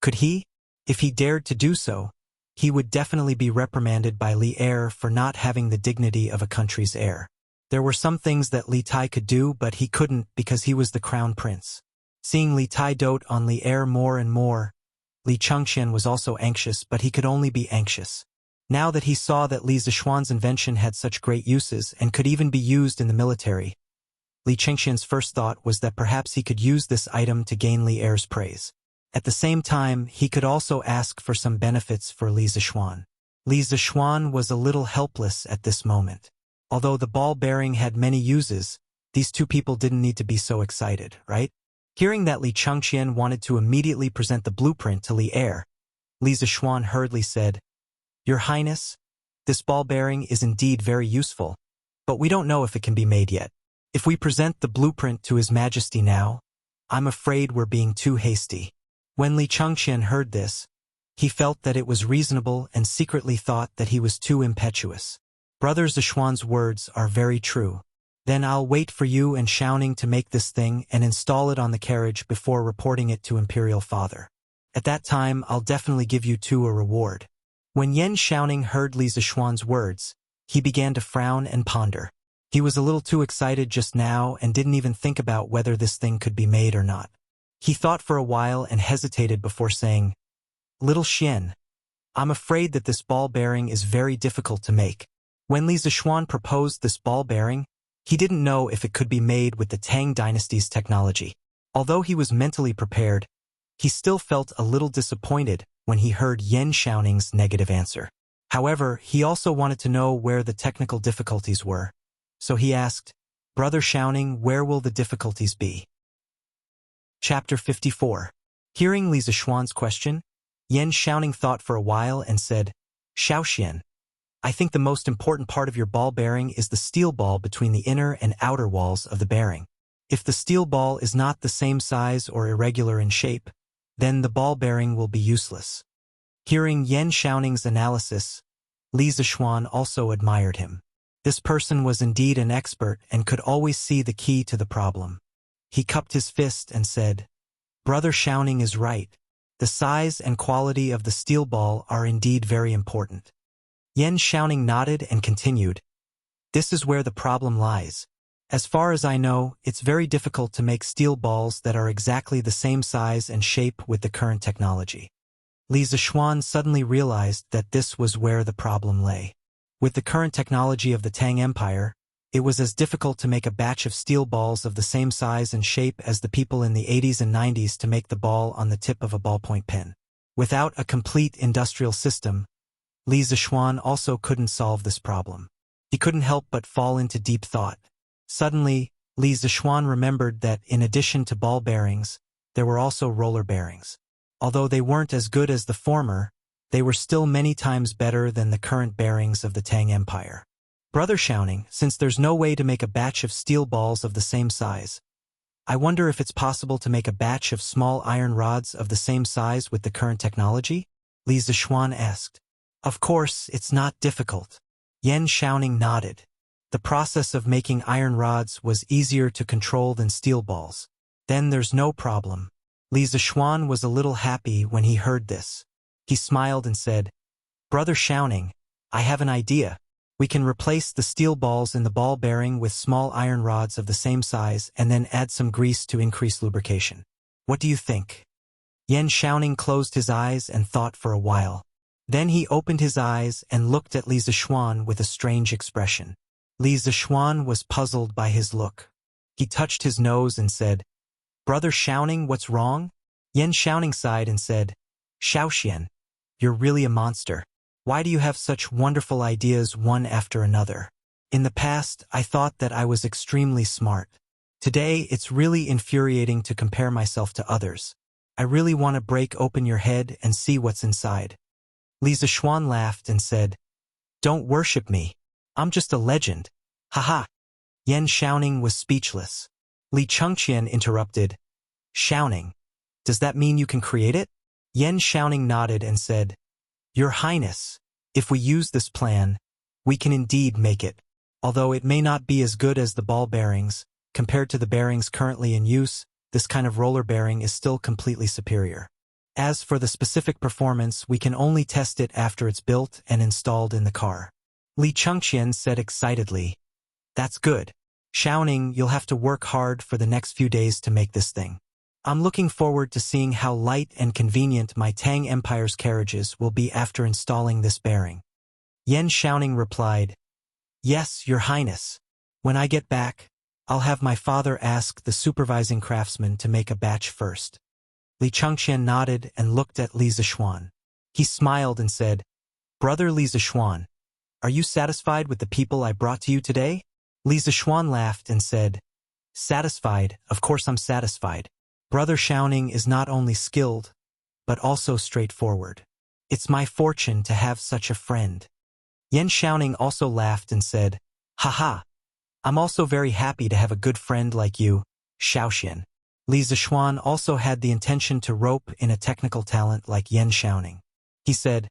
Could he? If he dared to do so, he would definitely be reprimanded by Li Er for not having the dignity of a country's heir. There were some things that Li Tai could do, but he couldn't because he was the crown prince. Seeing Li Tai dote on Li Er more and more, Li Chengqian was also anxious, but he could only be anxious. Now that he saw that Li Zishuan's invention had such great uses and could even be used in the military, Li Chengqian's first thought was that perhaps he could use this item to gain Li Er's praise. At the same time, he could also ask for some benefits for Li Zishuan. Li Zishuan was a little helpless at this moment. Although the ball bearing had many uses, these two people didn't need to be so excited, right? Hearing that Li Chengqian wanted to immediately present the blueprint to Li Er, Li Zishuan hurriedly said, "Your Highness, this ball bearing is indeed very useful, but we don't know if it can be made yet. If we present the blueprint to His Majesty now, I'm afraid we're being too hasty." When Li Chengqian heard this, he felt that it was reasonable and secretly thought that he was too impetuous. Brother Zishuan's words are very true. Then I'll wait for you and Xiaoning to make this thing and install it on the carriage before reporting it to Imperial Father. At that time, I'll definitely give you two a reward. When Yan Xiaoning heard Li Zishuan's words, he began to frown and ponder. He was a little too excited just now and didn't even think about whether this thing could be made or not. He thought for a while and hesitated before saying, "Little Xian, I'm afraid that this ball bearing is very difficult to make." When Li Zishuan proposed this ball bearing, he didn't know if it could be made with the Tang Dynasty's technology. Although he was mentally prepared, he still felt a little disappointed when he heard Yan Xiaoning's negative answer. However, he also wanted to know where the technical difficulties were. So he asked, "Brother Xiaoning, where will the difficulties be?" Chapter 54. Hearing Li Zishuan's question, Yan Xiaoning thought for a while and said, "Xiao Xian, I think the most important part of your ball bearing is the steel ball between the inner and outer walls of the bearing. If the steel ball is not the same size or irregular in shape, then the ball bearing will be useless." Hearing Yan Xiaoning's analysis, Li Zishuan also admired him. This person was indeed an expert and could always see the key to the problem. He cupped his fist and said, "Brother Shouning is right. The size and quality of the steel ball are indeed very important." Yan Shouning nodded and continued, "This is where the problem lies. As far as I know, it's very difficult to make steel balls that are exactly the same size and shape with the current technology." Li Zishuan suddenly realized that this was where the problem lay. With the current technology of the Tang Empire, it was as difficult to make a batch of steel balls of the same size and shape as the people in the 80s and 90s to make the ball on the tip of a ballpoint pen. Without a complete industrial system, Li Zishuan also couldn't solve this problem. He couldn't help but fall into deep thought. Suddenly, Li Zishuan remembered that in addition to ball bearings, there were also roller bearings. Although they weren't as good as the former, they were still many times better than the current bearings of the Tang Empire. "Brother Shouning, since there's no way to make a batch of steel balls of the same size, I wonder if it's possible to make a batch of small iron rods of the same size with the current technology?" Li Zishuan asked. "Of course, it's not difficult." Yan Shouning nodded. The process of making iron rods was easier to control than steel balls. "Then there's no problem." Li Zishuan was a little happy when he heard this. He smiled and said, "Brother Shouning, I have an idea. We can replace the steel balls in the ball bearing with small iron rods of the same size and then add some grease to increase lubrication. What do you think?" Yan Shouning closed his eyes and thought for a while. Then he opened his eyes and looked at Li Zishuan with a strange expression. Li Zishuan was puzzled by his look. He touched his nose and said, "Brother Shouning, what's wrong?" Yan Shouning sighed and said, "Shaoxian, you're really a monster. Why do you have such wonderful ideas one after another? In the past, I thought that I was extremely smart. Today, it's really infuriating to compare myself to others. I really want to break open your head and see what's inside." Li Zishuan laughed and said, "Don't worship me. I'm just a legend. Haha." Yan Shouning was speechless. Li Chengqian interrupted, "Shouning, does that mean you can create it?" Yan Shouning nodded and said, "Your Highness, if we use this plan, we can indeed make it. Although it may not be as good as the ball bearings, compared to the bearings currently in use, this kind of roller bearing is still completely superior. As for the specific performance, we can only test it after it's built and installed in the car." Li Chengqian said excitedly, "That's good. Shouning, you'll have to work hard for the next few days to make this thing. I'm looking forward to seeing how light and convenient my Tang Empire's carriages will be after installing this bearing." Yan Shouning replied, "Yes, Your Highness. When I get back, I'll have my father ask the supervising craftsman to make a batch first." Li Chengqian nodded and looked at Li Zishuan. He smiled and said, "Brother Li Zishuan, are you satisfied with the people I brought to you today?" Li Zishuan laughed and said, "Satisfied, of course I'm satisfied. Brother Shouning is not only skilled, but also straightforward. It's my fortune to have such a friend." Yan Shouning also laughed and said, "Haha, I'm also very happy to have a good friend like you, Shaoxian." Li Zishuan also had the intention to rope in a technical talent like Yan Shouning. He said,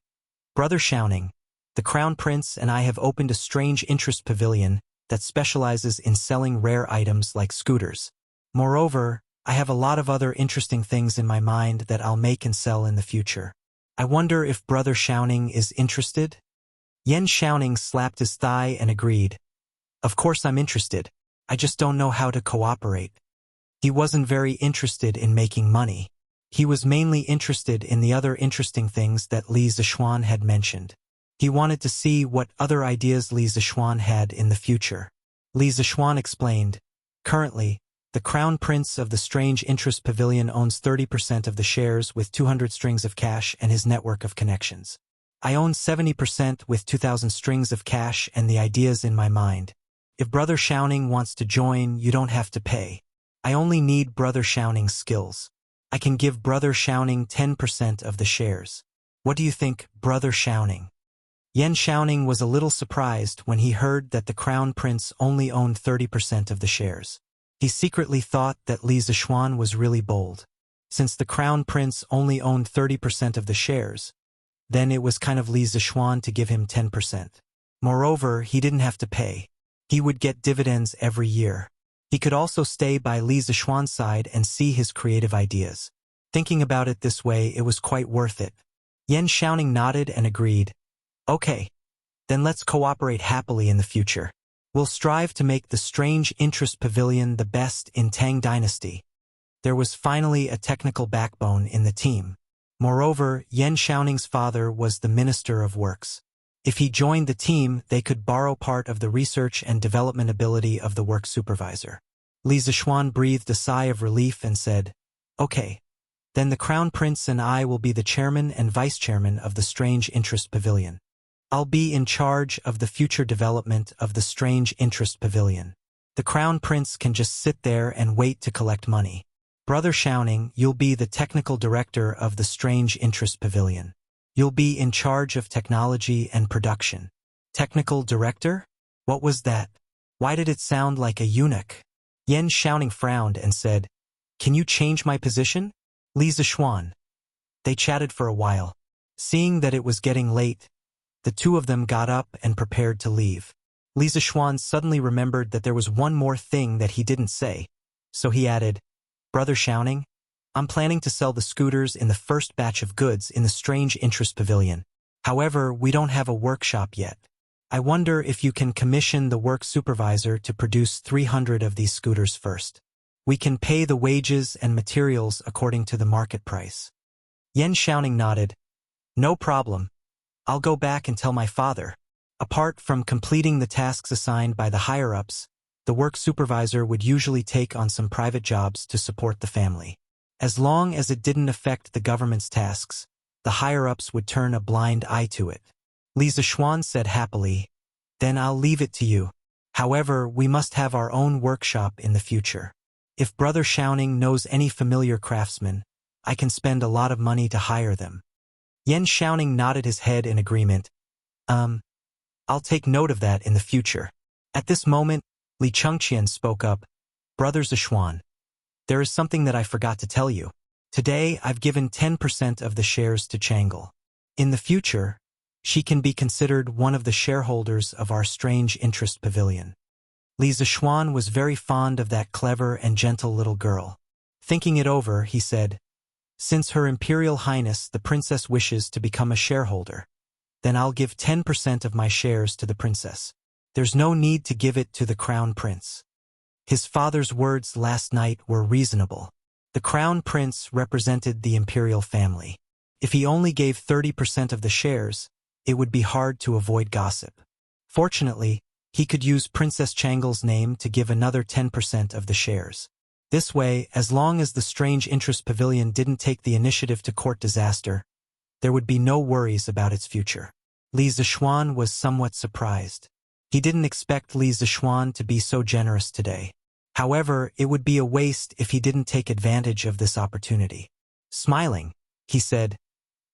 "Brother Shouning, the Crown Prince and I have opened a strange interest pavilion that specializes in selling rare items like scooters. Moreover, I have a lot of other interesting things in my mind that I'll make and sell in the future. I wonder if Brother Shouning is interested?" Yan Shouning slapped his thigh and agreed, "Of course I'm interested. I just don't know how to cooperate." He wasn't very interested in making money. He was mainly interested in the other interesting things that Li Zishuan had mentioned. He wanted to see what other ideas Li Zishuan had in the future. Li Zishuan explained, "Currently, the Crown Prince of the Strange Interest Pavilion owns 30% of the shares with 200 strings of cash and his network of connections. I own 70% with 2,000 strings of cash and the ideas in my mind. If Brother Shouning wants to join, you don't have to pay. I only need Brother Shouning's skills. I can give Brother Shouning 10% of the shares. What do you think, Brother Shouning?" Yan Shouning was a little surprised when he heard that the Crown Prince only owned 30% of the shares. He secretly thought that Li Zishuan was really bold. Since the Crown Prince only owned 30% of the shares, then it was kind of Li Zixuan to give him 10%. Moreover, he didn't have to pay. He would get dividends every year. He could also stay by Li Zixuan's side and see his creative ideas. Thinking about it this way, it was quite worth it. Yan Xiaoning nodded and agreed. Okay. Then let's cooperate happily in the future. We'll strive to make the Strange Interest Pavilion the best in Tang Dynasty. There was finally a technical backbone in the team. Moreover, Yan Xiaoning's father was the Minister of Works. If he joined the team, they could borrow part of the research and development ability of the work supervisor. Li Zixuan breathed a sigh of relief and said, Okay. Then the Crown Prince and I will be the chairman and vice chairman of the Strange Interest Pavilion. I'll be in charge of the future development of the Strange Interest Pavilion. The Crown Prince can just sit there and wait to collect money. Brother Xiaoning, you'll be the technical director of the Strange Interest Pavilion. You'll be in charge of technology and production. Technical director? What was that? Why did it sound like a eunuch? Yan Xiaoning frowned and said, Can you change my position? Li Zixuan. They chatted for a while. Seeing that it was getting late, the two of them got up and prepared to leave. Li Zixuan suddenly remembered that there was one more thing that he didn't say, so he added, Brother Xiaoning, I'm planning to sell the scooters in the first batch of goods in the Strange Interest Pavilion. However, we don't have a workshop yet. I wonder if you can commission the work supervisor to produce 300 of these scooters first. We can pay the wages and materials according to the market price. Yan Xiaoning nodded. No problem. I'll go back and tell my father. Apart from completing the tasks assigned by the higher-ups, the work supervisor would usually take on some private jobs to support the family. As long as it didn't affect the government's tasks, the higher-ups would turn a blind eye to it. Li Zixuan said happily, Then I'll leave it to you. However, we must have our own workshop in the future. If Brother Xiaoning knows any familiar craftsmen, I can spend a lot of money to hire them. Yan Xiaoning nodded his head in agreement. I'll take note of that in the future. At this moment, Li Chengqian spoke up. Brother Zixuan, there is something that I forgot to tell you. Today, I've given 10% of the shares to Chang'e. In the future, she can be considered one of the shareholders of our Strange Interest Pavilion. Li Zixuan was very fond of that clever and gentle little girl. Thinking it over, he said, Since Her Imperial Highness the Princess wishes to become a shareholder, then I'll give 10% of my shares to the princess. There's no need to give it to the Crown Prince. His father's words last night were reasonable. The Crown Prince represented the imperial family. If he only gave 30% of the shares, it would be hard to avoid gossip. Fortunately, he could use Princess Chang'e's name to give another 10% of the shares. This way, as long as the Strange Interest Pavilion didn't take the initiative to court disaster, there would be no worries about its future. Li Zixuan was somewhat surprised. He didn't expect Li Zixuan to be so generous today. However, it would be a waste if he didn't take advantage of this opportunity. Smiling, he said,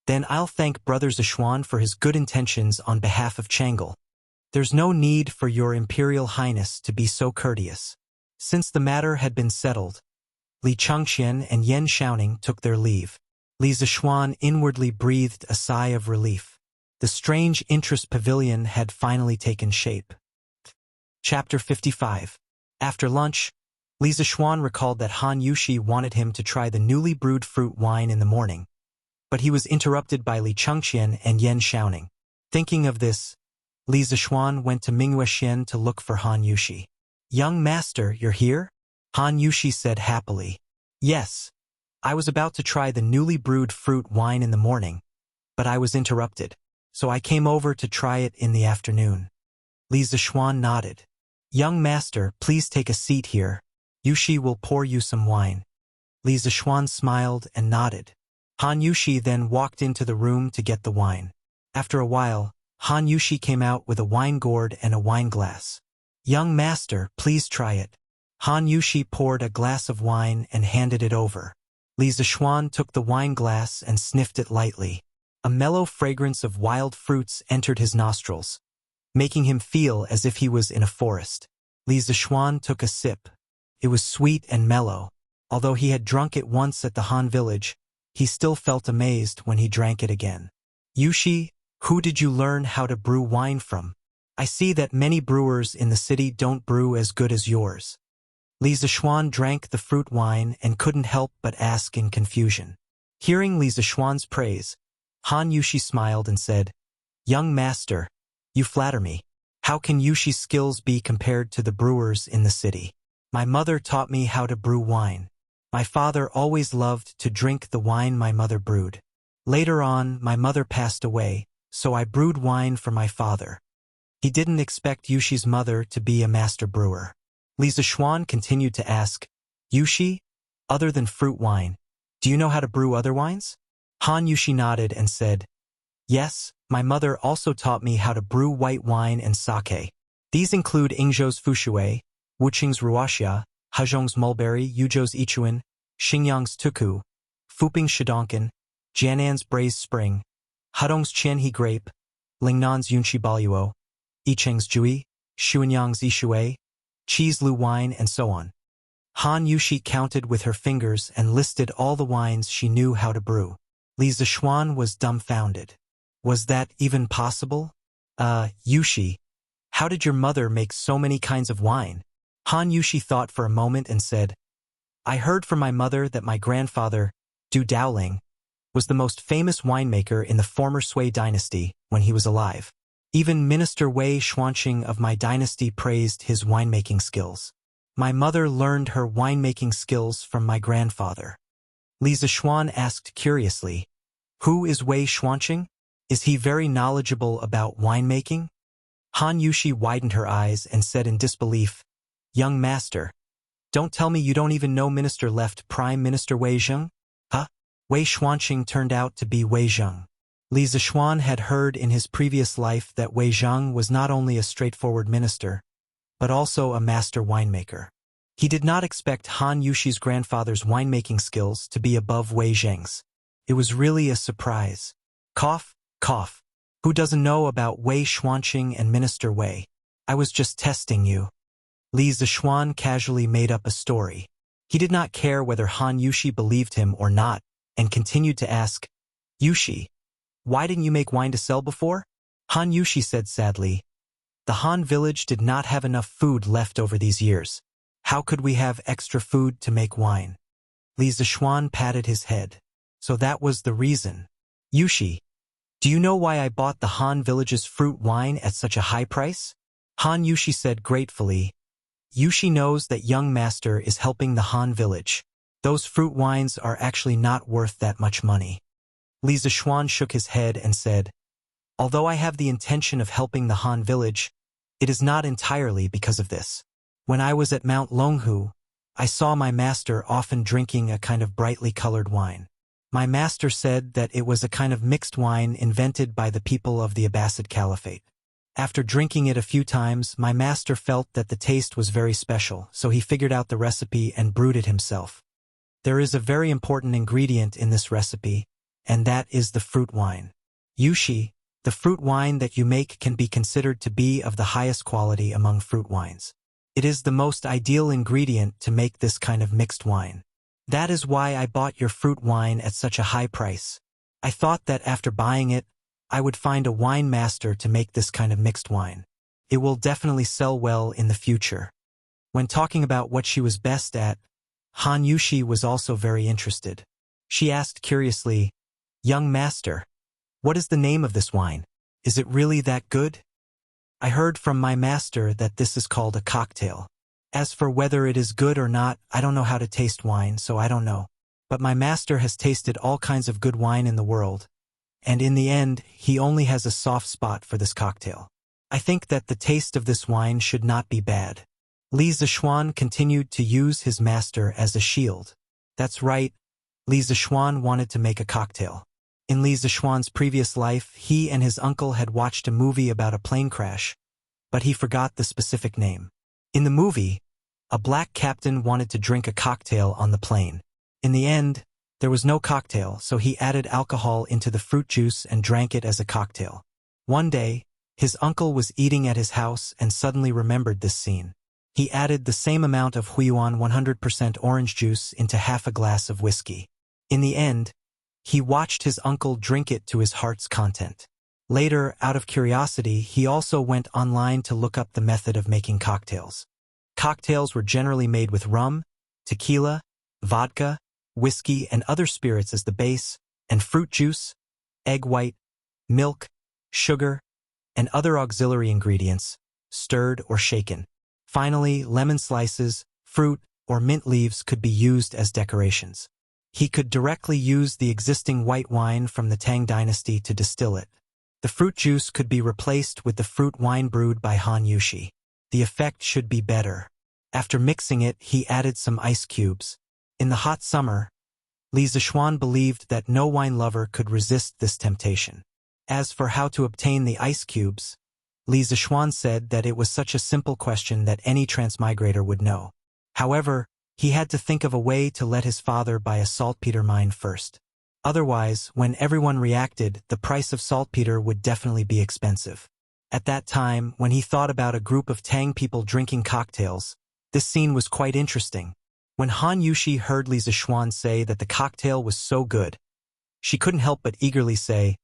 Then I'll thank Brother Zixuan for his good intentions on behalf of Chang'e. There's no need for your Imperial Highness to be so courteous. Since the matter had been settled, Li Chengqian and Yan Xiaoning took their leave. Li Zixuan inwardly breathed a sigh of relief. The Strange Interest Pavilion had finally taken shape. Chapter 55. After lunch, Li Zixuan recalled that Han Yushi wanted him to try the newly brewed fruit wine in the morning, but he was interrupted by Li Chengqian and Yan Xiaoning. Thinking of this, Li Zixuan went to Minghuaxian to look for Han Yushi. Young master, you're here? Han Yushi said happily. Yes. I was about to try the newly brewed fruit wine in the morning, but I was interrupted, so I came over to try it in the afternoon. Li Zixuan nodded. Young master, please take a seat here. Yushi will pour you some wine. Li Zixuan smiled and nodded. Han Yushi then walked into the room to get the wine. After a while, Han Yushi came out with a wine gourd and a wine glass. Young master, please try it. Han Yushi poured a glass of wine and handed it over. Li Zixuan took the wine glass and sniffed it lightly. A mellow fragrance of wild fruits entered his nostrils, making him feel as if he was in a forest. Li Zixuan took a sip. It was sweet and mellow. Although he had drunk it once at the Han village, he still felt amazed when he drank it again. Yushi, who did you learn how to brew wine from? I see that many brewers in the city don't brew as good as yours. Li Zishuan drank the fruit wine and couldn't help but ask in confusion. Hearing Li Zishuan's praise, Han Yushi smiled and said, "Young master, you flatter me. How can Yushi's skills be compared to the brewers in the city? My mother taught me how to brew wine. My father always loved to drink the wine my mother brewed. Later on, my mother passed away, so I brewed wine for my father." He didn't expect Yushi's mother to be a master brewer. Li Zishuan continued to ask, "Yushi, other than fruit wine, do you know how to brew other wines?" Han Yushi nodded and said, "Yes, my mother also taught me how to brew white wine and sake. These include Ingzhou's Fushui, Wuqing's Ruoxia, Hezhong's Mulberry, Yuzhou's Ichuan, Xingyang's Tuku, Fuping's Shidonkan, Jiannan's Braised Spring, Hedong's Qianhe Grape, Lingnan's Yunshi Baluo, Yicheng's Jui, Xuanyang's Yishui, Cheese Lu Wine, and so on." Han Yushi counted with her fingers and listed all the wines she knew how to brew. Li Zishuan was dumbfounded. Was that even possible? Yushi, how did your mother make so many kinds of wine? Han Yushi thought for a moment and said, "I heard from my mother that my grandfather, Du Daoling, was the most famous winemaker in the former Sui dynasty when he was alive. Even Minister Wei Xuanqing of my dynasty praised his winemaking skills. My mother learned her winemaking skills from my grandfather." Li Zishuan asked curiously, "Who is Wei Xuanqing? Is he very knowledgeable about winemaking?" Han Yushi widened her eyes and said in disbelief, "Young master, don't tell me you don't even know Minister left Prime Minister Wei Zheng? Huh? Wei Xuanqing turned out to be Wei Zheng." Li Zishuan had heard in his previous life that Wei Zheng was not only a straightforward minister, but also a master winemaker. He did not expect Han Yushi's grandfather's winemaking skills to be above Wei Zheng's. It was really a surprise. Cough, cough. Who doesn't know about Wei Xuanqing and Minister Wei? I was just testing you. Li Zishuan casually made up a story. He did not care whether Han Yushi believed him or not, and continued to ask, "Yushi, why didn't you make wine to sell before?" Han Yushi said sadly, "The Han village did not have enough food left over these years. How could we have extra food to make wine?" Li Zishuan patted his head. "So that was the reason. Yushi, do you know why I bought the Han village's fruit wine at such a high price?" Han Yushi said gratefully, "Yushi knows that young master is helping the Han village. Those fruit wines are actually not worth that much money." Li Zishuan shook his head and said, "Although I have the intention of helping the Han village, it is not entirely because of this. When I was at Mount Longhu, I saw my master often drinking a kind of brightly colored wine. My master said that it was a kind of mixed wine invented by the people of the Abbasid Caliphate. After drinking it a few times, my master felt that the taste was very special, so he figured out the recipe and brewed it himself. There is a very important ingredient in this recipe, and that is the fruit wine. Yushi, the fruit wine that you make can be considered to be of the highest quality among fruit wines. It is the most ideal ingredient to make this kind of mixed wine. That is why I bought your fruit wine at such a high price. I thought that after buying it, I would find a wine master to make this kind of mixed wine. It will definitely sell well in the future." When talking about what she was best at, Han Yushi was also very interested. She asked curiously, "Young master, what is the name of this wine? Is it really that good?" "I heard from my master that this is called a cocktail. As for whether it is good or not, I don't know how to taste wine, so I don't know. But my master has tasted all kinds of good wine in the world, and in the end, he only has a soft spot for this cocktail. I think that the taste of this wine should not be bad." Li Zishuan continued to use his master as a shield. That's right, Li Zishuan wanted to make a cocktail. In Li Zishuan's previous life, he and his uncle had watched a movie about a plane crash, but he forgot the specific name. In the movie, a black captain wanted to drink a cocktail on the plane. In the end, there was no cocktail, so he added alcohol into the fruit juice and drank it as a cocktail. One day, his uncle was eating at his house and suddenly remembered this scene. He added the same amount of Huiyuan 100% orange juice into half a glass of whiskey. In the end, He watched his uncle drink it to his heart's content. Later, out of curiosity, he also went online to look up the method of making cocktails. Cocktails were generally made with rum, tequila, vodka, whiskey, and other spirits as the base, and fruit juice, egg white, milk, sugar, and other auxiliary ingredients, stirred or shaken. Finally, lemon slices, fruit, or mint leaves could be used as decorations. He could directly use the existing white wine from the Tang dynasty to distill it. The fruit juice could be replaced with the fruit wine brewed by Han Yushi. The effect should be better. After mixing it, he added some ice cubes. In the hot summer, Li Zixuan believed that no wine lover could resist this temptation. As for how to obtain the ice cubes, Li Zixuan said that it was such a simple question that any transmigrator would know. However, he had to think of a way to let his father buy a saltpeter mine first. Otherwise, when everyone reacted, the price of saltpeter would definitely be expensive. At that time, when he thought about a group of Tang people drinking cocktails, this scene was quite interesting. When Han Yushi heard Li Zixuan say that the cocktail was so good, she couldn't help but eagerly say,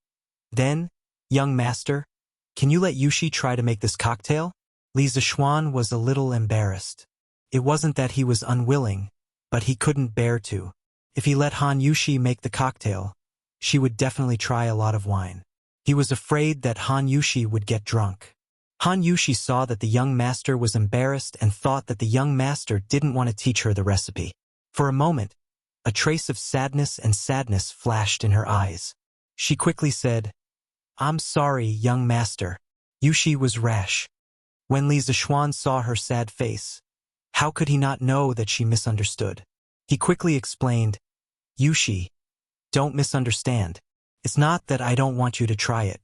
"Then, young master, can you let Yushi try to make this cocktail?" Li Zixuan was a little embarrassed. It wasn't that he was unwilling, but he couldn't bear to. If he let Han Yushi make the cocktail, she would definitely try a lot of wine. He was afraid that Han Yushi would get drunk. Han Yushi saw that the young master was embarrassed and thought that the young master didn't want to teach her the recipe. For a moment, a trace of sadness flashed in her eyes. She quickly said, "I'm sorry, young master." Yushi was rash. When Li Zixuan saw her sad face, how could he not know that she misunderstood? He quickly explained, "Yushi, don't misunderstand. It's not that I don't want you to try it.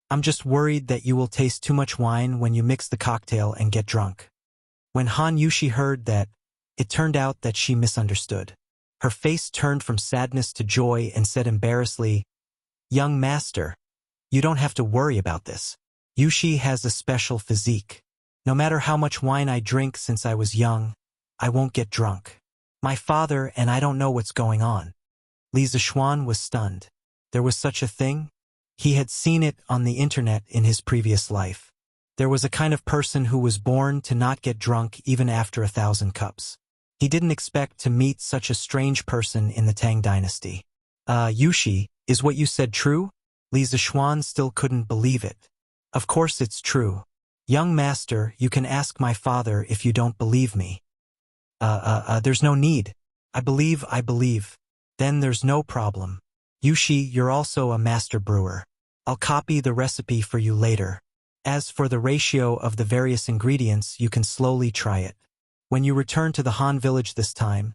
I'm just worried that you will taste too much wine when you mix the cocktail and get drunk." When Han Yushi heard that, it turned out that she misunderstood. Her face turned from sadness to joy and said embarrassedly, "Young master, you don't have to worry about this. Yushi has a special physique. No matter how much wine I drink since I was young, I won't get drunk. My father and I don't know what's going on." Li Zixuan was stunned. There was such a thing? He had seen it on the internet in his previous life. There was a kind of person who was born to not get drunk even after 1,000 cups. He didn't expect to meet such a strange person in the Tang dynasty. Yushi, is what you said true?" Li Zixuan still couldn't believe it. "Of course it's true. Young master, you can ask my father if you don't believe me." There's no need. I believe. Then there's no problem. Yushi, you're also a master brewer. I'll copy the recipe for you later. As for the ratio of the various ingredients, you can slowly try it. When you return to the Han village this time,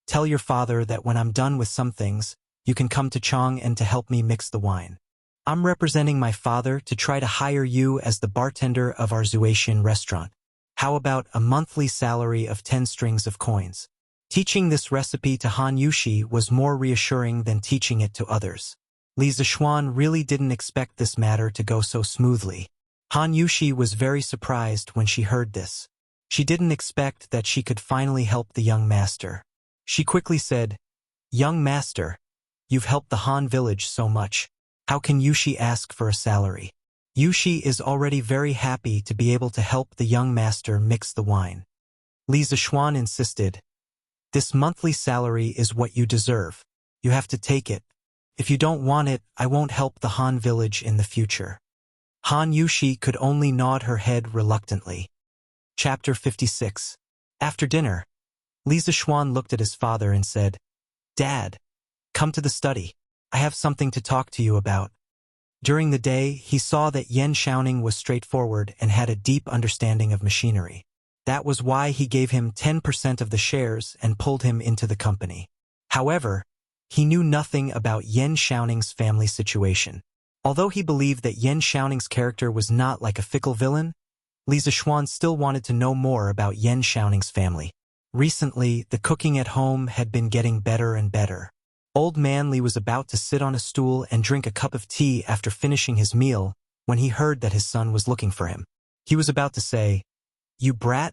tell your father that when I'm done with some things, you can come to Chang and to help me mix the wine. I'm representing my father to try to hire you as the bartender of our Zuatian restaurant. How about a monthly salary of 10 strings of coins? Teaching this recipe to Han Yushi was more reassuring than teaching it to others. Li Zixuan really didn't expect this matter to go so smoothly. Han Yushi was very surprised when she heard this. She didn't expect that she could finally help the young master. She quickly said, "Young master, you've helped the Han village so much. How can Yushi ask for a salary?" Yushi is already very happy to be able to help the young master mix the wine. Li Zixuan insisted, "This monthly salary is what you deserve. You have to take it. If you don't want it, I won't help the Han village in the future." Han Yushi could only nod her head reluctantly. Chapter 56. After dinner, Li Zixuan looked at his father and said, "Dad, come to the study. I have something to talk to you about." During the day, he saw that Yan Xiaoning was straightforward and had a deep understanding of machinery. That was why he gave him 10% of the shares and pulled him into the company. However, he knew nothing about Yan Xiaoning's family situation. Although he believed that Yan Xiaoning's character was not like a fickle villain, Li Zixuan still wanted to know more about Yan Xiaoning's family. Recently, the cooking at home had been getting better and better. Old man Li was about to sit on a stool and drink a cup of tea after finishing his meal when he heard that his son was looking for him. He was about to say, "You brat,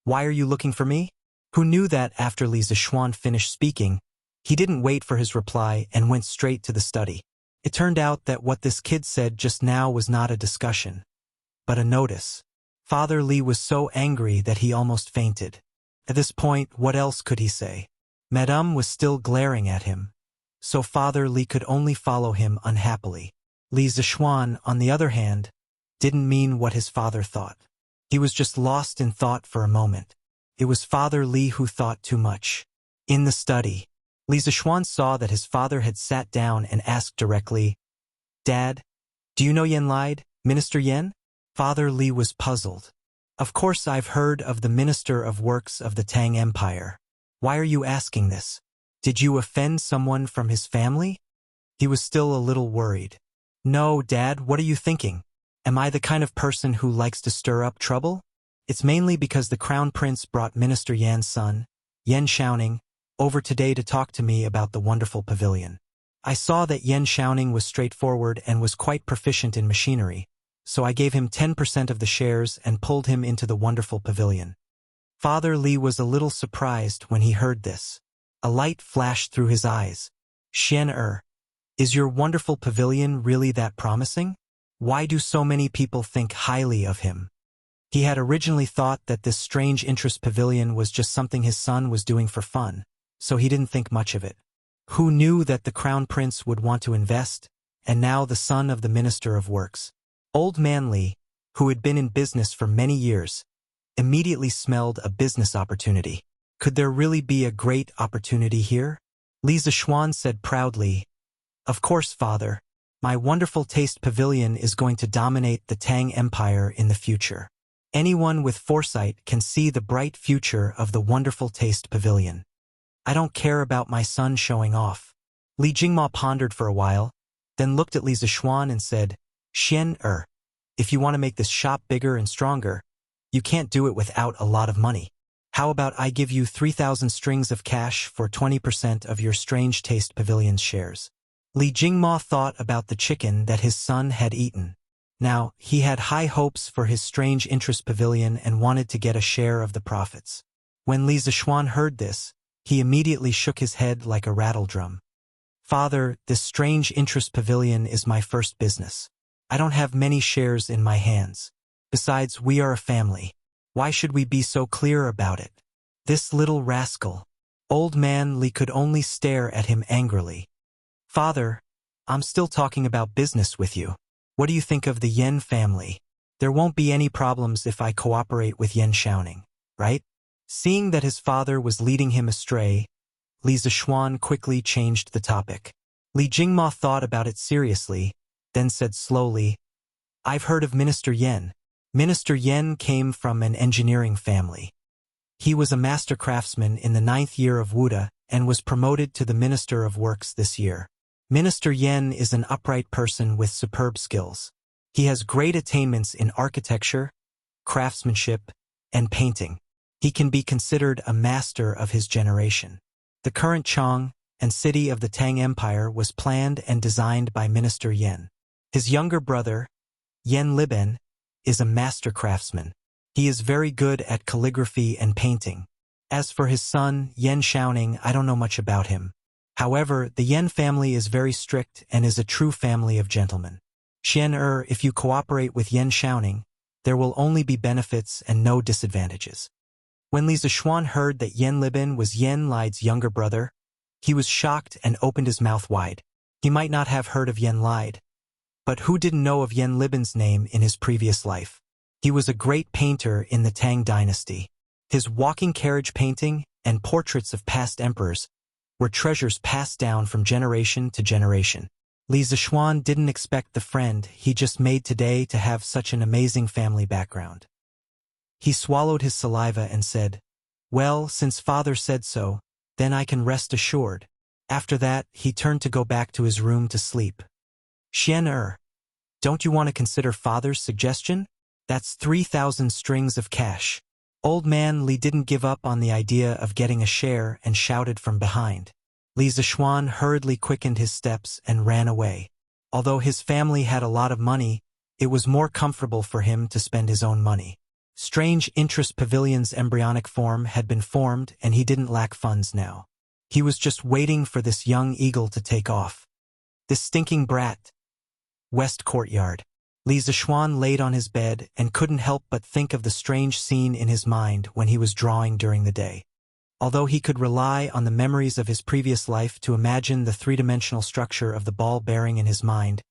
why are you looking for me?" Who knew that after Li Zixuan finished speaking, He didn't wait for his reply and went straight to the study. It turned out that what this kid said just now was not a discussion, but a notice. Father Li was so angry that he almost fainted. At this point, what else could he say? Madame was still glaring at him, so Father Li could only follow him unhappily. Li Zishuan, on the other hand, didn't mean what his father thought. He was just lost in thought for a moment. It was Father Li who thought too much. In the study, Li Zishuan saw that his father had sat down and asked directly, "Dad, do you know Yen lied, Minister Yen?" Father Li was puzzled. "Of course I've heard of the Minister of Works of the Tang Empire. Why are you asking this? Did you offend someone from his family?" He was still a little worried. "No, Dad, what are you thinking? Am I the kind of person who likes to stir up trouble? It's mainly because the Crown Prince brought Minister Yan's son, Yen Xiaoning, over today to talk to me about the wonderful pavilion. I saw that Yen Xiaoning was straightforward and was quite proficient in machinery, so I gave him 10% of the shares and pulled him into the wonderful pavilion." Father Li was a little surprised when he heard this. A light flashed through his eyes. "Xian is your wonderful pavilion really that promising? Why do so many people think highly of him?" He had originally thought that this strange interest pavilion was just something his son was doing for fun, so he didn't think much of it. Who knew that the Crown Prince would want to invest, and now the son of the Minister of Works? Old Man Li, who had been in business for many years, immediately smelled a business opportunity. Could there really be a great opportunity here? Li Zishuan said proudly, "Of course, father. My wonderful taste pavilion is going to dominate the Tang Empire in the future. Anyone with foresight can see the bright future of the wonderful taste pavilion. I don't care about my son showing off." Li Jingma pondered for a while, then looked at Li Zishuan and said, "Xian if you want to make this shop bigger and stronger, you can't do it without a lot of money. How about I give you 3,000 strings of cash for 20% of your Strange Taste Pavilion's shares?" Li Jingma thought about the chicken that his son had eaten. Now, he had high hopes for his Strange Interest Pavilion and wanted to get a share of the profits. When Li Zishuan heard this, he immediately shook his head like a rattledrum. "Father, this Strange Interest Pavilion is my first business. I don't have many shares in my hands. Besides, we are a family. Why should we be so clear about it?" This little rascal. Old Man Li could only stare at him angrily. "Father, I'm still talking about business with you. What do you think of the Yen family? There won't be any problems if I cooperate with Yen Xiaoning, right?" Seeing that his father was leading him astray, Li Zishuan quickly changed the topic. Li Jingma thought about it seriously, then said slowly, "I've heard of Minister Yen. Minister Yen came from an engineering family. He was a master craftsman in the 9th year of Wuda and was promoted to the Minister of Works this year. Minister Yen is an upright person with superb skills. He has great attainments in architecture, craftsmanship, and painting. He can be considered a master of his generation. The current Chang and city of the Tang Empire was planned and designed by Minister Yen. His younger brother, Yen Liben, is a master craftsman. He is very good at calligraphy and painting. As for his son, Yen Xiaoning, I don't know much about him. However, the Yen family is very strict and is a true family of gentlemen. Xian if you cooperate with Yen Xiaoning, there will only be benefits and no disadvantages." When Li Zishuan heard that Yen Liben was Yen Lide's younger brother, he was shocked and opened his mouth wide. He might not have heard of Yen Lide, but who didn't know of Yen Liben's name in his previous life? He was a great painter in the Tang dynasty. His walking carriage painting and portraits of past emperors were treasures passed down from generation to generation. Li Zishuan didn't expect the friend he just made today to have such an amazing family background. He swallowed his saliva and said, "Well, since father said so, then I can rest assured." After that, he turned to go back to his room to sleep. "Xian don't you want to consider father's suggestion? That's 3,000 strings of cash." Old Man Li didn't give up on the idea of getting a share and shouted from behind. Li Zishuan hurriedly quickened his steps and ran away. Although his family had a lot of money, it was more comfortable for him to spend his own money. Strange Interest Pavilion's embryonic form had been formed and he didn't lack funds now. He was just waiting for this young eagle to take off. This stinking brat. West Courtyard. Li Zixuan laid on his bed and couldn't help but think of the strange scene in his mind when he was drawing during the day. Although he could rely on the memories of his previous life to imagine the three-dimensional structure of the ball bearing in his mind,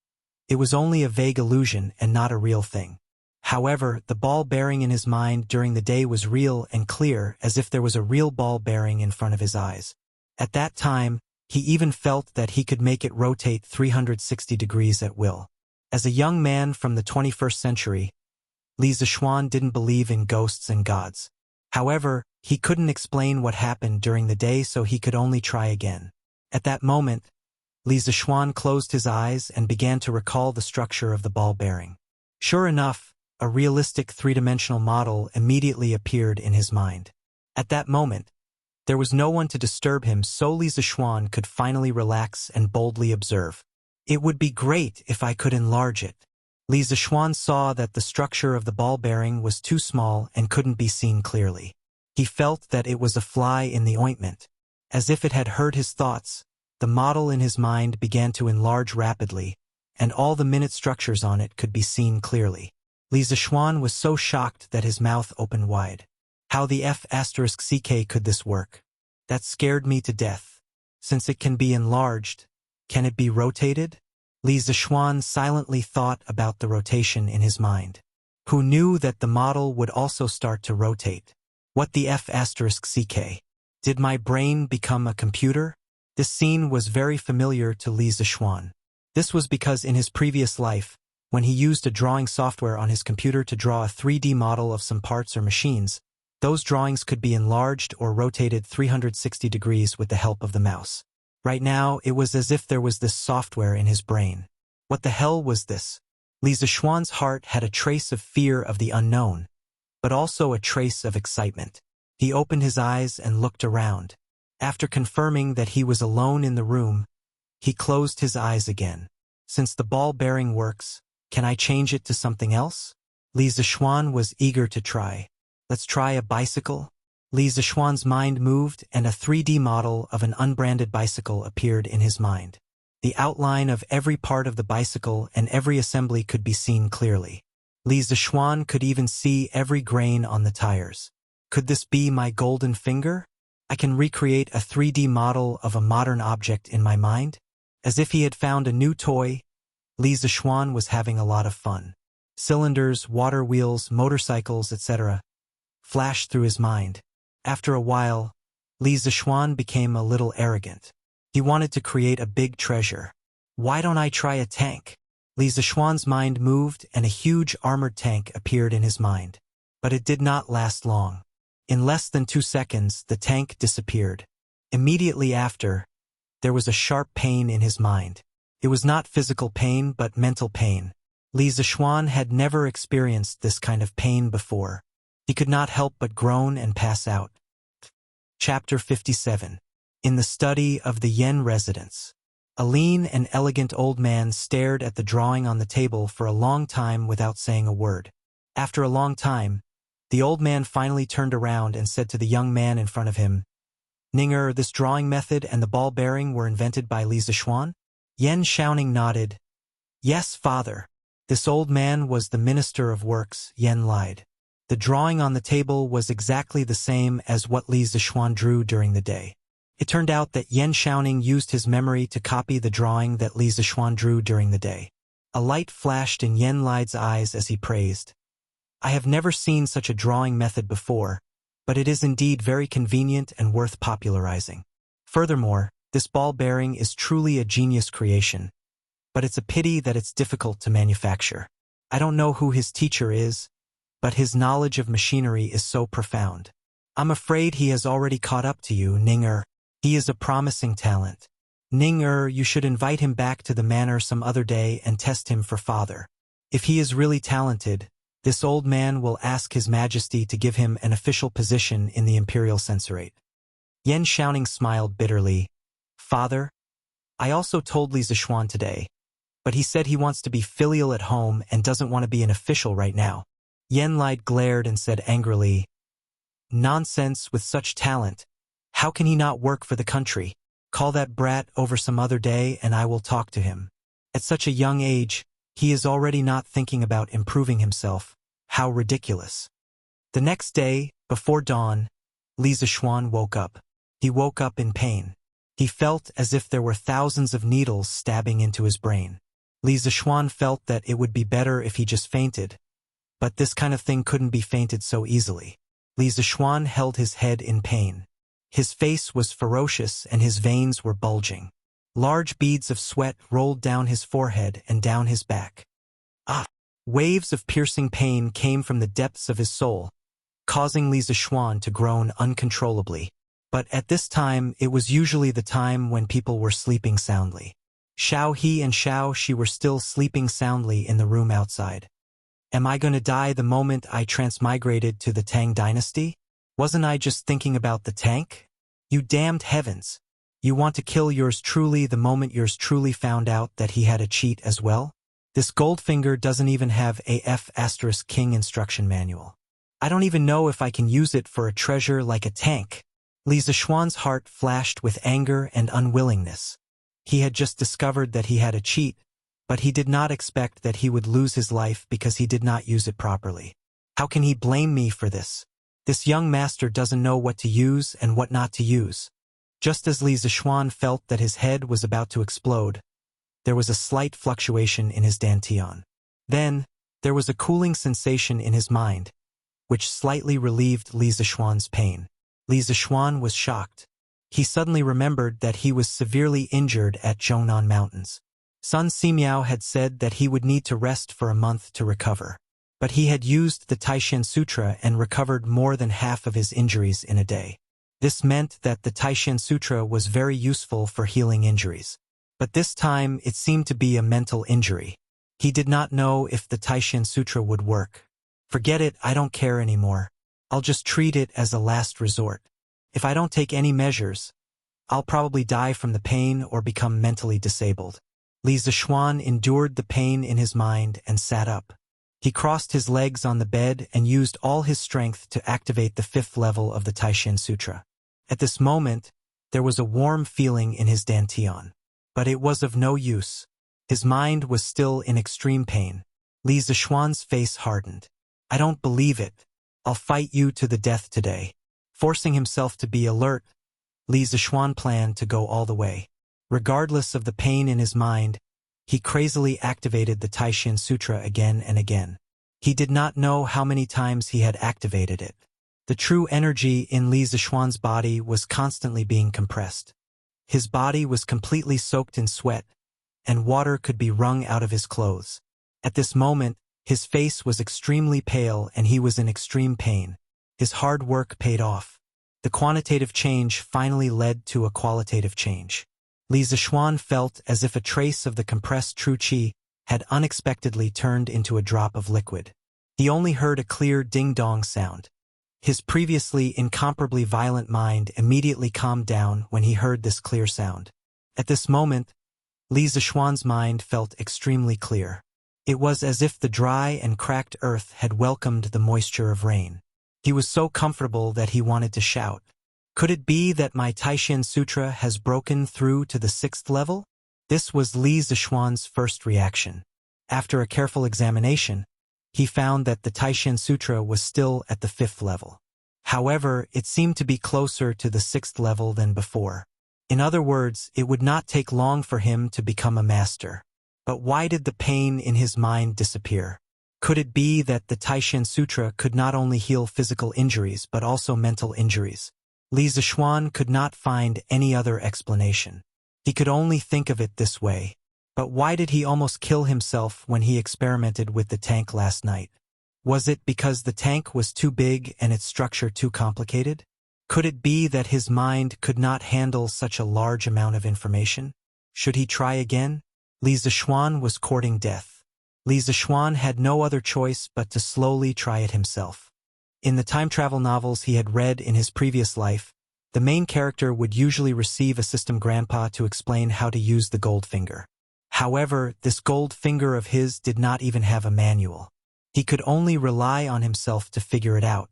it was only a vague illusion and not a real thing. However, the ball bearing in his mind during the day was real and clear, as if there was a real ball bearing in front of his eyes. At that time, he even felt that he could make it rotate 360 degrees at will. As a young man from the 21st century, Li Zixuan didn't believe in ghosts and gods. However, he couldn't explain what happened during the day, so he could only try again. At that moment, Li Zixuan closed his eyes and began to recall the structure of the ball bearing. Sure enough, a realistic three-dimensional model immediately appeared in his mind. At that moment, there was no one to disturb him, so Li Zixuan could finally relax and boldly observe. It would be great if I could enlarge it. Li Zixuan saw that the structure of the ball bearing was too small and couldn't be seen clearly. He felt that it was a fly in the ointment. As if it had heard his thoughts, the model in his mind began to enlarge rapidly, and all the minute structures on it could be seen clearly. Li Zixuan was so shocked that his mouth opened wide. How the F***ck could this work? That scared me to death. Since it can be enlarged, can it be rotated? Li Zixuan silently thought about the rotation in his mind. Who knew that the model would also start to rotate? What the F***ck? Did my brain become a computer? This scene was very familiar to Li Zixuan. This was because in his previous life, when he used a drawing software on his computer to draw a 3D model of some parts or machines, those drawings could be enlarged or rotated 360 degrees with the help of the mouse. Right now, it was as if there was this software in his brain. What the hell was this? Li Zixuan's heart had a trace of fear of the unknown, but also a trace of excitement. He opened his eyes and looked around. After confirming that he was alone in the room, he closed his eyes again. Since the ball bearing works, can I change it to something else? Li Zixuan was eager to try. Let's try a bicycle. Li Zixuan's mind moved and a 3D model of an unbranded bicycle appeared in his mind. The outline of every part of the bicycle and every assembly could be seen clearly. Li Zixuan could even see every grain on the tires. Could this be my golden finger? I can recreate a 3D model of a modern object in my mind? As if he had found a new toy, Li Zixuan was having a lot of fun. Cylinders, water wheels, motorcycles, etc. flashed through his mind. After a while, Li Zixuan became a little arrogant. He wanted to create a big treasure. Why don't I try a tank? Li Zixuan's mind moved and a huge armored tank appeared in his mind. But it did not last long. In less than 2 seconds, the tank disappeared. Immediately after, there was a sharp pain in his mind. It was not physical pain but mental pain. Li Zixuan had never experienced this kind of pain before. He could not help but groan and pass out. Chapter 57. In the study of the Yen residence. A lean and elegant old man stared at the drawing on the table for a long time without saying a word. After a long time, the old man finally turned around and said to the young man in front of him, "Ninger, this drawing method and the ball bearing were invented by Li Zixuan?" Yen Xiaoning nodded. "Yes, father." This old man was the Minister of Works, Yen lied. The drawing on the table was exactly the same as what Li Zixuan drew during the day. It turned out that Yen Xiaoning used his memory to copy the drawing that Li Zixuan drew during the day. A light flashed in Yen Li's eyes as he praised. "I have never seen such a drawing method before, but it is indeed very convenient and worth popularizing. Furthermore, this ball bearing is truly a genius creation, but it's a pity that it's difficult to manufacture. I don't know who his teacher is, but his knowledge of machinery is so profound. I'm afraid he has already caught up to you, Ninger. He is a promising talent. Ninger, you should invite him back to the manor some other day and test him for father. If he is really talented, this old man will ask His Majesty to give him an official position in the Imperial Censorate." Yen Xiaoning smiled bitterly. "Father, I also told Li Zixuan today, but he said he wants to be filial at home and doesn't want to be an official right now." Yen Li glared and said angrily, "Nonsense, with such talent. How can he not work for the country? Call that brat over some other day and I will talk to him. At such a young age, he is already not thinking about improving himself. How ridiculous. The next day, before dawn, Li Zishuan woke up. He woke up in pain. He felt as if there were thousands of needles stabbing into his brain. Li Zishuan felt that it would be better if he just fainted, but this kind of thing couldn't be fainted so easily. Li Zishuan held his head in pain. His face was ferocious and his veins were bulging. Large beads of sweat rolled down his forehead and down his back. Waves of piercing pain came from the depths of his soul, causing Li Zishuan to groan uncontrollably. But at this time, it was usually the time when people were sleeping soundly. Xiao He and Xiao Shi were still sleeping soundly in the room outside. Am I going to die the moment I transmigrated to the Tang dynasty? Wasn't I just thinking about the tank? You damned heavens! You want to kill yours truly the moment yours truly found out that he had a cheat as well? This Goldfinger doesn't even have a F***King instruction manual. I don't even know if I can use it for a treasure like a tank. Li Zishuan's heart flashed with anger and unwillingness. He had just discovered that he had a cheat, but he did not expect that he would lose his life because he did not use it properly. How can he blame me for this? This young master doesn't know what to use and what not to use. Just as Li Zishuan felt that his head was about to explode, there was a slight fluctuation in his dantian. Then, there was a cooling sensation in his mind, which slightly relieved Li Zishuan's pain. Li Zishuan was shocked. He suddenly remembered that he was severely injured at Zhongnan Mountains. Sun Simiao had said that he would need to rest for a month to recover. But he had used the Taishan Sutra and recovered more than half of his injuries in a day. This meant that the Taishan Sutra was very useful for healing injuries. But this time it seemed to be a mental injury. He did not know if the Taishan Sutra would work. Forget it, I don't care anymore. I'll just treat it as a last resort. If I don't take any measures, I'll probably die from the pain or become mentally disabled. Li Zishuan endured the pain in his mind and sat up. He crossed his legs on the bed and used all his strength to activate the 5th level of the Taishan Sutra. At this moment, there was a warm feeling in his dantian. But it was of no use. His mind was still in extreme pain. Li Zishuan's face hardened. I don't believe it. I'll fight you to the death today. Forcing himself to be alert, Li Zishuan planned to go all the way. Regardless of the pain in his mind, he crazily activated the Taishan Sutra again and again. He did not know how many times he had activated it. The true energy in Li Zishuan's body was constantly being compressed. His body was completely soaked in sweat, and water could be wrung out of his clothes. At this moment, his face was extremely pale and he was in extreme pain. His hard work paid off. The quantitative change finally led to a qualitative change. Li Zishuan felt as if a trace of the compressed true qi had unexpectedly turned into a drop of liquid. He only heard a clear ding-dong sound. His previously incomparably violent mind immediately calmed down when he heard this clear sound. At this moment, Li Zishuan's mind felt extremely clear. It was as if the dry and cracked earth had welcomed the moisture of rain. He was so comfortable that he wanted to shout. Could it be that my Taishan Sutra has broken through to the 6th level? This was Li Zishuan's first reaction. After a careful examination, he found that the Taishan Sutra was still at the 5th level. However, it seemed to be closer to the 6th level than before. In other words, it would not take long for him to become a master. But why did the pain in his mind disappear? Could it be that the Taishan Sutra could not only heal physical injuries but also mental injuries? Li Zishuan could not find any other explanation. He could only think of it this way. But why did he almost kill himself when he experimented with the tank last night? Was it because the tank was too big and its structure too complicated? Could it be that his mind could not handle such a large amount of information? Should he try again? Li Zishuan was courting death. Li Zishuan had no other choice but to slowly try it himself. In the time travel novels he had read in his previous life, the main character would usually receive a system grandpa to explain how to use the Goldfinger. However, this Goldfinger of his did not even have a manual. He could only rely on himself to figure it out.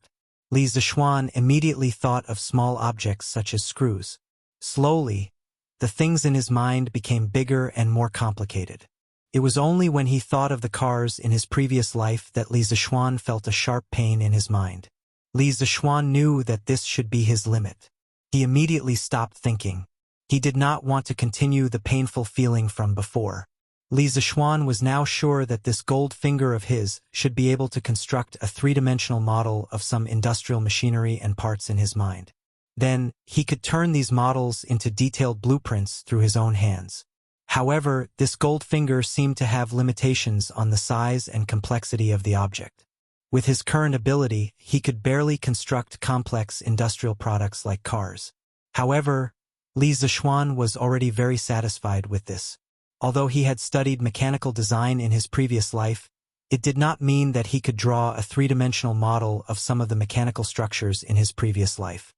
Li Zishuan immediately thought of small objects such as screws. Slowly, the things in his mind became bigger and more complicated. It was only when he thought of the cars in his previous life that Li Zishuan felt a sharp pain in his mind. Li Zishuan knew that this should be his limit. He immediately stopped thinking. He did not want to continue the painful feeling from before. Li Zishuan was now sure that this gold finger of his should be able to construct a three-dimensional model of some industrial machinery and parts in his mind. Then, he could turn these models into detailed blueprints through his own hands. However, this gold finger seemed to have limitations on the size and complexity of the object. With his current ability, he could barely construct complex industrial products like cars. However, Li Zishuan was already very satisfied with this. Although he had studied mechanical design in his previous life, it did not mean that he could draw a three-dimensional model of some of the mechanical structures in his previous life.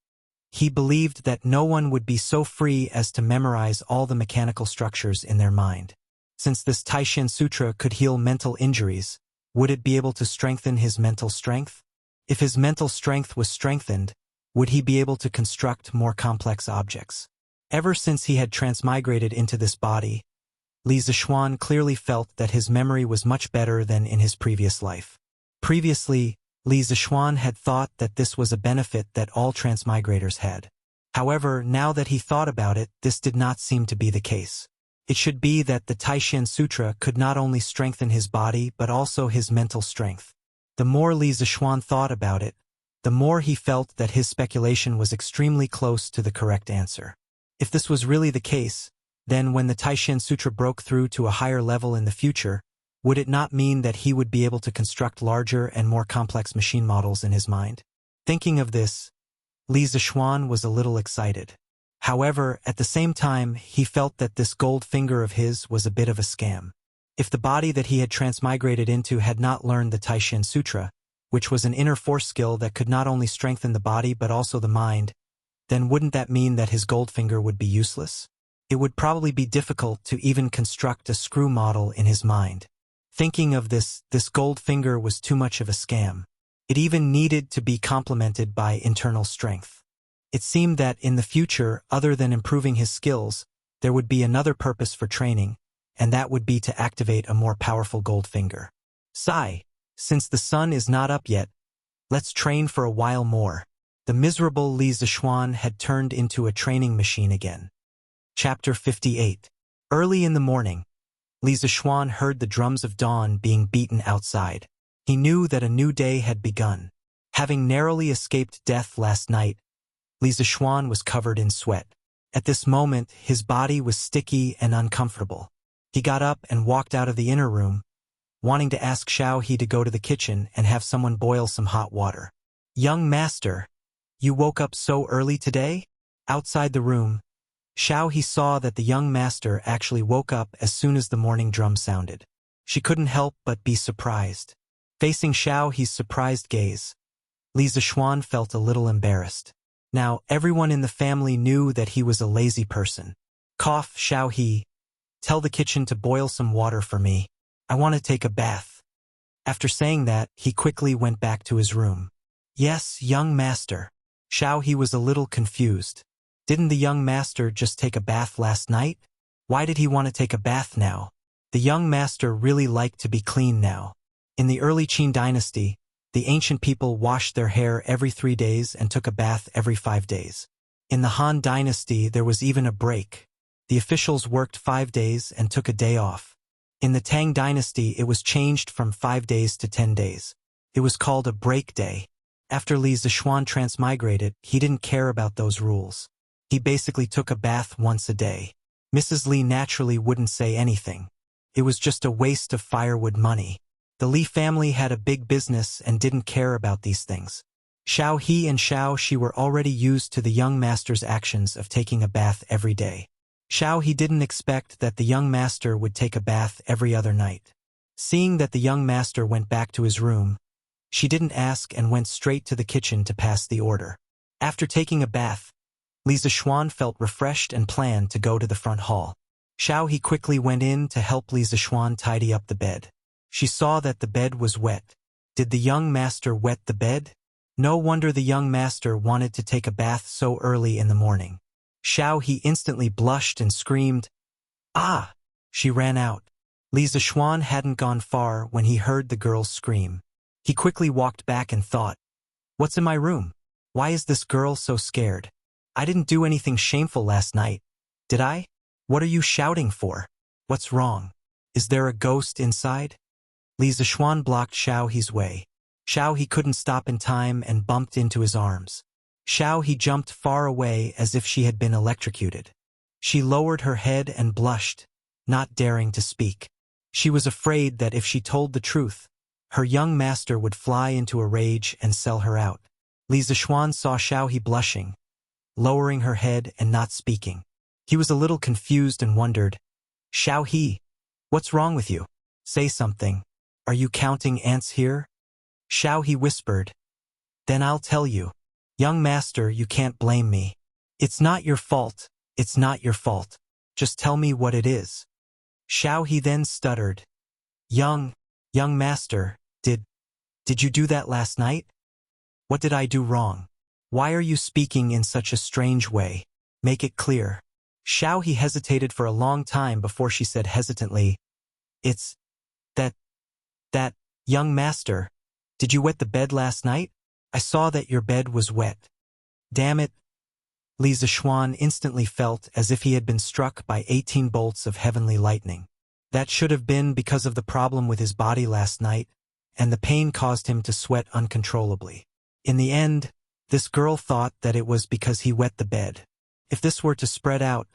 He believed that no one would be so free as to memorize all the mechanical structures in their mind. Since this Taishan Sutra could heal mental injuries, would it be able to strengthen his mental strength? If his mental strength was strengthened, would he be able to construct more complex objects? Ever since he had transmigrated into this body, Li Zishuan clearly felt that his memory was much better than in his previous life. Previously, Li Zishuan had thought that this was a benefit that all transmigrators had. However, now that he thought about it, this did not seem to be the case. It should be that the Taishan Sutra could not only strengthen his body but also his mental strength. The more Li Zishuan thought about it, the more he felt that his speculation was extremely close to the correct answer. If this was really the case, then when the Taishan Sutra broke through to a higher level in the future, would it not mean that he would be able to construct larger and more complex machine models in his mind? Thinking of this, Li Zishuan was a little excited. However, at the same time, he felt that this gold finger of his was a bit of a scam. If the body that he had transmigrated into had not learned the Taishan Sutra, which was an inner force skill that could not only strengthen the body but also the mind, then wouldn't that mean that his gold finger would be useless? It would probably be difficult to even construct a screw model in his mind. Thinking of this gold finger was too much of a scam. It even needed to be complemented by internal strength. It seemed that in the future, other than improving his skills, there would be another purpose for training, and that would be to activate a more powerful gold finger. Sigh, since the sun is not up yet, let's train for a while more. The miserable Li Zishuan had turned into a training machine again. Chapter 58. Early in the morning, Li Zishuan heard the drums of dawn being beaten outside. He knew that a new day had begun. Having narrowly escaped death last night, Li Zishuan was covered in sweat. At this moment, his body was sticky and uncomfortable. He got up and walked out of the inner room, wanting to ask Xiao He to go to the kitchen and have someone boil some hot water. "Young master, you woke up so early today?" Outside the room, Xiao He saw that the young master actually woke up as soon as the morning drum sounded. She couldn't help but be surprised. Facing Xiao He's surprised gaze, Li Zishuan felt a little embarrassed. Now, everyone in the family knew that he was a lazy person. "Cough, Xiao He. Tell the kitchen to boil some water for me. I want to take a bath." After saying that, he quickly went back to his room. "Yes, young master." Xiao He was a little confused. Didn't the young master just take a bath last night? Why did he want to take a bath now? The young master really liked to be clean now. In the early Qin dynasty, the ancient people washed their hair every 3 days and took a bath every 5 days. In the Han dynasty, there was even a break. The officials worked 5 days and took a day off. In the Tang dynasty, it was changed from 5 days to 10 days. It was called a break day. After Li Zishuan transmigrated, he didn't care about those rules. He basically took a bath once a day. Mrs. Li naturally wouldn't say anything. It was just a waste of firewood money. The Li family had a big business and didn't care about these things. Xiao He and Xiao Shi were already used to the young master's actions of taking a bath every day. Xiao He didn't expect that the young master would take a bath every other night. Seeing that the young master went back to his room, she didn't ask and went straight to the kitchen to pass the order. After taking a bath, Li Zishuan felt refreshed and planned to go to the front hall. Xiao He quickly went in to help Li Zishuan tidy up the bed. She saw that the bed was wet. Did the young master wet the bed? No wonder the young master wanted to take a bath so early in the morning. Xiao He instantly blushed and screamed, "Ah!" She ran out. Li Zishuan hadn't gone far when he heard the girl's scream. He quickly walked back and thought, "What's in my room? Why is this girl so scared? I didn't do anything shameful last night, did I? What are you shouting for? What's wrong? Is there a ghost inside?" Li Zishuan blocked Xiao He's way. Xiao He couldn't stop in time and bumped into his arms. Xiao He jumped far away as if she had been electrocuted. She lowered her head and blushed, not daring to speak. She was afraid that if she told the truth, her young master would fly into a rage and sell her out. Li Zishuan saw Xiao He blushing, lowering her head and not speaking. He was a little confused and wondered, "Xiao He, what's wrong with you? Say something. Are you counting ants here?" Xiao He whispered, "Then I'll tell you. Young master, you can't blame me. It's not your fault. It's not your fault. Just tell me what it is." Xiao He then stuttered, Young master, did you do that last night? What did I do wrong? Why are you speaking in such a strange way? Make it clear." Xiao He hesitated for a long time before she said hesitantly, "It's that, young master, did you wet the bed last night? I saw that your bed was wet." "Damn it." Li Zishuan instantly felt as if he had been struck by 18 bolts of heavenly lightning. That should have been because of the problem with his body last night, and the pain caused him to sweat uncontrollably. In the end, this girl thought that it was because he wet the bed. If this were to spread out,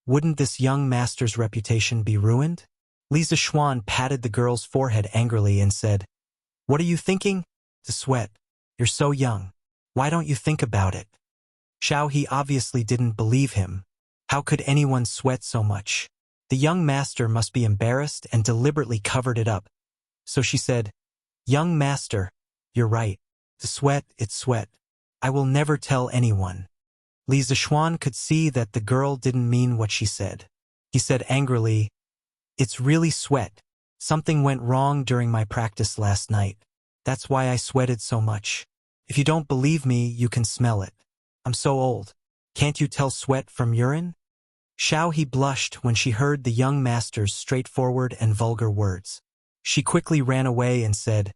wouldn't this young master's reputation be ruined? Li Zishuan patted the girl's forehead angrily and said, "What are you thinking? To sweat. You're so young. Why don't you think about it?" Xiao He obviously didn't believe him. How could anyone sweat so much? The young master must be embarrassed and deliberately covered it up. So she said, "Young master, you're right. To sweat, it's sweat. I will never tell anyone." Li Zishuan could see that the girl didn't mean what she said. He said angrily, "It's really sweat. Something went wrong during my practice last night. That's why I sweated so much. If you don't believe me, you can smell it. I'm so old. Can't you tell sweat from urine?" Xiao He blushed when she heard the young master's straightforward and vulgar words. She quickly ran away and said,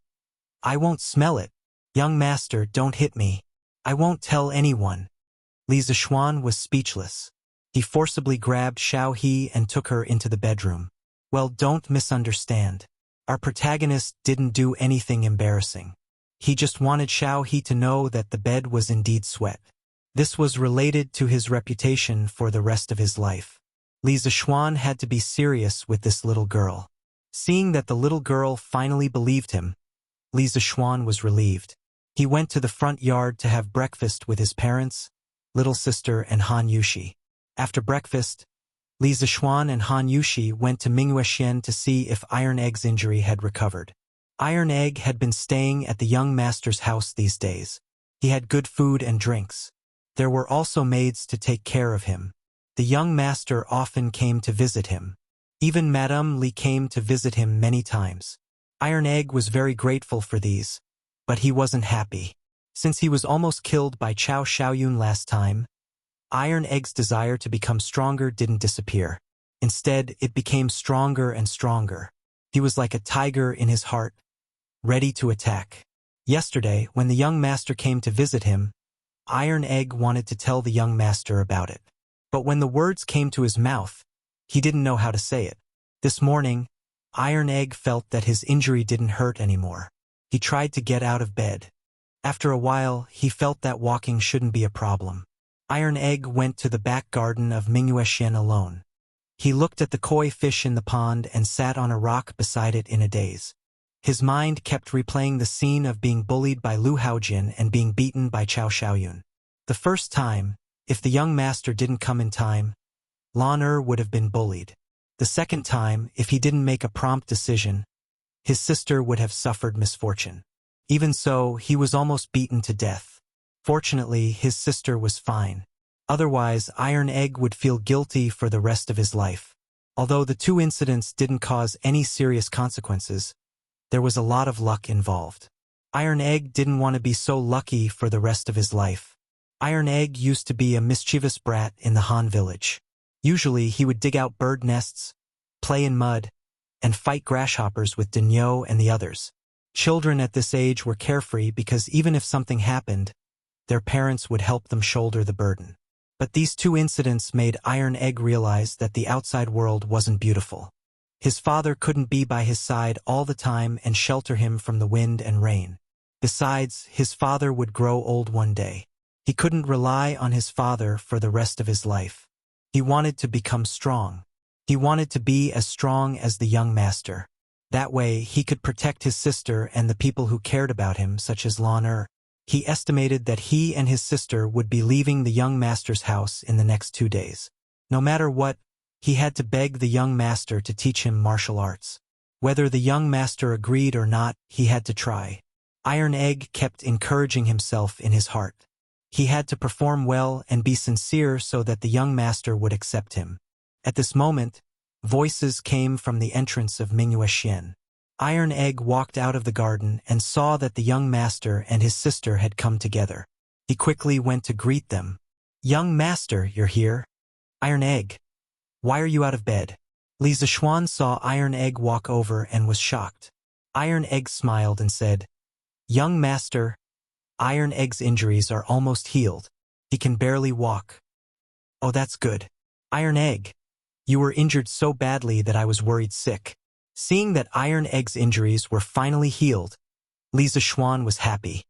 "I won't smell it. Young master, don't hit me. I won't tell anyone." Li Zishuan was speechless. He forcibly grabbed Xiao He and took her into the bedroom. Well, don't misunderstand. Our protagonist didn't do anything embarrassing. He just wanted Xiao He to know that the bed was indeed sweat. This was related to his reputation for the rest of his life. Li Zishuan had to be serious with this little girl. Seeing that the little girl finally believed him, Li Zishuan was relieved. He went to the front yard to have breakfast with his parents, little sister, and Han Yushi. After breakfast, Li Zishuan and Han Yushi went to Mingyuexian to see if Iron Egg's injury had recovered. Iron Egg had been staying at the young master's house these days. He had good food and drinks. There were also maids to take care of him. The young master often came to visit him. Even Madame Li came to visit him many times. Iron Egg was very grateful for these, but he wasn't happy. Since he was almost killed by Chao Xiaoyun last time, Iron Egg's desire to become stronger didn't disappear. Instead, it became stronger and stronger. He was like a tiger in his heart, ready to attack. Yesterday, when the young master came to visit him, Iron Egg wanted to tell the young master about it. But when the words came to his mouth, he didn't know how to say it. This morning, Iron Egg felt that his injury didn't hurt anymore. He tried to get out of bed. After a while, he felt that walking shouldn't be a problem. Iron Egg went to the back garden of Mingyuexian alone. He looked at the koi fish in the pond and sat on a rock beside it in a daze. His mind kept replaying the scene of being bullied by Lu Haojin and being beaten by Chao Xiaoyun. The first time, if the young master didn't come in time, Lan Er would have been bullied. The second time, if he didn't make a prompt decision, his sister would have suffered misfortune. Even so, he was almost beaten to death. Fortunately, his sister was fine. Otherwise, Iron Egg would feel guilty for the rest of his life. Although the two incidents didn't cause any serious consequences, there was a lot of luck involved. Iron Egg didn't want to be so lucky for the rest of his life. Iron Egg used to be a mischievous brat in the Han village. Usually he would dig out bird nests, play in mud, and fight grasshoppers with Dinyo and the others. Children at this age were carefree because even if something happened, their parents would help them shoulder the burden. But these two incidents made Iron Egg realize that the outside world wasn't beautiful. His father couldn't be by his side all the time and shelter him from the wind and rain. Besides, his father would grow old one day. He couldn't rely on his father for the rest of his life. He wanted to become strong. He wanted to be as strong as the young master. That way, he could protect his sister and the people who cared about him, such as Lan. He estimated that he and his sister would be leaving the young master's house in the next 2 days. No matter what, he had to beg the young master to teach him martial arts. Whether the young master agreed or not, he had to try. Iron Egg kept encouraging himself in his heart. He had to perform well and be sincere so that the young master would accept him. At this moment, voices came from the entrance of Mingyue. Iron Egg walked out of the garden and saw that the young master and his sister had come together. He quickly went to greet them. "Young master, you're here? Iron Egg, why are you out of bed?" Li Zishuan saw Iron Egg walk over and was shocked. Iron Egg smiled and said, "Young master, Iron Egg's injuries are almost healed. He can barely walk." "Oh, that's good. Iron Egg, you were injured so badly that I was worried sick." Seeing that Iron Egg's injuries were finally healed, Li Zishuan was happy.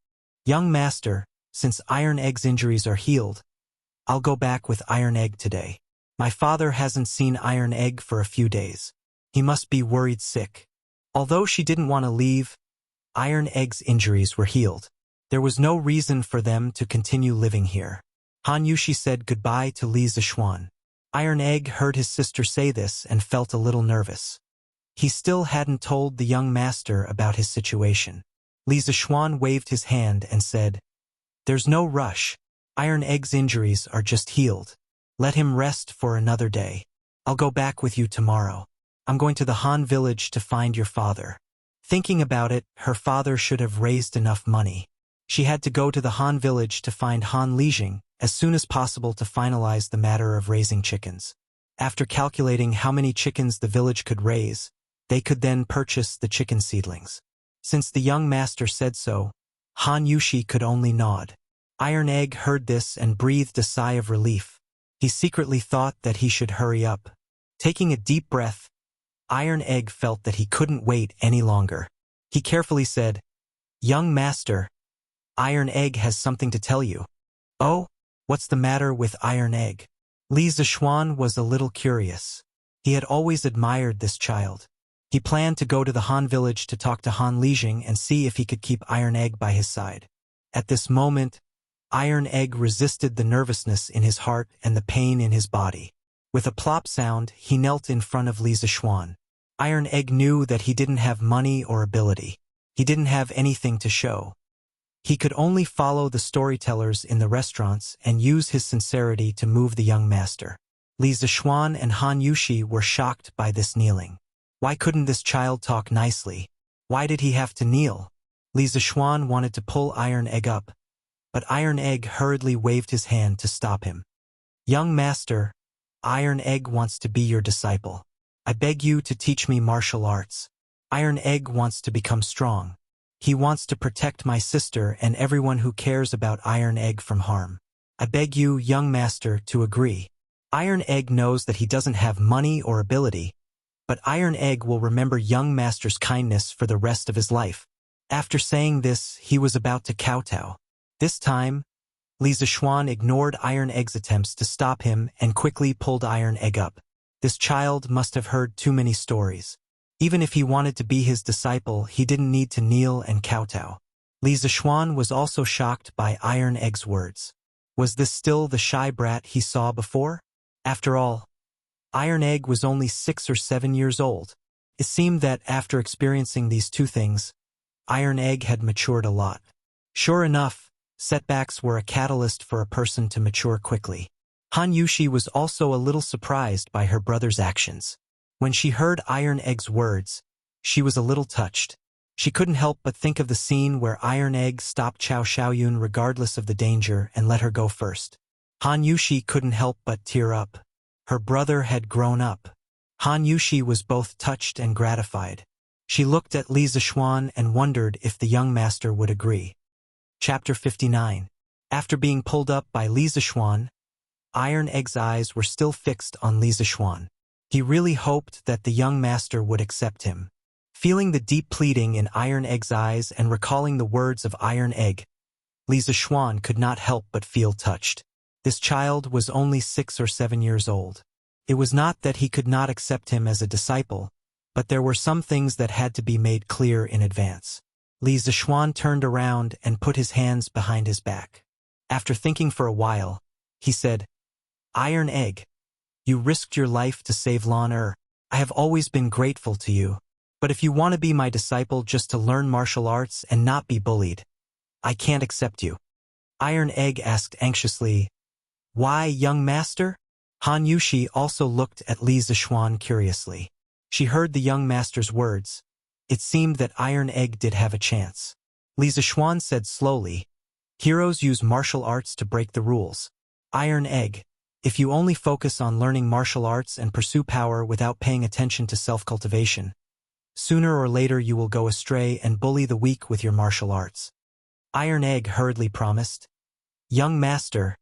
"Young master, since Iron Egg's injuries are healed, I'll go back with Iron Egg today. My father hasn't seen Iron Egg for a few days. He must be worried sick." Although she didn't want to leave, Iron Egg's injuries were healed. There was no reason for them to continue living here. Han Yushi said goodbye to Li Zishuan. Iron Egg heard his sister say this and felt a little nervous. He still hadn't told the young master about his situation. Li Zishuan waved his hand and said, "There's no rush. Iron Egg's injuries are just healed. Let him rest for another day. I'll go back with you tomorrow. I'm going to the Han village to find your father." Thinking about it, her father should have raised enough money. She had to go to the Han village to find Han Lijing as soon as possible to finalize the matter of raising chickens. After calculating how many chickens the village could raise, they could then purchase the chicken seedlings. Since the young master said so, Han Yushi could only nod. Iron Egg heard this and breathed a sigh of relief. He secretly thought that he should hurry up. Taking a deep breath, Iron Egg felt that he couldn't wait any longer. He carefully said, "Young master, Iron Egg has something to tell you." "Oh, what's the matter with Iron Egg?" Li Zishuan was a little curious. He had always admired this child. He planned to go to the Han village to talk to Han Lijing and see if he could keep Iron Egg by his side. At this moment, Iron Egg resisted the nervousness in his heart and the pain in his body. With a plop sound, he knelt in front of Li Zishuan. Iron Egg knew that he didn't have money or ability. He didn't have anything to show. He could only follow the storytellers in the restaurants and use his sincerity to move the young master. Li Zishuan and Han Yushi were shocked by this kneeling. Why couldn't this child talk nicely? Why did he have to kneel? Li Zishuan wanted to pull Iron Egg up, but Iron Egg hurriedly waved his hand to stop him. "Young master, Iron Egg wants to be your disciple. I beg you to teach me martial arts. Iron Egg wants to become strong. He wants to protect my sister and everyone who cares about Iron Egg from harm. I beg you, young master, to agree." Iron Egg knows that he doesn't have money or ability, but Iron Egg will remember young master's kindness for the rest of his life. After saying this, he was about to kowtow. This time, Li Zishuan ignored Iron Egg's attempts to stop him and quickly pulled Iron Egg up. This child must have heard too many stories. Even if he wanted to be his disciple, he didn't need to kneel and kowtow. Li Zishuan was also shocked by Iron Egg's words. Was this still the shy brat he saw before? After all, Iron Egg was only 6 or 7 years old. It seemed that after experiencing these two things, Iron Egg had matured a lot. Sure enough, setbacks were a catalyst for a person to mature quickly. Han Yushi was also a little surprised by her brother's actions. When she heard Iron Egg's words, she was a little touched. She couldn't help but think of the scene where Iron Egg stopped Chao Xiaoyun regardless of the danger and let her go first. Han Yushi couldn't help but tear up. Her brother had grown up. Han Yushi was both touched and gratified. She looked at Li Zixuan and wondered if the young master would agree. Chapter 59. After being pulled up by Li Zixuan, Iron Egg's eyes were still fixed on Li Zixuan. He really hoped that the young master would accept him. Feeling the deep pleading in Iron Egg's eyes and recalling the words of Iron Egg, Li Zixuan could not help but feel touched. This child was only 6 or 7 years old. It was not that he could not accept him as a disciple, but there were some things that had to be made clear in advance. Li Zixuan turned around and put his hands behind his back. After thinking for a while, he said, "Iron Egg, you risked your life to save Lan Er. I have always been grateful to you. But if you want to be my disciple just to learn martial arts and not be bullied, I can't accept you." Iron Egg asked anxiously, "Why, young master?" Han Yushi also looked at Li Zixuan curiously. She heard the young master's words. It seemed that Iron Egg did have a chance. Li Zixuan said slowly, "Heroes use martial arts to break the rules. Iron Egg, if you only focus on learning martial arts and pursue power without paying attention to self-cultivation, sooner or later you will go astray and bully the weak with your martial arts." Iron Egg hurriedly promised, "Young master,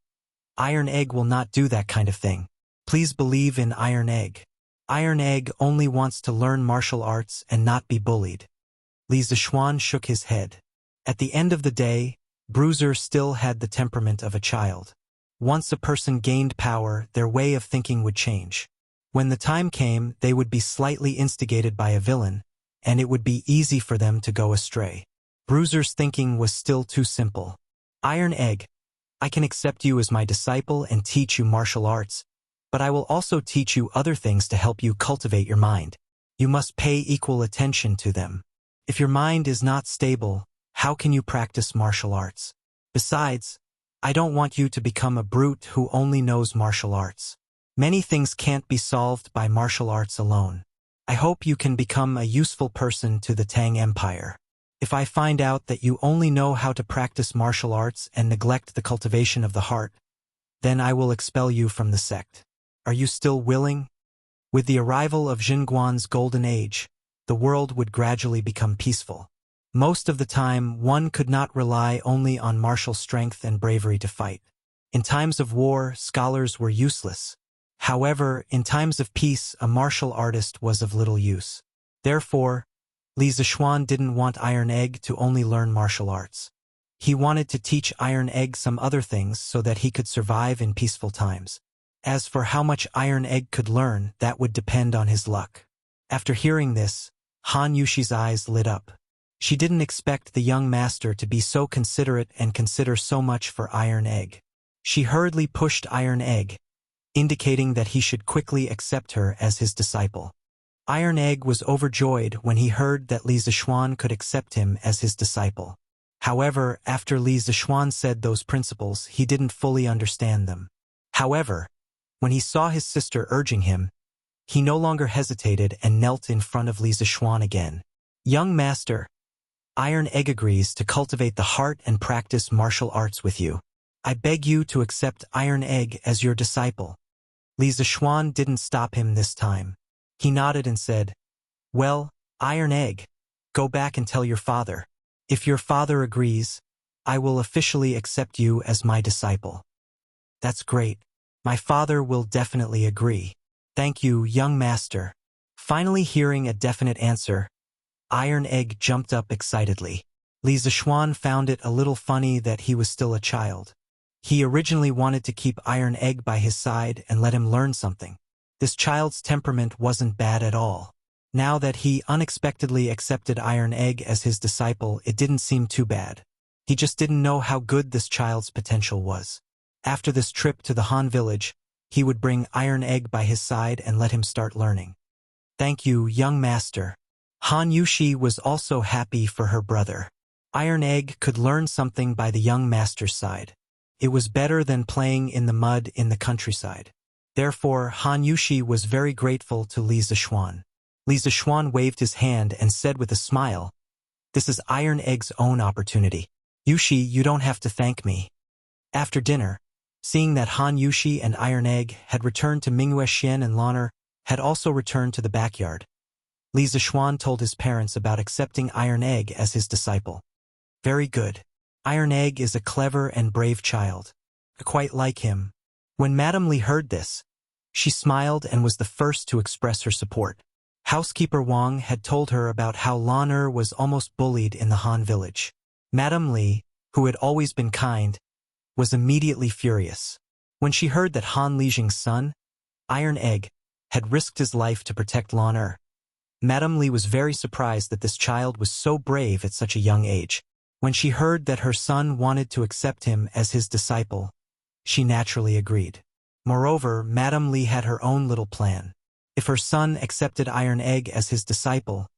Iron Egg will not do that kind of thing. Please believe in Iron Egg. Iron Egg only wants to learn martial arts and not be bullied." Li Zixuan shook his head. At the end of the day, Bruiser still had the temperament of a child. Once a person gained power, their way of thinking would change. When the time came, they would be slightly instigated by a villain, and it would be easy for them to go astray. Bruiser's thinking was still too simple. "Iron Egg, I can accept you as my disciple and teach you martial arts, but I will also teach you other things to help you cultivate your mind. You must pay equal attention to them. If your mind is not stable, how can you practice martial arts? Besides, I don't want you to become a brute who only knows martial arts. Many things can't be solved by martial arts alone. I hope you can become a useful person to the Tang Empire. If I find out that you only know how to practice martial arts and neglect the cultivation of the heart, then I will expel you from the sect. Are you still willing?" With the arrival of Xinguan's golden age, the world would gradually become peaceful. Most of the time, one could not rely only on martial strength and bravery to fight. In times of war, scholars were useless. However, in times of peace, a martial artist was of little use. Therefore, Li Zixuan didn't want Iron Egg to only learn martial arts. He wanted to teach Iron Egg some other things so that he could survive in peaceful times. As for how much Iron Egg could learn, that would depend on his luck. After hearing this, Han Yushi's eyes lit up. She didn't expect the young master to be so considerate and consider so much for Iron Egg. She hurriedly pushed Iron Egg, indicating that he should quickly accept her as his disciple. Iron Egg was overjoyed when he heard that Li Zixuan could accept him as his disciple. However, after Li Zixuan said those principles, he didn't fully understand them. However, when he saw his sister urging him, he no longer hesitated and knelt in front of Li Zixuan again. "Young master, Iron Egg agrees to cultivate the heart and practice martial arts with you. I beg you to accept Iron Egg as your disciple." Li Zixuan didn't stop him this time. He nodded and said, "Well, Iron Egg, go back and tell your father. If your father agrees, I will officially accept you as my disciple." "That's great. My father will definitely agree. Thank you, young master." Finally hearing a definite answer, Iron Egg jumped up excitedly. Li Zixuan found it a little funny that he was still a child. He originally wanted to keep Iron Egg by his side and let him learn something. This child's temperament wasn't bad at all. Now that he unexpectedly accepted Iron Egg as his disciple, it didn't seem too bad. He just didn't know how good this child's potential was. After this trip to the Han village, he would bring Iron Egg by his side and let him start learning. "Thank you, young master." Han Yushi was also happy for her brother. Iron Egg could learn something by the young master's side. It was better than playing in the mud in the countryside. Therefore, Han Yushi was very grateful to Li Zixuan. Li Zixuan waved his hand and said with a smile, This is Iron Egg's own opportunity. Yushi, you don't have to thank me. After dinner, seeing that Han Yushi and Iron Egg had returned to Mingyue Xian and Lan'er had also returned to the backyard, Li Zishuan told his parents about accepting Iron Egg as his disciple. Very good. Iron Egg is a clever and brave child. I quite like him. When Madame Li heard this, she smiled and was the first to express her support. Housekeeper Wang had told her about how Lan'er was almost bullied in the Han village. Madame Li, who had always been kind, was immediately furious. When she heard that Han Lijing's son, Iron Egg, had risked his life to protect Lan'er, Madame Li was very surprised that this child was so brave at such a young age. When she heard that her son wanted to accept him as his disciple, she naturally agreed. Moreover, Madame Li had her own little plan. If her son accepted Iron Egg as his disciple,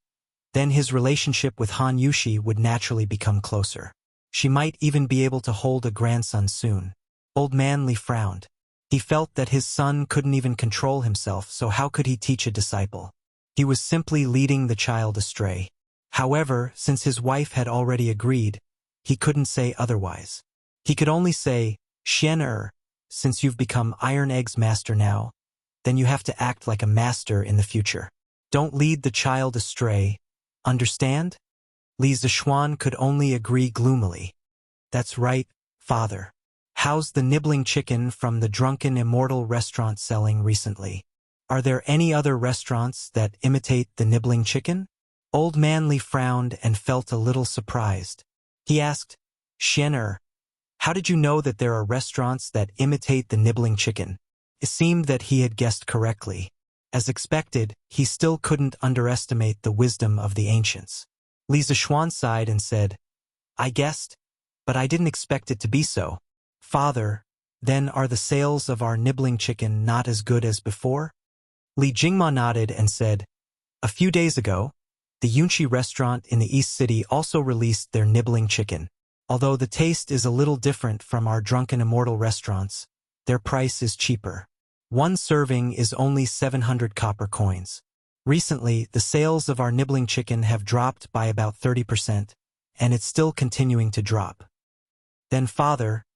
then his relationship with Han Yushi would naturally become closer. She might even be able to hold a grandson soon. Old Man Li frowned. He felt that his son couldn't even control himself, so how could he teach a disciple? He was simply leading the child astray. However, since his wife had already agreed, he couldn't say otherwise. He could only say, Xian since you've become Iron Egg's master now, then you have to act like a master in the future. Don't lead the child astray, understand? Li Zishuan could only agree gloomily. That's right, father. How's the nibbling chicken from the Drunken Immortal restaurant selling recently? Are there any other restaurants that imitate the nibbling chicken? Old Man Li frowned and felt a little surprised. He asked, Xian how did you know that there are restaurants that imitate the nibbling chicken? It seemed that he had guessed correctly. As expected, he still couldn't underestimate the wisdom of the ancients. Li Zishuan sighed and said, I guessed, but I didn't expect it to be so. Father, then are the sales of our nibbling chicken not as good as before? Li Jingma nodded and said, a few days ago, the Yunqi restaurant in the East City also released their nibbling chicken. Although the taste is a little different from our Drunken Immortal restaurants, their price is cheaper. One serving is only 700 copper coins. Recently, the sales of our nibbling chicken have dropped by about 30%, and it's still continuing to drop. Then father,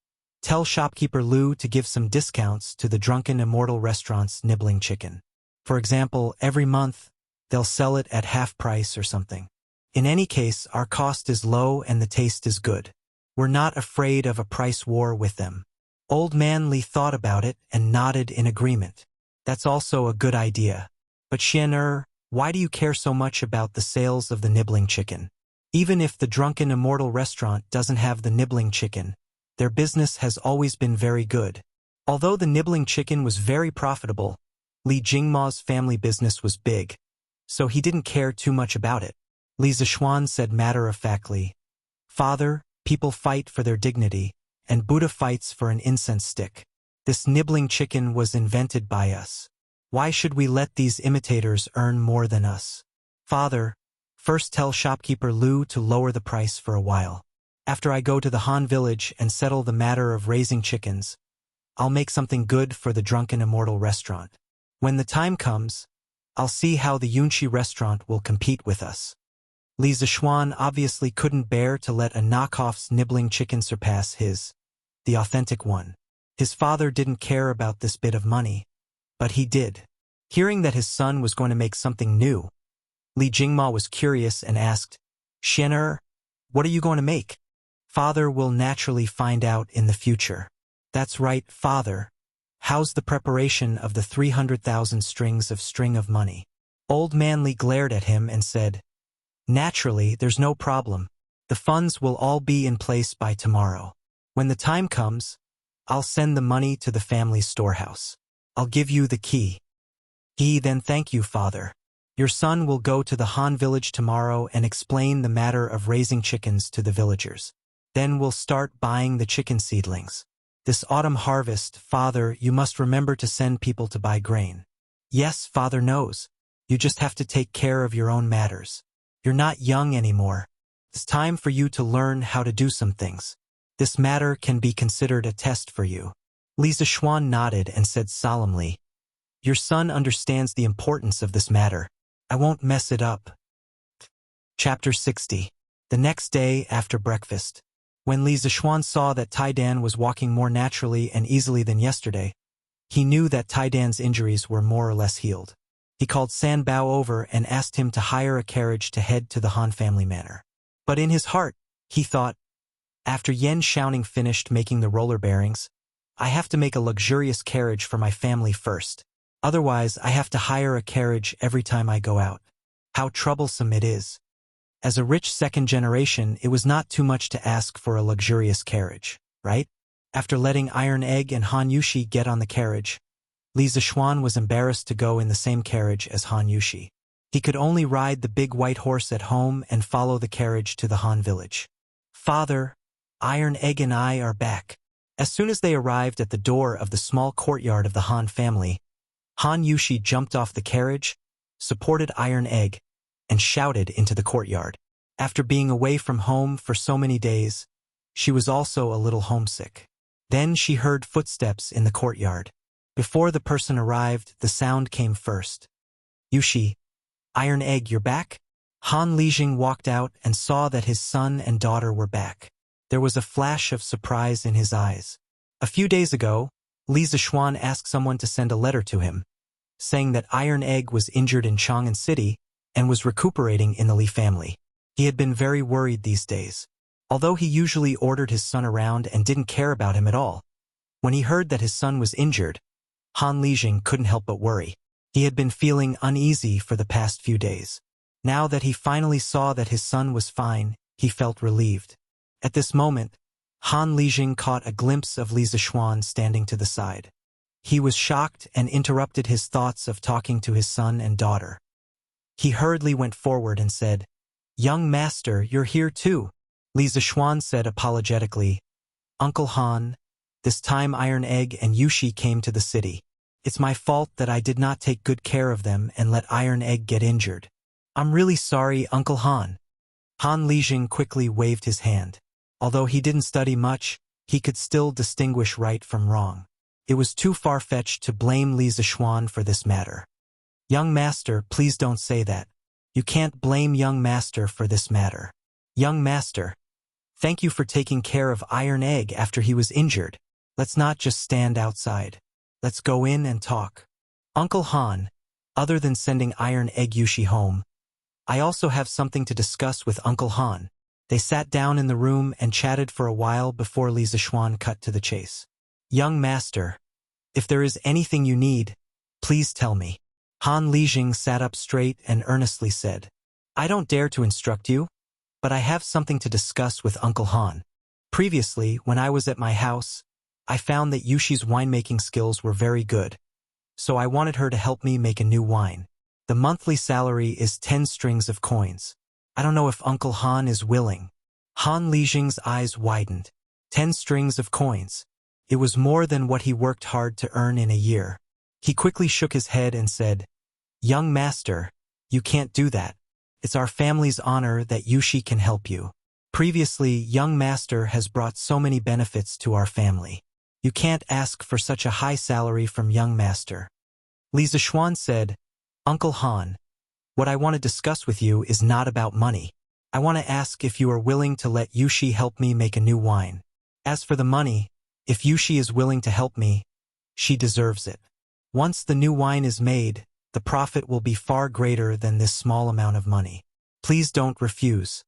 tell shopkeeper Lu to give some discounts to the Drunken Immortal restaurant's nibbling chicken. For example, every month, they'll sell it at half price or something. In any case, our cost is low and the taste is good. We're not afraid of a price war with them. Old Man Li thought about it and nodded in agreement. That's also a good idea. But Xian why do you care so much about the sales of the nibbling chicken? Even if the Drunken Immortal restaurant doesn't have the nibbling chicken, their business has always been very good. Although the nibbling chicken was very profitable, Li Jingma's family business was big, so he didn't care too much about it. Li Zishuan said matter-of-factly, Father, people fight for their dignity, and Buddha fights for an incense stick. This nibbling chicken was invented by us. Why should we let these imitators earn more than us? Father, first tell shopkeeper Lu to lower the price for a while. After I go to the Han village and settle the matter of raising chickens, I'll make something good for the Drunken Immortal restaurant. When the time comes, I'll see how the Yunqi restaurant will compete with us. Li Zishuan obviously couldn't bear to let a knockoff's nibbling chicken surpass the authentic one. His father didn't care about this bit of money, but he did. Hearing that his son was going to make something new, Li Jingma was curious and asked, Xian what are you going to make? Father will naturally find out in the future. That's right, father. How's the preparation of the 300,000 strings of string of money? Old Man Li glared at him and said, Naturally, there's no problem. The funds will all be in place by tomorrow. When the time comes, I'll send the money to the family storehouse. I'll give you the key. Then thank you, father. Your son will go to the Han village tomorrow and explain the matter of raising chickens to the villagers. Then we'll start buying the chicken seedlings. This autumn harvest, father, you must remember to send people to buy grain. Yes, father knows. You just have to take care of your own matters. You're not young anymore. It's time for you to learn how to do some things. This matter can be considered a test for you. Li Zishuan nodded and said solemnly, Your son understands the importance of this matter. I won't mess it up. Chapter 60. The next day, after breakfast, when Li Zixuan saw that Tai Dan was walking more naturally and easily than yesterday, he knew that Tai Dan's injuries were more or less healed. He called San Bao over and asked him to hire a carriage to head to the Han family manor. But in his heart, he thought, after Yan Xiaoning finished making the roller bearings, I have to make a luxurious carriage for my family first. Otherwise, I have to hire a carriage every time I go out. How troublesome it is. As a rich second generation, it was not too much to ask for a luxurious carriage, right? After letting Iron Egg and Han Yushi get on the carriage, Li Zixuan was embarrassed to go in the same carriage as Han Yushi. He could only ride the big white horse at home and follow the carriage to the Han village. Father, Iron Egg and I are back. As soon as they arrived at the door of the small courtyard of the Han family, Han Yushi jumped off the carriage, supported Iron Egg, and shouted into the courtyard. After being away from home for so many days, she was also a little homesick. Then she heard footsteps in the courtyard. Before the person arrived, the sound came first. Yushi, Iron Egg, you're back? Han Lijing walked out and saw that his son and daughter were back. There was a flash of surprise in his eyes. A few days ago, Li Zixuan asked someone to send a letter to him, saying that Iron Egg was injured in Chang'an City and was recuperating in the Li family. He had been very worried these days. Although he usually ordered his son around and didn't care about him at all, when he heard that his son was injured, Han Lijing couldn't help but worry. He had been feeling uneasy for the past few days. Now that he finally saw that his son was fine, he felt relieved. At this moment, Han Lijing caught a glimpse of Li Zixuan standing to the side. He was shocked and interrupted his thoughts of talking to his son and daughter. He hurriedly went forward and said, "Young master, you're here too." Li Zixuan said apologetically, "Uncle Han, this time Iron Egg and Yushi came to the city. It's my fault that I did not take good care of them and let Iron Egg get injured. I'm really sorry, Uncle Han." Han Lijing quickly waved his hand. Although he didn't study much, he could still distinguish right from wrong. It was too far-fetched to blame Li Zixuan for this matter. "Young master, please don't say that. You can't blame young master for this matter. Young master, thank you for taking care of Iron Egg after he was injured. Let's not just stand outside. Let's go in and talk. Uncle Han, other than sending Iron Egg Yushi home, I also have something to discuss with Uncle Han." They sat down in the room and chatted for a while before Li Zixuan cut to the chase. "Young master, if there is anything you need, please tell me." Han Lijing sat up straight and earnestly said, "I don't dare to instruct you, but I have something to discuss with Uncle Han. Previously, when I was at my house, I found that Yushi's winemaking skills were very good, so I wanted her to help me make a new wine. The monthly salary is 10 strings of coins. I don't know if Uncle Han is willing." Han Lijing's eyes widened. 10 strings of coins. It was more than what he worked hard to earn in a year. He quickly shook his head and said, "Young master, you can't do that. It's our family's honor that Yushi can help you. Previously, young master has brought so many benefits to our family. You can't ask for such a high salary from young master." Li Zixuan said, "Uncle Han, what I want to discuss with you is not about money. I want to ask if you are willing to let Yushi help me make a new wine. As for the money, if Yushi is willing to help me, she deserves it. Once the new wine is made, the profit will be far greater than this small amount of money. Please don't refuse."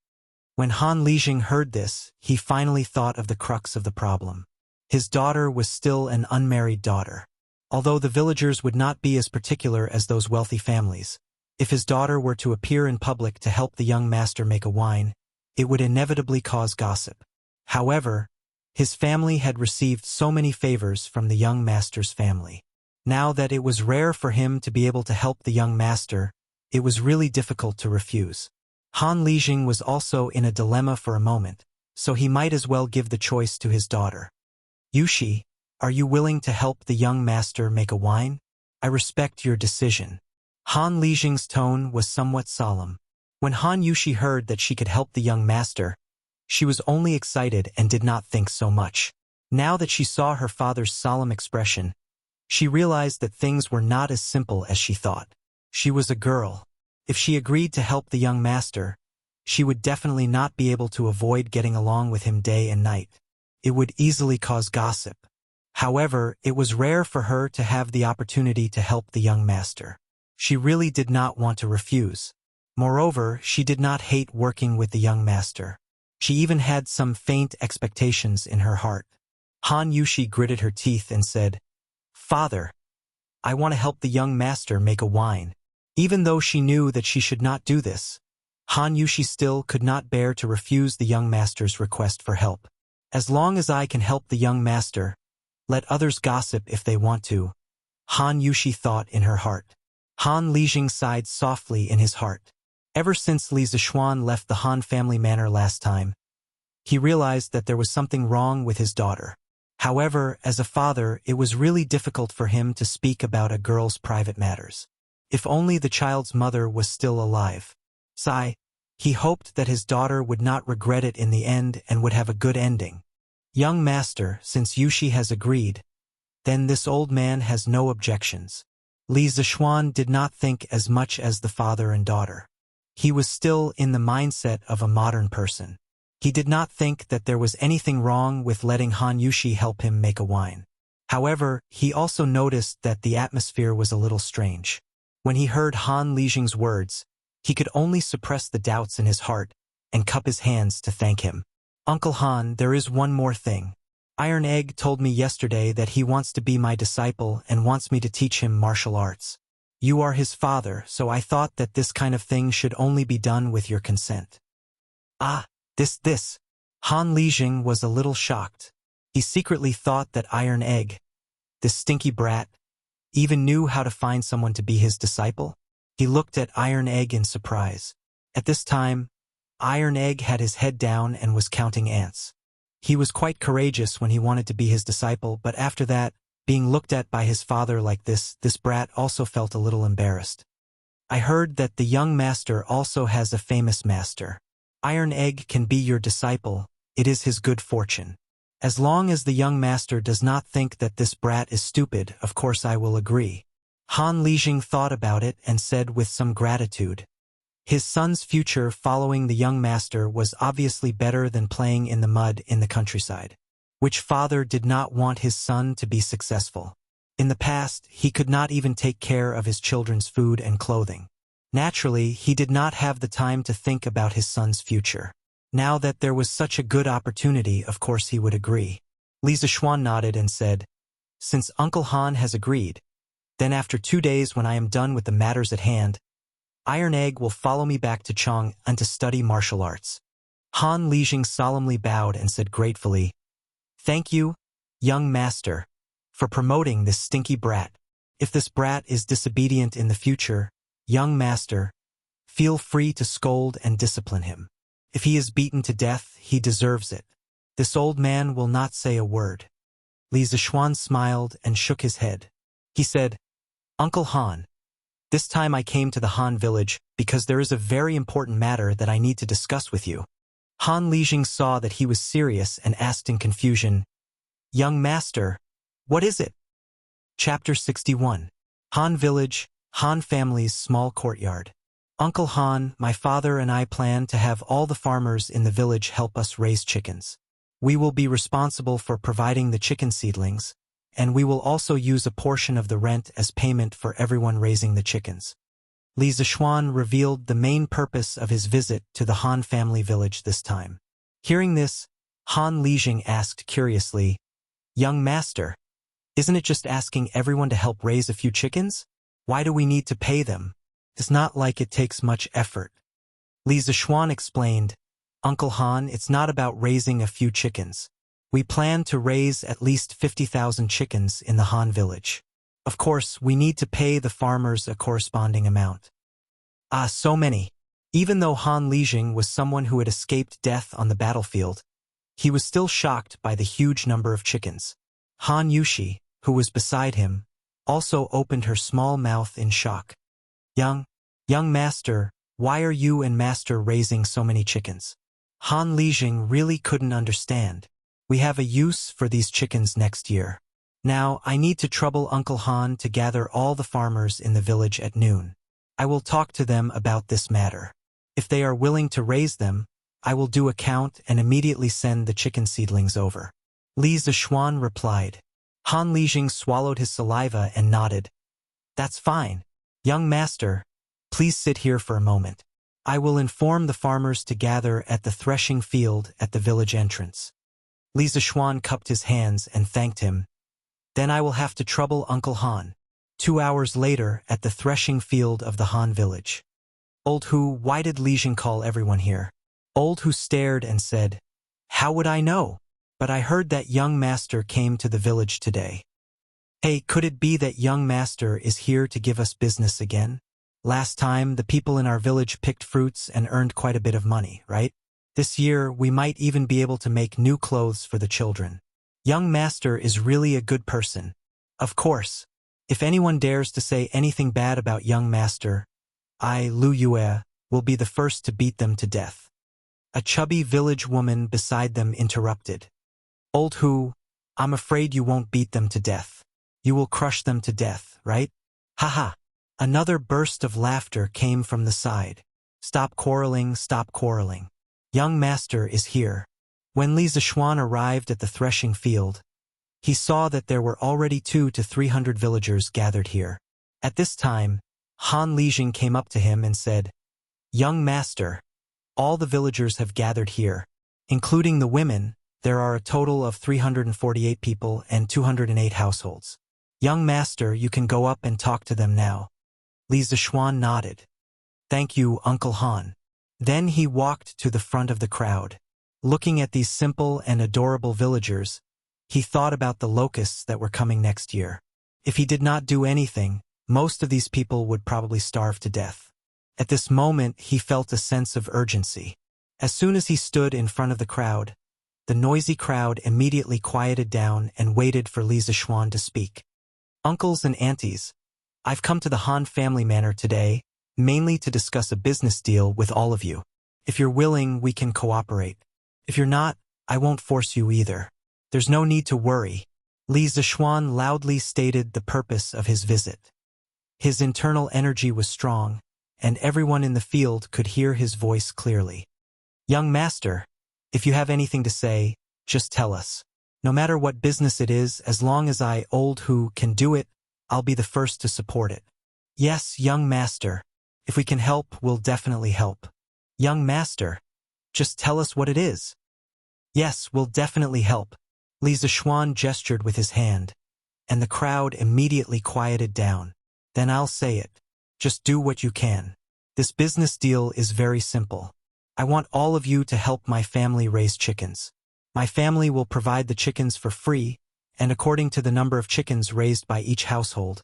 When Han Lijing heard this, he finally thought of the crux of the problem. His daughter was still an unmarried daughter. Although the villagers would not be as particular as those wealthy families, if his daughter were to appear in public to help the young master make a wine, it would inevitably cause gossip. However, his family had received so many favors from the young master's family. Now that it was rare for him to be able to help the young master, it was really difficult to refuse. Han Lijing was also in a dilemma for a moment, so he might as well give the choice to his daughter. "Yushi, are you willing to help the young master make a wine? I respect your decision." Han Lijing's tone was somewhat solemn. When Han Yushi heard that she could help the young master, she was only excited and did not think so much. Now that she saw her father's solemn expression, she realized that things were not as simple as she thought. She was a girl. If she agreed to help the young master, she would definitely not be able to avoid getting along with him day and night. It would easily cause gossip. However, it was rare for her to have the opportunity to help the young master. She really did not want to refuse. Moreover, she did not hate working with the young master. She even had some faint expectations in her heart. Han Yushi gritted her teeth and said, "Father, I want to help the young master make a wine." Even though she knew that she should not do this, Han Yushi still could not bear to refuse the young master's request for help. As long as I can help the young master, let others gossip if they want to, Han Yushi thought in her heart. Han Lijing sighed softly in his heart. Ever since Li Zixuan left the Han family manor last time, he realized that there was something wrong with his daughter. However, as a father, it was really difficult for him to speak about a girl's private matters. If only the child's mother was still alive. He hoped that his daughter would not regret it in the end and would have a good ending. Young master, since Yushi has agreed, then this old man has no objections. Li Zixuan did not think as much as the father and daughter. He was still in the mindset of a modern person. He did not think that there was anything wrong with letting Han Yushi help him make a wine. However, he also noticed that the atmosphere was a little strange. When he heard Han Lijing's words, he could only suppress the doubts in his heart and cup his hands to thank him. "Uncle Han, there is one more thing. Iron Egg told me yesterday that he wants to be my disciple and wants me to teach him martial arts. You are his father, so I thought that this kind of thing should only be done with your consent." This. Han Lijing was a little shocked. He secretly thought that Iron Egg, this stinky brat, even knew how to find someone to be his disciple. He looked at Iron Egg in surprise. At this time, Iron Egg had his head down and was counting ants. He was quite courageous when he wanted to be his disciple, but after that, being looked at by his father like this brat also felt a little embarrassed. "I heard that the young master also has a famous master. Iron Egg can be your disciple, it is his good fortune. As long as the young master does not think that this brat is stupid, of course I will agree." Han Lijing thought about it and said with some gratitude. His son's future following the young master was obviously better than playing in the mud in the countryside. Which father did not want his son to be successful? In the past, he could not even take care of his children's food and clothing. Naturally, he did not have the time to think about his son's future. Now that there was such a good opportunity, of course he would agree. Li Zixuan nodded and said, "Since Uncle Han has agreed, then after 2 days when I am done with the matters at hand, Iron Egg will follow me back to Chang'an to study martial arts." Han Lijing solemnly bowed and said gratefully, "Thank you, young master, for promoting this stinky brat. If this brat is disobedient in the future, young master, feel free to scold and discipline him. If he is beaten to death, he deserves it. This old man will not say a word." Li Zixuan smiled and shook his head. He said, "Uncle Han, this time I came to the Han village because there is a very important matter that I need to discuss with you." Han Lijing saw that he was serious and asked in confusion, "Young master, what is it?" Chapter 61. Han Village, Han family's small courtyard. "Uncle Han, my father and I plan to have all the farmers in the village help us raise chickens. We will be responsible for providing the chicken seedlings, and we will also use a portion of the rent as payment for everyone raising the chickens." Li Zixuan revealed the main purpose of his visit to the Han family village this time. Hearing this, Han Lijing asked curiously, "Young master, isn't it just asking everyone to help raise a few chickens? Why do we need to pay them? It's not like it takes much effort." Li Zixuan explained, "Uncle Han, it's not about raising a few chickens. We plan to raise at least 50,000 chickens in the Han village. Of course, we need to pay the farmers a corresponding amount." So many. Even though Han Lijing was someone who had escaped death on the battlefield, he was still shocked by the huge number of chickens. Han Yushi, who was beside him, also opened her small mouth in shock. Young master, why are you and master raising so many chickens?" Han Lijing really couldn't understand. "We have a use for these chickens next year. Now, I need to trouble Uncle Han to gather all the farmers in the village at noon. I will talk to them about this matter." If they are willing to raise them, I will do a count and immediately send the chicken seedlings over. Li Zishuan replied. Han Lijing swallowed his saliva and nodded. That's fine. Young master, please sit here for a moment. I will inform the farmers to gather at the threshing field at the village entrance. Li Zishuan cupped his hands and thanked him. Then I will have to trouble Uncle Han. 2 hours later at the threshing field of the Han village. Old Hu, why did Lijing call everyone here? Old Hu stared and said, How would I know? But I heard that young master came to the village today. Hey, could it be that young master is here to give us business again? Last time, the people in our village picked fruits and earned quite a bit of money, right? This year, we might even be able to make new clothes for the children. Young master is really a good person. Of course, if anyone dares to say anything bad about young master, I, Lu Yue, will be the first to beat them to death. A chubby village woman beside them interrupted. Old Hu, I'm afraid you won't beat them to death. You will crush them to death, right? Haha. Another burst of laughter came from the side. Stop quarreling, stop quarreling. Young master is here. When Li Zishuan arrived at the threshing field, he saw that there were already 200 to 300 villagers gathered here. At this time, Han Lijing came up to him and said, Young master, all the villagers have gathered here, including the women. There are a total of 348 people and 208 households. Young master, you can go up and talk to them now. Li Zishuan nodded. Thank you, Uncle Han. Then he walked to the front of the crowd. Looking at these simple and adorable villagers, he thought about the locusts that were coming next year. If he did not do anything, most of these people would probably starve to death. At this moment, he felt a sense of urgency. As soon as he stood in front of the crowd, the noisy crowd immediately quieted down and waited for Li Zishuan to speak. Uncles and aunties, I've come to the Han family manor today, mainly to discuss a business deal with all of you. If you're willing, we can cooperate. If you're not, I won't force you either. There's no need to worry. Li Zishuan loudly stated the purpose of his visit. His internal energy was strong, and everyone in the field could hear his voice clearly. Young master, if you have anything to say, just tell us. No matter what business it is, as long as I, Old Hu, can do it, I'll be the first to support it. Yes, young master. If we can help, we'll definitely help. Young master, just tell us what it is. Yes, we'll definitely help. Li Zishuan gestured with his hand, and the crowd immediately quieted down. Then I'll say it. Just do what you can. This business deal is very simple. I want all of you to help my family raise chickens. My family will provide the chickens for free, and according to the number of chickens raised by each household,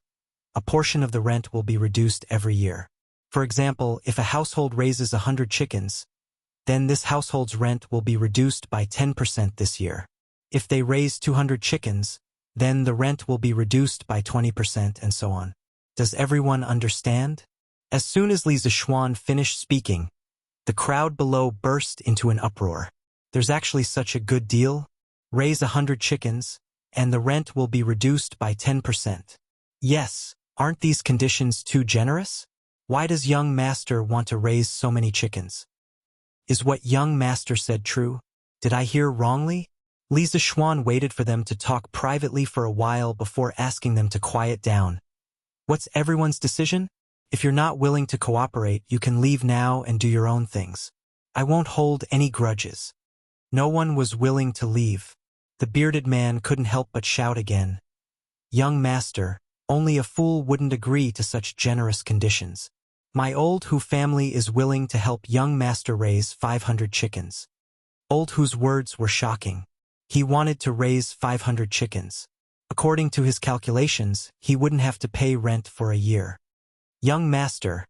a portion of the rent will be reduced every year. For example, if a household raises 100 chickens, then this household's rent will be reduced by 10% this year. If they raise 200 chickens, then the rent will be reduced by 20% and so on. Does everyone understand? As soon as Li Zishuan finished speaking, the crowd below burst into an uproar. There's actually such a good deal? Raise 100 chickens, and the rent will be reduced by 10%. Yes, aren't these conditions too generous? Why does young master want to raise so many chickens? Is what young master said true? Did I hear wrongly? Li Zishuan waited for them to talk privately for a while before asking them to quiet down. What's everyone's decision? If you're not willing to cooperate, you can leave now and do your own things. I won't hold any grudges. No one was willing to leave. The bearded man couldn't help but shout again. Young master, only a fool wouldn't agree to such generous conditions. My Old Hu family is willing to help young master raise 500 chickens. Old Hu's words were shocking. He wanted to raise 500 chickens. According to his calculations, he wouldn't have to pay rent for a year. Young master,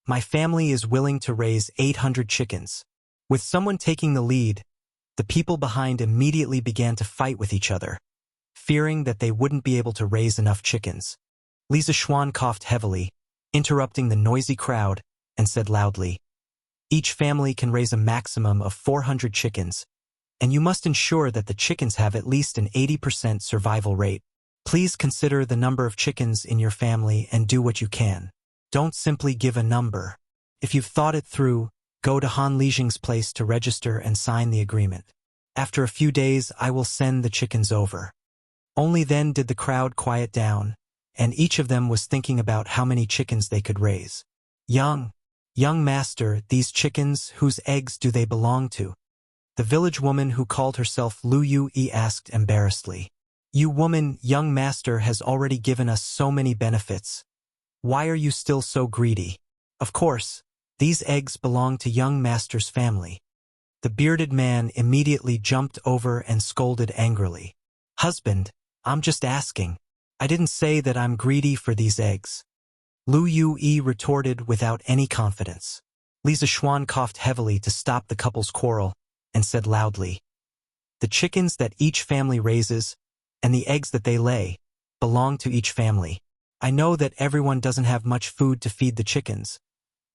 my family is willing to raise 800 chickens. With someone taking the lead, the people behind immediately began to fight with each other, fearing that they wouldn't be able to raise enough chickens. Li Zishuan coughed heavily, interrupting the noisy crowd, and said loudly, Each family can raise a maximum of 400 chickens, and you must ensure that the chickens have at least an 80% survival rate. Please consider the number of chickens in your family and do what you can. Don't simply give a number. If you've thought it through, Go to Han Lijing's place to register and sign the agreement. After a few days, I will send the chickens over. Only then did the crowd quiet down, and each of them was thinking about how many chickens they could raise. Young master, these chickens, whose eggs do they belong to? The village woman who called herself Lu Yue asked embarrassedly. You woman, young master has already given us so many benefits. Why are you still so greedy? Of course, these eggs belong to young master's family. The bearded man immediately jumped over and scolded angrily. Husband, I'm just asking. I didn't say that I'm greedy for these eggs. Lu Yue retorted without any confidence. Li Zishuan coughed heavily to stop the couple's quarrel and said loudly, the chickens that each family raises and the eggs that they lay belong to each family. I know that everyone doesn't have much food to feed the chickens,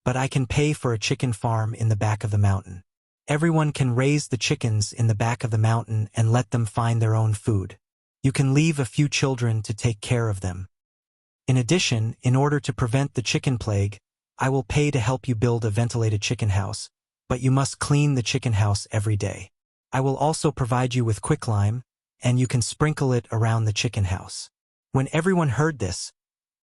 but I can pay for a chicken farm in the back of the mountain. Everyone can raise the chickens in the back of the mountain and let them find their own food. You can leave a few children to take care of them. In addition, in order to prevent the chicken plague, I will pay to help you build a ventilated chicken house, but you must clean the chicken house every day. I will also provide you with quicklime, and you can sprinkle it around the chicken house. When everyone heard this,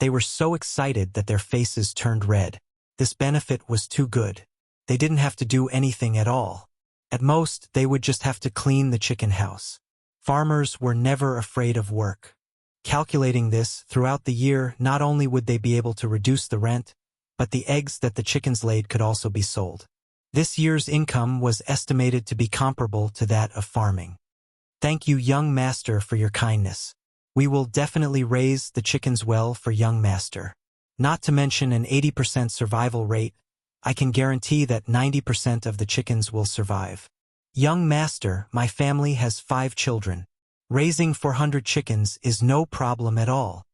they were so excited that their faces turned red. This benefit was too good. They didn't have to do anything at all. At most, they would just have to clean the chicken house. Farmers were never afraid of work. Calculating this, throughout the year, not only would they be able to reduce the rent, but the eggs that the chickens laid could also be sold. This year's income was estimated to be comparable to that of farming. Thank you, young master, for your kindness. We will definitely raise the chickens well for young master. Not to mention an 80% survival rate, I can guarantee that 90% of the chickens will survive. Young master, my family has 5 children. Raising 400 chickens is no problem at all.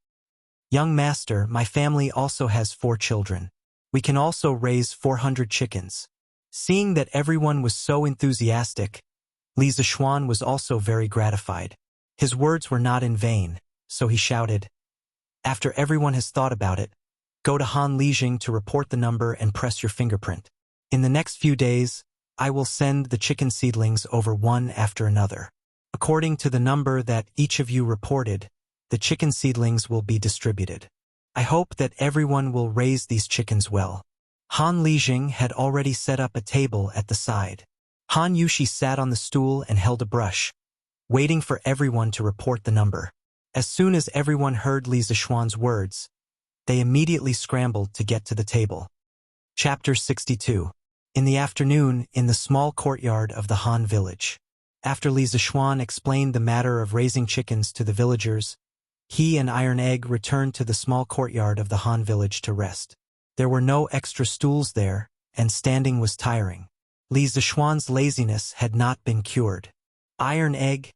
Young master, my family also has 4 children. We can also raise 400 chickens. Seeing that everyone was so enthusiastic, Li Zishuan was also very gratified. His words were not in vain, so he shouted, after everyone has thought about it, go to Han Lijing to report the number and press your fingerprint. In the next few days, I will send the chicken seedlings over one after another. According to the number that each of you reported, the chicken seedlings will be distributed. I hope that everyone will raise these chickens well. Han Lijing had already set up a table at the side. Han Yushi sat on the stool and held a brush, waiting for everyone to report the number. As soon as everyone heard Li Zishuan's words, they immediately scrambled to get to the table. Chapter 62. In the afternoon, in the small courtyard of the Han village. After Li Zishuan explained the matter of raising chickens to the villagers, he and Iron Egg returned to the small courtyard of the Han village to rest. There were no extra stools there, and standing was tiring. Li Zishuan's laziness had not been cured. Iron Egg,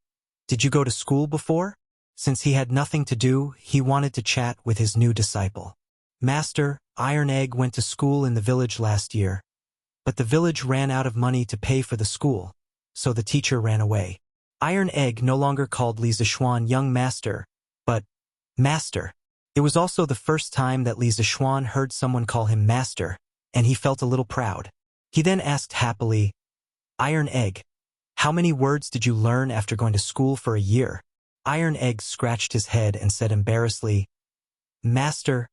did you go to school before? Since he had nothing to do, he wanted to chat with his new disciple. Master, Iron Egg went to school in the village last year, but the village ran out of money to pay for the school, so the teacher ran away. Iron Egg no longer called Li Zishuan young master, but master. It was also the first time that Li Zishuan heard someone call him master, and he felt a little proud. He then asked happily, Iron Egg, how many words did you learn after going to school for a year? Iron Egg scratched his head and said embarrassedly, Master,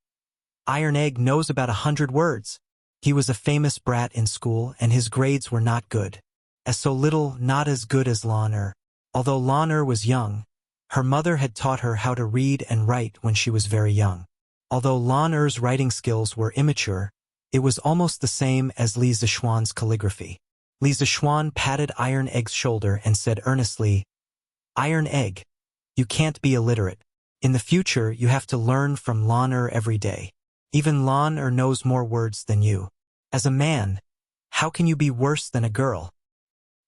Iron Egg knows about 100 words. He was a famous brat in school, and his grades were not good. As so little, not as good as Lan. Although Lan was young, her mother had taught her how to read and write when she was very young. Although Lan's writing skills were immature, it was almost the same as Li Zishuan's calligraphy. Li Zishuan patted Iron Egg's shoulder and said earnestly, Iron Egg, you can't be illiterate. In the future, you have to learn from Lan every day. Even Lan knows more words than you. As a man, how can you be worse than a girl?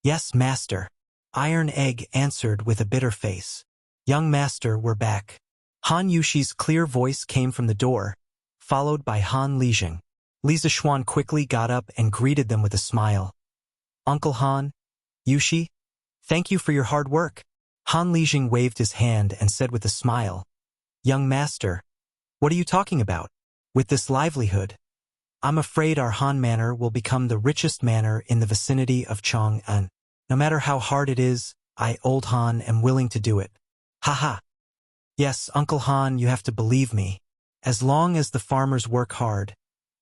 Yes, master. Iron Egg answered with a bitter face. Young master, we're back. Han Yushi's clear voice came from the door, followed by Han Lijing. Li Zishuan quickly got up and greeted them with a smile. Uncle Han, Yushi, thank you for your hard work. Han Lijing waved his hand and said with a smile, Young master, what are you talking about? With this livelihood, I'm afraid our Han Manor will become the richest manor in the vicinity of Chang'an. No matter how hard it is, I, Old Han, am willing to do it. Haha. Yes, Uncle Han, you have to believe me. As long as the farmers work hard,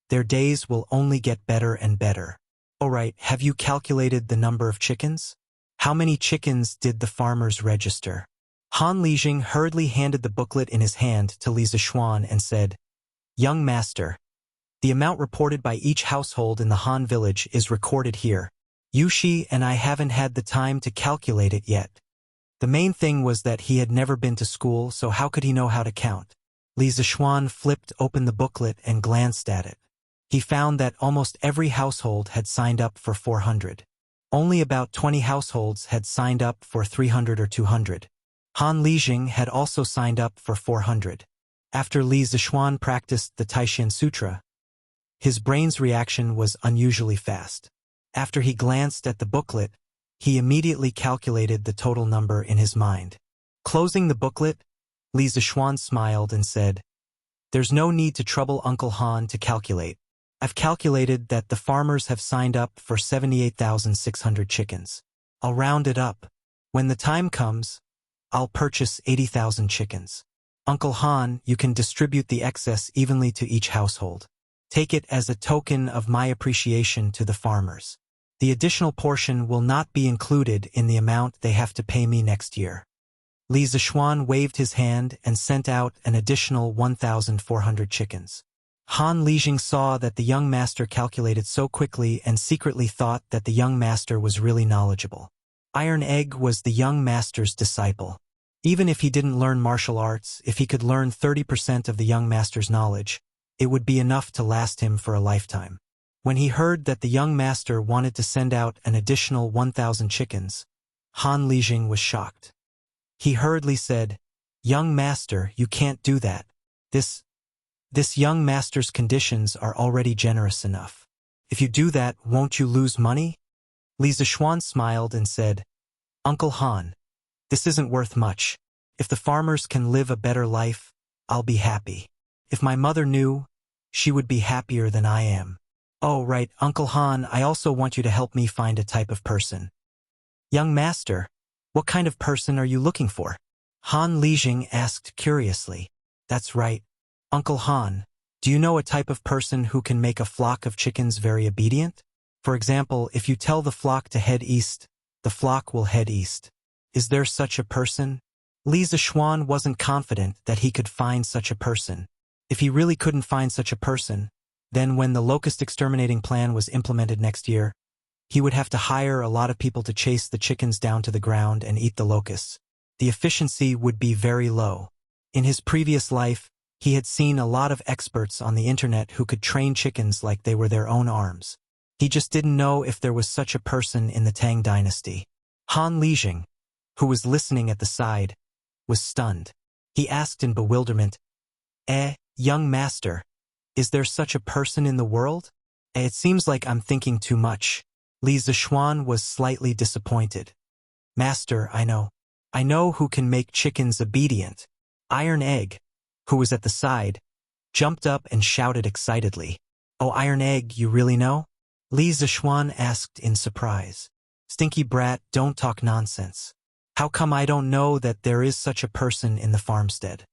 their days will only get better and better. Alright, have you calculated the number of chickens? How many chickens did the farmers register? Han Lijing hurriedly handed the booklet in his hand to Li Zishuan and said, Young master, the amount reported by each household in the Han village is recorded here. Yushi and I haven't had the time to calculate it yet. The main thing was that he had never been to school, so how could he know how to count? Li Zishuan flipped open the booklet and glanced at it. He found that almost every household had signed up for 400. Only about 20 households had signed up for 300 or 200. Han Lijing had also signed up for 400. After Li Zishuan practiced the Taishan Sutra, his brain's reaction was unusually fast. After he glanced at the booklet, he immediately calculated the total number in his mind. Closing the booklet, Li Zishuan smiled and said, There's no need to trouble Uncle Han to calculate. I've calculated that the farmers have signed up for 78,600 chickens. I'll round it up. When the time comes, I'll purchase 80,000 chickens. Uncle Han, you can distribute the excess evenly to each household. Take it as a token of my appreciation to the farmers. The additional portion will not be included in the amount they have to pay me next year. Li Zishuan waved his hand and sent out an additional 1,400 chickens. Han Lijing saw that the young master calculated so quickly and secretly thought that the young master was really knowledgeable. Iron Egg was the young master's disciple. Even if he didn't learn martial arts, if he could learn 30% of the young master's knowledge, it would be enough to last him for a lifetime. When he heard that the young master wanted to send out an additional 1,000 chickens, Han Lijing was shocked. He hurriedly said, Young master, you can't do that. This young master's conditions are already generous enough. If you do that, won't you lose money? Li Zishuan smiled and said, Uncle Han, this isn't worth much. If the farmers can live a better life, I'll be happy. If my mother knew, she would be happier than I am. Oh, right, Uncle Han, I also want you to help me find a type of person. Young master, what kind of person are you looking for? Han Lijing asked curiously. That's right. Uncle Han, do you know a type of person who can make a flock of chickens very obedient? For example, if you tell the flock to head east, the flock will head east. Is there such a person? Li Zishuan wasn't confident that he could find such a person. If he really couldn't find such a person, then when the locust exterminating plan was implemented next year, he would have to hire a lot of people to chase the chickens down to the ground and eat the locusts. The efficiency would be very low. In his previous life, he had seen a lot of experts on the internet who could train chickens like they were their own arms. He just didn't know if there was such a person in the Tang dynasty. Han Lijing, who was listening at the side, was stunned. He asked in bewilderment, Young master, is there such a person in the world? It seems like I'm thinking too much. Li Zishuan was slightly disappointed. Master, I know who can make chickens obedient. Iron Egg, who was at the side, jumped up and shouted excitedly. Oh, Iron Egg, you really know? Li Zishuan asked in surprise. Stinky brat, don't talk nonsense. How come I don't know that there is such a person in the farmstead?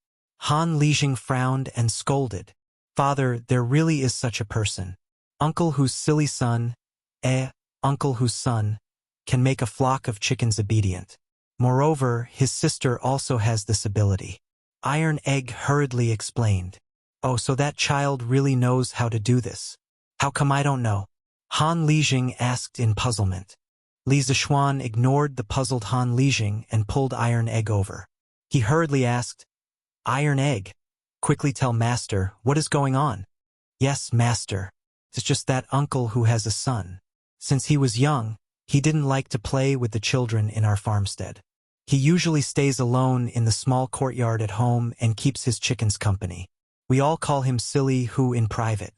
Han Lijing frowned and scolded. Father, there really is such a person. Uncle whose silly son, Uncle whose son, can make a flock of chickens obedient. Moreover, his sister also has this ability. Iron Egg hurriedly explained. Oh, so that child really knows how to do this. How come I don't know? Han Lijing asked in puzzlement. Li Zishuan ignored the puzzled Han Lijing and pulled Iron Egg over. He hurriedly asked, Iron Egg, quickly tell Master, what is going on? Yes, Master. It's just that uncle who has a son. Since he was young, he didn't like to play with the children in our farmstead. He usually stays alone in the small courtyard at home and keeps his chickens company. We all call him Silly Who in private.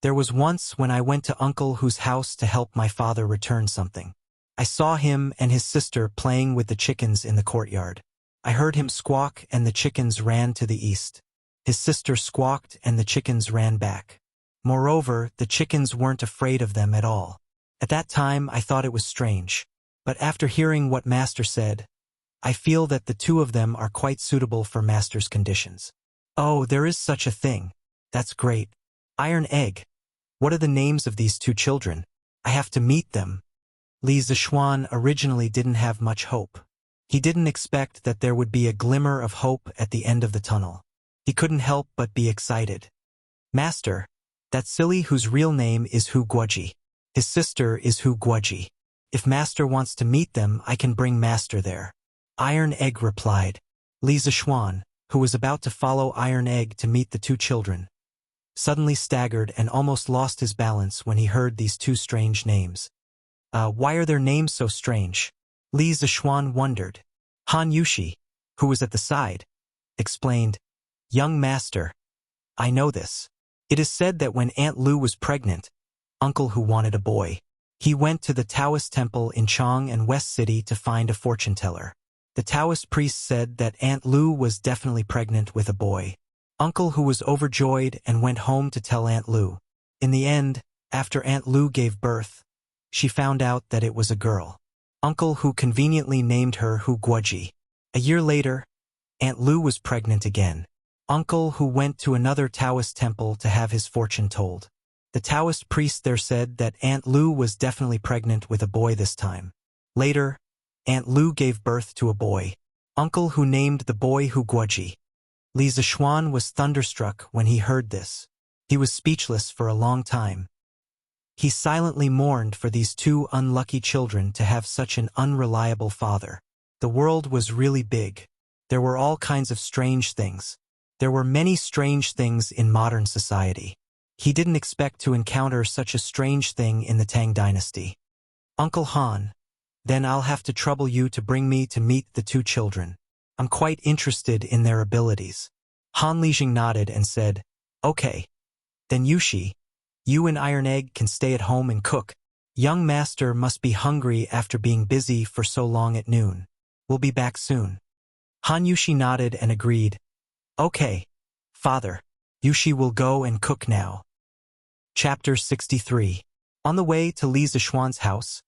There was once when I went to Uncle Who's house to help my father return something. I saw him and his sister playing with the chickens in the courtyard. I heard him squawk and the chickens ran to the east. His sister squawked and the chickens ran back. Moreover, the chickens weren't afraid of them at all. At that time I thought it was strange. But after hearing what Master said, I feel that the two of them are quite suitable for Master's conditions. Oh, there is such a thing. That's great. Iron Egg. What are the names of these two children? I have to meet them. Li Zishuan originally didn't have much hope. He didn't expect that there would be a glimmer of hope at the end of the tunnel. He couldn't help but be excited. Master, that silly whose real name is Hu Guoji. His sister is Hu Guoji. If Master wants to meet them, I can bring Master there. Iron Egg replied. Li Zishuan, who was about to follow Iron Egg to meet the two children, suddenly staggered and almost lost his balance when he heard these two strange names. Why are their names so strange? Li Zishuan wondered. Han Yushi, who was at the side, explained, Young Master, I know this. It is said that when Aunt Lu was pregnant, Uncle Hu wanted a boy. He went to the Taoist temple in Chong and West City to find a fortune teller. The Taoist priest said that Aunt Lu was definitely pregnant with a boy. Uncle Hu was overjoyed and went home to tell Aunt Lu. In the end, after Aunt Lu gave birth, she found out that it was a girl. Uncle Hu conveniently named her Hu Guoji. A year later, Aunt Lu was pregnant again. Uncle Hu went to another Taoist temple to have his fortune told. The Taoist priest there said that Aunt Lu was definitely pregnant with a boy this time. Later, Aunt Lu gave birth to a boy. Uncle Hu named the boy Hu Guoji. Li Zishuan was thunderstruck when he heard this. He was speechless for a long time. He silently mourned for these two unlucky children to have such an unreliable father. The world was really big. There were all kinds of strange things. There were many strange things in modern society. He didn't expect to encounter such a strange thing in the Tang dynasty. Uncle Han, then I'll have to trouble you to bring me to meet the two children. I'm quite interested in their abilities. Han Lijing nodded and said, Okay. Then Yushi, you and Iron Egg can stay at home and cook. Young Master must be hungry after being busy for so long at noon. We'll be back soon. Han Yushi nodded and agreed. Okay, Father. Yushi will go and cook now. Chapter 63. On the way to Li Zishuan's house,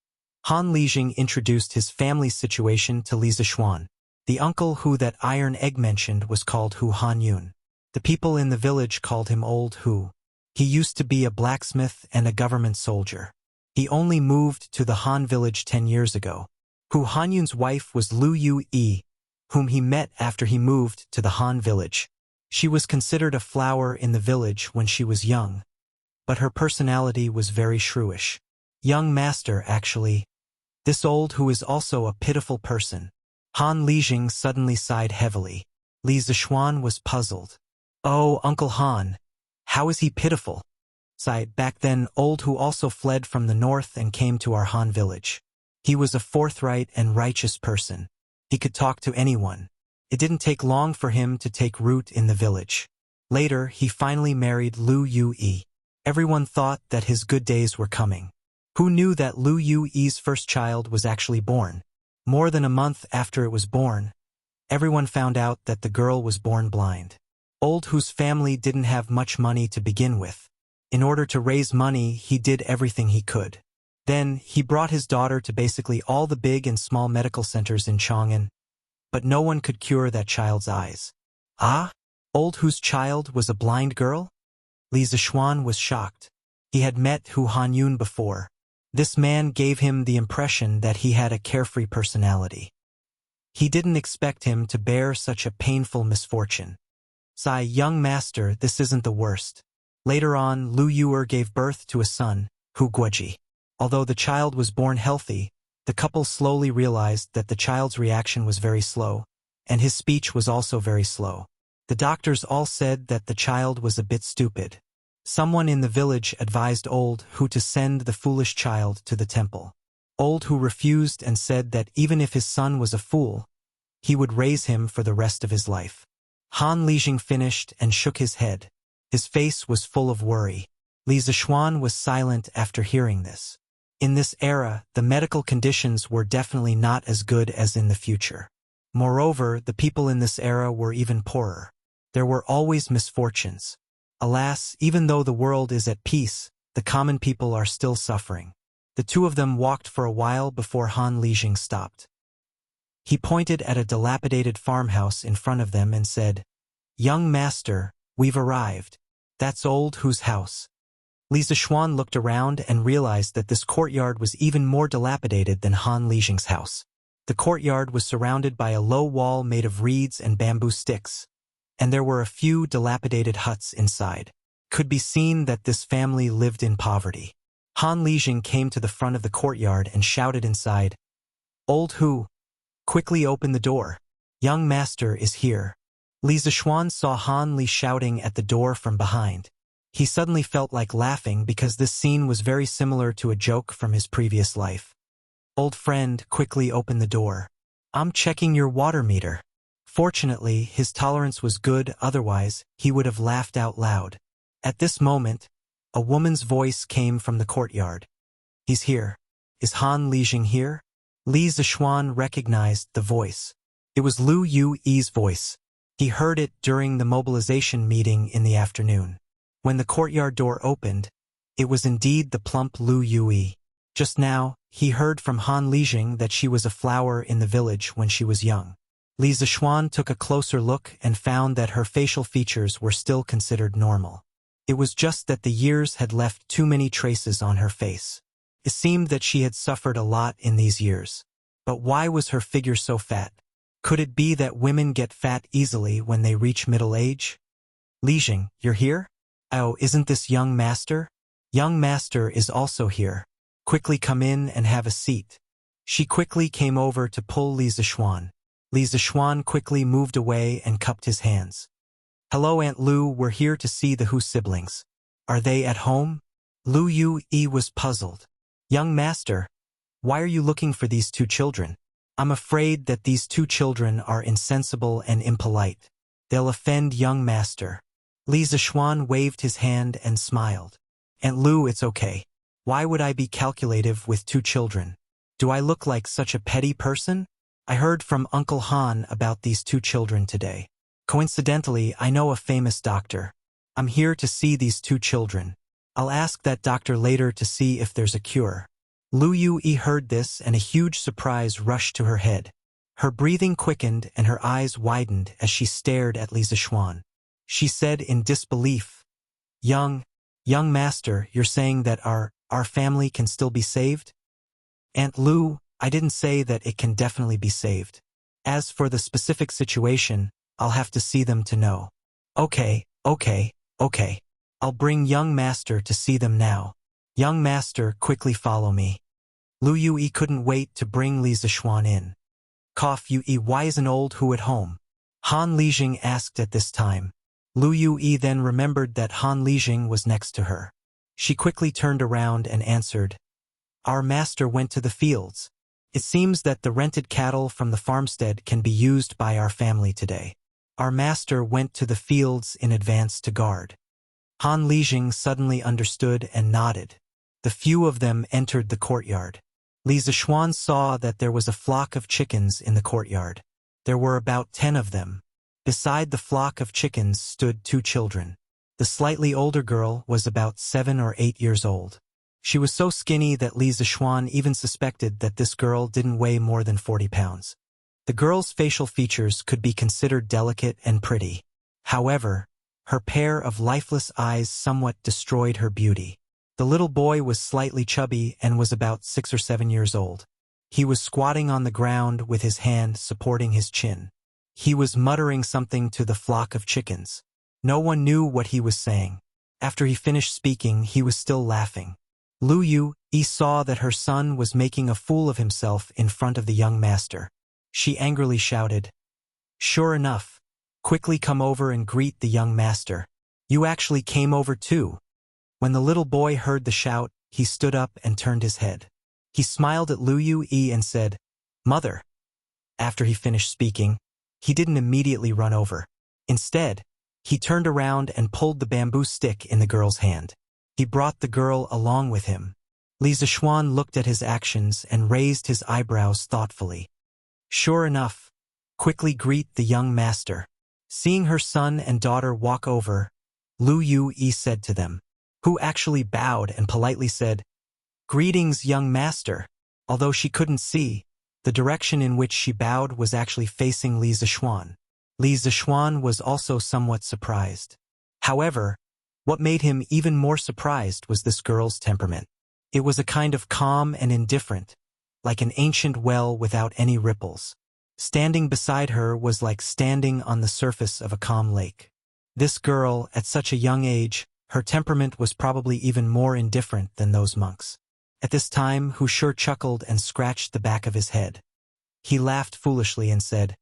Han Lijing introduced his family's situation to Li Zishuan. The uncle who that Iron Egg mentioned was called Hu Hanyun. The people in the village called him Old Hu. He used to be a blacksmith and a government soldier. He only moved to the Han village 10 years ago. Hu Hanyun's wife was Lu Yu-yi, whom he met after he moved to the Han village. She was considered a flower in the village when she was young, but her personality was very shrewish. Young Master, actually. This Old Hu is also a pitiful person. Han Lijing suddenly sighed heavily. Li Zishuan was puzzled. Oh, Uncle Han, how is he pitiful? Sighed. Back then, Old Hu also fled from the north and came to our Han village. He was a forthright and righteous person. He could talk to anyone. It didn't take long for him to take root in the village. Later, he finally married Lu Yu-yi. Everyone thought that his good days were coming. Who knew that Lu Yu-yi's first child was actually born? More than a month after it was born, everyone found out that the girl was born blind. Old Hu's family didn't have much money to begin with. In order to raise money, he did everything he could. Then, he brought his daughter to basically all the big and small medical centers in Chang'an, but no one could cure that child's eyes. Ah? Old Hu's child was a blind girl? Li Zishuan was shocked. He had met Hu Hanyun before. This man gave him the impression that he had a carefree personality. He didn't expect him to bear such a painful misfortune. Sigh, young master, this isn't the worst. Later on, Lu Yuer gave birth to a son, Hu Guoji. Although the child was born healthy, the couple slowly realized that the child's reaction was very slow, and his speech was also very slow. The doctors all said that the child was a bit stupid. Someone in the village advised Old Hu to send the foolish child to the temple. Old Hu refused and said that even if his son was a fool, he would raise him for the rest of his life. Han Lijing finished and shook his head. His face was full of worry. Li Zishuan was silent after hearing this. In this era, the medical conditions were definitely not as good as in the future. Moreover, the people in this era were even poorer. There were always misfortunes. Alas, even though the world is at peace, the common people are still suffering. The two of them walked for a while before Han Lijing stopped. He pointed at a dilapidated farmhouse in front of them and said, "Young master, we've arrived. That's old Hu's house." Li Zishuan looked around and realized that this courtyard was even more dilapidated than Han Lijing's house. The courtyard was surrounded by a low wall made of reeds and bamboo sticks, and there were a few dilapidated huts inside. Could be seen that this family lived in poverty. Han Lijing came to the front of the courtyard and shouted inside, "Old Hu, quickly open the door. Young master is here." Li Zishuan saw Han Li shouting at the door from behind. He suddenly felt like laughing because this scene was very similar to a joke from his previous life. "Old friend, quickly open the door. I'm checking your water meter." Fortunately, his tolerance was good, otherwise, he would have laughed out loud. At this moment, a woman's voice came from the courtyard. "He's here. Is Han Lijing here?" Li Zishuan recognized the voice. It was Lu Yu's voice. He heard it during the mobilization meeting in the afternoon. When the courtyard door opened, it was indeed the plump Lu Yue. Just now, he heard from Han Lijing that she was a flower in the village when she was young. Li Zishuan took a closer look and found that her facial features were still considered normal. It was just that the years had left too many traces on her face. It seemed that she had suffered a lot in these years. But why was her figure so fat? Could it be that women get fat easily when they reach middle age? "Lijing, you're here? Oh, isn't this young master?" "Young master is also here. Quickly come in and have a seat." She quickly came over to pull Li Zishuan. Li Zishuan quickly moved away and cupped his hands. "Hello Aunt Lu, we're here to see the Hu siblings. Are they at home?" Lu Yue was puzzled. "Young master, why are you looking for these two children?" "I'm afraid that these two children are insensible and impolite. They'll offend young master." Li Zishuan waved his hand and smiled. "Aunt Lu, it's okay. Why would I be calculative with two children? Do I look like such a petty person? I heard from Uncle Han about these two children today. Coincidentally, I know a famous doctor. I'm here to see these two children. I'll ask that doctor later to see if there's a cure." Lu Yue heard this and a huge surprise rushed to her head. Her breathing quickened and her eyes widened as she stared at Li Zishuan. She said in disbelief, Young master, you're saying that our family can still be saved?" "Aunt Lu, I didn't say that it can definitely be saved. As for the specific situation, I'll have to see them to know." Okay. I'll bring young master to see them now. Young master, quickly follow me." Lu Yue couldn't wait to bring Li Zishuan in. "Cough Yue, why isn't old Hu at home?" Han Lijing asked at this time. Lu Yue then remembered that Han Lijing was next to her. She quickly turned around and answered, "Our master went to the fields. It seems that the rented cattle from the farmstead can be used by our family today. Our master went to the fields in advance to guard." Han Lijing suddenly understood and nodded. The few of them entered the courtyard. Li Zishuan saw that there was a flock of chickens in the courtyard. There were about 10 of them. Beside the flock of chickens stood two children. The slightly older girl was about 7 or 8 years old. She was so skinny that Li Zishuan even suspected that this girl didn't weigh more than 40 pounds. The girl's facial features could be considered delicate and pretty. However, her pair of lifeless eyes somewhat destroyed her beauty. The little boy was slightly chubby and was about 6 or 7 years old. He was squatting on the ground with his hand supporting his chin. He was muttering something to the flock of chickens. No one knew what he was saying. After he finished speaking, he was still laughing. Lu Yue saw that her son was making a fool of himself in front of the young master. She angrily shouted, "Sure enough. Quickly come over and greet the young master. You actually came over too." When the little boy heard the shout, he stood up and turned his head. He smiled at Lu Yue and said, "Mother." After he finished speaking, he didn't immediately run over. Instead, he turned around and pulled the bamboo stick in the girl's hand. He brought the girl along with him. Li Zishuan looked at his actions and raised his eyebrows thoughtfully. Sure enough, quickly greet the young master. Seeing her son and daughter walk over, Lu Yue said to them, who actually bowed and politely said, "Greetings, young master." Although she couldn't see, the direction in which she bowed was actually facing Li Zixuan. Li Zixuan was also somewhat surprised. However, what made him even more surprised was this girl's temperament. It was a kind of calm and indifferent, like an ancient well without any ripples. Standing beside her was like standing on the surface of a calm lake. This girl, at such a young age, her temperament was probably even more indifferent than those monks. At this time, Hu Sure chuckled and scratched the back of his head. He laughed foolishly and said,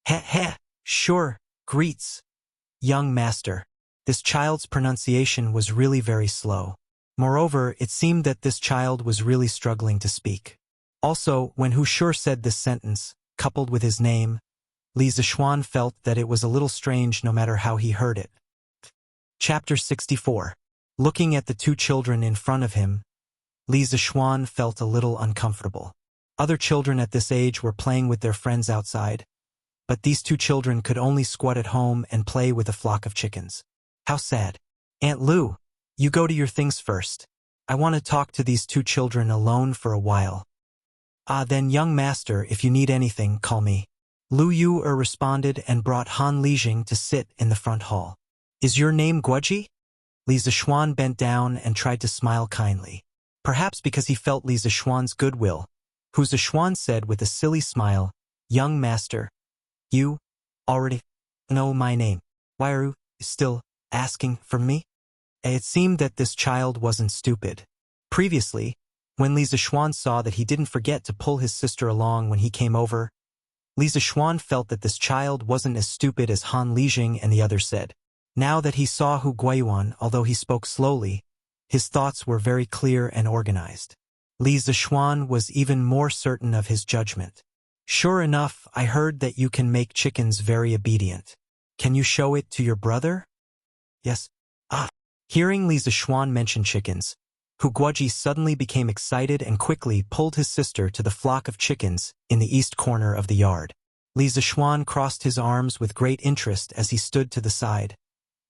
"Heh heh, sure, greets, young master." This child's pronunciation was really very slow. Moreover, it seemed that this child was really struggling to speak. Also, when Hu Sure said this sentence, coupled with his name, Li Zixuan felt that it was a little strange no matter how he heard it. Chapter 64. Looking at the two children in front of him, Li Zixuan felt a little uncomfortable. Other children at this age were playing with their friends outside, but these two children could only squat at home and play with a flock of chickens. How sad. "Aunt Lu, you go to your things first. I want to talk to these two children alone for a while." "Ah, then, young master, if you need anything, call me." Lu Yue responded and brought Han Lijing to sit in the front hall. "Is your name Guoji?" Li Zixuan bent down and tried to smile kindly. Perhaps because he felt Li Zixuan's goodwill, Hu Zixuan said with a silly smile, "Young master, you already know my name. Why are you still asking for me?" It seemed that this child wasn't stupid. Previously, when Li Zixuan saw that he didn't forget to pull his sister along when he came over, Li Zixuan felt that this child wasn't as stupid as Han Lijing and the others said. Now that he saw Hu Guiyuan, although he spoke slowly, his thoughts were very clear and organized. Li Zixuan was even more certain of his judgment. "Sure enough, I heard that you can make chickens very obedient. Can you show it to your brother?" "Yes." "Ah." Hearing Li Zixuan mention chickens, Hu Guoji suddenly became excited and quickly pulled his sister to the flock of chickens in the east corner of the yard. Li Zixuan crossed his arms with great interest as he stood to the side,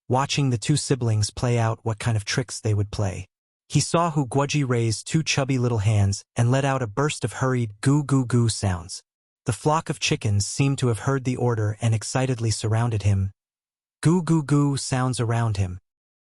watching the two siblings play out what kind of tricks they would play. He saw Hu Guoji raise two chubby little hands and let out a burst of hurried goo-goo-goo sounds. The flock of chickens seemed to have heard the order and excitedly surrounded him. Goo-goo-goo sounds around him.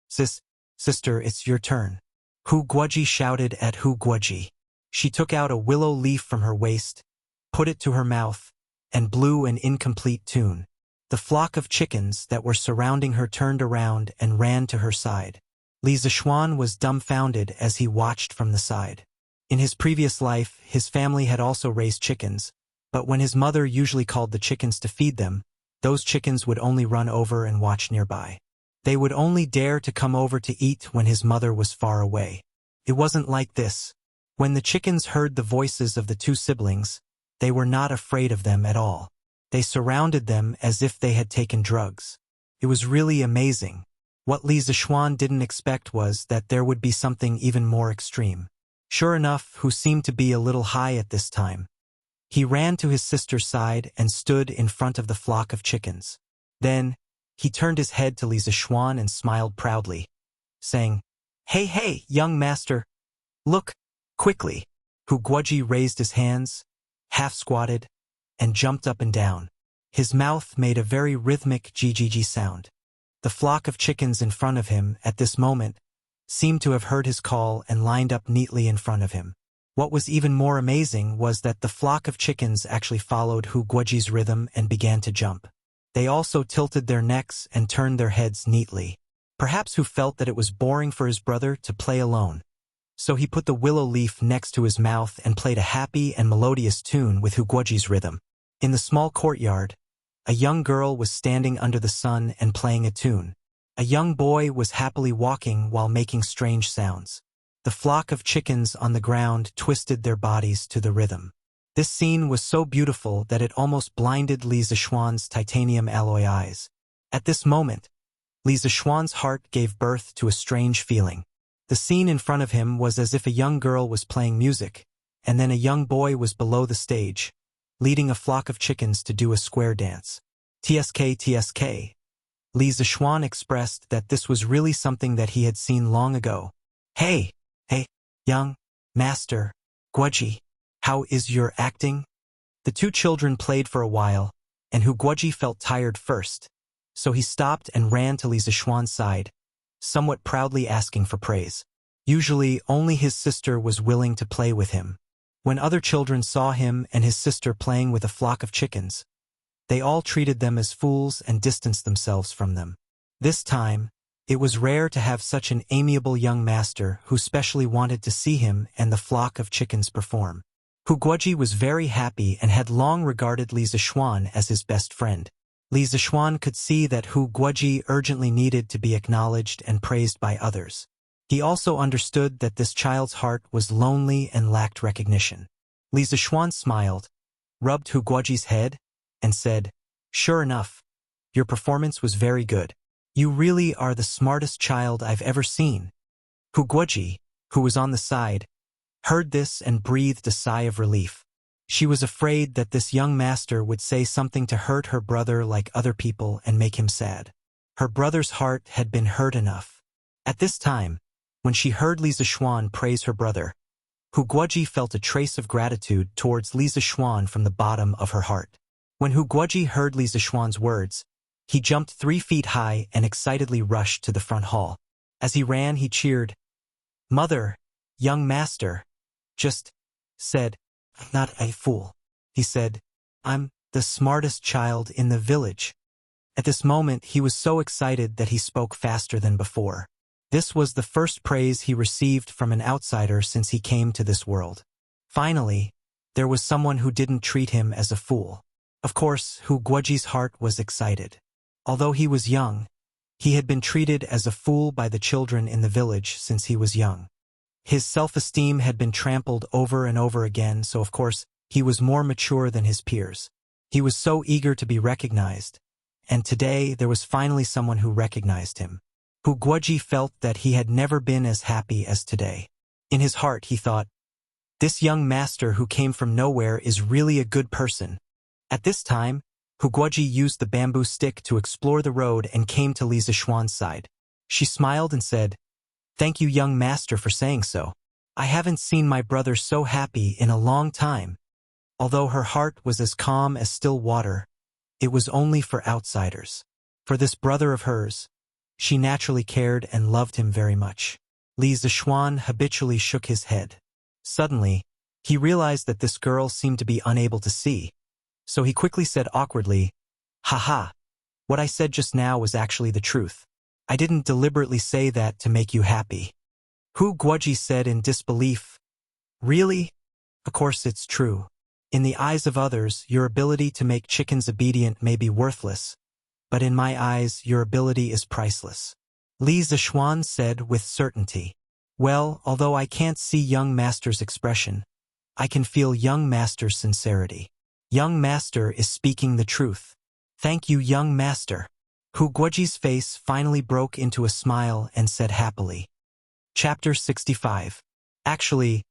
Sister, it's your turn." Hu Guoji shouted at Hu Guoji. She took out a willow leaf from her waist, put it to her mouth, and blew an incomplete tune. The flock of chickens that were surrounding her turned around and ran to her side. Li Zixuan was dumbfounded as he watched from the side. In his previous life, his family had also raised chickens, but when his mother usually called the chickens to feed them, those chickens would only run over and watch nearby. They would only dare to come over to eat when his mother was far away. It wasn't like this. When the chickens heard the voices of the two siblings, they were not afraid of them at all. They surrounded them as if they had taken drugs. It was really amazing. What Li Zixuan didn't expect was that there would be something even more extreme. Sure enough, Hu seemed to be a little high at this time. He ran to his sister's side and stood in front of the flock of chickens. Then, he turned his head to Li Zixuan and smiled proudly, saying, Hey, young master, look, quickly." Hu Guoji raised his hands, half-squatted, and jumped up and down. His mouth made a very rhythmic GGG sound. The flock of chickens in front of him, at this moment, seemed to have heard his call and lined up neatly in front of him. What was even more amazing was that the flock of chickens actually followed Hu Guoji's rhythm and began to jump. They also tilted their necks and turned their heads neatly. Perhaps Hu felt that it was boring for his brother to play alone. So he put the willow leaf next to his mouth and played a happy and melodious tune with Hu Guoji's rhythm. In the small courtyard, a young girl was standing under the sun and playing a tune. A young boy was happily walking while making strange sounds. The flock of chickens on the ground twisted their bodies to the rhythm. This scene was so beautiful that it almost blinded Li Zixuan's titanium alloy eyes. At this moment, Li Zixuan's heart gave birth to a strange feeling. The scene in front of him was as if a young girl was playing music, and then a young boy was below the stage, leading a flock of chickens to do a square dance. TSK. Li Zishuan expressed that this was really something that he had seen long ago. Hey, young master, Guoji, how is your acting? The two children played for a while, and Guoji felt tired first, so he stopped and ran to Li Zishuan's side, somewhat proudly asking for praise. Usually, only his sister was willing to play with him. When other children saw him and his sister playing with a flock of chickens, they all treated them as fools and distanced themselves from them. This time, it was rare to have such an amiable young master who specially wanted to see him and the flock of chickens perform. Guoji was very happy and had long regarded Li Zishuan as his best friend. Li Zishuan could see that Guoji urgently needed to be acknowledged and praised by others. He also understood that this child's heart was lonely and lacked recognition. Li Zishuan smiled, rubbed Guoji's head, and said, "Sure enough, your performance was very good. You really are the smartest child I've ever seen." Guoji, who was on the side, heard this and breathed a sigh of relief. She was afraid that this young master would say something to hurt her brother like other people and make him sad. Her brother's heart had been hurt enough. At this time, when she heard Li Zishuan praise her brother, Guoji felt a trace of gratitude towards Li Zishuan from the bottom of her heart. When Guoji heard Li Zishuan's words, he jumped 3 feet high and excitedly rushed to the front hall. As he ran, he cheered, "Mother, young master, just said, I'm not a fool." He said, "I'm the smartest child in the village." At this moment, he was so excited that he spoke faster than before. This was the first praise he received from an outsider since he came to this world. Finally, there was someone who didn't treat him as a fool. Of course, Guoji's heart was excited. Although he was young, he had been treated as a fool by the children in the village since he was young. His self-esteem had been trampled over and over again, so of course, he was more mature than his peers. He was so eager to be recognized, and today there was finally someone who recognized him. Guoji felt that he had never been as happy as today. In his heart, he thought, "This young master who came from nowhere is really a good person." At this time, Guoji used the bamboo stick to explore the road and came to Li Zishuan's side. She smiled and said, "Thank you, young master, for saying so. I haven't seen my brother so happy in a long time." Although her heart was as calm as still water, it was only for outsiders. For this brother of hers, she naturally cared and loved him very much. Li Zishuan habitually shook his head. Suddenly, he realized that this girl seemed to be unable to see, so he quickly said awkwardly, "Haha, what I said just now was actually the truth. I didn't deliberately say that to make you happy." Guoji said in disbelief, "Really? Of course it's true. In the eyes of others, your ability to make chickens obedient may be worthless, but in my eyes, your ability is priceless." Li Zishuan said with certainty. "Well, although I can't see young master's expression, I can feel young master's sincerity. Young master is speaking the truth. Thank you, young master." Guoji's face finally broke into a smile and said happily. Chapter 65. Actually,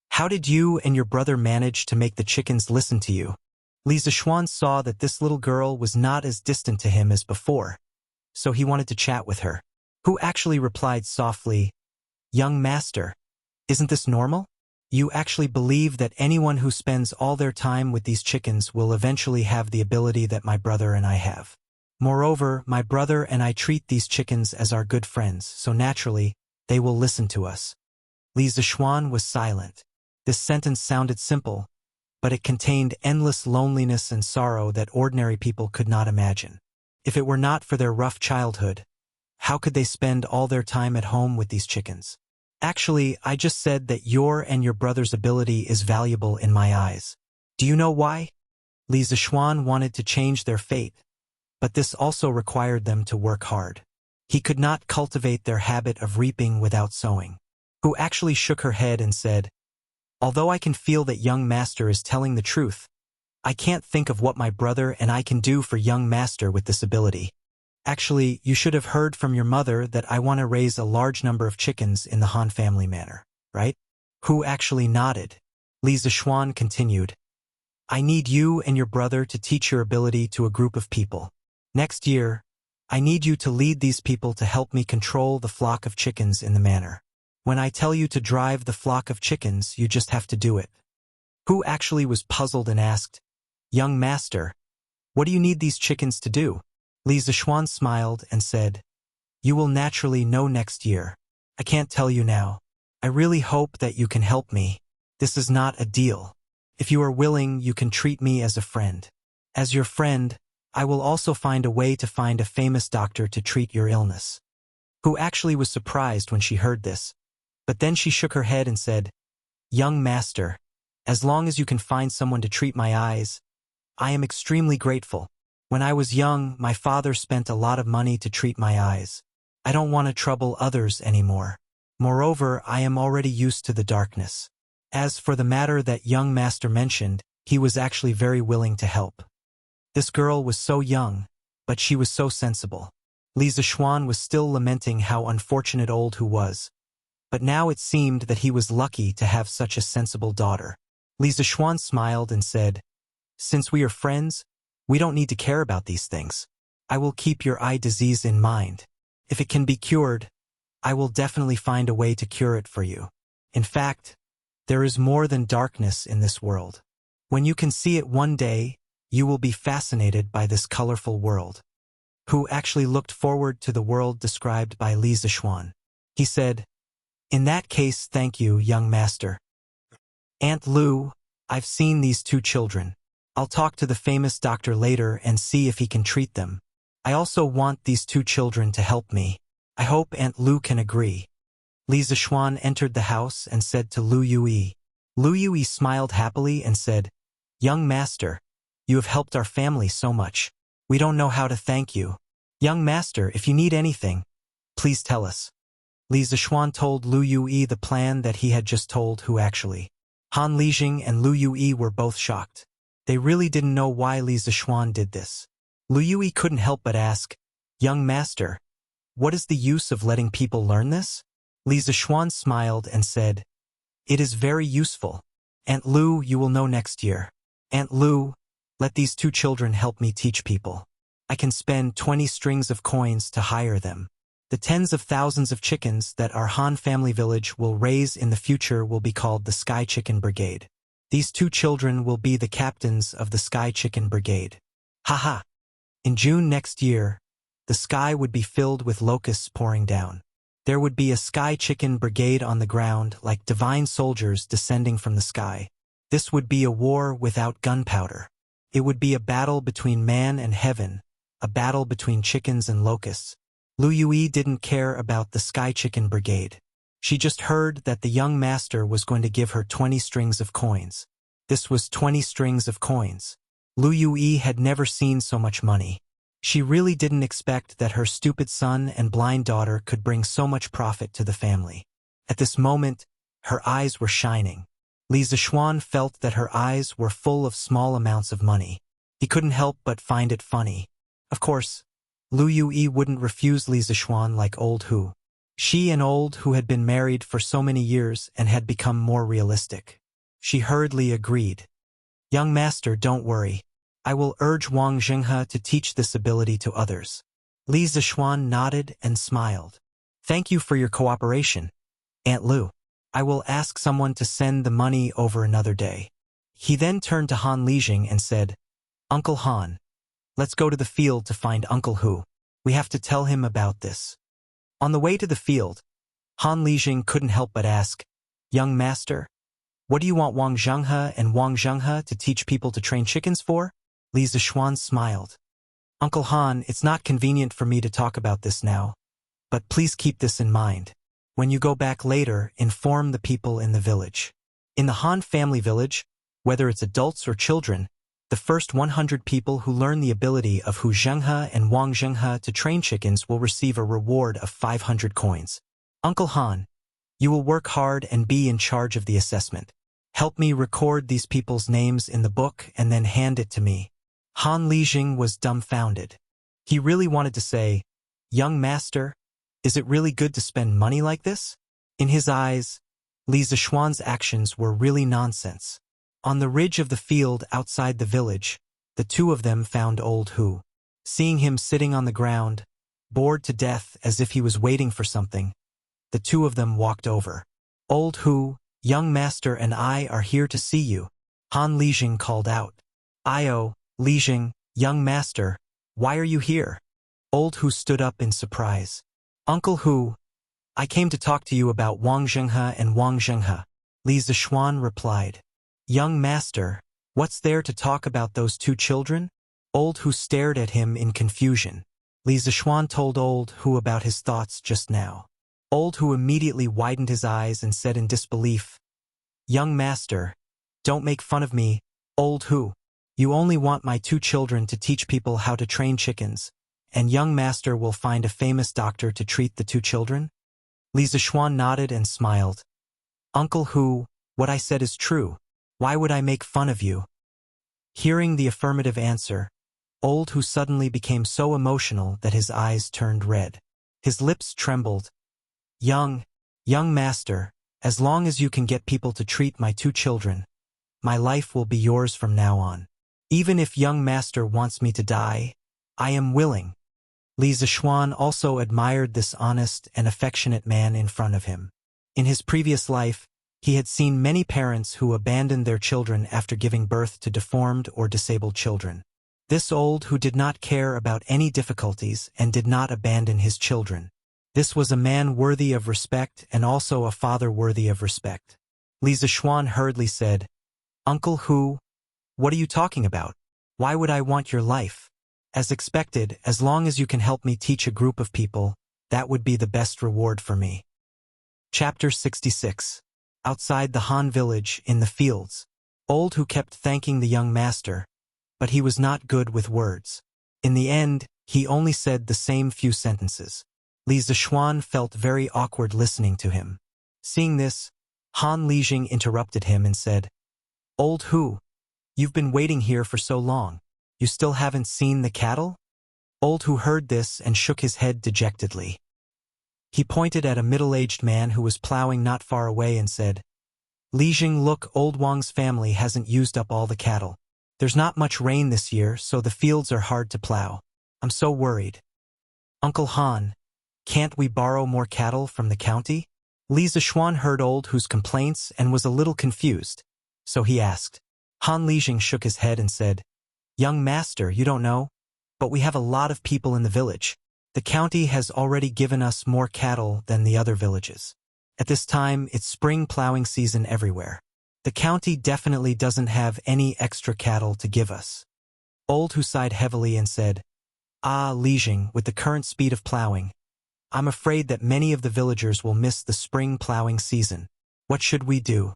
how did you and your brother manage to make the chickens listen to you? Li Zishuan saw that this little girl was not as distant to him as before, so he wanted to chat with her. Actually replied softly, "Young master, isn't this normal? You actually believe that anyone who spends all their time with these chickens will eventually have the ability that my brother and I have. Moreover, my brother and I treat these chickens as our good friends, so naturally, they will listen to us." Li Zishuan was silent. This sentence sounded simple, but it contained endless loneliness and sorrow that ordinary people could not imagine. If it were not for their rough childhood, how could they spend all their time at home with these chickens? Actually, I just said that your and your brother's ability is valuable in my eyes. Do you know why? Li Zishuan wanted to change their fate, but this also required them to work hard. He could not cultivate their habit of reaping without sowing. Actually shook her head and said, "Although I can feel that young master is telling the truth, I can't think of what my brother and I can do for young master with this ability. Actually, you should have heard from your mother that I want to raise a large number of chickens in the Han family manner, right?" Actually nodded. Li Zishuan continued, "I need you and your brother to teach your ability to a group of people. Next year, I need you to lead these people to help me control the flock of chickens in the manor. When I tell you to drive the flock of chickens, you just have to do it. Hu actually was puzzled and asked, Young master, what do you need these chickens to do? Li Zishuan smiled and said, You will naturally know next year. I can't tell you now. I really hope that you can help me. This is not a deal. If you are willing, you can treat me as a friend. As your friend, I will also find a way to find a famous doctor to treat your illness. Hu actually was surprised when she heard this, but then she shook her head and said, Young master, as long as you can find someone to treat my eyes, I am extremely grateful. When I was young, my father spent a lot of money to treat my eyes. I don't want to trouble others anymore. Moreover, I am already used to the darkness. As for the matter that young master mentioned, he was actually very willing to help. This girl was so young, but she was so sensible. Li Zishuan was still lamenting how unfortunate old Hu was, but now it seemed that he was lucky to have such a sensible daughter. Li Zishuan smiled and said, Since we are friends, we don't need to care about these things. I will keep your eye disease in mind. If it can be cured, I will definitely find a way to cure it for you. In fact, there is more than darkness in this world. When you can see it one day, you will be fascinated by this colorful world. Hu actually looked forward to the world described by Li Zishuan. He said, In that case, thank you, young master. Aunt Lu, I've seen these two children. I'll talk to the famous doctor later and see if he can treat them. I also want these two children to help me. I hope Aunt Lu can agree. Li Zishuan entered the house and said to Lu Yui. Lu Yui smiled happily and said, Young master, you have helped our family so much. We don't know how to thank you. Young master, if you need anything, please tell us. Li Zishuan told Lu Yui the plan that he had just told Hu actually. Han Lijing and Lu Yui were both shocked. They really didn't know why Li Zishuan did this. Lu Yui couldn't help but ask, Young master, what is the use of letting people learn this? Li Zishuan smiled and said, It is very useful. Aunt Lu, you will know next year. Aunt Lu, let these two children help me teach people. I can spend 20 strings of coins to hire them. The tens of thousands of chickens that our Han family village will raise in the future will be called the Sky Chicken Brigade. These two children will be the captains of the Sky Chicken Brigade. Haha! In June next year, the sky would be filled with locusts pouring down. There would be a Sky Chicken Brigade on the ground like divine soldiers descending from the sky. This would be a war without gunpowder. It would be a battle between man and heaven, a battle between chickens and locusts. Lu Yui didn't care about the Sky Chicken Brigade. She just heard that the young master was going to give her 20 strings of coins. This was 20 strings of coins. Lu Yui had never seen so much money. She really didn't expect that her stupid son and blind daughter could bring so much profit to the family. At this moment, her eyes were shining. Li Zishuan felt that her eyes were full of small amounts of money. He couldn't help but find it funny. Of course, Lu Yui wouldn't refuse Li Zishuan like old Hu. She and old Hu had been married for so many years and had become more realistic. She hurriedly agreed. Young master, don't worry. I will urge Wang Zhenghe to teach this ability to others. Li Zishuan nodded and smiled. Thank you for your cooperation, Aunt Lu. I will ask someone to send the money over another day. He then turned to Han Lijing and said, Uncle Han, let's go to the field to find Uncle Hu. We have to tell him about this. On the way to the field, Han Lijing couldn't help but ask, Young master, what do you want Wang Zhenghe and Wang Zhenghe to teach people to train chickens for? Li Zishuan smiled. Uncle Han, it's not convenient for me to talk about this now, but please keep this in mind. When you go back later, inform the people in the village. In the Han family village, whether it's adults or children, the first 100 people who learn the ability of Hu Zhenghe and Wang Zhenghe to train chickens will receive a reward of 500 coins. Uncle Han, you will work hard and be in charge of the assessment. Help me record these people's names in the book and then hand it to me. Han Lijing was dumbfounded. He really wanted to say, Young master, is it really good to spend money like this? In his eyes, Li Zishuan's actions were really nonsense. On the ridge of the field outside the village, the two of them found old Hu. Seeing him sitting on the ground, Bored to death as if he was waiting for something, the two of them walked over. Old Hu, young master and I are here to see you, Han Lijing called out. Io, Lijing, young master, why are you here? Old Hu stood up in surprise. Uncle Hu, I came to talk to you about Wang Zhenghe and Wang Zhenghe, Li Zishuan replied. Young master, what's there to talk about those two children? Old Hu stared at him in confusion. Li Zishuan told Old Hu about his thoughts just now. Old Hu immediately widened his eyes and said in disbelief, Young master, don't make fun of me, Old Hu. You only want my two children to teach people how to train chickens, and young master will find a famous doctor to treat the two children? Li Zishuan nodded and smiled. Uncle Hu, what I said is true. Why would I make fun of you? Hearing the affirmative answer, Old Hu suddenly became so emotional that his eyes turned red. His lips trembled. Young master, as long as you can get people to treat my two children, my life will be yours from now on. Even if young master wants me to die, I am willing. Li Zishuan also admired this honest and affectionate man in front of him. In his previous life, he had seen many parents who abandoned their children after giving birth to deformed or disabled children. This Old Hu did not care about any difficulties and did not abandon his children. This was a man worthy of respect and also a father worthy of respect. Li Zishuan hurriedly said, Uncle Hu, what are you talking about? Why would I want your life? As expected, as long as you can help me teach a group of people, that would be the best reward for me. Chapter 66. Outside the Han village, in the fields, Old Hu kept thanking the young master, but he was not good with words. In the end, he only said the same few sentences. Li Zishuan felt very awkward listening to him. Seeing this, Han Lijing interrupted him and said, Old Hu, you've been waiting here for so long. You still haven't seen the cattle? Old Hu heard this and shook his head dejectedly. He pointed at a middle-aged man who was plowing not far away and said, Lijing, look, old Wang's family hasn't used up all the cattle. There's not much rain this year, so the fields are hard to plow. I'm so worried. Uncle Han, can't we borrow more cattle from the county? Li Zishuan heard Old Hu's complaints and was a little confused, so he asked. Han Lijing shook his head and said, Young master, you don't know, but we have a lot of people in the village. The county has already given us more cattle than the other villages. At this time, it's spring plowing season everywhere. The county definitely doesn't have any extra cattle to give us. Old Hu sighed heavily and said, Lijing, with the current speed of plowing, I'm afraid that many of the villagers will miss the spring plowing season. What should we do?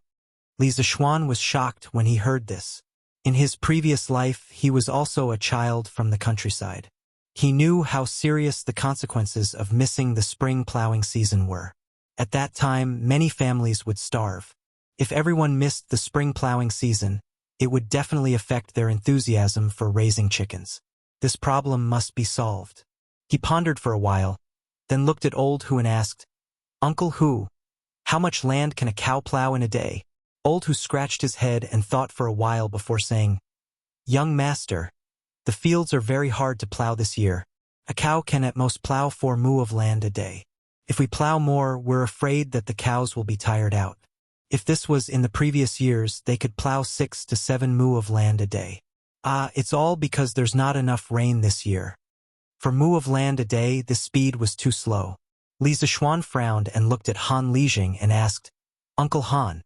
Li Zishuan was shocked when he heard this. In his previous life, he was also a child from the countryside. He knew how serious the consequences of missing the spring plowing season were. At that time, many families would starve. If everyone missed the spring plowing season, it would definitely affect their enthusiasm for raising chickens. This problem must be solved. He pondered for a while, then looked at Old Hu and asked, Uncle Hu, how much land can a cow plow in a day? Old Hu scratched his head and thought for a while before saying, Young master, the fields are very hard to plow this year. A cow can at most plow 4 mu of land a day. If we plow more, we're afraid that the cows will be tired out. If this was in the previous years, they could plow 6 to 7 mu of land a day. It's all because there's not enough rain this year. For mu of land a day, the speed was too slow. Li Zishuan frowned and looked at Han Lijing and asked, Uncle Han,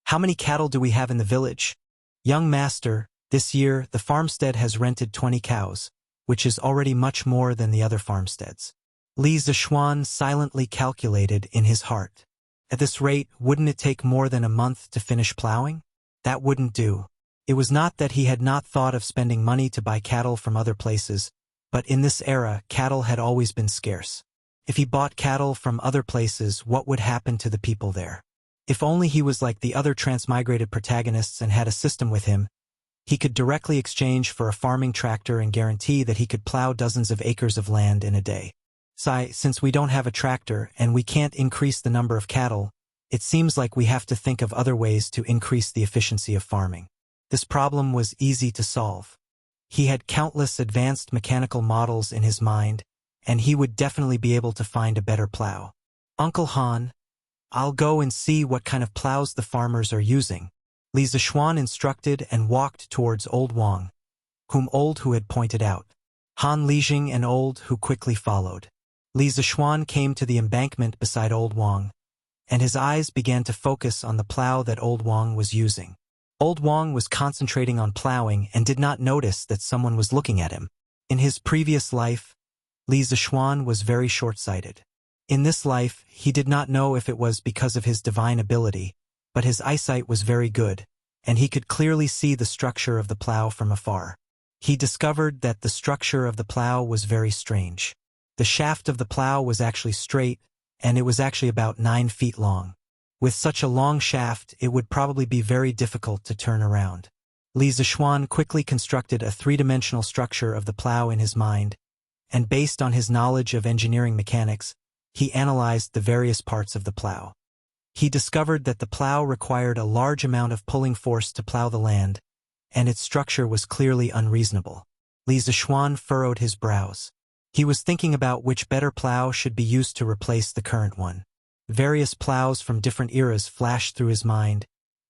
how many cattle do we have in the village? Young master, this year the farmstead has rented 20 cows, which is already much more than the other farmsteads. Li Zishuan silently calculated in his heart. At this rate, wouldn't it take more than a month to finish plowing? That wouldn't do. It was not that he had not thought of spending money to buy cattle from other places, but in this era, cattle had always been scarce. If he bought cattle from other places, what would happen to the people there? If only he was like the other transmigrated protagonists and had a system with him, he could directly exchange for a farming tractor and guarantee that he could plow dozens of acres of land in a day. Since we don't have a tractor and we can't increase the number of cattle, it seems like we have to think of other ways to increase the efficiency of farming. This problem was easy to solve. He had countless advanced mechanical models in his mind, and he would definitely be able to find a better plow. Uncle Han, I'll go and see what kind of plows the farmers are using. Li Zishuan instructed and walked towards Old Wang, who had pointed out. Han Lijing and Old Who quickly followed. Li Zishuan came to the embankment beside Old Wang, and his eyes began to focus on the plow that Old Wang was using. Old Wang was concentrating on plowing and did not notice that someone was looking at him. In his previous life, Li Zishuan was very short-sighted. In this life, he did not know if it was because of his divine ability, but his eyesight was very good, and he could clearly see the structure of the plow from afar. He discovered that the structure of the plow was very strange. The shaft of the plow was actually straight, and it was actually about 9 feet long. With such a long shaft, it would probably be very difficult to turn around. Li Zishuan quickly constructed a three-dimensional structure of the plow in his mind, and based on his knowledge of engineering mechanics, he analyzed the various parts of the plow. He discovered that the plow required a large amount of pulling force to plow the land, and its structure was clearly unreasonable. Li Zishuan furrowed his brows. He was thinking about which better plow should be used to replace the current one. Various plows from different eras flashed through his mind,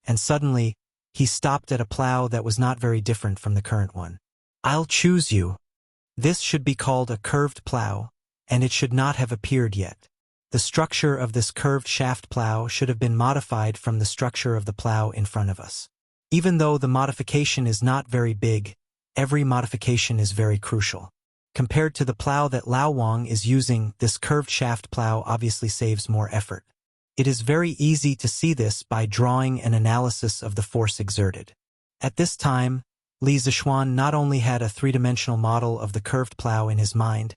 and suddenly, he stopped at a plow that was not very different from the current one. I'll choose you. This should be called a curved plow, and it should not have appeared yet. The structure of this curved shaft plow should have been modified from the structure of the plow in front of us. Even though the modification is not very big, every modification is very crucial. Compared to the plow that Lao Wang is using, this curved shaft plow obviously saves more effort. It is very easy to see this by drawing an analysis of the force exerted. At this time, Li Zishuan not only had a three-dimensional model of the curved plow in his mind,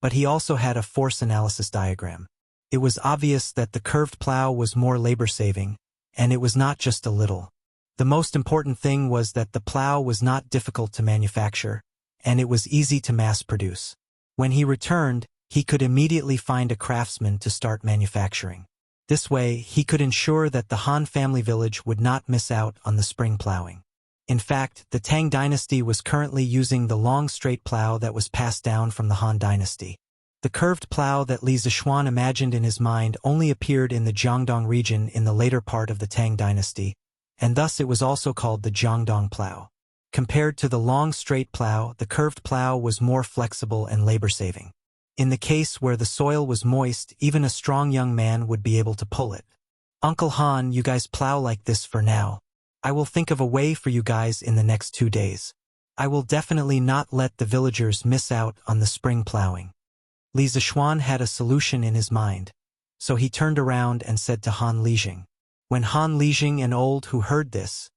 but he also had a force analysis diagram. It was obvious that the curved plow was more labor-saving, and it was not just a little. The most important thing was that the plow was not difficult to manufacture, and it was easy to mass-produce. When he returned, he could immediately find a craftsman to start manufacturing. This way, he could ensure that the Han family village would not miss out on the spring plowing. In fact, the Tang dynasty was currently using the long straight plow that was passed down from the Han dynasty. The curved plow that Li Zishuan imagined in his mind only appeared in the Jiangdong region in the later part of the Tang dynasty, and thus it was also called the Jiangdong plow. Compared to the long straight plow, the curved plow was more flexible and labor-saving. In the case where the soil was moist, even a strong young man would be able to pull it. Uncle Han, you guys plow like this for now. I will think of a way for you guys in the next 2 days. I will definitely not let the villagers miss out on the spring plowing. Li Zishuan had a solution in his mind, so he turned around and said to Han Lijing. When Han Lijing and Old Who heard this,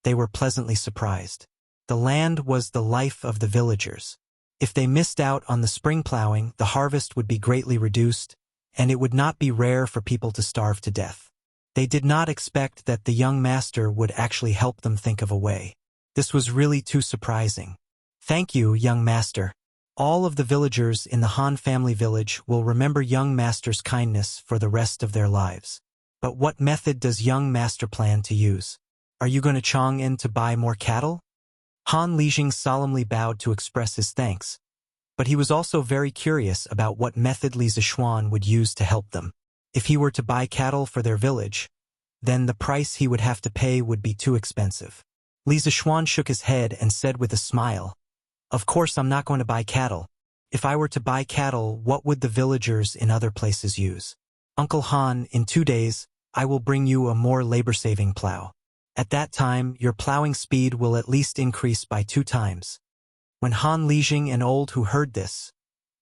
they were pleasantly surprised. The land was the life of the villagers. If they missed out on the spring plowing, the harvest would be greatly reduced, and it would not be rare for people to starve to death. They did not expect that the young master would actually help them think of a way. This was really too surprising. Thank you, young master. All of the villagers in the Han family village will remember young master's kindness for the rest of their lives. But what method does young master plan to use? Are you going to Chong in to buy more cattle? Han Lijing solemnly bowed to express his thanks, but he was also very curious about what method Li Zishuan would use to help them. If he were to buy cattle for their village, then the price he would have to pay would be too expensive. Li Zishuan shook his head and said with a smile, "Of course I'm not going to buy cattle. If I were to buy cattle, what would the villagers in other places use? Uncle Han, in 2 days, I will bring you a more labor-saving plow. At that time, your plowing speed will at least increase by 2 times. When Han Lijing and Old Who heard this,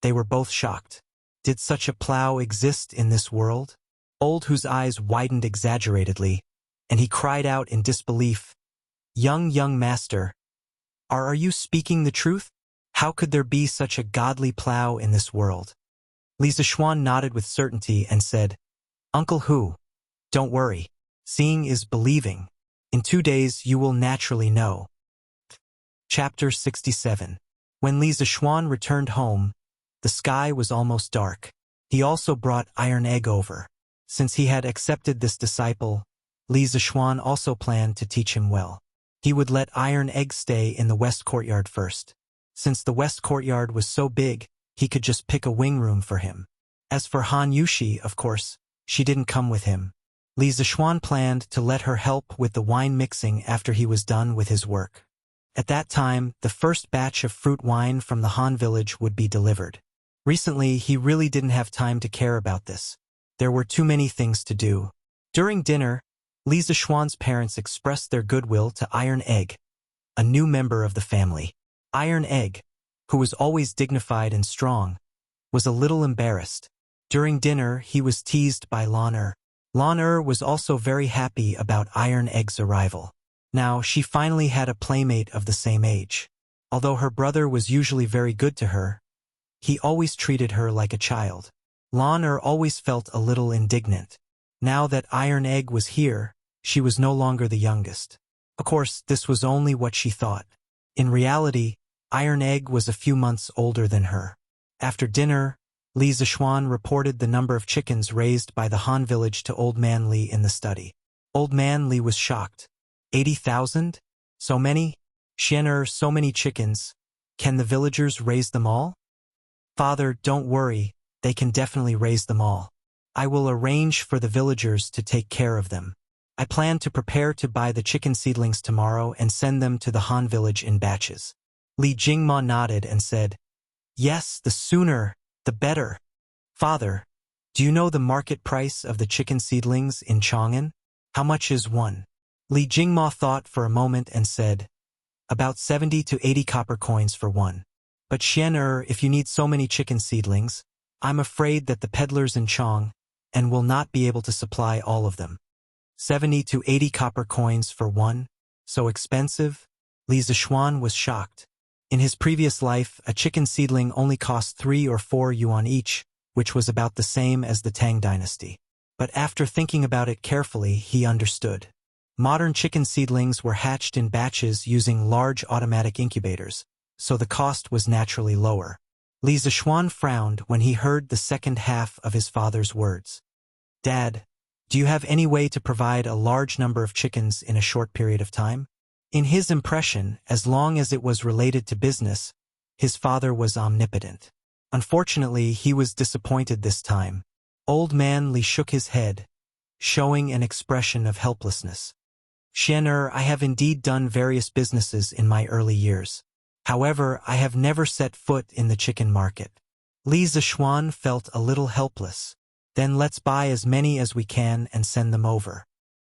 they were both shocked. Did such a plow exist in this world? Old Who's eyes widened exaggeratedly, and he cried out in disbelief, young master, are you speaking the truth? How could there be such a godly plow in this world?" Li Zishuan nodded with certainty and said, "Uncle Who, don't worry. Seeing is believing. In 2 days you will naturally know." Chapter 67. When Li Zishuan returned home, the sky was almost dark. He also brought iron egg over. Since he had accepted this disciple, Li Zishuan also planned to teach him well. He would let iron egg stay in the west courtyard first. Since the west courtyard was so big, he could just pick a wing room for him. As for Han Yushi, of course, she didn't come with him. Li Zixuan planned to let her help with the wine mixing after he was done with his work. At that time, the first batch of fruit wine from the Han village would be delivered. Recently, he really didn't have time to care about this. There were too many things to do. During dinner, Li Zixuan's parents expressed their goodwill to Iron Egg, a new member of the family. Iron Egg, who was always dignified and strong, was a little embarrassed. During dinner, he was teased by Lan. Lan was also very happy about Iron Egg's arrival. Now, she finally had a playmate of the same age. Although her brother was usually very good to her, he always treated her like a child. Lan always felt a little indignant. Now that Iron Egg was here, she was no longer the youngest. Of course, this was only what she thought. In reality, Iron Egg was a few months older than her. After dinner, Li Zixuan reported the number of chickens raised by the Han village to Old Man Li in the study. Old Man Li was shocked. 80,000? So many? Xian'er, so many chickens. Can the villagers raise them all? Father, don't worry, they can definitely raise them all. I will arrange for the villagers to take care of them. I plan to prepare to buy the chicken seedlings tomorrow and send them to the Han village in batches. Li Jingma nodded and said, Yes, the sooner, the better. Father, do you know the market price of the chicken seedlings in Chang'an? How much is one? Li Jingma thought for a moment and said, About 70 to 80 copper coins for one. But Xian'er, if you need so many chicken seedlings, I'm afraid that the peddlers in Chang'an will not be able to supply all of them. 70 to 80 copper coins for one? So expensive? Li Zixuan was shocked. In his previous life, a chicken seedling only cost 3 or 4 yuan each, which was about the same as the Tang dynasty. But after thinking about it carefully, he understood. Modern chicken seedlings were hatched in batches using large automatic incubators, so the cost was naturally lower. Li Zixuan frowned when he heard the second half of his father's words. Dad, do you have any way to provide a large number of chickens in a short period of time? In his impression, as long as it was related to business, his father was omnipotent. Unfortunately, he was disappointed this time. Old Man Li shook his head, showing an expression of helplessness. Xian'er, I have indeed done various businesses in my early years. However, I have never set foot in the chicken market. Li Zixuan felt a little helpless. Then let's buy as many as we can and send them over.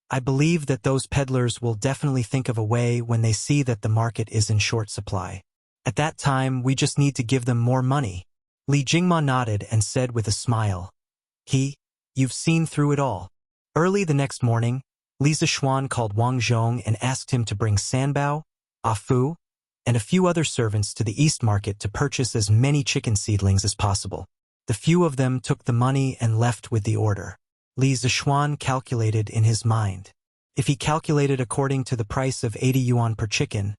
I believe that those peddlers will definitely think of a way when they see that the market is in short supply. At that time, we just need to give them more money. Li Jingma nodded and said with a smile, You've seen through it all. Early the next morning, Li Zixuan called Wang Zhong and asked him to bring Sanbao, Afu, and a few other servants to the East Market to purchase as many chicken seedlings as possible. The few of them took the money and left with the order. Li Zixuan calculated in his mind. If he calculated according to the price of 80 yuan per chicken,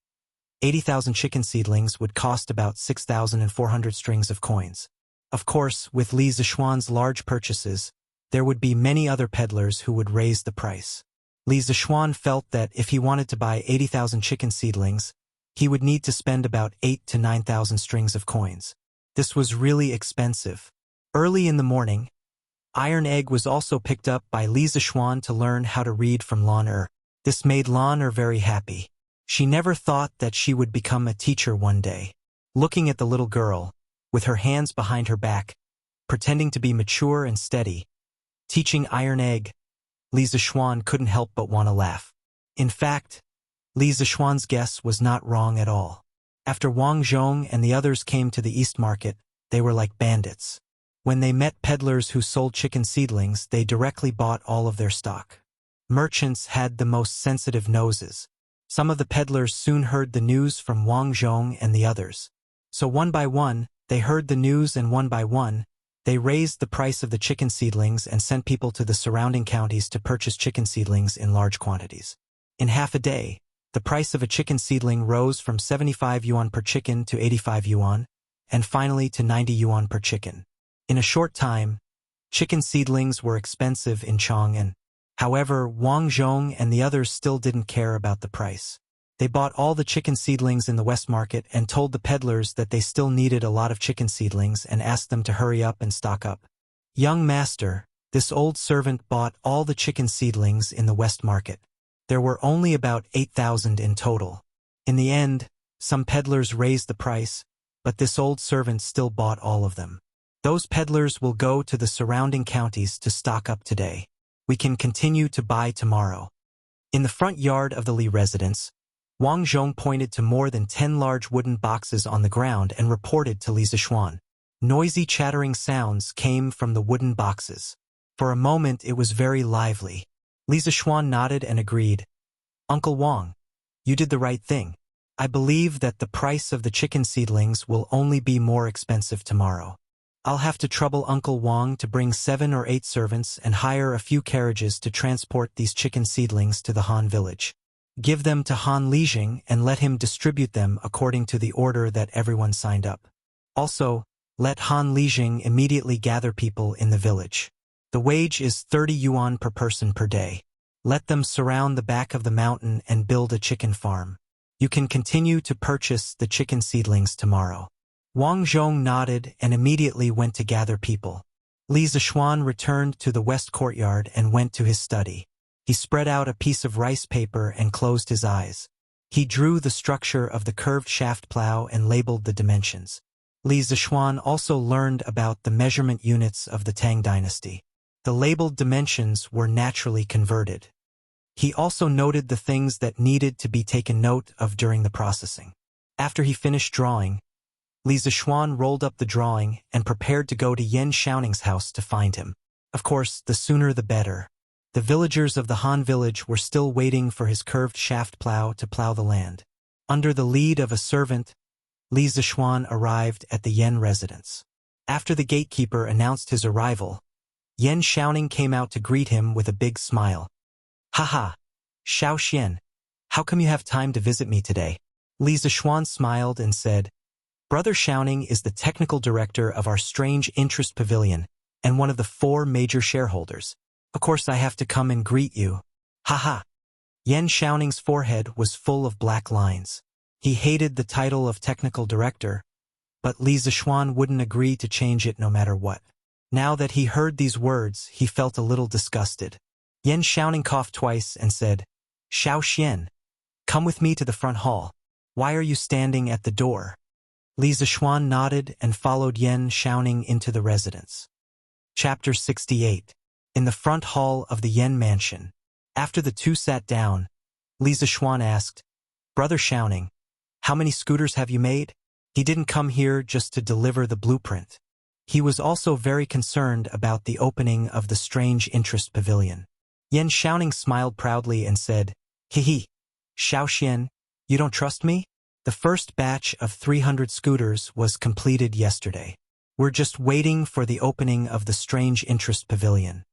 80,000 chicken seedlings would cost about 6,400 strings of coins. Of course, with Li Zixuan's large purchases, there would be many other peddlers who would raise the price. Li Zixuan felt that if he wanted to buy 80,000 chicken seedlings, he would need to spend about 8,000 to 9,000 strings of coins. This was really expensive. Early in the morning, Iron Egg was also picked up by Li Zixuan to learn how to read from Lan. This made Lan very happy. She never thought that she would become a teacher one day. Looking at the little girl, with her hands behind her back, pretending to be mature and steady, teaching Iron Egg, Li Zixuan couldn't help but want to laugh. In fact, Li Zixuan's guess was not wrong at all. After Wang Zhong and the others came to the East Market, they were like bandits. When they met peddlers who sold chicken seedlings, they directly bought all of their stock. Merchants had the most sensitive noses. Some of the peddlers soon heard the news from Wang Zhong and the others. So one by one, they heard the news, and one by one, they raised the price of the chicken seedlings and sent people to the surrounding counties to purchase chicken seedlings in large quantities. In half a day, the price of a chicken seedling rose from 75 yuan per chicken to 85 yuan, and finally to 90 yuan per chicken. In a short time, chicken seedlings were expensive in Chang'an. However, Wang Zhong and the others still didn't care about the price. They bought all the chicken seedlings in the West Market and told the peddlers that they still needed a lot of chicken seedlings and asked them to hurry up and stock up. Young master, this old servant bought all the chicken seedlings in the West Market. There were only about 8,000 in total. In the end, some peddlers raised the price, but this old servant still bought all of them. Those peddlers will go to the surrounding counties to stock up today. We can continue to buy tomorrow. In the front yard of the Li residence, Wang Zhong pointed to more than 10 large wooden boxes on the ground and reported to Li Zishuan. Noisy chattering sounds came from the wooden boxes. For a moment it was very lively. Li Zishuan nodded and agreed. Uncle Wang, you did the right thing. I believe that the price of the chicken seedlings will only be more expensive tomorrow. I'll have to trouble Uncle Wang to bring 7 or 8 servants and hire a few carriages to transport these chicken seedlings to the Han village. Give them to Han Lijing and let him distribute them according to the order that everyone signed up. Also, let Han Lijing immediately gather people in the village. The wage is 30 yuan per person per day. Let them surround the back of the mountain and build a chicken farm. You can continue to purchase the chicken seedlings tomorrow. Wang Zhong nodded and immediately went to gather people. Li Zishuan returned to the west courtyard and went to his study. He spread out a piece of rice paper and closed his eyes. He drew the structure of the curved shaft plow and labeled the dimensions. Li Zishuan also learned about the measurement units of the Tang dynasty. The labeled dimensions were naturally converted. He also noted the things that needed to be taken note of during the processing. After he finished drawing, Li Zishuan rolled up the drawing and prepared to go to Yan Shaoning's house to find him. Of course, the sooner the better. The villagers of the Han village were still waiting for his curved shaft plow to plow the land. Under the lead of a servant, Li Zishuan arrived at the Yan residence. After the gatekeeper announced his arrival, Yan Shaoning came out to greet him with a big smile. Haha, Xiao Xian, how come you have time to visit me today? Li Zishuan smiled and said, Brother Shaoning is the technical director of our Strange Interest Pavilion and one of the 4 major shareholders. Of course I have to come and greet you. Haha. Yan Shaoning's forehead was full of black lines. He hated the title of technical director, but Li Zishuan wouldn't agree to change it no matter what. Now that he heard these words, he felt a little disgusted. Yan Shaoning coughed twice and said, Xiao Xian, come with me to the front hall. Why are you standing at the door? Li Zishuan nodded and followed Yan Shaoning into the residence. Chapter 68. In the front hall of the Yan mansion. After the two sat down, Li Zishuan asked, Brother Shaoning, how many scooters have you made? He didn't come here just to deliver the blueprint. He was also very concerned about the opening of the Strange Interest Pavilion. Yan Shaoning smiled proudly and said, Hehe, Xiao Xian, you don't trust me? The first batch of 300 scooters was completed yesterday. We're just waiting for the opening of the Strange Interest Pavilion.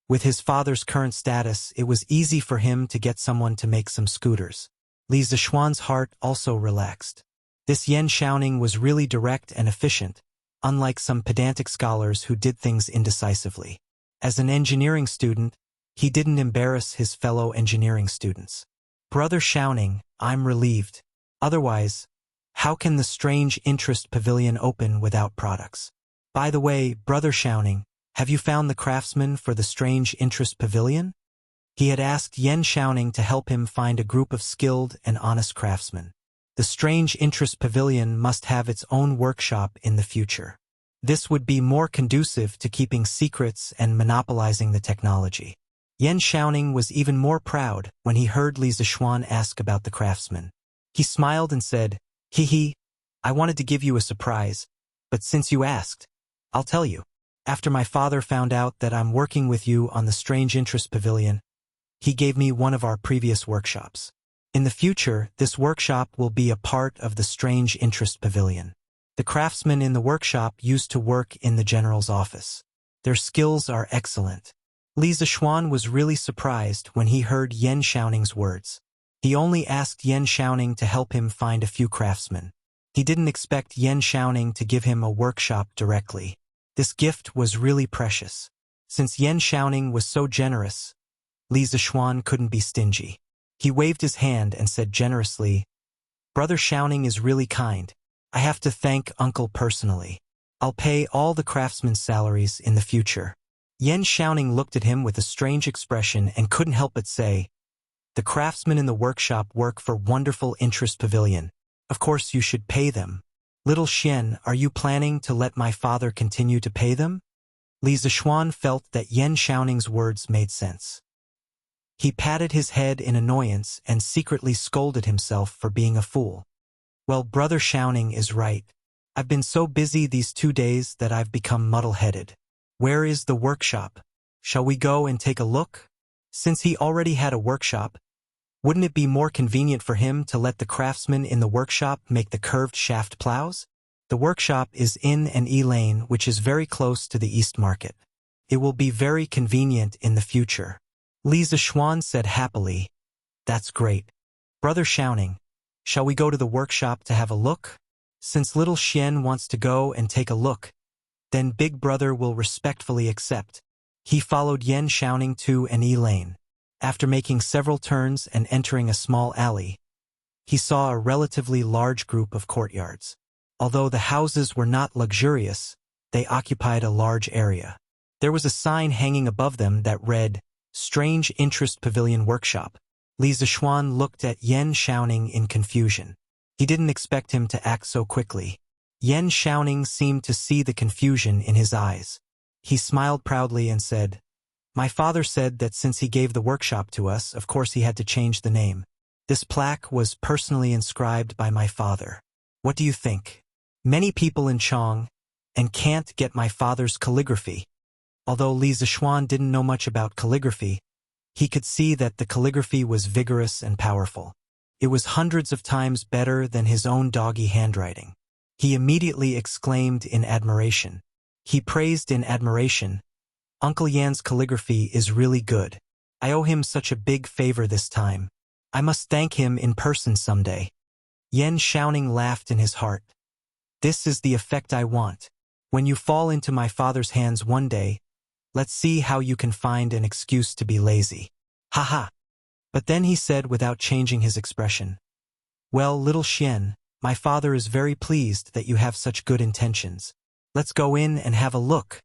With his father's current status, it was easy for him to get someone to make some scooters. Li Zishuan's heart also relaxed. This Yan Shaoning was really direct and efficient, unlike some pedantic scholars who did things indecisively. As an engineering student, he didn't embarrass his fellow engineering students. Brother Shaoning, I'm relieved. Otherwise, how can the Strange Interest Pavilion open without products? By the way, Brother Shaoning, have you found the craftsman for the Strange Interest Pavilion? He had asked Yan Shaoning to help him find a group of skilled and honest craftsmen. The Strange Interest Pavilion must have its own workshop in the future. This would be more conducive to keeping secrets and monopolizing the technology. Yan Shaoning was even more proud when he heard Li Zishuan ask about the craftsman. He smiled and said, Hehe, I wanted to give you a surprise, but since you asked, I'll tell you. After my father found out that I'm working with you on the Strange Interest Pavilion, he gave me one of our previous workshops. In the future, this workshop will be a part of the Strange Interest Pavilion. The craftsmen in the workshop used to work in the general's office. Their skills are excellent. Li Zishuan was really surprised when he heard Yan Shaoning's words. He only asked Yan Shaoning to help him find a few craftsmen. He didn't expect Yan Shaoning to give him a workshop directly. This gift was really precious. Since Yan Shaoning was so generous, Li Zishuan couldn't be stingy. He waved his hand and said generously, "Brother Shouning is really kind. I have to thank Uncle personally. I'll pay all the craftsmen's salaries in the future." Yen Shouning looked at him with a strange expression and couldn't help but say, "The craftsmen in the workshop work for wonderful interest pavilion. Of course you should pay them. Little Xian, are you planning to let my father continue to pay them?" Li Zishuan felt that Yen Shouning's words made sense. He patted his head in annoyance and secretly scolded himself for being a fool. Well, Brother Shouning is right. I've been so busy these 2 days that I've become muddle-headed. Where is the workshop? Shall we go and take a look? Since he already had a workshop, wouldn't it be more convenient for him to let the craftsmen in the workshop make the curved shaft plows? The workshop is in an E-lane which is very close to the East Market. It will be very convenient in the future. Li Zishuan said happily, "That's great. Brother Shouning, shall we go to the workshop to have a look? Since little Xian wants to go and take a look, then Big Brother will respectfully accept." He followed Yen Shouning to an E-lane. After making several turns and entering a small alley, he saw a relatively large group of courtyards. Although the houses were not luxurious, they occupied a large area. There was a sign hanging above them that read, "Strange Interest Pavilion Workshop." Li Zishuan looked at Yen Shouning in confusion. He didn't expect him to act so quickly. Yen Shouning seemed to see the confusion in his eyes. He smiled proudly and said, "My father said that since he gave the workshop to us, of course he had to change the name. This plaque was personally inscribed by my father. What do you think? Many people in Chong and can't get my father's calligraphy." Although Li Zishuan didn't know much about calligraphy, he could see that the calligraphy was vigorous and powerful. It was hundreds of times better than his own doggy handwriting. He immediately exclaimed in admiration. He praised in admiration, "Uncle Yan's calligraphy is really good. I owe him such a big favor this time. I must thank him in person someday." Yen Shouning laughed in his heart. "This is the effect I want. When you fall into my father's hands one day, let's see how you can find an excuse to be lazy. Ha ha." But then he said without changing his expression, "Well, little Xian, my father is very pleased that you have such good intentions. Let's go in and have a look."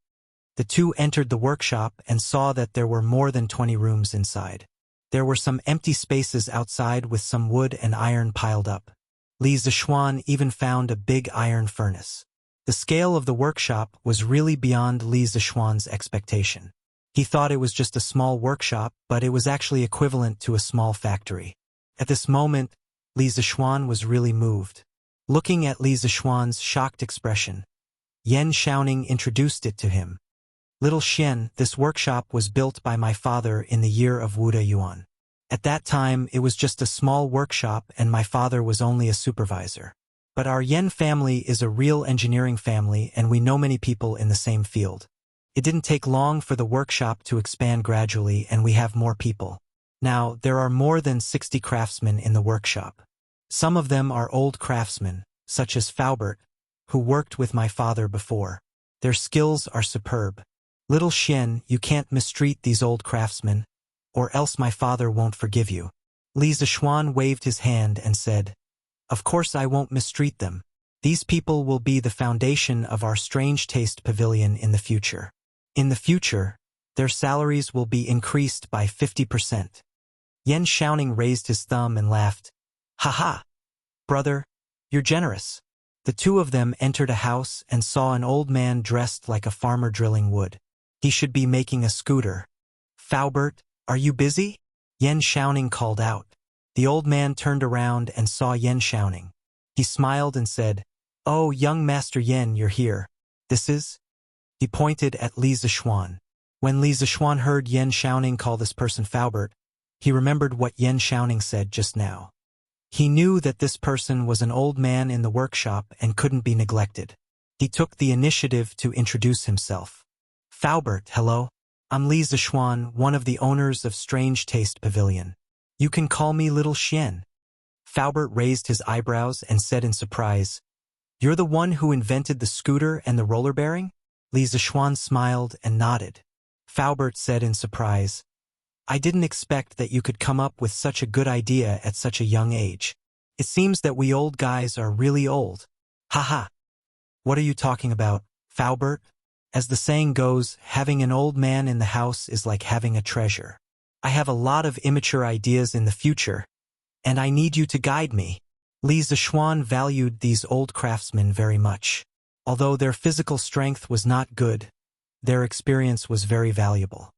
The two entered the workshop and saw that there were more than 20 rooms inside. There were some empty spaces outside with some wood and iron piled up. Li Zishuan even found a big iron furnace. The scale of the workshop was really beyond Li Zishuan's expectation. He thought it was just a small workshop, but it was actually equivalent to a small factory. At this moment, Li Zishuan was really moved. Looking at Li Zishuan's shocked expression, Yen Shouning introduced it to him. "Little Xian, this workshop was built by my father in the year of Wuda Yuan. At that time, it was just a small workshop and my father was only a supervisor. But our Yen family is a real engineering family and we know many people in the same field. It didn't take long for the workshop to expand gradually and we have more people. Now, there are more than 60 craftsmen in the workshop. Some of them are old craftsmen, such as Faubert, who worked with my father before. Their skills are superb. Little Xian, you can't mistreat these old craftsmen, or else my father won't forgive you." Li Zishuan waved his hand and said, "Of course I won't mistreat them. These people will be the foundation of our strange taste pavilion in the future. In the future, their salaries will be increased by 50%. Yen Shouning raised his thumb and laughed. "Ha ha! Brother, you're generous." The two of them entered a house and saw an old man dressed like a farmer drilling wood. He should be making a scooter. "Faubert, are you busy?" Yen Shouning called out. The old man turned around and saw Yen Shouning. He smiled and said, "Oh, young Master Yen, you're here. This is?" He pointed at Li Zishuan. When Li Zishuan heard Yen Shouning call this person Faubert, he remembered what Yen Shouning said just now. He knew that this person was an old man in the workshop and couldn't be neglected. He took the initiative to introduce himself. "Faubert, hello. I'm Li Zishuan, one of the owners of Strange Taste Pavilion. You can call me Little Xian." Faubert raised his eyebrows and said in surprise, "You're the one who invented the scooter and the roller bearing?" Li Zishuan smiled and nodded. Faubert said in surprise, I didn't expect that you could come up with such a good idea at such a young age. It seems that we old guys are really old. Haha. What are you talking about, Faubert? As the saying goes, having an old man in the house is like having a treasure. I have a lot of immature ideas in the future, and I need you to guide me. Li Zishuan valued these old craftsmen very much. Although their physical strength was not good, their experience was very valuable.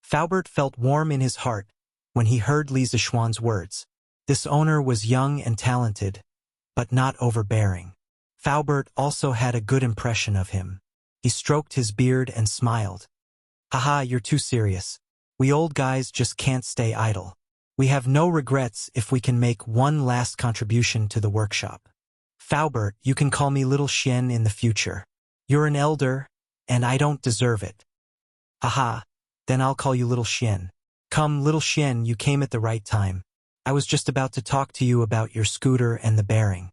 Faubert felt warm in his heart when he heard Li Zishuan's words. This owner was young and talented, but not overbearing. Faubert also had a good impression of him. He stroked his beard and smiled. Haha, you're too serious. We old guys just can't stay idle. We have no regrets if we can make one last contribution to the workshop. Faubert, you can call me Little Xian in the future. You're an elder, and I don't deserve it. Haha, then I'll call you Little Xian. Come, Little Xian, you came at the right time. I was just about to talk to you about your scooter and the bearing.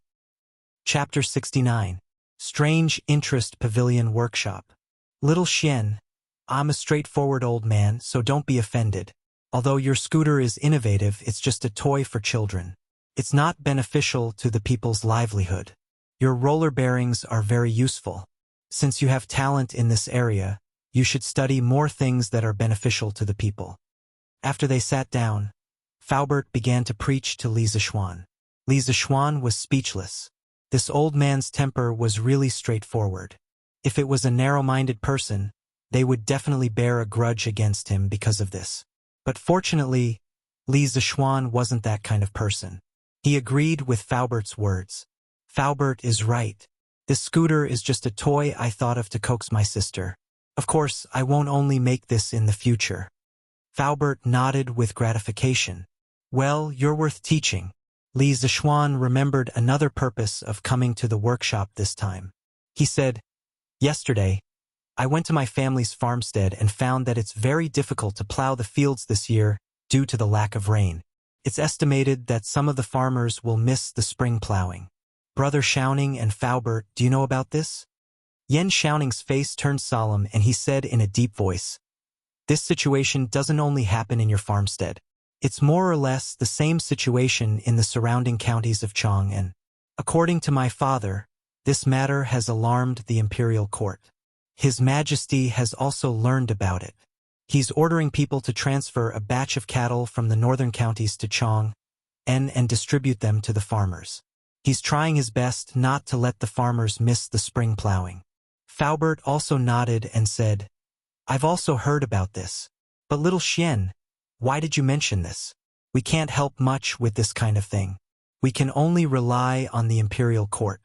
Chapter 69. Strange Interest Pavilion Workshop. Little Xian, I'm a straightforward old man, so don't be offended. Although your scooter is innovative, it's just a toy for children. It's not beneficial to the people's livelihood. Your roller bearings are very useful. Since you have talent in this area, you should study more things that are beneficial to the people. After they sat down, Faubert began to preach to Li Zishuan. Li Zishuan was speechless. This old man's temper was really straightforward. If it was a narrow-minded person, they would definitely bear a grudge against him because of this. But fortunately, Li Zishuan wasn't that kind of person. He agreed with Faubert's words. Faubert is right. This scooter is just a toy I thought of to coax my sister. Of course, I won't only make this in the future. Faubert nodded with gratification. Well, you're worth teaching. Li Zishuan remembered another purpose of coming to the workshop this time. He said, Yesterday, I went to my family's farmstead and found that it's very difficult to plow the fields this year due to the lack of rain. It's estimated that some of the farmers will miss the spring plowing. Brother Xiaoning and Faubert, do you know about this? Yan Xiaoning's face turned solemn and he said in a deep voice, This situation doesn't only happen in your farmstead. It's more or less the same situation in the surrounding counties of Chang'an. According to my father, this matter has alarmed the imperial court. His Majesty has also learned about it. He's ordering people to transfer a batch of cattle from the northern counties to Chang'an and distribute them to the farmers. He's trying his best not to let the farmers miss the spring plowing. Faubert also nodded and said, I've also heard about this. But Little Xian, why did you mention this? We can't help much with this kind of thing. We can only rely on the imperial court.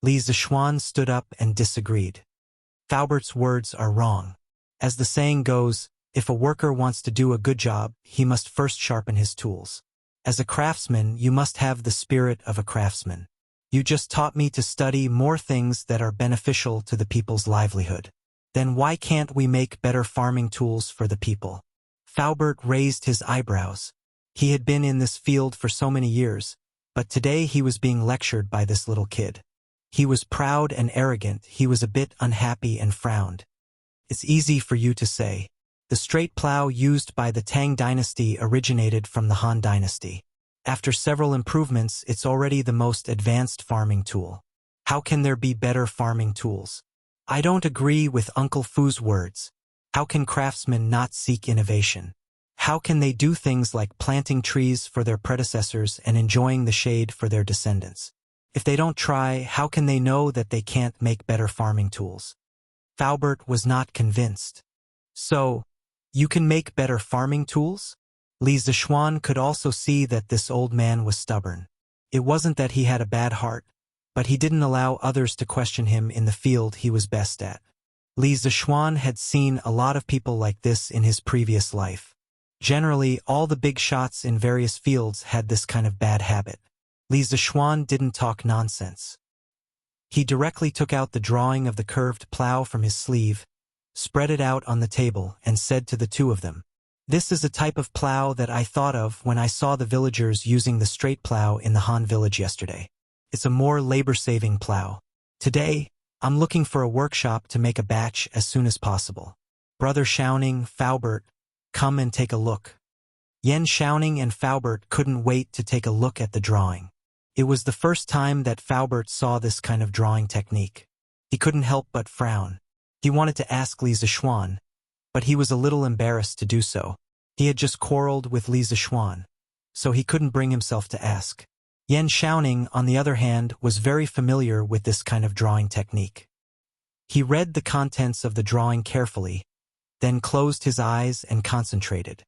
Li Zishuan stood up and disagreed. Faubert's words are wrong. As the saying goes, if a worker wants to do a good job, he must first sharpen his tools. As a craftsman, you must have the spirit of a craftsman. You just taught me to study more things that are beneficial to the people's livelihood. Then why can't we make better farming tools for the people? Faubert raised his eyebrows. He had been in this field for so many years, but today he was being lectured by this little kid. He was proud and arrogant, he was a bit unhappy and frowned. It's easy for you to say. The straight plow used by the Tang dynasty originated from the Han dynasty. After several improvements, it's already the most advanced farming tool. How can there be better farming tools? I don't agree with Uncle Fu's words. How can craftsmen not seek innovation? How can they do things like planting trees for their predecessors and enjoying the shade for their descendants? If they don't try, how can they know that they can't make better farming tools? Faubert was not convinced. So, you can make better farming tools? Li Zishuan could also see that this old man was stubborn. It wasn't that he had a bad heart, but he didn't allow others to question him in the field he was best at. Li Zishuan had seen a lot of people like this in his previous life. Generally, all the big shots in various fields had this kind of bad habit. Li Zishuan didn't talk nonsense. He directly took out the drawing of the curved plow from his sleeve, spread it out on the table, and said to the two of them, This is a type of plow that I thought of when I saw the villagers using the straight plow in the Han village yesterday. It's a more labor-saving plow. Today, I'm looking for a workshop to make a batch as soon as possible. Brother Xiaoning, Faubert, come and take a look. Yan Xiaoning and Faubert couldn't wait to take a look at the drawing. It was the first time that Faubert saw this kind of drawing technique. He couldn't help but frown. He wanted to ask Li Zixuan, but he was a little embarrassed to do so. He had just quarreled with Li Zixuan, so he couldn't bring himself to ask. Yan Xiaoning, on the other hand, was very familiar with this kind of drawing technique. He read the contents of the drawing carefully, then closed his eyes and concentrated.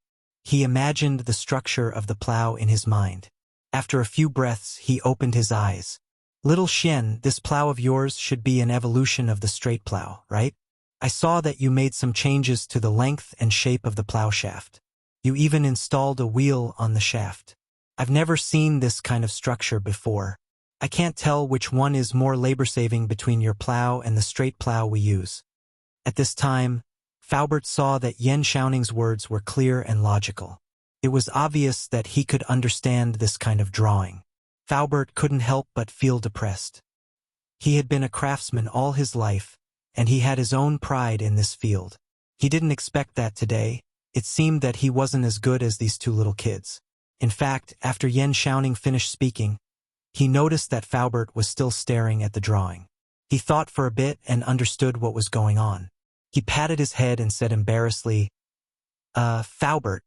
He imagined the structure of the plow in his mind. After a few breaths, he opened his eyes. Little Xian, this plow of yours should be an evolution of the straight plow, right? I saw that you made some changes to the length and shape of the plow shaft. You even installed a wheel on the shaft. I've never seen this kind of structure before. I can't tell which one is more labor-saving between your plow and the straight plow we use. At this time, Faubert saw that Yan Xiaoning's words were clear and logical. It was obvious that he could understand this kind of drawing. Faubert couldn't help but feel depressed. He had been a craftsman all his life, and he had his own pride in this field. He didn't expect that today. It seemed that he wasn't as good as these two little kids. In fact, after Yan Xiaoning finished speaking, he noticed that Faubert was still staring at the drawing. He thought for a bit and understood what was going on. He patted his head and said embarrassedly, Faubert,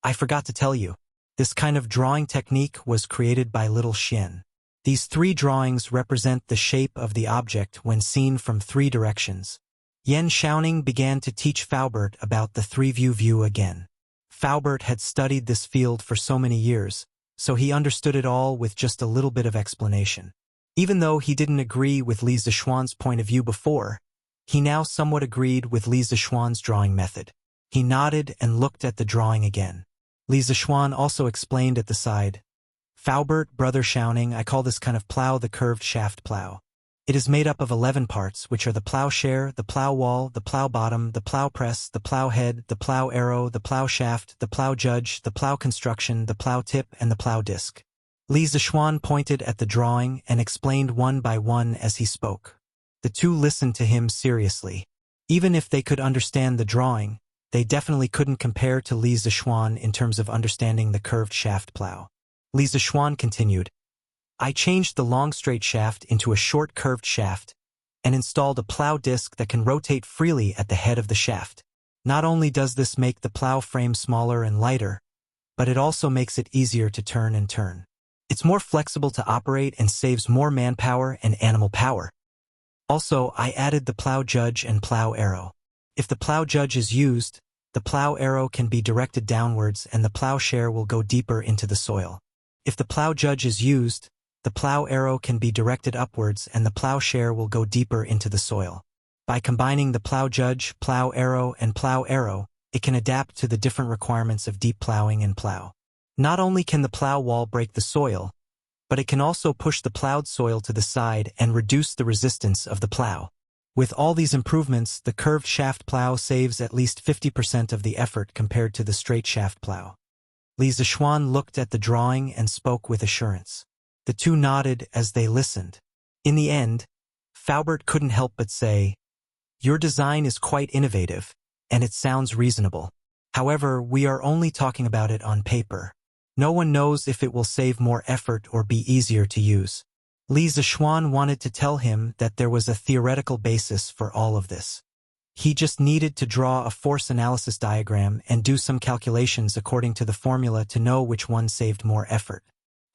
I forgot to tell you. This kind of drawing technique was created by little Xian. These three drawings represent the shape of the object when seen from three directions. Yan Xiaoning began to teach Faubert about the three-view view again. Faubert had studied this field for so many years, so he understood it all with just a little bit of explanation. Even though he didn't agree with Li Zixuan's point of view before, he now somewhat agreed with Li Zixuan's drawing method. He nodded and looked at the drawing again. Li Zixuan also explained at the side, Faubert, brother Xiaoning, I call this kind of plow the curved shaft plow. It is made up of 11 parts, which are the plowshare, the plow wall, the plow bottom, the plow press, the plow head, the plow arrow, the plow shaft, the plow judge, the plow construction, the plow tip, and the plow disc. Li Zixuan pointed at the drawing and explained one by one as he spoke. The two listened to him seriously. Even if they could understand the drawing, they definitely couldn't compare to Li Zixuan in terms of understanding the curved shaft plow. Li Zixuan continued, I changed the long straight shaft into a short curved shaft and installed a plow disc that can rotate freely at the head of the shaft. Not only does this make the plow frame smaller and lighter, but it also makes it easier to turn and turn. It's more flexible to operate and saves more manpower and animal power. Also, I added the plow judge and plow arrow. If the plow judge is used, the plow arrow can be directed downwards and the plowshare will go deeper into the soil. If the plow judge is used, the plow arrow can be directed upwards and the plowshare will go deeper into the soil. By combining the plow judge, plow arrow, and plow arrow, it can adapt to the different requirements of deep plowing and plow. Not only can the plow wall break the soil, but it can also push the plowed soil to the side and reduce the resistance of the plow. With all these improvements, the curved shaft plow saves at least 50% of the effort compared to the straight shaft plow. Li Zixuan looked at the drawing and spoke with assurance. The two nodded as they listened. In the end, Faubert couldn't help but say, Your design is quite innovative, and it sounds reasonable. However, we are only talking about it on paper. No one knows if it will save more effort or be easier to use. Li Zixuan wanted to tell him that there was a theoretical basis for all of this. He just needed to draw a force analysis diagram and do some calculations according to the formula to know which one saved more effort.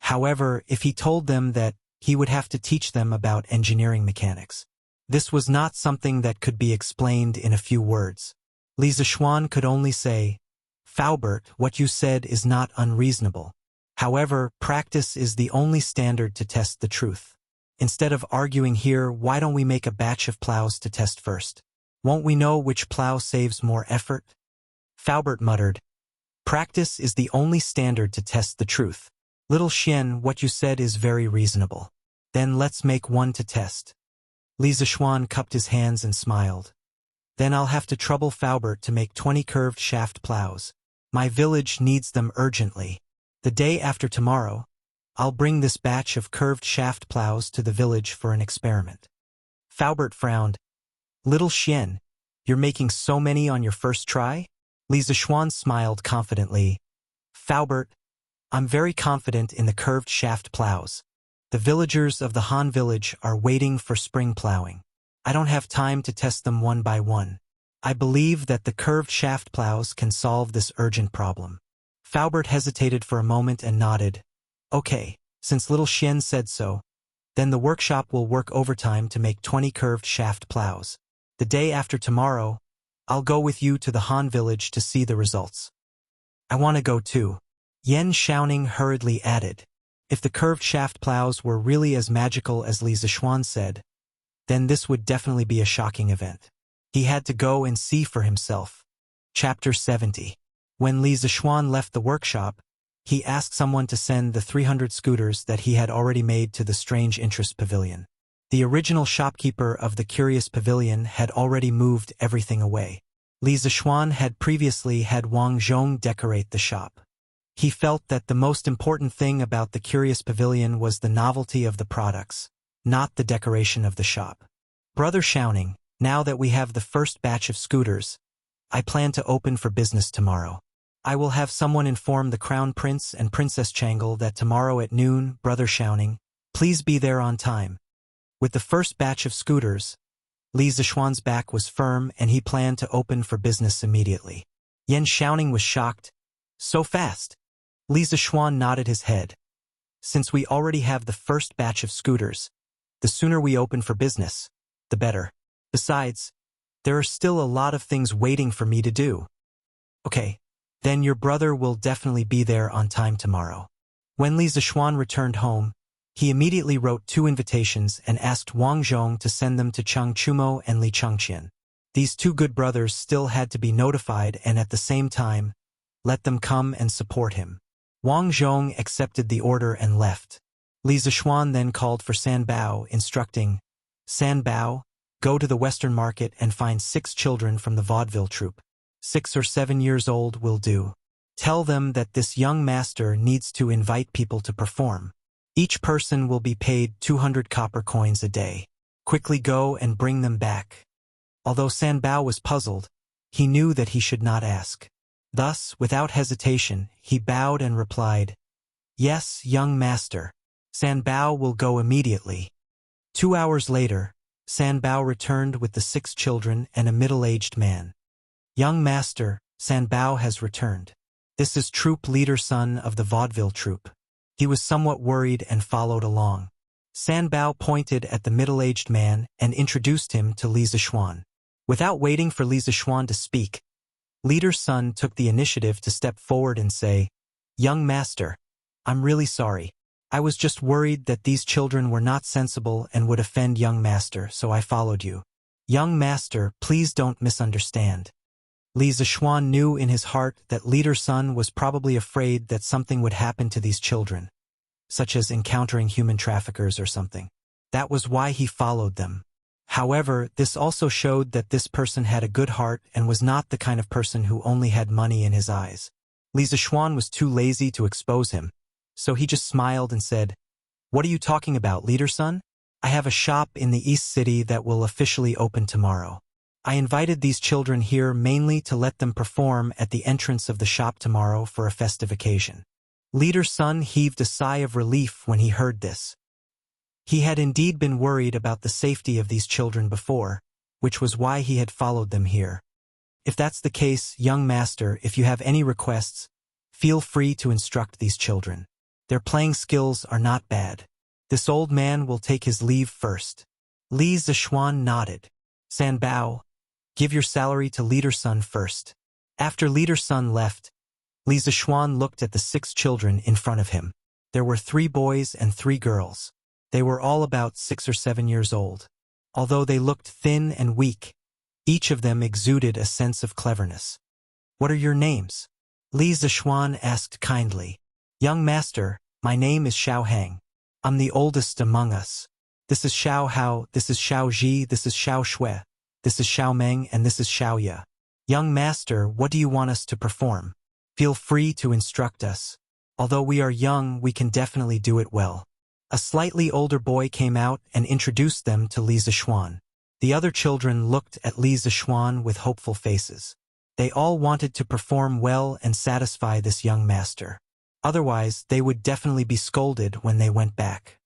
However, if he told them that, he would have to teach them about engineering mechanics. This was not something that could be explained in a few words. Li Zixuan could only say, Faubert, what you said is not unreasonable. However, practice is the only standard to test the truth. Instead of arguing here, why don't we make a batch of plows to test first? Won't we know which plow saves more effort? Faubert muttered, Practice is the only standard to test the truth. Little Xian, what you said is very reasonable. Then let's make one to test. Li Zixuan cupped his hands and smiled. Then I'll have to trouble Faubert to make 20 curved shaft plows. My village needs them urgently. The day after tomorrow, I'll bring this batch of curved shaft plows to the village for an experiment. Faubert frowned. Little Xian, you're making so many on your first try? Li Zixuan smiled confidently. Faubert, I'm very confident in the curved shaft plows. The villagers of the Han village are waiting for spring plowing. I don't have time to test them one by one. I believe that the curved shaft plows can solve this urgent problem. Faubert hesitated for a moment and nodded. Okay, since little Xian said so, then the workshop will work overtime to make 20 curved shaft plows. The day after tomorrow, I'll go with you to the Han village to see the results. I want to go too. Yan Xiaoning hurriedly added. If the curved shaft plows were really as magical as Li Zishuan said, then this would definitely be a shocking event. He had to go and see for himself. Chapter 70. When Li Zishuan left the workshop, he asked someone to send the 300 scooters that he had already made to the Strange Interest Pavilion. The original shopkeeper of the Curious Pavilion had already moved everything away. Li Zishuan had previously had Wang Zhong decorate the shop. He felt that the most important thing about the Curious Pavilion was the novelty of the products, not the decoration of the shop. Brother Xiaoning, now that we have the first batch of scooters, I plan to open for business tomorrow. I will have someone inform the Crown Prince and Princess Changle that tomorrow at noon, Brother Xiaoning, please be there on time. With the first batch of scooters, Li Zishuan's back was firm and he planned to open for business immediately. Yan Xiaoning was shocked. So fast? Li Zishuan nodded his head. Since we already have the first batch of scooters, the sooner we open for business, the better. Besides, there are still a lot of things waiting for me to do. Okay, then your brother will definitely be there on time tomorrow. When Li Zishuan returned home, he immediately wrote 2 invitations and asked Wang Zhong to send them to Cheng Chumo and Li Chengqian. These 2 good brothers still had to be notified and at the same time, let them come and support him. Wang Zhong accepted the order and left. Li Zishuan then called for San Bao, instructing, San Bao, go to the Western Market and find 6 children from the vaudeville troupe. 6 or 7 years old will do. Tell them that this young master needs to invite people to perform. Each person will be paid 200 copper coins a day. Quickly go and bring them back. Although San Bao was puzzled, he knew that he should not ask. Thus, without hesitation, he bowed and replied, Yes, young master. San Bao will go immediately. 2 hours later, San Bao returned with the 6 children and a middle-aged man. Young master, San Bao has returned. This is troop leader son of the vaudeville troupe. He was somewhat worried and followed along. San Bao pointed at the middle-aged man and introduced him to Li Zishuan. Without waiting for Li Zishuan to speak, Leader's son took the initiative to step forward and say, Young master, I'm really sorry. I was just worried that these children were not sensible and would offend young master, so I followed you. Young master, please don't misunderstand. Li Zishuan knew in his heart that Leader's son was probably afraid that something would happen to these children, such as encountering human traffickers or something. That was why he followed them. However, this also showed that this person had a good heart and was not the kind of person who only had money in his eyes. Li Zishuan was too lazy to expose him, so he just smiled and said, What are you talking about, leader son? I have a shop in the East City that will officially open tomorrow. I invited these children here mainly to let them perform at the entrance of the shop tomorrow for a festive occasion. Leader's son heaved a sigh of relief when he heard this. He had indeed been worried about the safety of these children before, which was why he had followed them here. If that's the case, young master, if you have any requests, feel free to instruct these children. Their playing skills are not bad. This old man will take his leave first. Li Zishuan nodded. San Bao, give your salary to leader son first. After leader son left, Li Zishuan looked at the 6 children in front of him. There were 3 boys and 3 girls. They were all about 6 or 7 years old. Although they looked thin and weak, each of them exuded a sense of cleverness. What are your names? Li Zishuan asked kindly. Young master, my name is Xiao Hang. I'm the oldest among us. This is Xiao Hao, this is Xiao Ji, this is Xiao Shui, this is Xiao Meng, and this is Xiao Ya. Young master, what do you want us to perform? Feel free to instruct us. Although we are young, we can definitely do it well. A slightly older boy came out and introduced them to Li Zishuan. The other children looked at Li Zishuan with hopeful faces. They all wanted to perform well and satisfy this young master. Otherwise, they would definitely be scolded when they went back.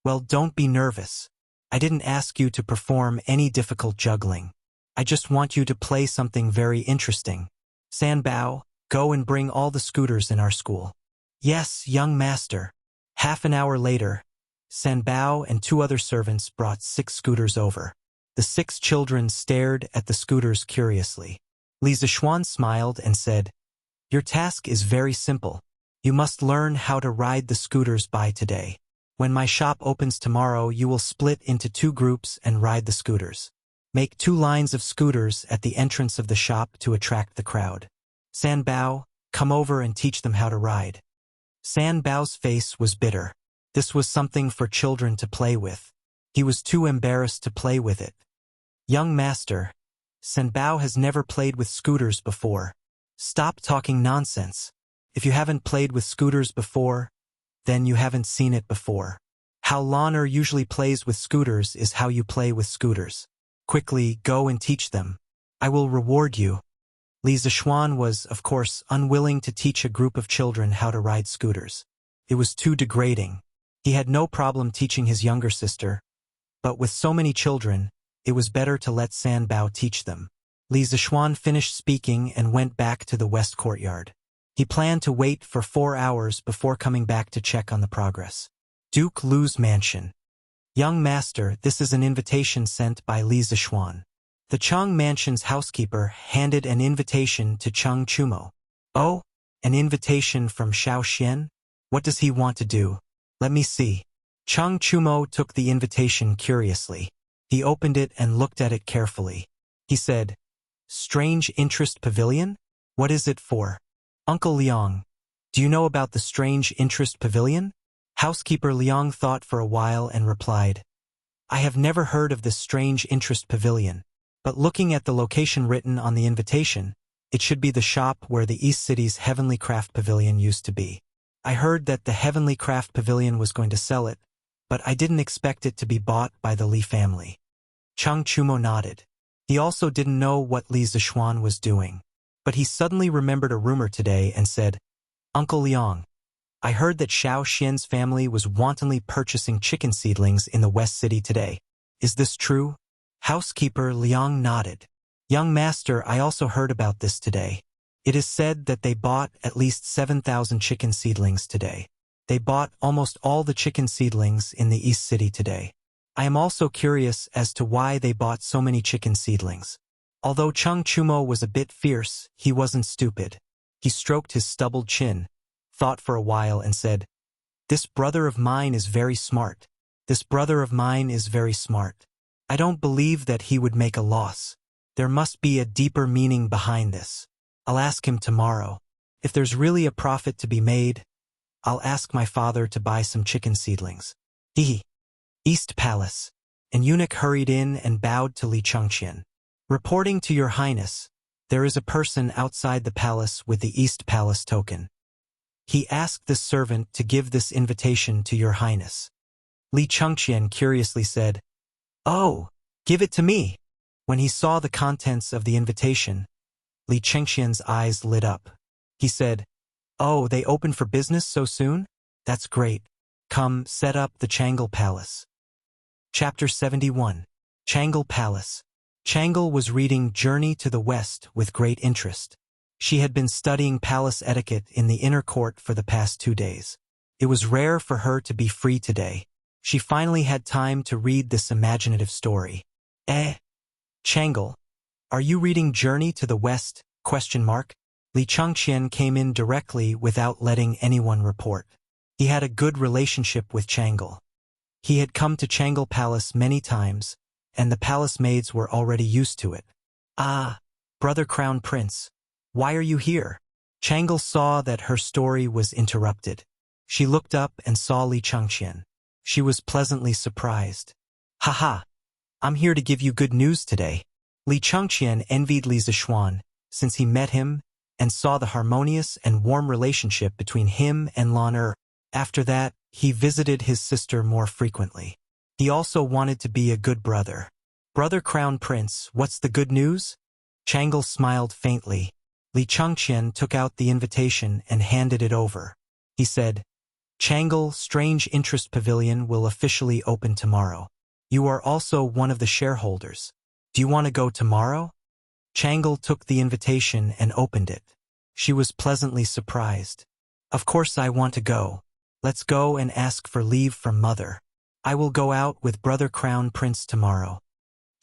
Well, don't be nervous. I didn't ask you to perform any difficult juggling. I just want you to play something very interesting. Sanbao, go and bring all the scooters in our school. Yes, young master. Half an hour later, Sanbao and 2 other servants brought 6 scooters over. The 6 children stared at the scooters curiously. Li Zishuan smiled and said, "Your task is very simple. You must learn how to ride the scooters by today. When my shop opens tomorrow, you will split into 2 groups and ride the scooters. Make 2 lines of scooters at the entrance of the shop to attract the crowd. Sanbao, come over and teach them how to ride." Sanbao's face was bitter. This was something for children to play with. He was too embarrassed to play with it. "Young master, Sanbao has never played with scooters before. Stop talking nonsense. If you haven't played with scooters before, then you haven't seen it before. How Loner usually plays with scooters is how you play with scooters. Quickly, go and teach them. I will reward you." Li Zishuan was, of course, unwilling to teach a group of children how to ride scooters. It was too degrading. He had no problem teaching his younger sister, but with so many children, it was better to let Sanbao teach them. Li Zishuan finished speaking and went back to the west courtyard. He planned to wait for 4 hours before coming back to check on the progress. Duke Lu's mansion. "Young master, this is an invitation sent by Li Zishuan." The Cheng mansion's housekeeper handed an invitation to Cheng Chumo. "Oh, an invitation from Xiao Xian? What does he want to do? Let me see." Cheng Chumo took the invitation curiously. He opened it and looked at it carefully. He said, "Strange Interest Pavilion? What is it for?" "Uncle Liang, do you know about the Strange Interest Pavilion?" Housekeeper Liang thought for a while and replied, "I have never heard of this Strange Interest Pavilion, but looking at the location written on the invitation, it should be the shop where the East City's Heavenly Craft Pavilion used to be. I heard that the Heavenly Craft Pavilion was going to sell it, but I didn't expect it to be bought by the Li family." Cheng Chumo nodded. He also didn't know what Li Zishuan was doing, but he suddenly remembered a rumor today and said, "Uncle Liang, I heard that Xiao Xian's family was wantonly purchasing chicken seedlings in the West City today. Is this true?" Housekeeper Liang nodded. "Young master, I also heard about this today. It is said that they bought at least 7,000 chicken seedlings today. They bought almost all the chicken seedlings in the East City today. I am also curious as to why they bought so many chicken seedlings." Although Cheng Chumo was a bit fierce, he wasn't stupid. He stroked his stubbled chin, thought for a while and said, "This brother of mine is very smart. This brother of mine is very smart. I don't believe that he would make a loss. There must be a deeper meaning behind this. I'll ask him tomorrow. If there's really a profit to be made, I'll ask my father to buy some chicken seedlings." East Palace. An eunuch hurried in and bowed to Li Chengqian. "Reporting to your highness, there is a person outside the palace with the East Palace token. He asked this servant to give this invitation to your highness." Li Chengqian curiously said, "Oh, give it to me." When he saw the contents of the invitation, Li Chengqian's eyes lit up. He said, "Oh, they open for business so soon? That's great. Come, set up the Changle Palace." Chapter 71. Changle Palace. Changle was reading Journey to the West with great interest. She had been studying palace etiquette in the inner court for the past 2 days. It was rare for her to be free today. She finally had time to read this imaginative story. Changle, are you reading Journey to the West? Li Chengqian came in directly without letting anyone report. He had a good relationship with Changle. He had come to Changle Palace many times, and the palace maids were already used to it. "Ah, brother Crown Prince, why are you here?" Changle saw that her story was interrupted. She looked up and saw Li Chengqian. She was pleasantly surprised. "Haha, I'm here to give you good news today." Li Chengqian envied Li Zishuan, since he met him and saw the harmonious and warm relationship between him and Lan Er. After that, he visited his sister more frequently. He also wanted to be a good brother. "Brother Crown Prince, what's the good news?" Changle smiled faintly. Li Changqian took out the invitation and handed it over. He said, Changle, Strange Interest Pavilion will officially open tomorrow. You are also one of the shareholders. Do you want to go tomorrow? Changle took the invitation and opened it. She was pleasantly surprised. Of course I want to go. Let's go and ask for leave from Mother. I will go out with Brother Crown Prince tomorrow.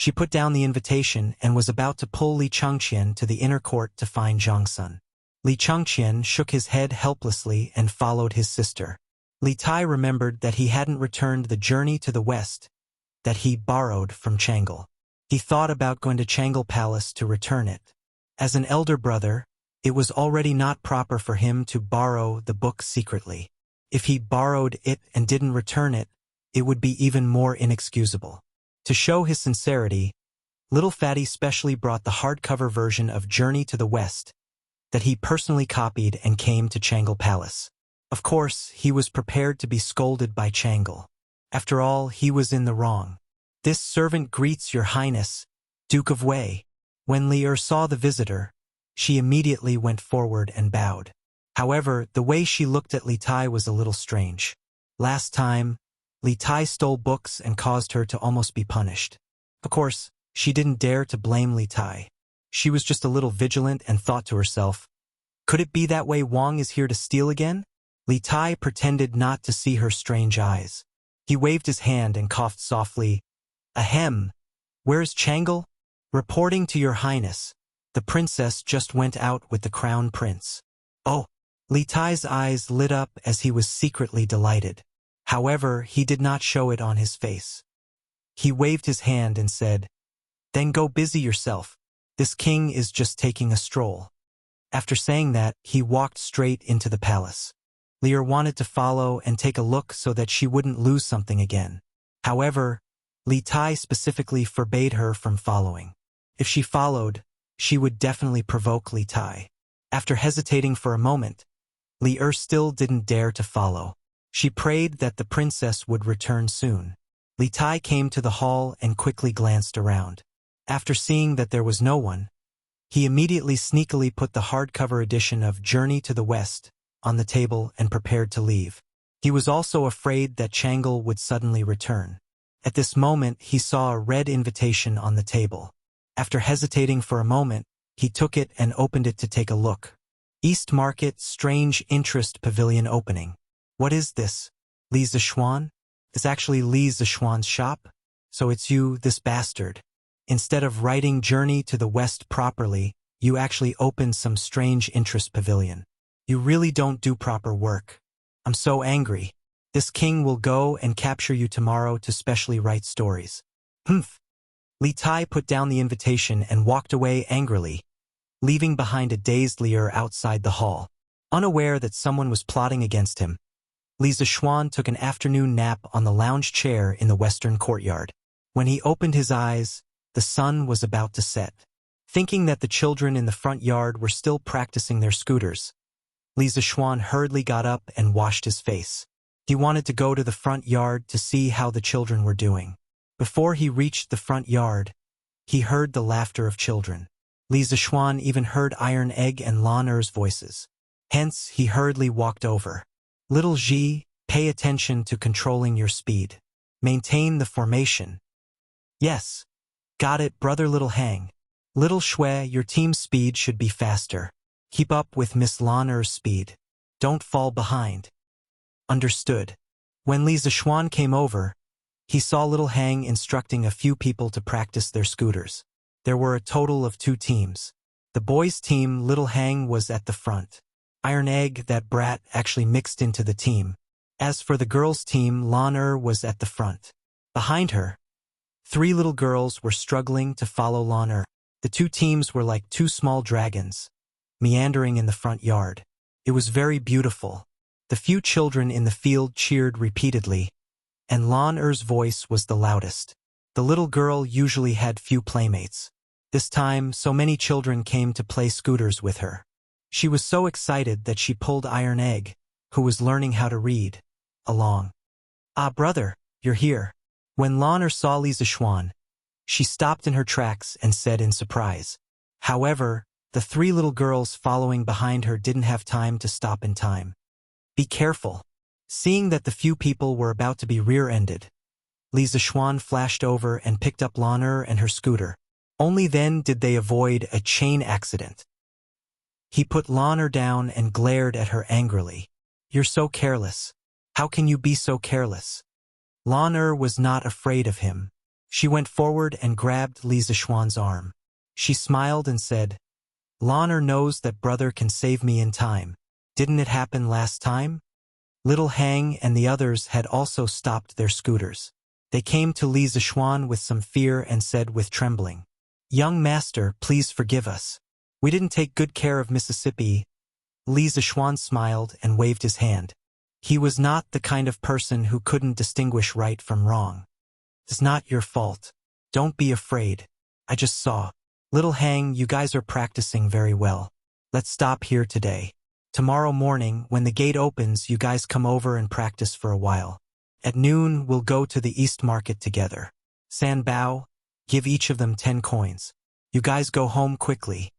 She put down the invitation and was about to pull Li Changqian to the inner court to find Zhang Sun. Li Changqian shook his head helplessly and followed his sister. Li Tai remembered that he hadn't returned the journey to the west that he borrowed from Changle. He thought about going to Changle Palace to return it. As an elder brother, it was already not proper for him to borrow the book secretly. If he borrowed it and didn't return it, it would be even more inexcusable. To show his sincerity, Little Fatty specially brought the hardcover version of Journey to the West that he personally copied and came to Changle Palace. Of course, he was prepared to be scolded by Changle. After all, he was in the wrong. This servant greets your highness, Duke of Wei. When Li saw the visitor, she immediately went forward and bowed. However, the way she looked at Li Tai was a little strange. Last time, Li Tai stole books and caused her to almost be punished. Of course, she didn't dare to blame Li Tai. She was just a little vigilant and thought to herself, could it be that Wei Wang is here to steal again? Li Tai pretended not to see her strange eyes. He waved his hand and coughed softly. Ahem. Where's Changle? Reporting to your highness. The princess just went out with the crown prince. Oh. Li Tai's eyes lit up as he was secretly delighted. However, he did not show it on his face. He waved his hand and said, Then go busy yourself. This king is just taking a stroll. After saying that, he walked straight into the palace. Lear wanted to follow and take a look so that she wouldn't lose something again. However, Li Tai specifically forbade her from following. If she followed, she would definitely provoke Li Tai. After hesitating for a moment, Li still didn't dare to follow. She prayed that the princess would return soon. Li Tai came to the hall and quickly glanced around. After seeing that there was no one, he immediately sneakily put the hardcover edition of Journey to the West on the table and prepared to leave. He was also afraid that Changle would suddenly return. At this moment, he saw a red invitation on the table. After hesitating for a moment, he took it and opened it to take a look. East Market Strange Interest Pavilion opening. What is this? Li Zishuan? It's actually Li Zishuan's shop? So it's you, this bastard. Instead of writing Journey to the West properly, you actually opened some strange interest pavilion. You really don't do proper work. I'm so angry. This king will go and capture you tomorrow to specially write stories. Humph. Li Tai put down the invitation and walked away angrily, leaving behind a dazed Lier outside the hall. Unaware that someone was plotting against him, Li Zishuan took an afternoon nap on the lounge chair in the western courtyard. When he opened his eyes, the sun was about to set. Thinking that the children in the front yard were still practicing their scooters, Li Zishuan hurriedly got up and washed his face. He wanted to go to the front yard to see how the children were doing. Before he reached the front yard, he heard the laughter of children. Li Zishuan even heard Iron Egg and Lan Er's voices. Hence, he hurriedly walked over. Little Ji, pay attention to controlling your speed. Maintain the formation. Yes. Got it, brother Little Hang. Little Shui, your team's speed should be faster. Keep up with Miss Lan Er's speed. Don't fall behind. Understood. When Li Zishuan came over, he saw Little Hang instructing a few people to practice their scooters. There were a total of 2 teams. The boys' team, Little Hang was at the front. Iron Egg, that brat, actually mixed into the team. As for the girls' team, Lan Er was at the front. Behind her, 3 little girls were struggling to follow Lan Er. The 2 teams were like 2 small dragons, meandering in the front yard. It was very beautiful. The few children in the field cheered repeatedly, and Lan Er's voice was the loudest. The little girl usually had few playmates. This time, so many children came to play scooters with her. She was so excited that she pulled Iron Egg, who was learning how to read, along. Ah, brother, you're here. When Lan Er saw Li Zishuan, she stopped in her tracks and said in surprise, However, the three little girls following behind her didn't have time to stop in time. Be careful. Seeing that the few people were about to be rear-ended, Li Zixuan flashed over and picked up Lan'er and her scooter. Only then did they avoid a chain accident. He put Lan'er down and glared at her angrily. You're so careless. How can you be so careless? Lan'er was not afraid of him. She went forward and grabbed Li Zixuan's arm. She smiled and said, Lan'er knows that brother can save me in time. Didn't it happen last time? Little Hang and the others had also stopped their scooters. They came to Li Zixuan with some fear and said with trembling, Young master, please forgive us. We didn't take good care of Mississippi. Li Zixuan smiled and waved his hand. He was not the kind of person who couldn't distinguish right from wrong. It's not your fault. Don't be afraid. I just saw. Little Hang, you guys are practicing very well. Let's stop here today. Tomorrow morning, when the gate opens, you guys come over and practice for a while. At noon, we'll go to the East Market together. San Bao, give each of them 10 coins. You guys go home quickly.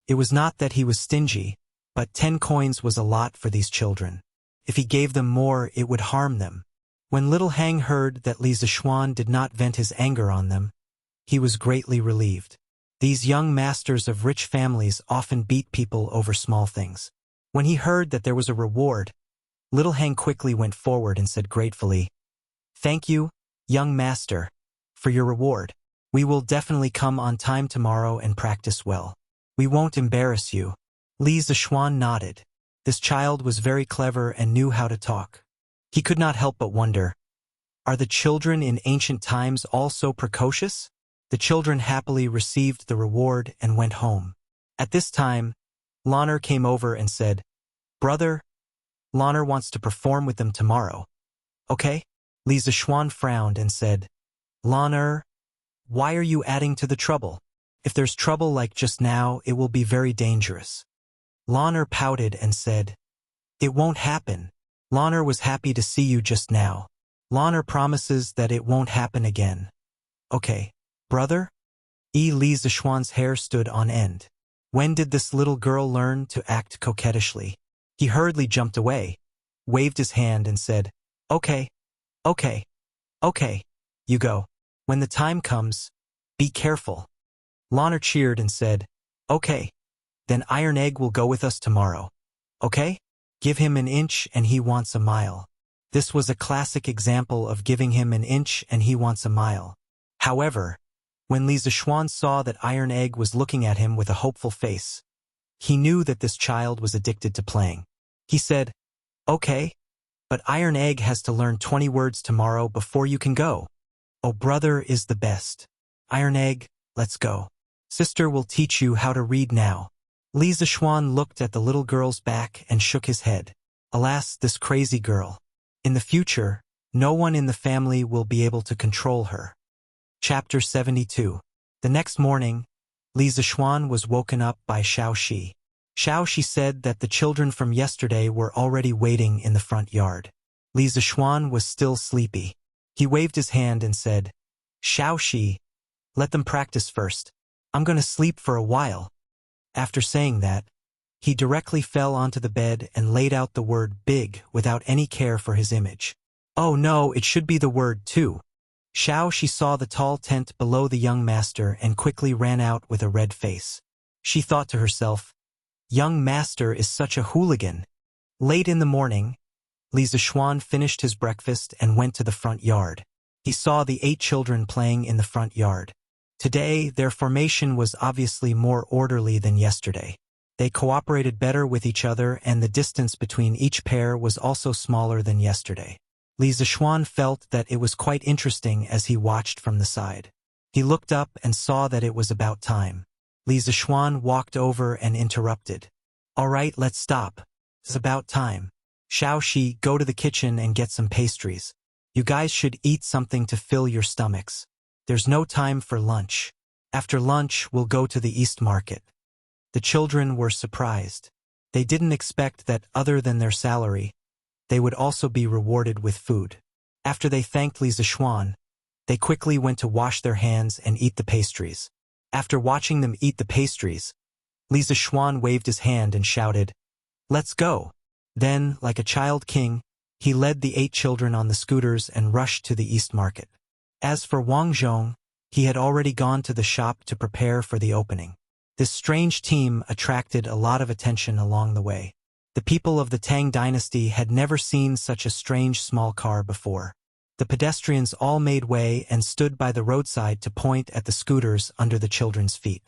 It was not that he was stingy, but 10 coins was a lot for these children. If he gave them more, it would harm them. When Little Hang heard that Li Zixuan did not vent his anger on them, he was greatly relieved. These young masters of rich families often beat people over small things. When he heard that there was a reward, Little Hang quickly went forward and said gratefully, Thank you, young master, for your reward. We will definitely come on time tomorrow and practice well. We won't embarrass you. Li Zixuan nodded. This child was very clever and knew how to talk. He could not help but wonder, are the children in ancient times all so precocious? The children happily received the reward and went home. At this time, Lan'er came over and said, Brother, Lan'er wants to perform with them tomorrow. Okay? Li Zixuan frowned and said, Lan'er, why are you adding to the trouble? If there's trouble like just now, it will be very dangerous. Lan'er pouted and said, It won't happen. Lan'er was happy to see you just now. Lan'er promises that it won't happen again. Okay, brother? Li Zixuan's hair stood on end. When did this little girl learn to act coquettishly? He hurriedly jumped away, waved his hand and said, Okay, okay, okay, you go. When the time comes, be careful. Lan'er cheered and said, Okay, then Iron Egg will go with us tomorrow. Okay? Give him an inch and he wants a mile. This was a classic example of giving him an inch and he wants a mile. However, when Li Zixuan saw that Iron Egg was looking at him with a hopeful face, he knew that this child was addicted to playing. He said, Okay, but Iron Egg has to learn 20 words tomorrow before you can go. Oh, brother is the best. Iron Egg, let's go. Sister will teach you how to read now. Li Zixuan looked at the little girl's back and shook his head. Alas, this crazy girl. In the future, no one in the family will be able to control her. Chapter 72. The next morning, Li Zixuan was woken up by Xiaoxi. Xiaoxi said that the children from yesterday were already waiting in the front yard. Li Zixuan was still sleepy. He waved his hand and said, Xiaoxi, let them practice first. I'm going to sleep for a while. After saying that, he directly fell onto the bed and laid out the word big without any care for his image. Oh no, it should be the word two. Xiaoxi saw the tall tent below the young master and quickly ran out with a red face. She thought to herself, Young master is such a hooligan. Late in the morning, Li Zixuan finished his breakfast and went to the front yard. He saw the 8 children playing in the front yard. Today, their formation was obviously more orderly than yesterday. They cooperated better with each other and the distance between each pair was also smaller than yesterday. Li Zixuan felt that it was quite interesting as he watched from the side. He looked up and saw that it was about time. Li Zixuan walked over and interrupted. All right, let's stop. It's about time. Xiaoxi, go to the kitchen and get some pastries. You guys should eat something to fill your stomachs. There's no time for lunch. After lunch, we'll go to the East Market. The children were surprised. They didn't expect that other than their salary, they would also be rewarded with food. After they thanked Li Zixuan, they quickly went to wash their hands and eat the pastries. After watching them eat the pastries, Li Zishuan waved his hand and shouted, "Let's go!" Then, like a child king, he led the 8 children on the scooters and rushed to the East Market. As for Wang Zhong, he had already gone to the shop to prepare for the opening. This strange team attracted a lot of attention along the way. The people of the Tang dynasty had never seen such a strange small car before. The pedestrians all made way and stood by the roadside to point at the scooters under the children's feet.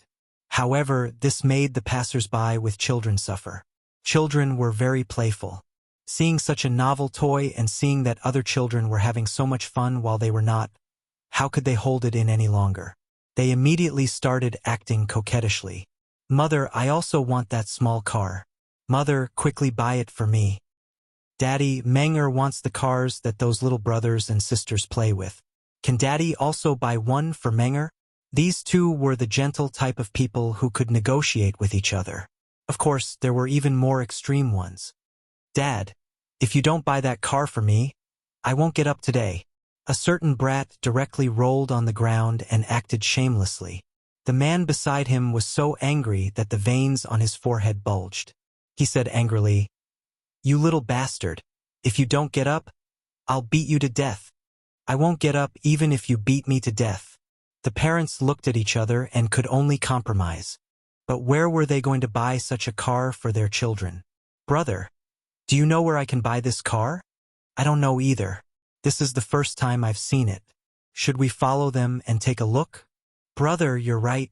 However, this made the passers-by with children suffer. Children were very playful. Seeing such a novel toy and seeing that other children were having so much fun while they were not, how could they hold it in any longer? They immediately started acting coquettishly. "Mother, I also want that small car. Mother, quickly buy it for me. Daddy, Menger wants the cars that those little brothers and sisters play with. Can Daddy also buy one for Menger?" These two were the gentle type of people who could negotiate with each other. Of course, there were even more extreme ones. "Dad, if you don't buy that car for me, I won't get up today." A certain brat directly rolled on the ground and acted shamelessly. The man beside him was so angry that the veins on his forehead bulged. He said angrily, "You little bastard, if you don't get up, I'll beat you to death." "I won't get up even if you beat me to death." The parents looked at each other and could only compromise. But where were they going to buy such a car for their children? "Brother, do you know where I can buy this car?" "I don't know either. This is the first time I've seen it. Should we follow them and take a look?" "Brother, you're right."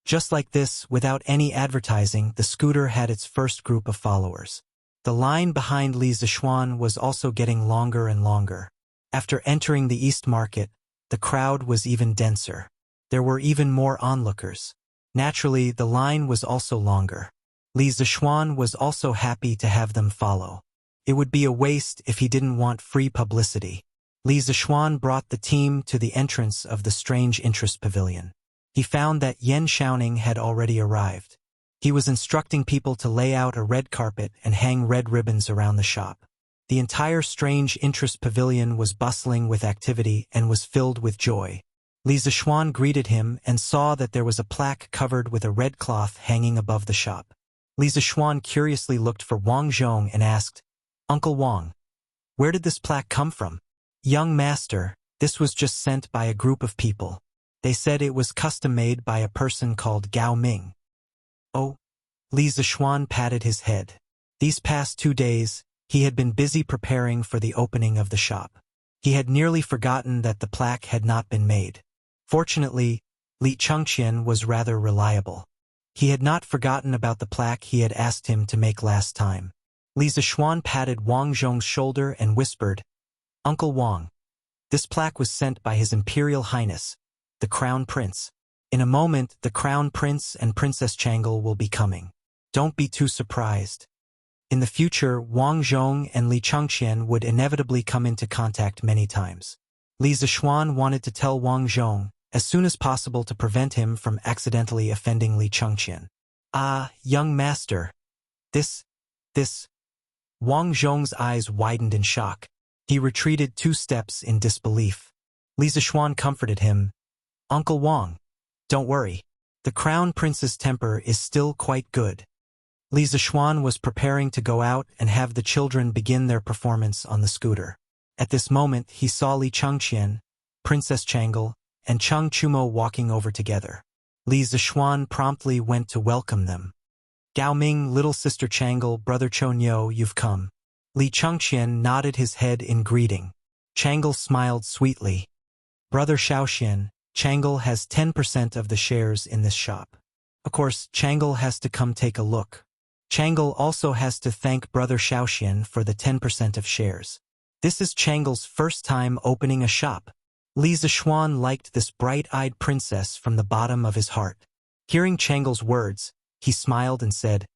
Just like this, without any advertising, the scooter had its first group of followers. The line behind Li Zishuan was also getting longer and longer. After entering the East Market, the crowd was even denser. There were even more onlookers. Naturally, the line was also longer. Li Zishuan was also happy to have them follow. It would be a waste if he didn't want free publicity. Li Zishuan brought the team to the entrance of the Strange Interest Pavilion. He found that Yan Shaoning had already arrived. He was instructing people to lay out a red carpet and hang red ribbons around the shop. The entire Strange Interest Pavilion was bustling with activity and was filled with joy. Li Zishuan greeted him and saw that there was a plaque covered with a red cloth hanging above the shop. Li Zishuan curiously looked for Wang Zhong and asked, "Uncle Wang, where did this plaque come from?" "Young master, this was just sent by a group of people. They said it was custom-made by a person called Gao Ming." "Oh." Li Zishuan patted his head. These past 2 days, he had been busy preparing for the opening of the shop. He had nearly forgotten that the plaque had not been made. Fortunately, Li Chengqian was rather reliable. He had not forgotten about the plaque he had asked him to make last time. Li Zishuan patted Wang Zhong's shoulder and whispered, "Uncle Wang, this plaque was sent by His Imperial Highness, the Crown Prince. In a moment, the Crown Prince and Princess Changle will be coming. Don't be too surprised." In the future, Wang Zhong and Li Chengqian would inevitably come into contact many times. Li Zishuan wanted to tell Wang Zhong as soon as possible to prevent him from accidentally offending Li Chengqian. "Ah, young master. This. Wang Zhong's eyes widened in shock. He retreated 2 steps in disbelief. Li Zishuan comforted him. "Uncle Wang, don't worry. The Crown Prince's temper is still quite good." Li Zishuan was preparing to go out and have the children begin their performance on the scooter. At this moment, he saw Li Chengqian, Princess Changle, and Cheng Chumo walking over together. Li Zishuan promptly went to welcome them. "Gao Ming, little sister Changle, brother Chonyo, you've come." Li Chengqian nodded his head in greeting. Changle smiled sweetly. "Brother Shaoxian, Changle has 10% of the shares in this shop. Of course, Changle has to come take a look. Changle also has to thank brother Shaoxian for the 10% of shares. This is Changle's first time opening a shop." Li Zishuan liked this bright-eyed princess from the bottom of his heart. Hearing Changle's words, he smiled and said,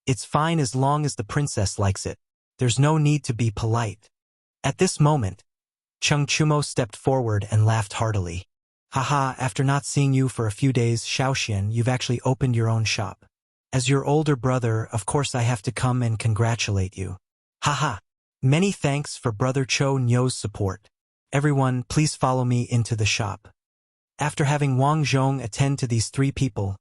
"It's fine as long as the princess likes it. There's no need to be polite." At this moment, Cheng Chumo stepped forward and laughed heartily. "Haha, after not seeing you for a few days, Shaoxian, you've actually opened your own shop. As your older brother, of course I have to come and congratulate you." "Haha. Many thanks for brother Cho Nyo's support. Everyone, please follow me into the shop." After having Wang Zhong attend to these three people,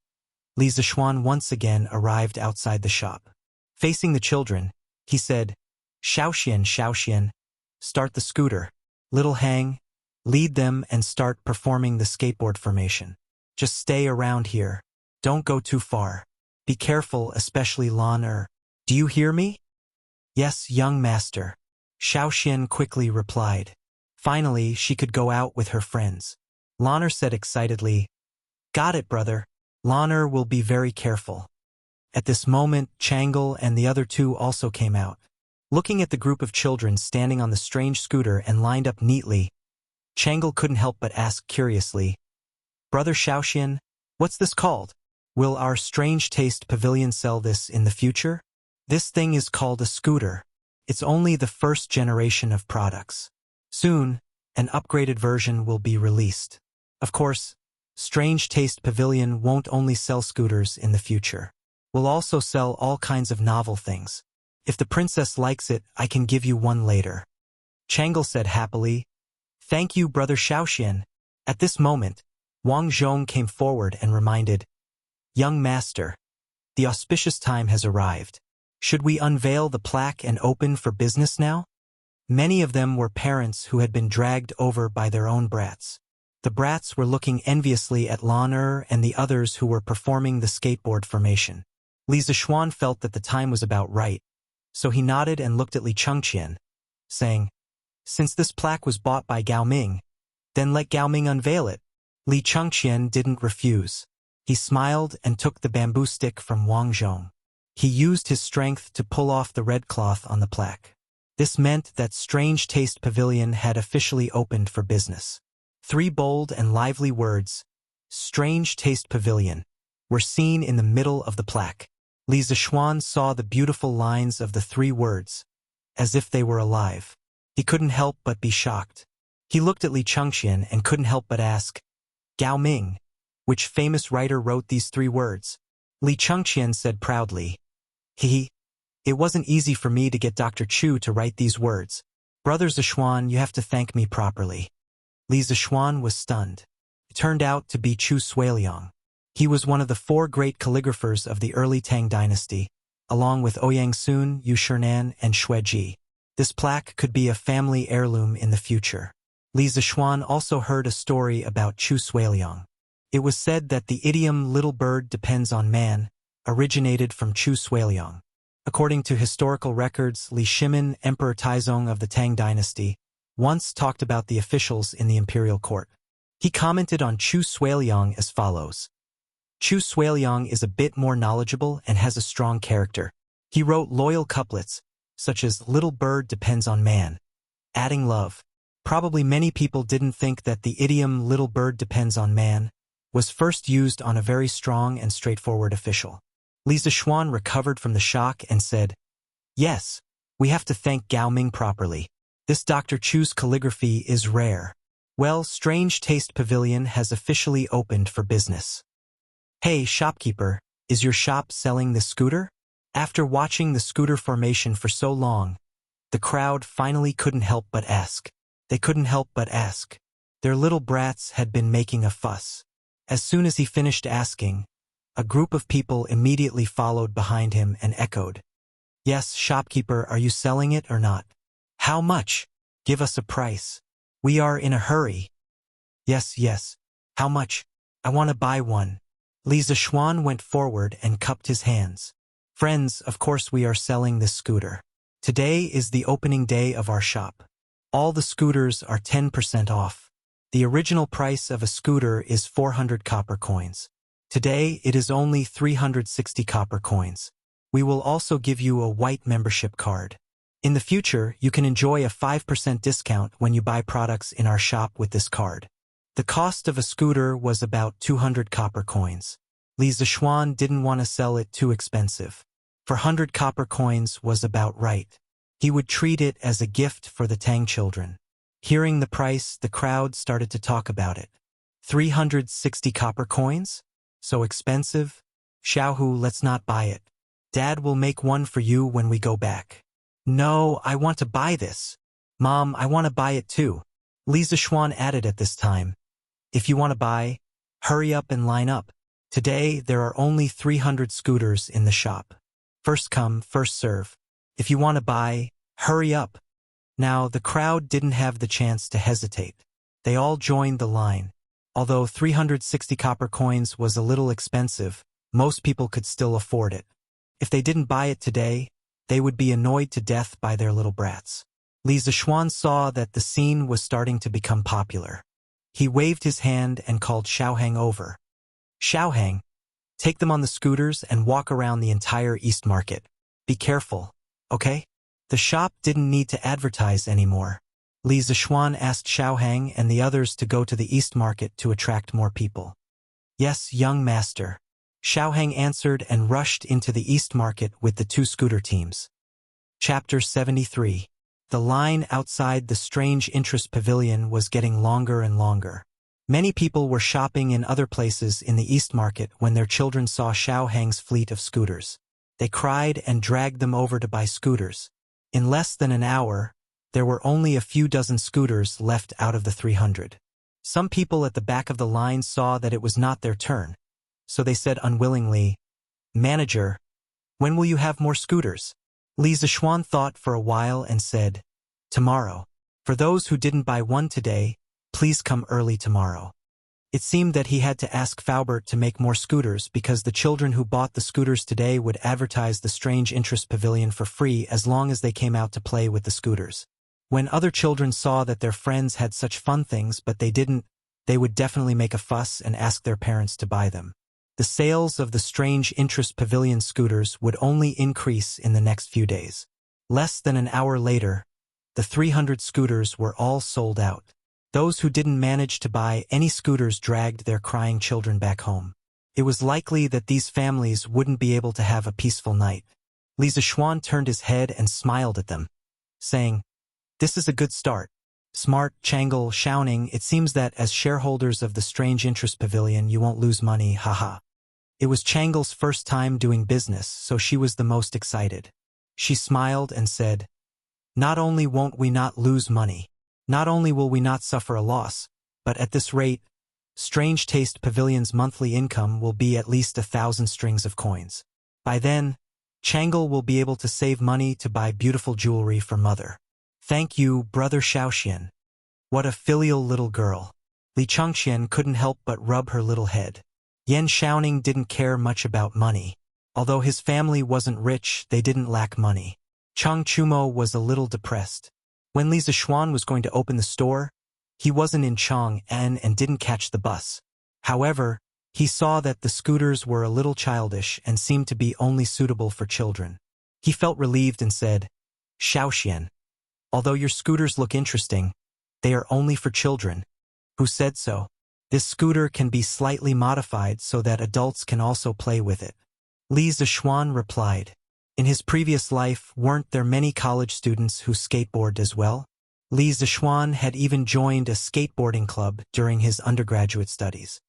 Li Zixuan once again arrived outside the shop. Facing the children, he said, Xiaoxian, start the scooter. Little Hang, lead them and start performing the skateboard formation. Just stay around here. Don't go too far. Be careful, especially Lan. Do you hear me? Yes, young master. Xiaoxian quickly replied. Finally, she could go out with her friends. Lan said excitedly, Got it, brother. Lan will be very careful. At this moment, Changle and the other two also came out. Looking at the group of children standing on the strange scooter and lined up neatly, Changle couldn't help but ask curiously, Brother Xiaoxian, what's this called? Will our Strange Taste Pavilion sell this in the future? This thing is called a scooter. It's only the first generation of products. Soon, an upgraded version will be released. Of course, Strange Taste Pavilion won't only sell scooters in the future. We'll also sell all kinds of novel things. If the princess likes it, I can give you one later. Changle said happily, Thank you, Brother Xiaoxian. At this moment, Wang Zhong came forward and reminded, Young master, the auspicious time has arrived. Should we unveil the plaque and open for business now? Many of them were parents who had been dragged over by their own brats. The brats were looking enviously at Lan and the others who were performing the skateboard formation. Li Zixuan felt that the time was about right, so he nodded and looked at Li Chengqian, saying, Since this plaque was bought by Gao Ming, then let Gao Ming unveil it. Li Chengqian didn't refuse. He smiled and took the bamboo stick from Wang Zhong. He used his strength to pull off the red cloth on the plaque. This meant that Strange Taste Pavilion had officially opened for business. 3 bold and lively words, Strange Taste Pavilion, were seen in the middle of the plaque. Li Zixuan saw the beautiful lines of the 3 words, as if they were alive. He couldn't help but be shocked. He looked at Li Chengqian and couldn't help but ask, Gao Ming, which famous writer wrote these 3 words? Li Chengqian said proudly, It wasn't easy for me to get Dr. Chu to write these words. Brother Zixuan, you have to thank me properly. Li Zixuan was stunned. It turned out to be Chu Suiliang. He was one of the 4 great calligraphers of the early Tang dynasty, along with Ouyang Sun, Yu Shernan, and Xue Ji. This plaque could be a family heirloom in the future. Li Zixuan also heard a story about Chu Suiliang. It was said that the idiom little bird depends on man originated from Chu Suiliang. According to historical records, Li Shimin, Emperor Taizong of the Tang dynasty, once talked about the officials in the imperial court. He commented on Chu Suiliang as follows. Chu Suiliang is a bit more knowledgeable and has a strong character. He wrote loyal couplets, such as Little bird depends on man, adding love. Probably many people didn't think that the idiom little bird depends on man was first used on a very strong and straightforward official. Li Zixuan recovered from the shock and said, Yes, we have to thank Gao Ming properly. This Dr. Chu's calligraphy is rare. Well, Strange Taste Pavilion has officially opened for business. Hey, shopkeeper, is your shop selling this scooter? After watching the scooter formation for so long, the crowd finally couldn't help but ask. They couldn't help but ask. Their little brats had been making a fuss. As soon as he finished asking, a group of people immediately followed behind him and echoed, Yes, shopkeeper, are you selling it or not? How much? Give us a price. We are in a hurry. Yes. How much? I want to buy one. Li Zixuan went forward and cupped his hands. Friends, of course we are selling this scooter. Today is the opening day of our shop. All the scooters are 10% off. The original price of a scooter is 400 copper coins. Today, it is only 360 copper coins. We will also give you a white membership card. In the future, you can enjoy a 5% discount when you buy products in our shop with this card. The cost of a scooter was about 200 copper coins. Li Zixuan didn't want to sell it too expensive. 400 copper coins was about right. He would treat it as a gift for the Tang children. Hearing the price, the crowd started to talk about it. 360 copper coins? So expensive? Xiaohu, let's not buy it. Dad will make one for you when we go back. No, I want to buy this. Mom, I want to buy it too. Li Zixuan added at this time. If you want to buy, hurry up and line up. Today, there are only 300 scooters in the shop. First come, first serve. If you want to buy, hurry up. Now, the crowd didn't have the chance to hesitate. They all joined the line. Although 360 copper coins was a little expensive, most people could still afford it. If they didn't buy it today, they would be annoyed to death by their little brats. Li Zishuan saw that the scene was starting to become popular. He waved his hand and called Xiaohang over. Xiaohang, take them on the scooters and walk around the entire East Market. Be careful, okay? The shop didn't need to advertise anymore. Li Zishuan asked Xiaohang and the others to go to the East Market to attract more people. Yes, young master. Xiaohang answered and rushed into the East Market with the 2 scooter teams. Chapter 73. The line outside the Strange Interest Pavilion was getting longer and longer. Many people were shopping in other places in the East Market when their children saw Xiaohang's fleet of scooters. They cried and dragged them over to buy scooters. In less than an hour, there were only a few dozen scooters left out of the 300. Some people at the back of the line saw that it was not their turn, so they said unwillingly, "Manager, when will you have more scooters?" Li Zishuan thought for a while and said, "Tomorrow. For those who didn't buy one today, please come early tomorrow." It seemed that he had to ask Faubert to make more scooters because the children who bought the scooters today would advertise the Strange Interest Pavilion for free as long as they came out to play with the scooters. When other children saw that their friends had such fun things but they didn't, they would definitely make a fuss and ask their parents to buy them. The sales of the Strange Interest Pavilion scooters would only increase in the next few days. Less than an hour later, the 300 scooters were all sold out. Those who didn't manage to buy any scooters dragged their crying children back home. It was likely that these families wouldn't be able to have a peaceful night. Li Zishuan turned his head and smiled at them, saying, "This is a good start. Smart, Chang'e, Xiaoning, it seems that as shareholders of the Strange Interest Pavilion you won't lose money, haha." It was Chang'e's first time doing business, so she was the most excited. She smiled and said, "Not only won't we not lose money, not only will we not suffer a loss, but at this rate, Strange Taste Pavilion's monthly income will be at least 1,000 strings of coins. By then, Chang'e will be able to save money to buy beautiful jewelry for mother. Thank you, Brother Xiaoxian. What a filial little girl." Li Chengxian couldn't help but rub her little head. Yan Xiaoning didn't care much about money. Although his family wasn't rich, they didn't lack money. Cheng Chumo was a little depressed. When Li Zishuan was going to open the store, he wasn't in Chang'an and didn't catch the bus. However, he saw that the scooters were a little childish and seemed to be only suitable for children. He felt relieved and said, "Xiaoxian, although your scooters look interesting, they are only for children." "Who said so? This scooter can be slightly modified so that adults can also play with it." Li Zishuan replied. In his previous life, weren't there many college students who skateboarded as well? Li Zishuan had even joined a skateboarding club during his undergraduate studies.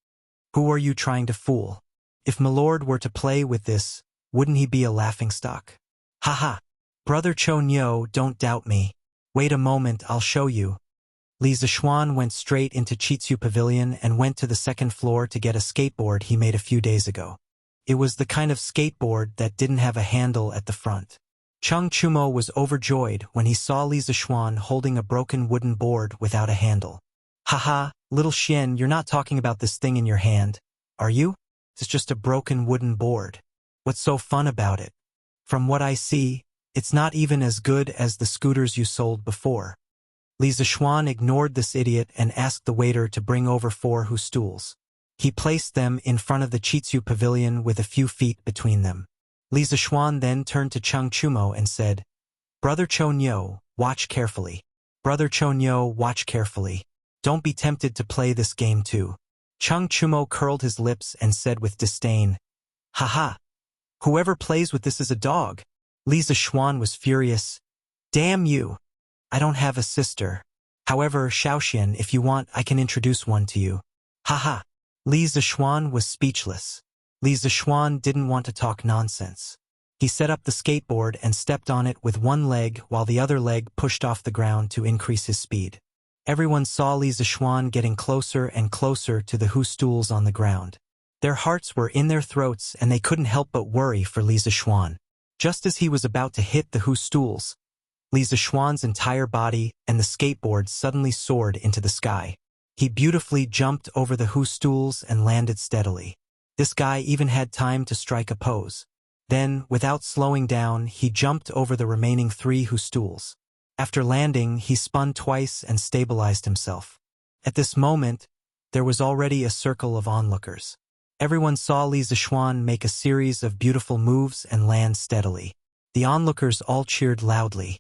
Who are you trying to fool? If Milord were to play with this, wouldn't he be a laughingstock? Haha. Brother Cho Nyo, don't doubt me. Wait a moment, I'll show you. Li Zishuan went straight into Chitsu Pavilion and went to the second floor to get a skateboard he made a few days ago. It was the kind of skateboard that didn't have a handle at the front. Cheng Chumo was overjoyed when he saw Li Zishuan holding a broken wooden board without a handle. Haha, little Xian, you're not talking about this thing in your hand, are you? It's just a broken wooden board. What's so fun about it? From what I see, it's not even as good as the scooters you sold before. Li Zishuan ignored this idiot and asked the waiter to bring over 4 stools. He placed them in front of the Chitsu Pavilion with a few feet between them. Li Zishuan then turned to Cheng Chumo and said, "Brother Cho Nyo, watch carefully. Brother Cho Nyo, watch carefully. Don't be tempted to play this game too." Cheng Chumo curled his lips and said with disdain, "Haha. Whoever plays with this is a dog." Li Zishuan was furious. "Damn you. I don't have a sister. However, Xiaoxian, if you want, I can introduce one to you." Haha. Li Zishuan was speechless. Li Zishuan didn't want to talk nonsense. He set up the skateboard and stepped on it with one leg while the other leg pushed off the ground to increase his speed. Everyone saw Li Zixuan getting closer and closer to the Hu stools on the ground. Their hearts were in their throats and they couldn't help but worry for Li Zixuan. Just as he was about to hit the Hu stools, Li Zixuan's entire body and the skateboard suddenly soared into the sky. He beautifully jumped over the Hu stools and landed steadily. This guy even had time to strike a pose. Then, without slowing down, he jumped over the remaining 3 Hu stools. After landing, he spun twice and stabilized himself. At this moment, there was already a circle of onlookers. Everyone saw Li Zixuan make a series of beautiful moves and land steadily. The onlookers all cheered loudly.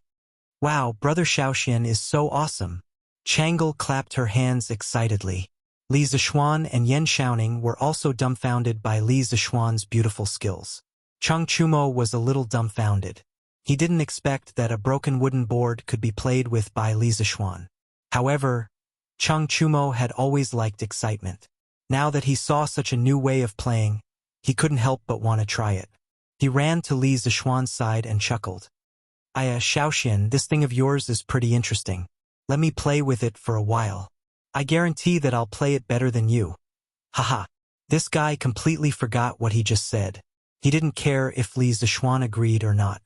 "Wow, Brother Xiaoxian is so awesome!" Changle clapped her hands excitedly. Li Zixuan and Yan Xiaoning were also dumbfounded by Li Zixuan's beautiful skills. Cheng Chumo was a little dumbfounded. He didn't expect that a broken wooden board could be played with by Li Zixuan. However, Cheng Chumo had always liked excitement. Now that he saw such a new way of playing, he couldn't help but want to try it. He ran to Li Zixuan's side and chuckled. Xiaoxian, this thing of yours is pretty interesting. Let me play with it for a while. I guarantee that I'll play it better than you. Haha. This guy completely forgot what he just said. He didn't care if Li Zixuan agreed or not.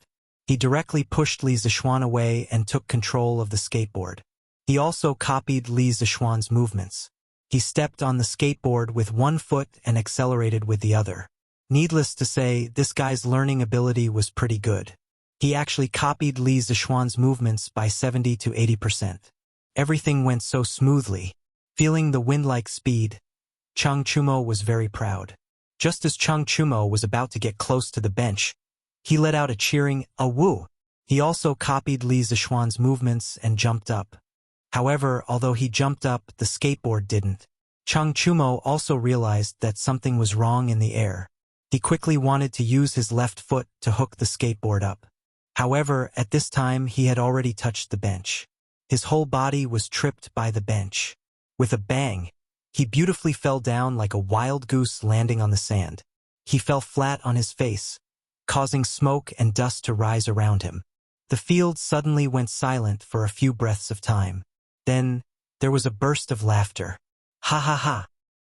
He directly pushed Li Zixuan away and took control of the skateboard. He also copied Li Zixuan's movements. He stepped on the skateboard with one foot and accelerated with the other. Needless to say, this guy's learning ability was pretty good. He actually copied Li Zixuan's movements by 70 to 80%. Everything went so smoothly. Feeling the wind-like speed, Cheng Chumo was very proud. Just as Cheng Chumo was about to get close to the bench, he let out a cheering "Awoo!" He also copied Li Zixuan's movements and jumped up. However, although he jumped up, the skateboard didn't. Cheng Chumo also realized that something was wrong in the air. He quickly wanted to use his left foot to hook the skateboard up. However, at this time he had already touched the bench. His whole body was tripped by the bench. With a bang, he beautifully fell down like a wild goose landing on the sand. He fell flat on his face, causing smoke and dust to rise around him. The field suddenly went silent for a few breaths of time. Then, there was a burst of laughter. Ha ha ha!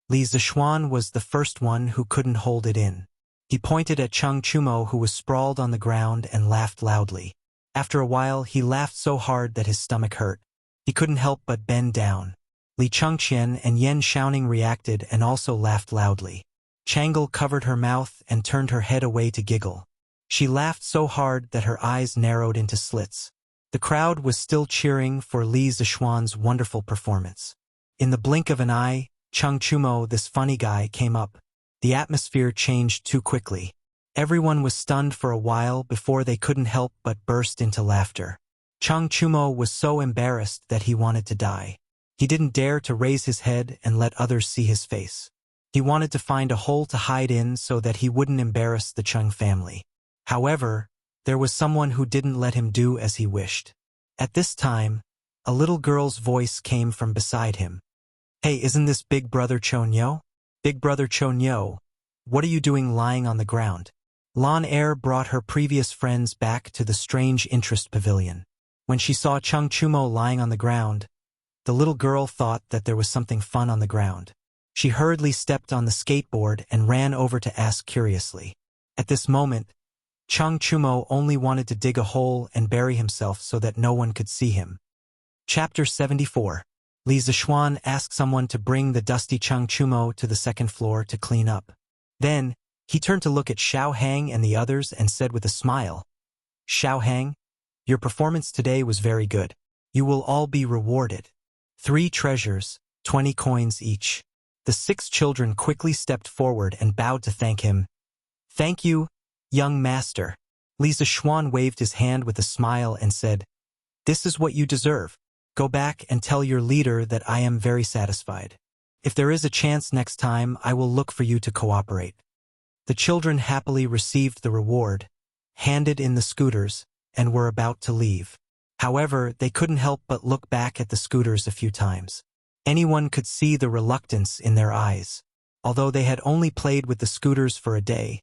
Li Zixuan was the first one who couldn't hold it in. He pointed at Cheng Chumo, who was sprawled on the ground, and laughed loudly. After a while, he laughed so hard that his stomach hurt. He couldn't help but bend down. Li Chengqian and Yan Xiaoning reacted and also laughed loudly. Changle covered her mouth and turned her head away to giggle. She laughed so hard that her eyes narrowed into slits. The crowd was still cheering for Li Zixuan's wonderful performance. In the blink of an eye, Cheng Chumo, this funny guy, came up. The atmosphere changed too quickly. Everyone was stunned for a while before they couldn't help but burst into laughter. Cheng Chumo was so embarrassed that he wanted to die. He didn't dare to raise his head and let others see his face. He wanted to find a hole to hide in so that he wouldn't embarrass the Cheng family. However, there was someone who didn't let him do as he wished. At this time, a little girl's voice came from beside him. "Hey, isn't this Big Brother Chonyo? Big Brother Chonyo, what are you doing lying on the ground?" Lan Er brought her previous friends back to the strange interest pavilion. When she saw Cheng Chumo lying on the ground, the little girl thought that there was something fun on the ground. She hurriedly stepped on the skateboard and ran over to ask curiously. At this moment, Cheng Chumo only wanted to dig a hole and bury himself so that no one could see him. Chapter 74. Li Zixuan asked someone to bring the dusty Cheng Chumo to the second floor to clean up. Then, he turned to look at Xiao Hang and the others and said with a smile, "Xiao Hang, your performance today was very good. You will all be rewarded. 3 treasures, 20 coins each." The 6 children quickly stepped forward and bowed to thank him. "Thank you, young master." Li Zixuan waved his hand with a smile and said, "This is what you deserve. Go back and tell your leader that I am very satisfied. If there is a chance next time, I will look for you to cooperate." The children happily received the reward, handed in the scooters, and were about to leave. However, they couldn't help but look back at the scooters a few times. Anyone could see the reluctance in their eyes. Although they had only played with the scooters for a day,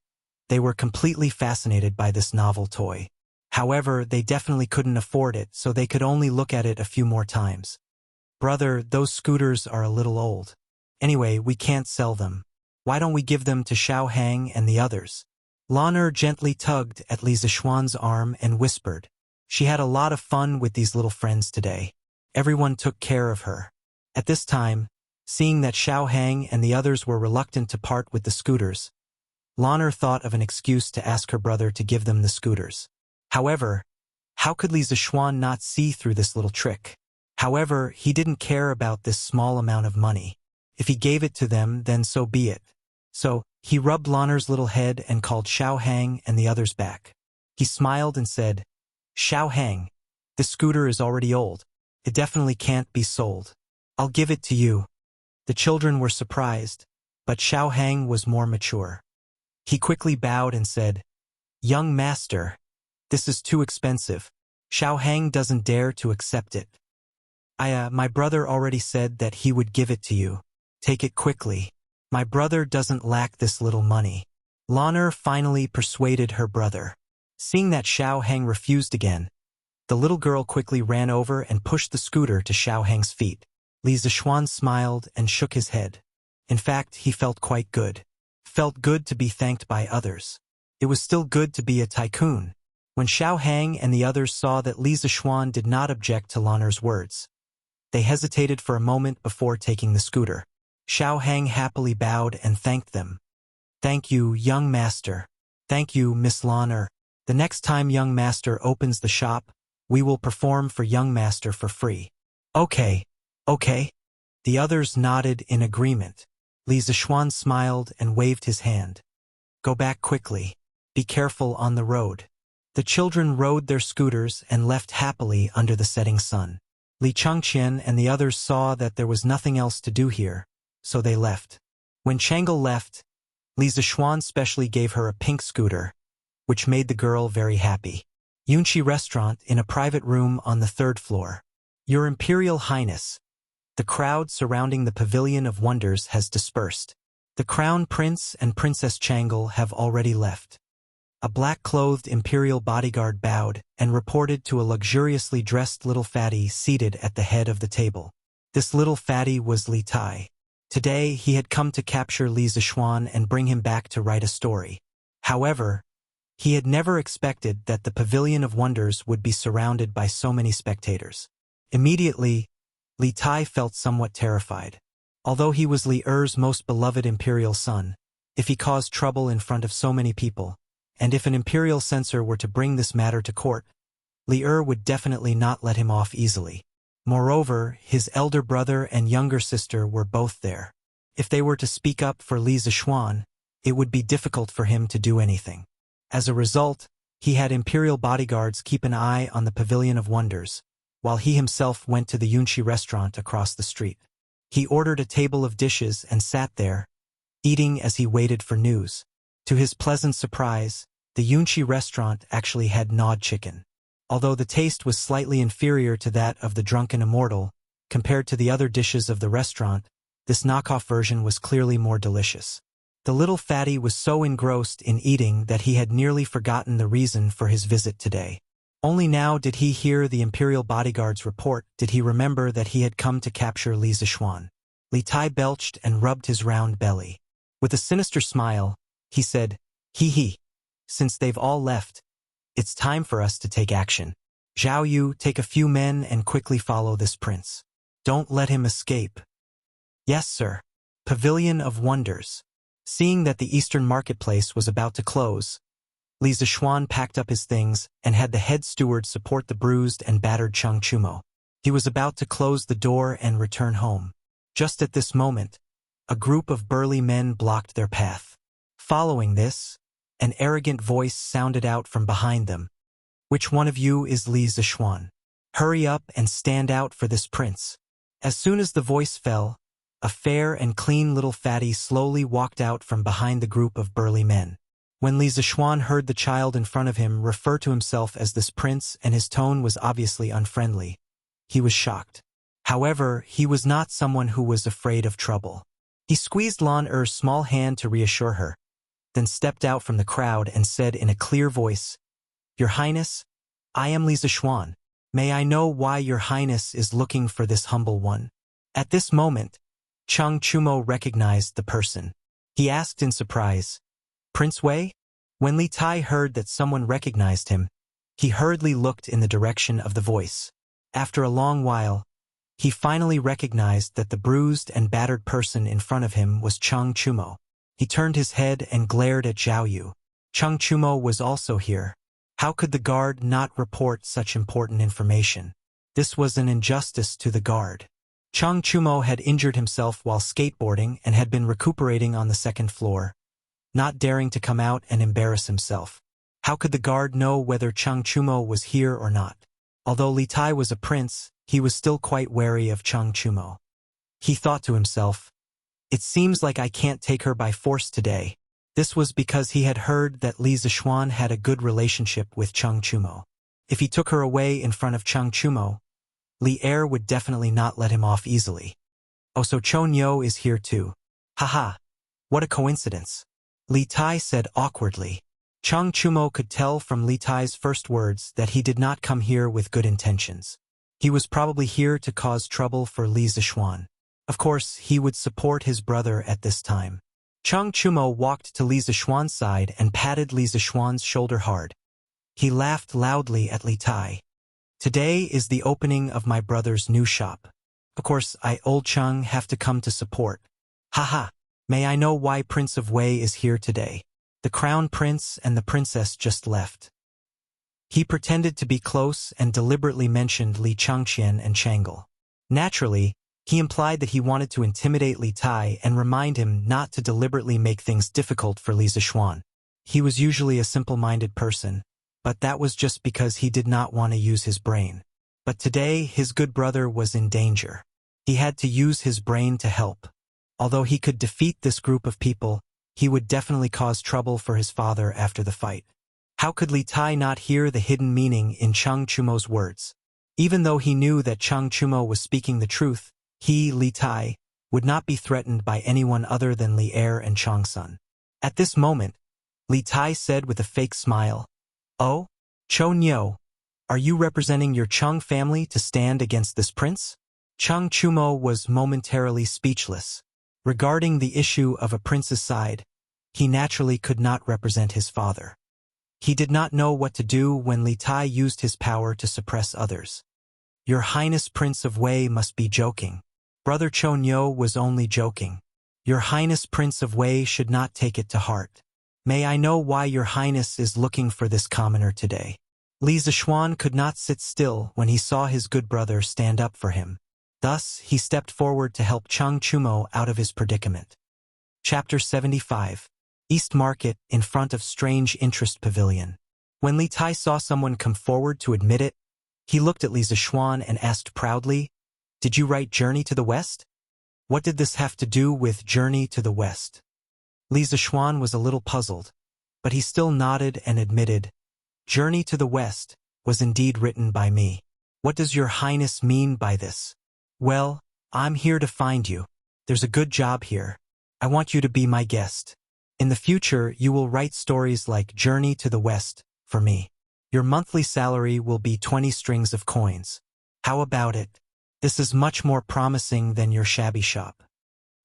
they were completely fascinated by this novel toy. However, they definitely couldn't afford it, so they could only look at it a few more times. Brother, those scooters are a little old. Anyway, we can't sell them. Why don't we give them to Xiao Hang and the others? Lan Er gently tugged at Li Zishuan's arm and whispered. She had a lot of fun with these little friends today. Everyone took care of her. At this time, seeing that Xiao Hang and the others were reluctant to part with the scooters, Lan Er thought of an excuse to ask her brother to give them the scooters. However, how could Li Zishuan not see through this little trick? However, he didn't care about this small amount of money. If he gave it to them, then so be it. So, he rubbed Lan Er's little head and called Xiao Hang and the others back. He smiled and said, Xiao Hang, this scooter is already old. It definitely can't be sold. I'll give it to you. The children were surprised, but Xiao Hang was more mature. He quickly bowed and said, Young master, this is too expensive. Xiao Hang doesn't dare to accept it. My brother already said that he would give it to you. Take it quickly. My brother doesn't lack this little money. Lan Er finally persuaded her brother. Seeing that Xiao Hang refused again, the little girl quickly ran over and pushed the scooter to Xiao Hang's feet. Li Zishuan smiled and shook his head. In fact, he felt quite good. Felt good to be thanked by others. It was still good to be a tycoon. When Xiao Hang and the others saw that Li Zishuan did not object to Lan Er's words, they hesitated for a moment before taking the scooter. Xiao Hang happily bowed and thanked them. Thank you, young master. Thank you, Miss Lan Er. The next time young master opens the shop, we will perform for young master for free. Okay. The others nodded in agreement. Li Zishuan smiled and waved his hand. Go back quickly. Be careful on the road. The children rode their scooters and left happily under the setting sun. Li Changqian and the others saw that there was nothing else to do here, so they left. When Chang'e left, Li Zishuan specially gave her a pink scooter, which made the girl very happy. Yunqi Restaurant in a private room on the 3rd floor. Your Imperial Highness. The crowd surrounding the Pavilion of Wonders has dispersed. The Crown Prince and Princess Chang'e have already left. A black-clothed imperial bodyguard bowed and reported to a luxuriously dressed little fatty seated at the head of the table. This little fatty was Li Tai. Today, he had come to capture Li Zishuan and bring him back to write a story. However, he had never expected that the Pavilion of Wonders would be surrounded by so many spectators. Immediately, Li Tai felt somewhat terrified. Although he was Li Er's most beloved imperial son, if he caused trouble in front of so many people, and if an imperial censor were to bring this matter to court, Li Er would definitely not let him off easily. Moreover, his elder brother and younger sister were both there. If they were to speak up for Li Zishuan, it would be difficult for him to do anything. As a result, he had imperial bodyguards keep an eye on the Pavilion of Wonders, while he himself went to the Yunqi Restaurant across the street. He ordered a table of dishes and sat there, eating as he waited for news. To his pleasant surprise, the Yunqi Restaurant actually had gnawed chicken. Although the taste was slightly inferior to that of the Drunken Immortal, compared to the other dishes of the restaurant, this knockoff version was clearly more delicious. The little fatty was so engrossed in eating that he had nearly forgotten the reason for his visit today. Only now did he hear the imperial bodyguard's report did he remember that he had come to capture Li Zishuan. Li Tai belched and rubbed his round belly. With a sinister smile, he said, Hee. Since they've all left, it's time for us to take action. Zhao Yu, take a few men and quickly follow this prince. Don't let him escape. Yes, sir. Pavilion of Wonders. Seeing that the Eastern Marketplace was about to close, Li Zishuan packed up his things and had the head steward support the bruised and battered Cheng Chumo. He was about to close the door and return home. Just at this moment, a group of burly men blocked their path. Following this, an arrogant voice sounded out from behind them. Which one of you is Li Zishuan? Hurry up and stand out for this prince. As soon as the voice fell, a fair and clean little fatty slowly walked out from behind the group of burly men. When Li Zishuan heard the child in front of him refer to himself as this prince and his tone was obviously unfriendly, he was shocked. However, he was not someone who was afraid of trouble. He squeezed Lan Er's small hand to reassure her, then stepped out from the crowd and said in a clear voice, Your Highness, I am Li Zishuan. May I know why your highness is looking for this humble one? At this moment, Cheng Chumo recognized the person. He asked in surprise, Prince Wei? When Li Tai heard that someone recognized him, he hurriedly looked in the direction of the voice. After a long while, he finally recognized that the bruised and battered person in front of him was Cheng Chumo. He turned his head and glared at Zhao Yu. Cheng Chumo was also here. How could the guard not report such important information? This was an injustice to the guard. Cheng Chumo had injured himself while skateboarding and had been recuperating on the second floor, not daring to come out and embarrass himself. How could the guard know whether Cheng Chumo was here or not? Although Li Tai was a prince, he was still quite wary of Cheng Chumo. He thought to himself, it seems like I can't take her by force today. This was because he had heard that Li Zixuan had a good relationship with Cheng Chumo. If he took her away in front of Cheng Chumo, Li Er would definitely not let him off easily. Oh, so Chon Yo is here too. Haha, what a coincidence. Li Tai said awkwardly. Cheng Chumo could tell from Li Tai's first words that he did not come here with good intentions. He was probably here to cause trouble for Li Zixuan. Of course, he would support his brother at this time. Cheng Chumo walked to Li Zixuan's side and patted Li Zixuan's shoulder hard. He laughed loudly at Li Tai. Today is the opening of my brother's new shop. Of course, I, Old Cheng, have to come to support. Haha, may I know why Prince of Wei is here today? The crown prince and the princess just left. He pretended to be close and deliberately mentioned Li Changqian and Changle. Naturally, he implied that he wanted to intimidate Li Tai and remind him not to deliberately make things difficult for Li Zixuan. He was usually a simple-minded person, but that was just because he did not want to use his brain. But today, his good brother was in danger. He had to use his brain to help. Although he could defeat this group of people, he would definitely cause trouble for his father after the fight. How could Li Tai not hear the hidden meaning in Cheng Chumo's words? Even though he knew that Cheng Chumo was speaking the truth, he, Li Tai, would not be threatened by anyone other than Li Er and Chang Sun. At this moment, Li Tai said with a fake smile, Oh, Chon Yo, are you representing your Cheng family to stand against this prince? Cheng Chumo was momentarily speechless. Regarding the issue of a prince's side, he naturally could not represent his father. He did not know what to do when Li Tai used his power to suppress others. Your Highness Prince of Wei must be joking. Brother Chon Yo was only joking. Your Highness Prince of Wei should not take it to heart. May I know why your Highness is looking for this commoner today? Li Zixuan could not sit still when he saw his good brother stand up for him. Thus, he stepped forward to help Cheng Chumo out of his predicament. Chapter 75. East Market, in front of Strange Interest Pavilion. When Li Tai saw someone come forward to admit it, he looked at Li Zixuan and asked proudly, Did you write Journey to the West? What did this have to do with Journey to the West? Li Zixuan was a little puzzled, but he still nodded and admitted, Journey to the West was indeed written by me. What does your Highness mean by this? Well, I'm here to find you. There's a good job here. I want you to be my guest. In the future, you will write stories like Journey to the West for me. Your monthly salary will be 20 strings of coins. How about it? This is much more promising than your shabby shop.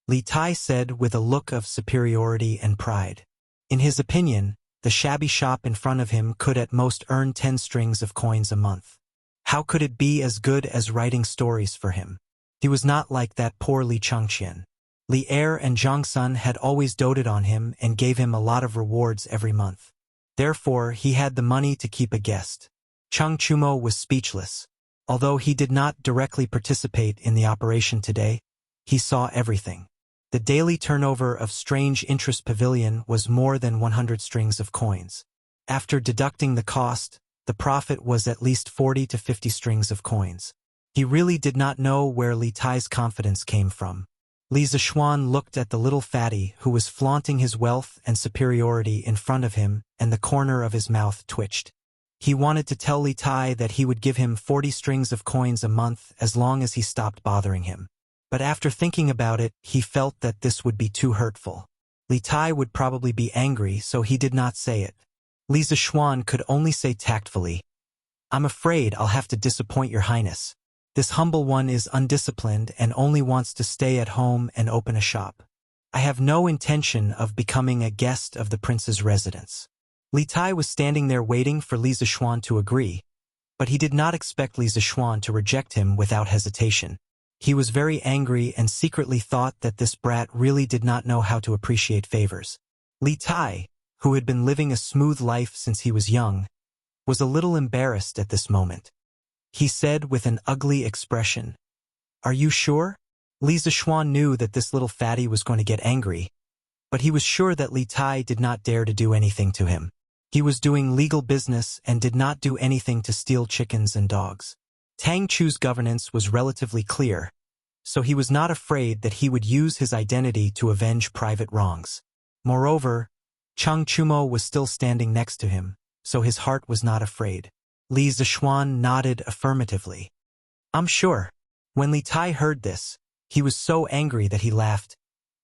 Li Tai said with a look of superiority and pride. In his opinion, the shabby shop in front of him could at most earn 10 strings of coins a month. How could it be as good as writing stories for him? He was not like that poor Li Changqian. Li Er and Zhang Sun had always doted on him and gave him a lot of rewards every month. Therefore, he had the money to keep a guest. Cheng Chumo was speechless. Although he did not directly participate in the operation today, he saw everything. The daily turnover of Strange Interest Pavilion was more than 100 strings of coins. After deducting the cost, the profit was at least 40 to 50 strings of coins. He really did not know where Li Tai's confidence came from. Li Zixuan looked at the little fatty who was flaunting his wealth and superiority in front of him, and the corner of his mouth twitched. He wanted to tell Li Tai that he would give him 40 strings of coins a month as long as he stopped bothering him. But after thinking about it, he felt that this would be too hurtful. Li Tai would probably be angry, so he did not say it. Li Zixuan could only say tactfully, I'm afraid I'll have to disappoint your highness. This humble one is undisciplined and only wants to stay at home and open a shop. I have no intention of becoming a guest of the prince's residence. Li Tai was standing there waiting for Li Zishuan to agree, but he did not expect Li Zishuan to reject him without hesitation. He was very angry and secretly thought that this brat really did not know how to appreciate favors. Li Tai, who had been living a smooth life since he was young, was a little embarrassed at this moment. He said with an ugly expression, "Are you sure?" Li Zishuan knew that this little fatty was going to get angry, but he was sure that Li Tai did not dare to do anything to him. He was doing legal business and did not do anything to steal chickens and dogs. Tang Chu's governance was relatively clear, so he was not afraid that he would use his identity to avenge private wrongs. Moreover, Chang Chumo was still standing next to him, so his heart was not afraid. Li Zishuan nodded affirmatively. "I'm sure." When Li Tai heard this, he was so angry that he laughed.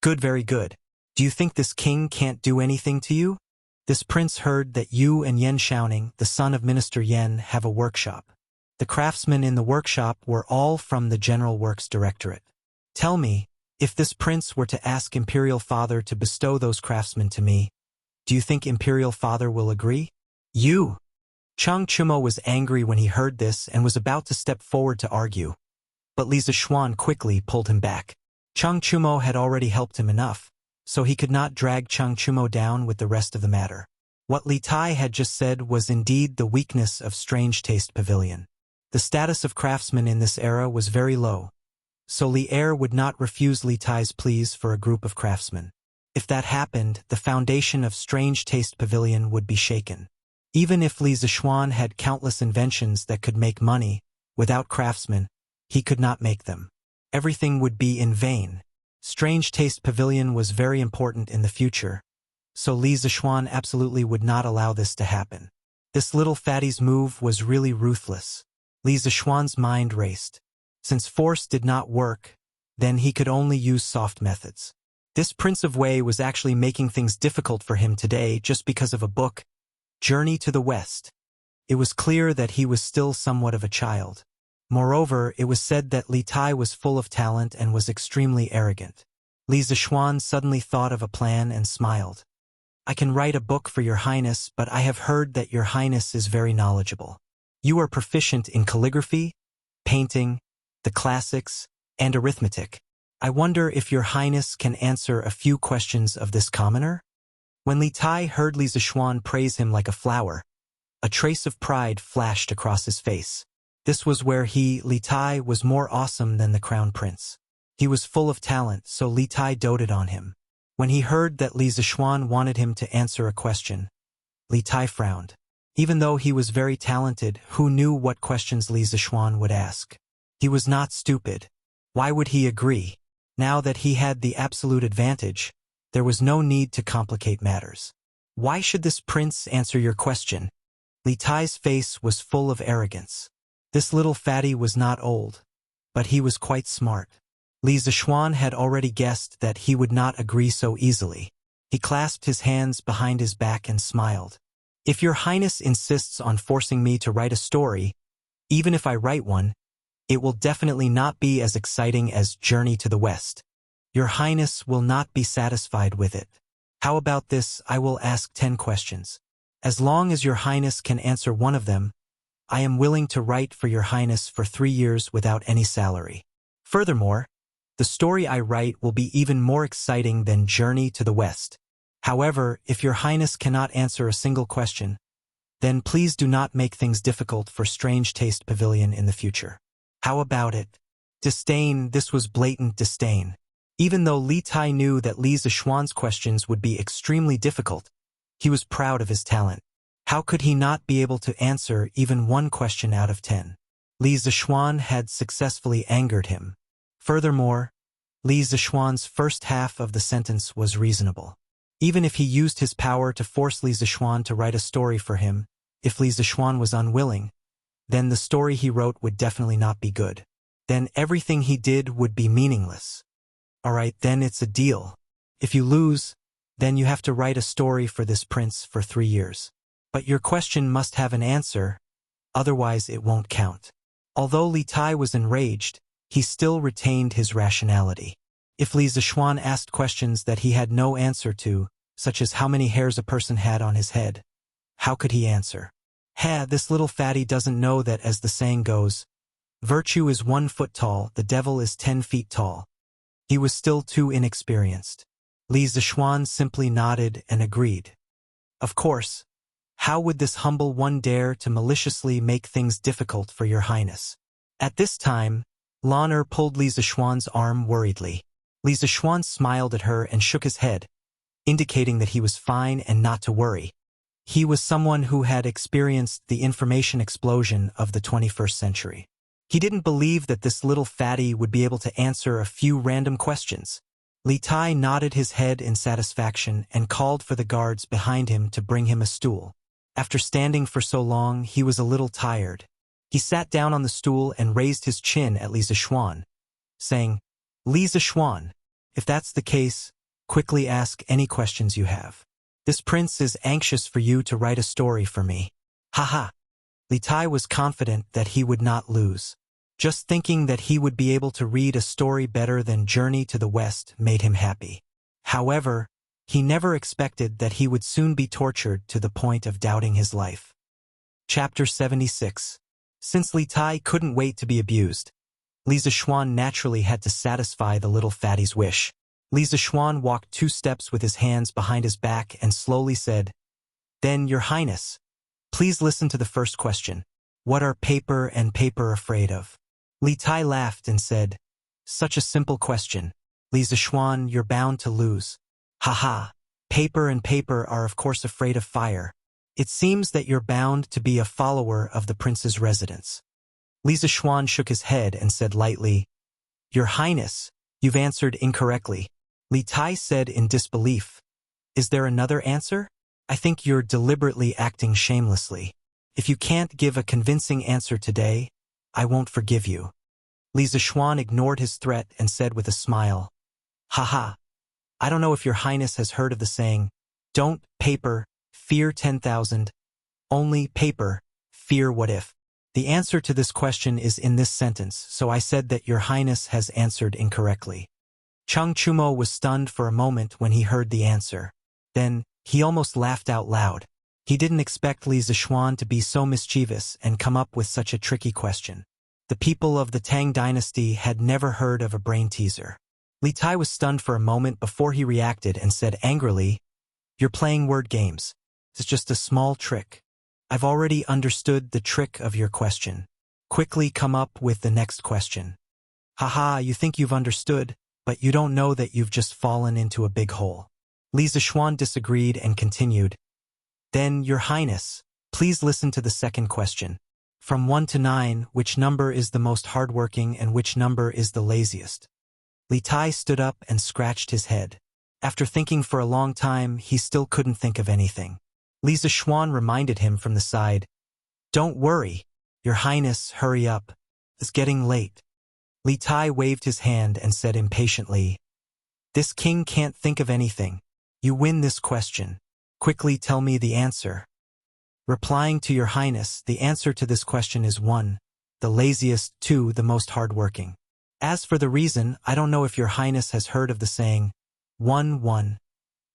"Good, very good. Do you think this king can't do anything to you? This prince heard that you and Yan Shaoning, the son of Minister Yan, have a workshop. The craftsmen in the workshop were all from the General Works Directorate. Tell me, if this prince were to ask Imperial Father to bestow those craftsmen to me, do you think Imperial Father will agree?" "You!" Chang Chumo was angry when he heard this and was about to step forward to argue, but Li Zishuan quickly pulled him back. Chang Chumo had already helped him enough, so he could not drag Chang Chumo down with the rest of the matter. What Li Tai had just said was indeed the weakness of Strange Taste Pavilion. The status of craftsmen in this era was very low, so Li Er would not refuse Li Tai's pleas for a group of craftsmen. If that happened, the foundation of Strange Taste Pavilion would be shaken. Even if Li Zishuan had countless inventions that could make money, without craftsmen, he could not make them. Everything would be in vain. Strange Taste Pavilion was very important in the future, so Li Zishuan absolutely would not allow this to happen. This little fatty's move was really ruthless. Li Zishuan's mind raced. Since force did not work, then he could only use soft methods. This Prince of Wei was actually making things difficult for him today just because of a book, Journey to the West. It was clear that he was still somewhat of a child. Moreover, it was said that Li Tai was full of talent and was extremely arrogant. Li Zishuan suddenly thought of a plan and smiled. "I can write a book for your highness, but I have heard that your highness is very knowledgeable. You are proficient in calligraphy, painting, the classics, and arithmetic. I wonder if your highness can answer a few questions of this commoner?" When Li Tai heard Li Zishuan praise him like a flower, a trace of pride flashed across his face. This was where he, Li Tai, was more awesome than the crown prince. He was full of talent, so Li Tai doted on him. When he heard that Li Zishuan wanted him to answer a question, Li Tai frowned. Even though he was very talented, who knew what questions Li Zishuan would ask? He was not stupid. Why would he agree? Now that he had the absolute advantage, there was no need to complicate matters. "Why should this prince answer your question?" Li Tai's face was full of arrogance. This little fatty was not old, but he was quite smart. Li Zishuan had already guessed that he would not agree so easily. He clasped his hands behind his back and smiled. "If your highness insists on forcing me to write a story, even if I write one, it will definitely not be as exciting as Journey to the West. Your highness will not be satisfied with it. How about this? I will ask 10 questions. As long as your highness can answer one of them, I am willing to write for your highness for 3 years without any salary. Furthermore, the story I write will be even more exciting than Journey to the West. However, if your highness cannot answer a single question, then please do not make things difficult for Strange Taste Pavilion in the future. How about it?" Disdain. This was blatant disdain. Even though Li Tai knew that Li Zishuan's questions would be extremely difficult, he was proud of his talent. How could he not be able to answer even one question out of 10? Li Zishuan had successfully angered him. Furthermore, Li Zishuan's first half of the sentence was reasonable. Even if he used his power to force Li Zishuan to write a story for him, if Li Zishuan was unwilling, then the story he wrote would definitely not be good. Then everything he did would be meaningless. Alright, then it's a deal. If you lose, then you have to write a story for this prince for 3 years. But your question must have an answer. otherwise it won't count. Although Li Tai was enraged, he still retained his rationality. If Li Zishuan asked questions that he had no answer to, such as how many hairs a person had on his head, how could he answer? This little fatty doesn't know that, as the saying goes, virtue is 1 foot tall, the devil is 10 feet tall. He was still too inexperienced. Li Zishuan simply nodded and agreed. Of course. How would this humble one dare to maliciously make things difficult for your highness? At this time, Lan Er pulled Li Zishuan's arm worriedly. Li Zishuan smiled at her and shook his head, indicating that he was fine and not to worry. He was someone who had experienced the information explosion of the 21st century. He didn't believe that this little fatty would be able to answer a few random questions. Li Tai nodded his head in satisfaction and called for the guards behind him to bring him a stool. After standing for so long, he was a little tired. He sat down on the stool and raised his chin at Li Zishuan, saying, Li Zishuan, if that's the case, quickly ask any questions you have. This prince is anxious for you to write a story for me. Haha. Li Tai was confident that he would not lose. Just thinking that he would be able to read a story better than Journey to the West made him happy. However, he never expected that he would soon be tortured to the point of doubting his life. Chapter 76. Since Li Tai couldn't wait to be abused, Li Zishuan naturally had to satisfy the little fatty's wish. Li Zishuan walked 2 steps with his hands behind his back and slowly said, Then, Your Highness, please listen to the first question. What are paper and paper afraid of? Li Tai laughed and said, Such a simple question. Li Zishuan, you're bound to lose. Haha. Paper and paper are of course afraid of fire. It seems that you're bound to be a follower of the prince's residence. Li Zishuan shook his head and said lightly, Your Highness, you've answered incorrectly. Li Tai said in disbelief, Is there another answer? I think you're deliberately acting shamelessly. If you can't give a convincing answer today, I won't forgive you. Li Zishuan ignored his threat and said with a smile, Haha. I don't know if Your Highness has heard of the saying, Don't paper, fear 10,000. Only paper, fear what if. The answer to this question is in this sentence, so I said that Your Highness has answered incorrectly. Cheng Chumo was stunned for a moment when he heard the answer. Then, he almost laughed out loud. He didn't expect Li Zishuan to be so mischievous and come up with such a tricky question. The people of the Tang dynasty had never heard of a brain teaser. Li Tai was stunned for a moment before he reacted and said angrily, You're playing word games. It's just a small trick. I've already understood the trick of your question. Quickly come up with the next question. Haha, you think you've understood, but you don't know that you've just fallen into a big hole. Li Zishuan disagreed and continued, Then, Your Highness, please listen to the second question. From 1 to 9, which number is the most hardworking and which number is the laziest? Li Tai stood up and scratched his head. After thinking for a long time, he still couldn't think of anything. Li Zishuan reminded him from the side, Don't worry, Your Highness, hurry up. It's getting late. Li Tai waved his hand and said impatiently, This king can't think of anything. You win this question. Quickly tell me the answer. Replying to Your Highness, the answer to this question is 1, the laziest, 2, the most hardworking. As for the reason, I don't know if Your Highness has heard of the saying, 1, 1.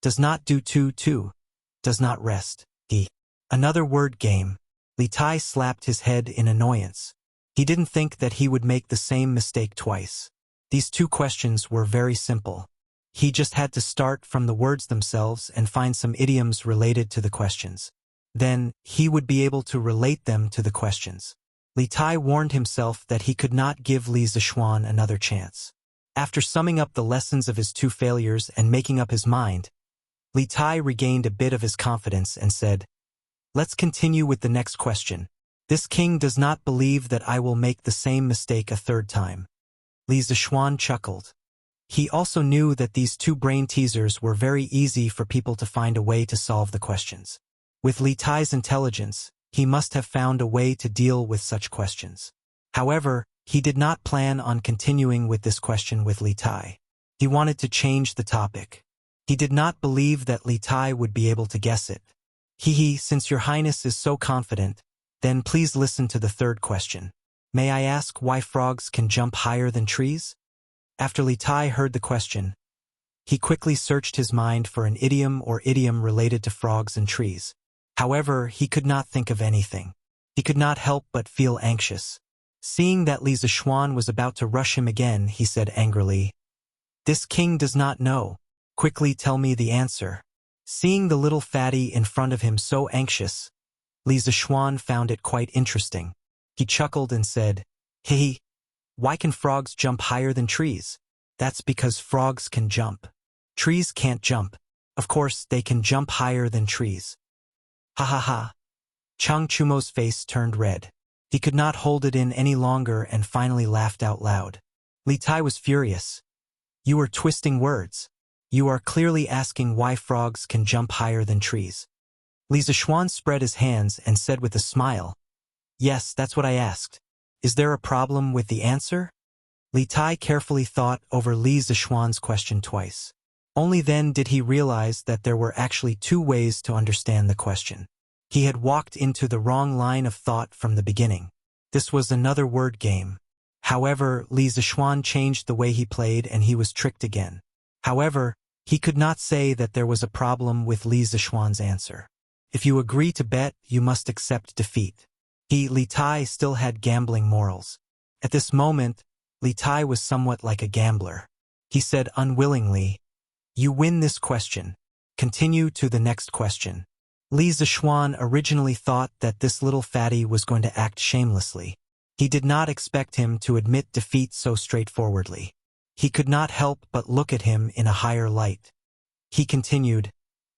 Does not do 2, 2. Does not rest. Another word game. Li Tai slapped his head in annoyance. He didn't think that he would make the same mistake twice. These 2 questions were very simple. He just had to start from the words themselves and find some idioms related to the questions. Then, he would be able to relate them to the questions. Li Tai warned himself that he could not give Li Zishuan another chance. After summing up the lessons of his 2 failures and making up his mind, Li Tai regained a bit of his confidence and said, Let's continue with the next question. This king does not believe that I will make the same mistake a 3rd time. Li Zishuan chuckled. He also knew that these 2 brain teasers were very easy for people to find a way to solve the questions. With Li Tai's intelligence, he must have found a way to deal with such questions. However, he did not plan on continuing with this question with Li Tai. He wanted to change the topic. He did not believe that Li Tai would be able to guess it. Since Your Highness is so confident, Then please listen to the third question. May I ask why frogs can jump higher than trees? After Li Tai heard the question, he quickly searched his mind for an idiom or idiom related to frogs and trees. However, he could not think of anything. He could not help but feel anxious. Seeing that Li Zishuan was about to rush him again, he said angrily, "This king does not know. Quickly tell me the answer." Seeing the little fatty in front of him so anxious, Li Zishuan found it quite interesting. He chuckled and said, "Hey, why can frogs jump higher than trees? That's because frogs can jump. Trees can't jump. Of course, they can jump higher than trees." Ha ha ha. Chang Chumo's face turned red. He could not hold it in any longer and finally laughed out loud. Li Tai was furious. "You are twisting words. You are clearly asking why frogs can jump higher than trees." Li Zishuan spread his hands and said with a smile, "Yes, that's what I asked. Is there a problem with the answer?" Li Tai carefully thought over Li Zishuan's question twice. Only then did he realize that there were actually two ways to understand the question. He had walked into the wrong line of thought from the beginning. This was another word game. However, Li Zishuan changed the way he played and he was tricked again. However, he could not say that there was a problem with Li Zishuan's answer. If you agree to bet, you must accept defeat. Li Tai still had gambling morals. At this moment, Li Tai was somewhat like a gambler. He said unwillingly, "You win this question. Continue to the next question." Li Zishuan originally thought that this little fatty was going to act shamelessly. He did not expect him to admit defeat so straightforwardly. He could not help but look at him in a higher light. He continued,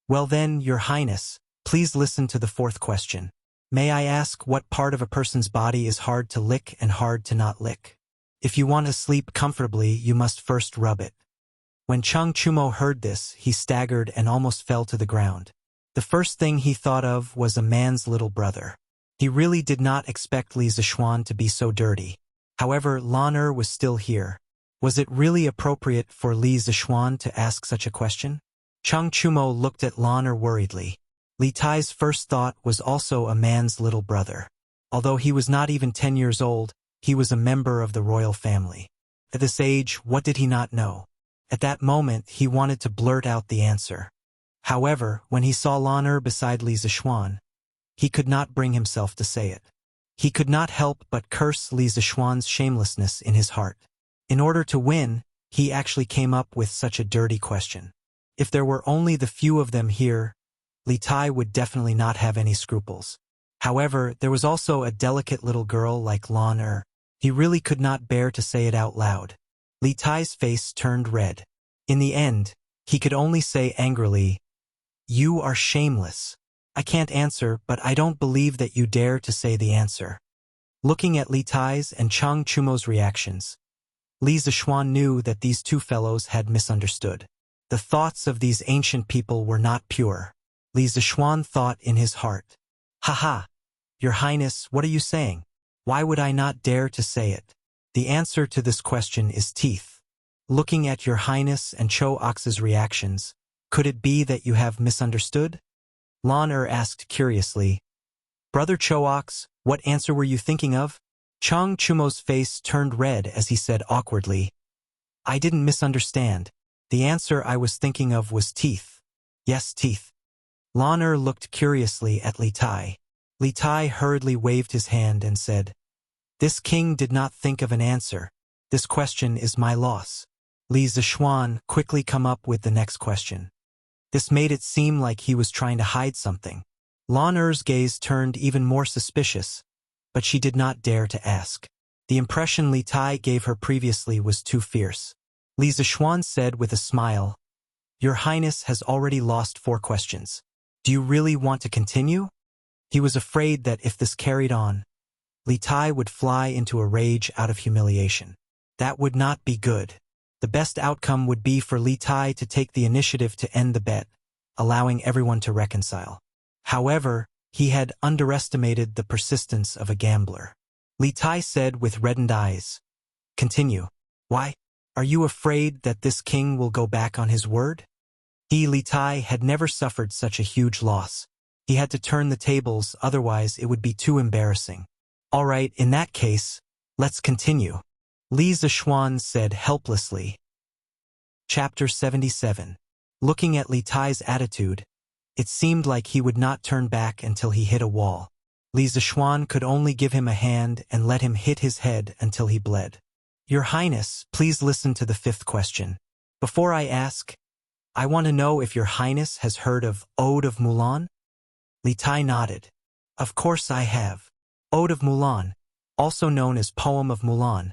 "Well then, Your Highness, please listen to the fourth question. May I ask what part of a person's body is hard to lick and hard to not lick? If you want to sleep comfortably, you must first rub it." When Chang Chumo heard this, he staggered and almost fell to the ground. The first thing he thought of was a man's little brother. He really did not expect Li Zishuan to be so dirty. However, Lan Er was still here. Was it really appropriate for Li Zishuan to ask such a question? Chang Chumo looked at Lan Er worriedly. Li Tai's first thought was also a man's little brother. Although he was not even 10 years old, he was a member of the royal family. At this age, what did he not know? At that moment, he wanted to blurt out the answer. However, when he saw Lan Er beside Li Zishuan, he could not bring himself to say it. He could not help but curse Li Zishuan's shamelessness in his heart. In order to win, he actually came up with such a dirty question. If there were only the few of them here, Li Tai would definitely not have any scruples. However, there was also a delicate little girl like Lan Er. He really could not bear to say it out loud. Li Tai's face turned red. In the end, he could only say angrily, "You are shameless. I can't answer, but I don't believe that you dare to say the answer." Looking at Li Tai's and Chang Chumo's reactions, Li Zishuan knew that these two fellows had misunderstood. The thoughts of these ancient people were not pure. Li Zishuan thought in his heart, "Haha, Your Highness, what are you saying? Why would I not dare to say it? The answer to this question is teeth." Looking at Your Highness and Cho Ox's reactions, could it be that you have misunderstood? Lan Er asked curiously, "Brother Cho Ox, what answer were you thinking of?" Chang Chumo's face turned red as he said awkwardly, "I didn't misunderstand. The answer I was thinking of was teeth. Yes, teeth." Lan Er looked curiously at Li Tai. Li Tai hurriedly waved his hand and said, "This king did not think of an answer. This question is my loss." Li Zishuan quickly come up with the next question. This made it seem like he was trying to hide something. Lan Er's gaze turned even more suspicious, but she did not dare to ask. The impression Li Tai gave her previously was too fierce. Li Zishuan said with a smile, "Your Highness has already lost 4 questions. Do you really want to continue?" He was afraid that if this carried on, Li Tai would fly into a rage out of humiliation. That would not be good. The best outcome would be for Li Tai to take the initiative to end the bet, allowing everyone to reconcile. However, he had underestimated the persistence of a gambler. Li Tai said with reddened eyes, "Continue. Why? Are you afraid that this king will go back on his word?" Li Tai, had never suffered such a huge loss. He had to turn the tables, otherwise it would be too embarrassing. All right, in that case, let's continue, Li Zishuan said helplessly. Chapter 77. Looking at Li Tai's attitude, it seemed like he would not turn back until he hit a wall. Li Zishuan could only give him a hand and let him hit his head until he bled. Your Highness, please listen to the fifth question. Before I ask, I want to know if Your Highness has heard of Ode of Mulan? Li Tai nodded. Of course I have. Ode of Mulan, also known as Poem of Mulan,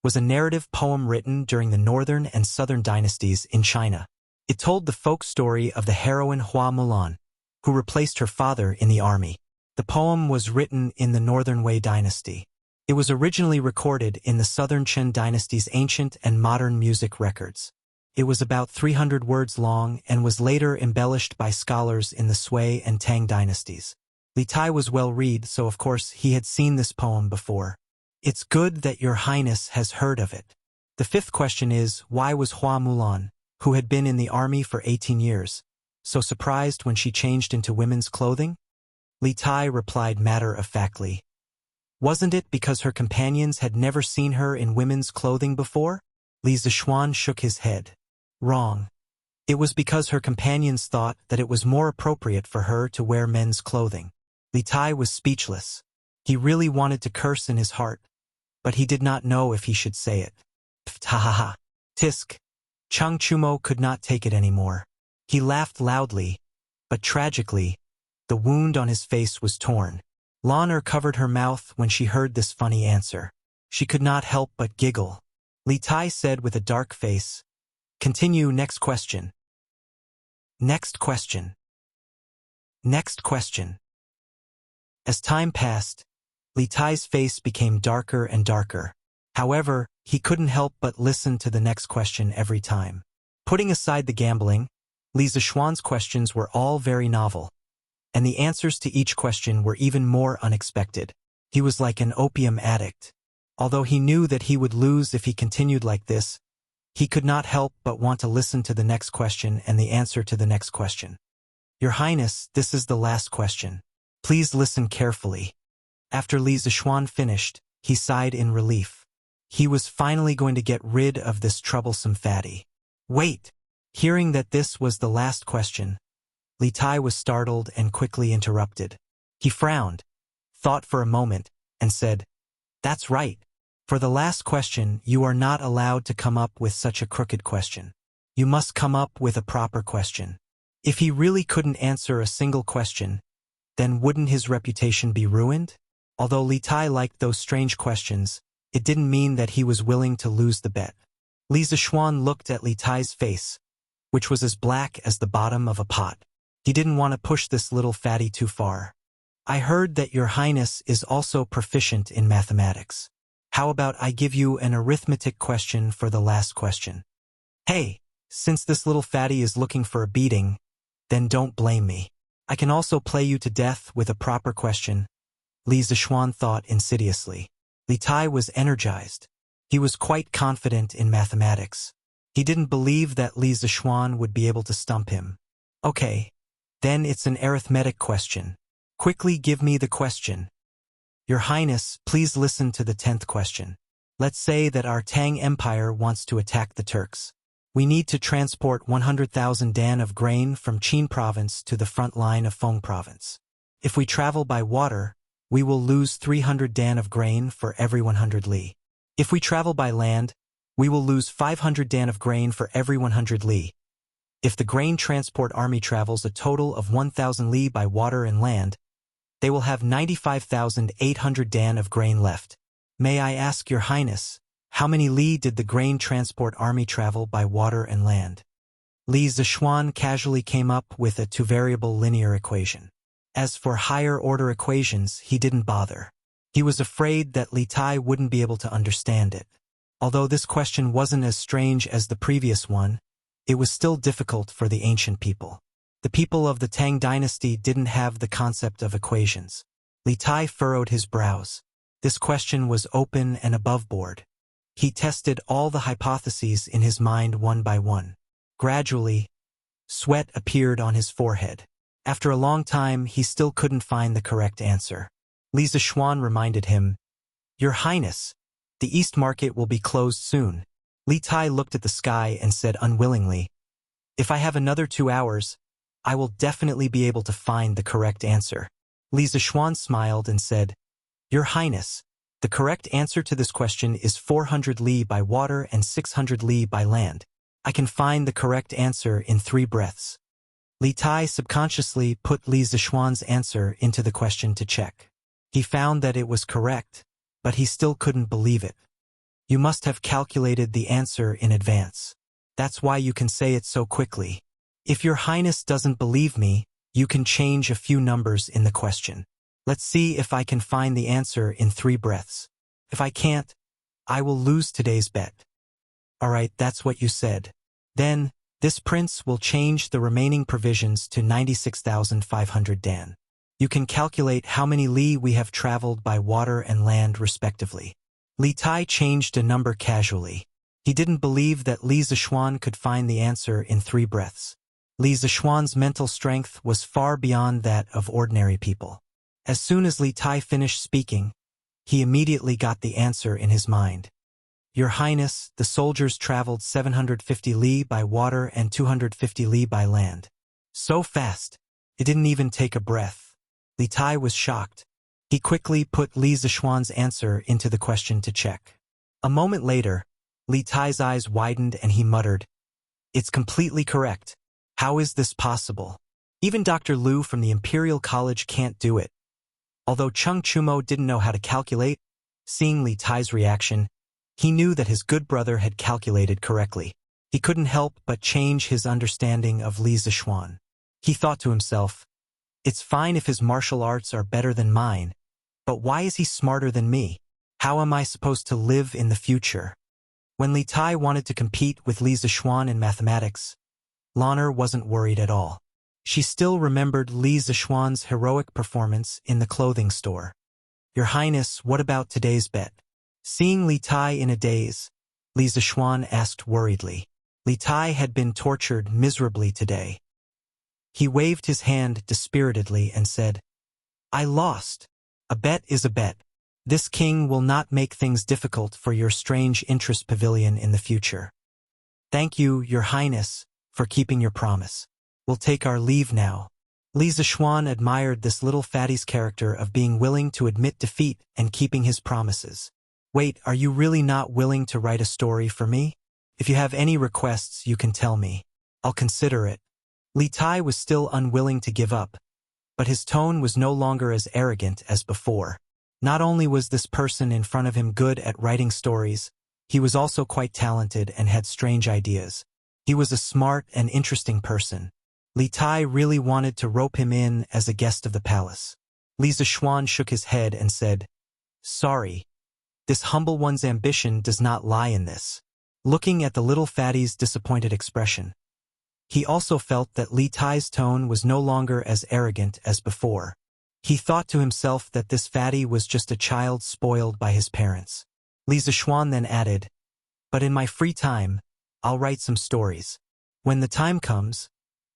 was a narrative poem written during the northern and southern dynasties in China. It told the folk story of the heroine Hua Mulan, who replaced her father in the army. The poem was written in the Northern Wei dynasty. It was originally recorded in the Southern Qin dynasty's ancient and modern music records. It was about 300 words long and was later embellished by scholars in the Sui and Tang dynasties. Li Tai was well-read, so of course he had seen this poem before. It's good that Your Highness has heard of it. The fifth question is, why was Hua Mulan, who had been in the army for 18 years, so surprised when she changed into women's clothing? Li Tai replied matter-of-factly. Wasn't it because her companions had never seen her in women's clothing before? Li Zishuan shook his head. Wrong. It was because her companions thought that it was more appropriate for her to wear men's clothing. Li Tai was speechless. He really wanted to curse in his heart, but he did not know if he should say it. Ha ha ha. Tisk. Chang Chumo could not take it anymore. He laughed loudly, but tragically, the wound on his face was torn. Lan covered her mouth when she heard this funny answer. She could not help but giggle. Li Tai said with a dark face, Continue, next question. Next question. Next question. As time passed, Li Tai's face became darker and darker. However, he couldn't help but listen to the next question every time. Putting aside the gambling, Li Zishuan's questions were all very novel, and the answers to each question were even more unexpected. He was like an opium addict. Although he knew that he would lose if he continued like this, he could not help but want to listen to the next question and the answer to the next question. Your Highness, this is the last question. Please listen carefully. After Li Zishuan finished, he sighed in relief. He was finally going to get rid of this troublesome fatty. Wait! Hearing that this was the last question, Li Tai was startled and quickly interrupted. He frowned, thought for a moment, and said, That's right. For the last question, you are not allowed to come up with such a crooked question. You must come up with a proper question. If he really couldn't answer a single question, then wouldn't his reputation be ruined? Although Li Tai liked those strange questions, it didn't mean that he was willing to lose the bet. Li Zishuan looked at Li Tai's face, which was as black as the bottom of a pot. He didn't want to push this little fatty too far. I heard that Your Highness is also proficient in mathematics. How about I give you an arithmetic question for the last question? Hey, since this little fatty is looking for a beating, then don't blame me. I can also play you to death with a proper question, Li Zishuan thought insidiously. Li Tai was energized. He was quite confident in mathematics. He didn't believe that Li Zishuan would be able to stump him. Okay, then it's an arithmetic question. Quickly give me the question. Your Highness, please listen to the 10th question. Let's say that our Tang Empire wants to attack the Turks. We need to transport 100,000 dan of grain from Qin province to the front line of Feng province. If we travel by water, we will lose 300 dan of grain for every 100 li. If we travel by land, we will lose 500 dan of grain for every 100 li. If the grain transport army travels a total of 1,000 li by water and land, they will have 95,800 dan of grain left. May I ask Your Highness, how many li did the grain transport army travel by water and land? Li Zishuan casually came up with a two-variable linear equation. As for higher-order equations, he didn't bother. He was afraid that Li Tai wouldn't be able to understand it. Although this question wasn't as strange as the previous one, it was still difficult for the ancient people. The people of the Tang dynasty didn't have the concept of equations. Li Tai furrowed his brows. This question was open and above board. He tested all the hypotheses in his mind one by one. Gradually, sweat appeared on his forehead. After a long time, he still couldn't find the correct answer. Li Zishuan reminded him, "Your Highness, the East Market will be closed soon." Li Tai looked at the sky and said unwillingly, "If I have another 2 hours, I will definitely be able to find the correct answer." Li Zishuan smiled and said, "Your Highness, the correct answer to this question is 400 li by water and 600 li by land. I can find the correct answer in 3 breaths." Li Tai subconsciously put Li Zishuan's answer into the question to check. He found that it was correct, but he still couldn't believe it. "You must have calculated the answer in advance. That's why you can say it so quickly. If your Highness doesn't believe me, you can change a few numbers in the question. Let's see if I can find the answer in 3 breaths. If I can't, I will lose today's bet." "All right, that's what you said. Then, this prince will change the remaining provisions to 96,500 dan. You can calculate how many li we have traveled by water and land respectively." Li Tai changed a number casually. He didn't believe that Li Zishuan could find the answer in 3 breaths. Li Zishuan's mental strength was far beyond that of ordinary people. As soon as Li Tai finished speaking, he immediately got the answer in his mind. "Your Highness, the soldiers traveled 750 li by water and 250 li by land." So fast, it didn't even take a breath. Li Tai was shocked. He quickly put Li Zishuan's answer into the question to check. A moment later, Li Tai's eyes widened and he muttered, "It's completely correct. How is this possible? Even Dr. Liu from the Imperial College can't do it." Although Chung Chumo didn't know how to calculate, seeing Li Tai's reaction, he knew that his good brother had calculated correctly. He couldn't help but change his understanding of Li Zishuan. He thought to himself, "It's fine if his martial arts are better than mine, but why is he smarter than me? How am I supposed to live in the future?" When Li Tai wanted to compete with Li Zishuan in mathematics, Lan'er wasn't worried at all. She still remembered Li Zishuan's heroic performance in the clothing store. "Your Highness, what about today's bet?" Seeing Li Tai in a daze, Li Zishuan asked worriedly. Li Tai had been tortured miserably today. He waved his hand dispiritedly and said, "I lost. A bet is a bet. This king will not make things difficult for your strange interest pavilion in the future. Thank you, Your Highness, for keeping your promise. We'll take our leave now." Li Zishuan admired this little fatty's character of being willing to admit defeat and keeping his promises. "Wait, are you really not willing to write a story for me? If you have any requests, you can tell me. I'll consider it." Li Tai was still unwilling to give up, but his tone was no longer as arrogant as before. Not only was this person in front of him good at writing stories, he was also quite talented and had strange ideas. He was a smart and interesting person. Li Tai really wanted to rope him in as a guest of the palace. Li Zishuan shook his head and said, "Sorry. This humble one's ambition does not lie in this." Looking at the little fatty's disappointed expression, he also felt that Li Tai's tone was no longer as arrogant as before. He thought to himself that this fatty was just a child spoiled by his parents. Li Zishuan then added, "But in my free time, I'll write some stories. When the time comes,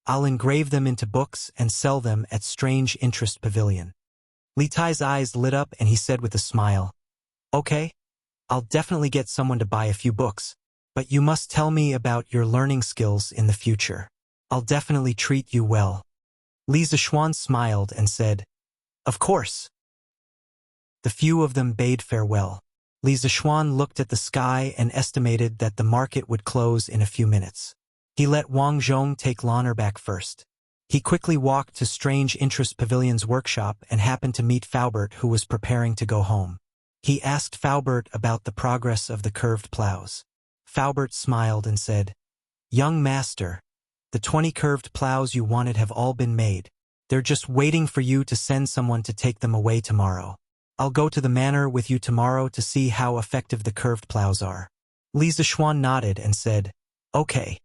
I'll engrave them into books and sell them at Strange Interest Pavilion." Li Tai's eyes lit up and he said with a smile, "Okay, I'll definitely get someone to buy a few books, but you must tell me about your learning skills in the future. I'll definitely treat you well." Li Zishuan smiled and said, "Of course." The few of them bade farewell. Li Zishuan looked at the sky and estimated that the market would close in a few minutes. He let Wang Zhong take Lan'er back first. He quickly walked to Strange Interest Pavilion's workshop and happened to meet Faubert, who was preparing to go home. He asked Faubert about the progress of the curved plows. Faubert smiled and said, "Young master, the 20 curved plows you wanted have all been made. They're just waiting for you to send someone to take them away tomorrow. I'll go to the manor with you tomorrow to see how effective the curved plows are." Li Zishuan nodded and said, "Okay,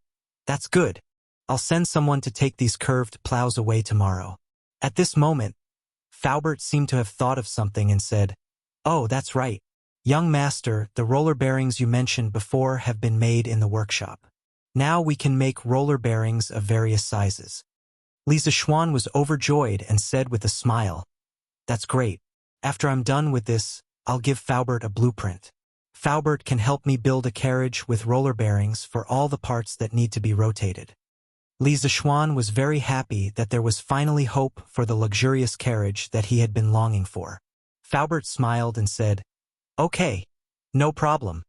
that's good. I'll send someone to take these curved plows away tomorrow." At this moment, Faubert seemed to have thought of something and said, "Oh, that's right. Young master, the roller bearings you mentioned before have been made in the workshop. Now we can make roller bearings of various sizes. Lisa Schwann was overjoyed and said with a smile, "That's great. After I'm done with this, I'll give Faubert a blueprint. Faubert can help me build a carriage with roller bearings for all the parts that need to be rotated." Lisa Schwann was very happy that there was finally hope for the luxurious carriage that he had been longing for. Faubert smiled and said, "Okay, no problem.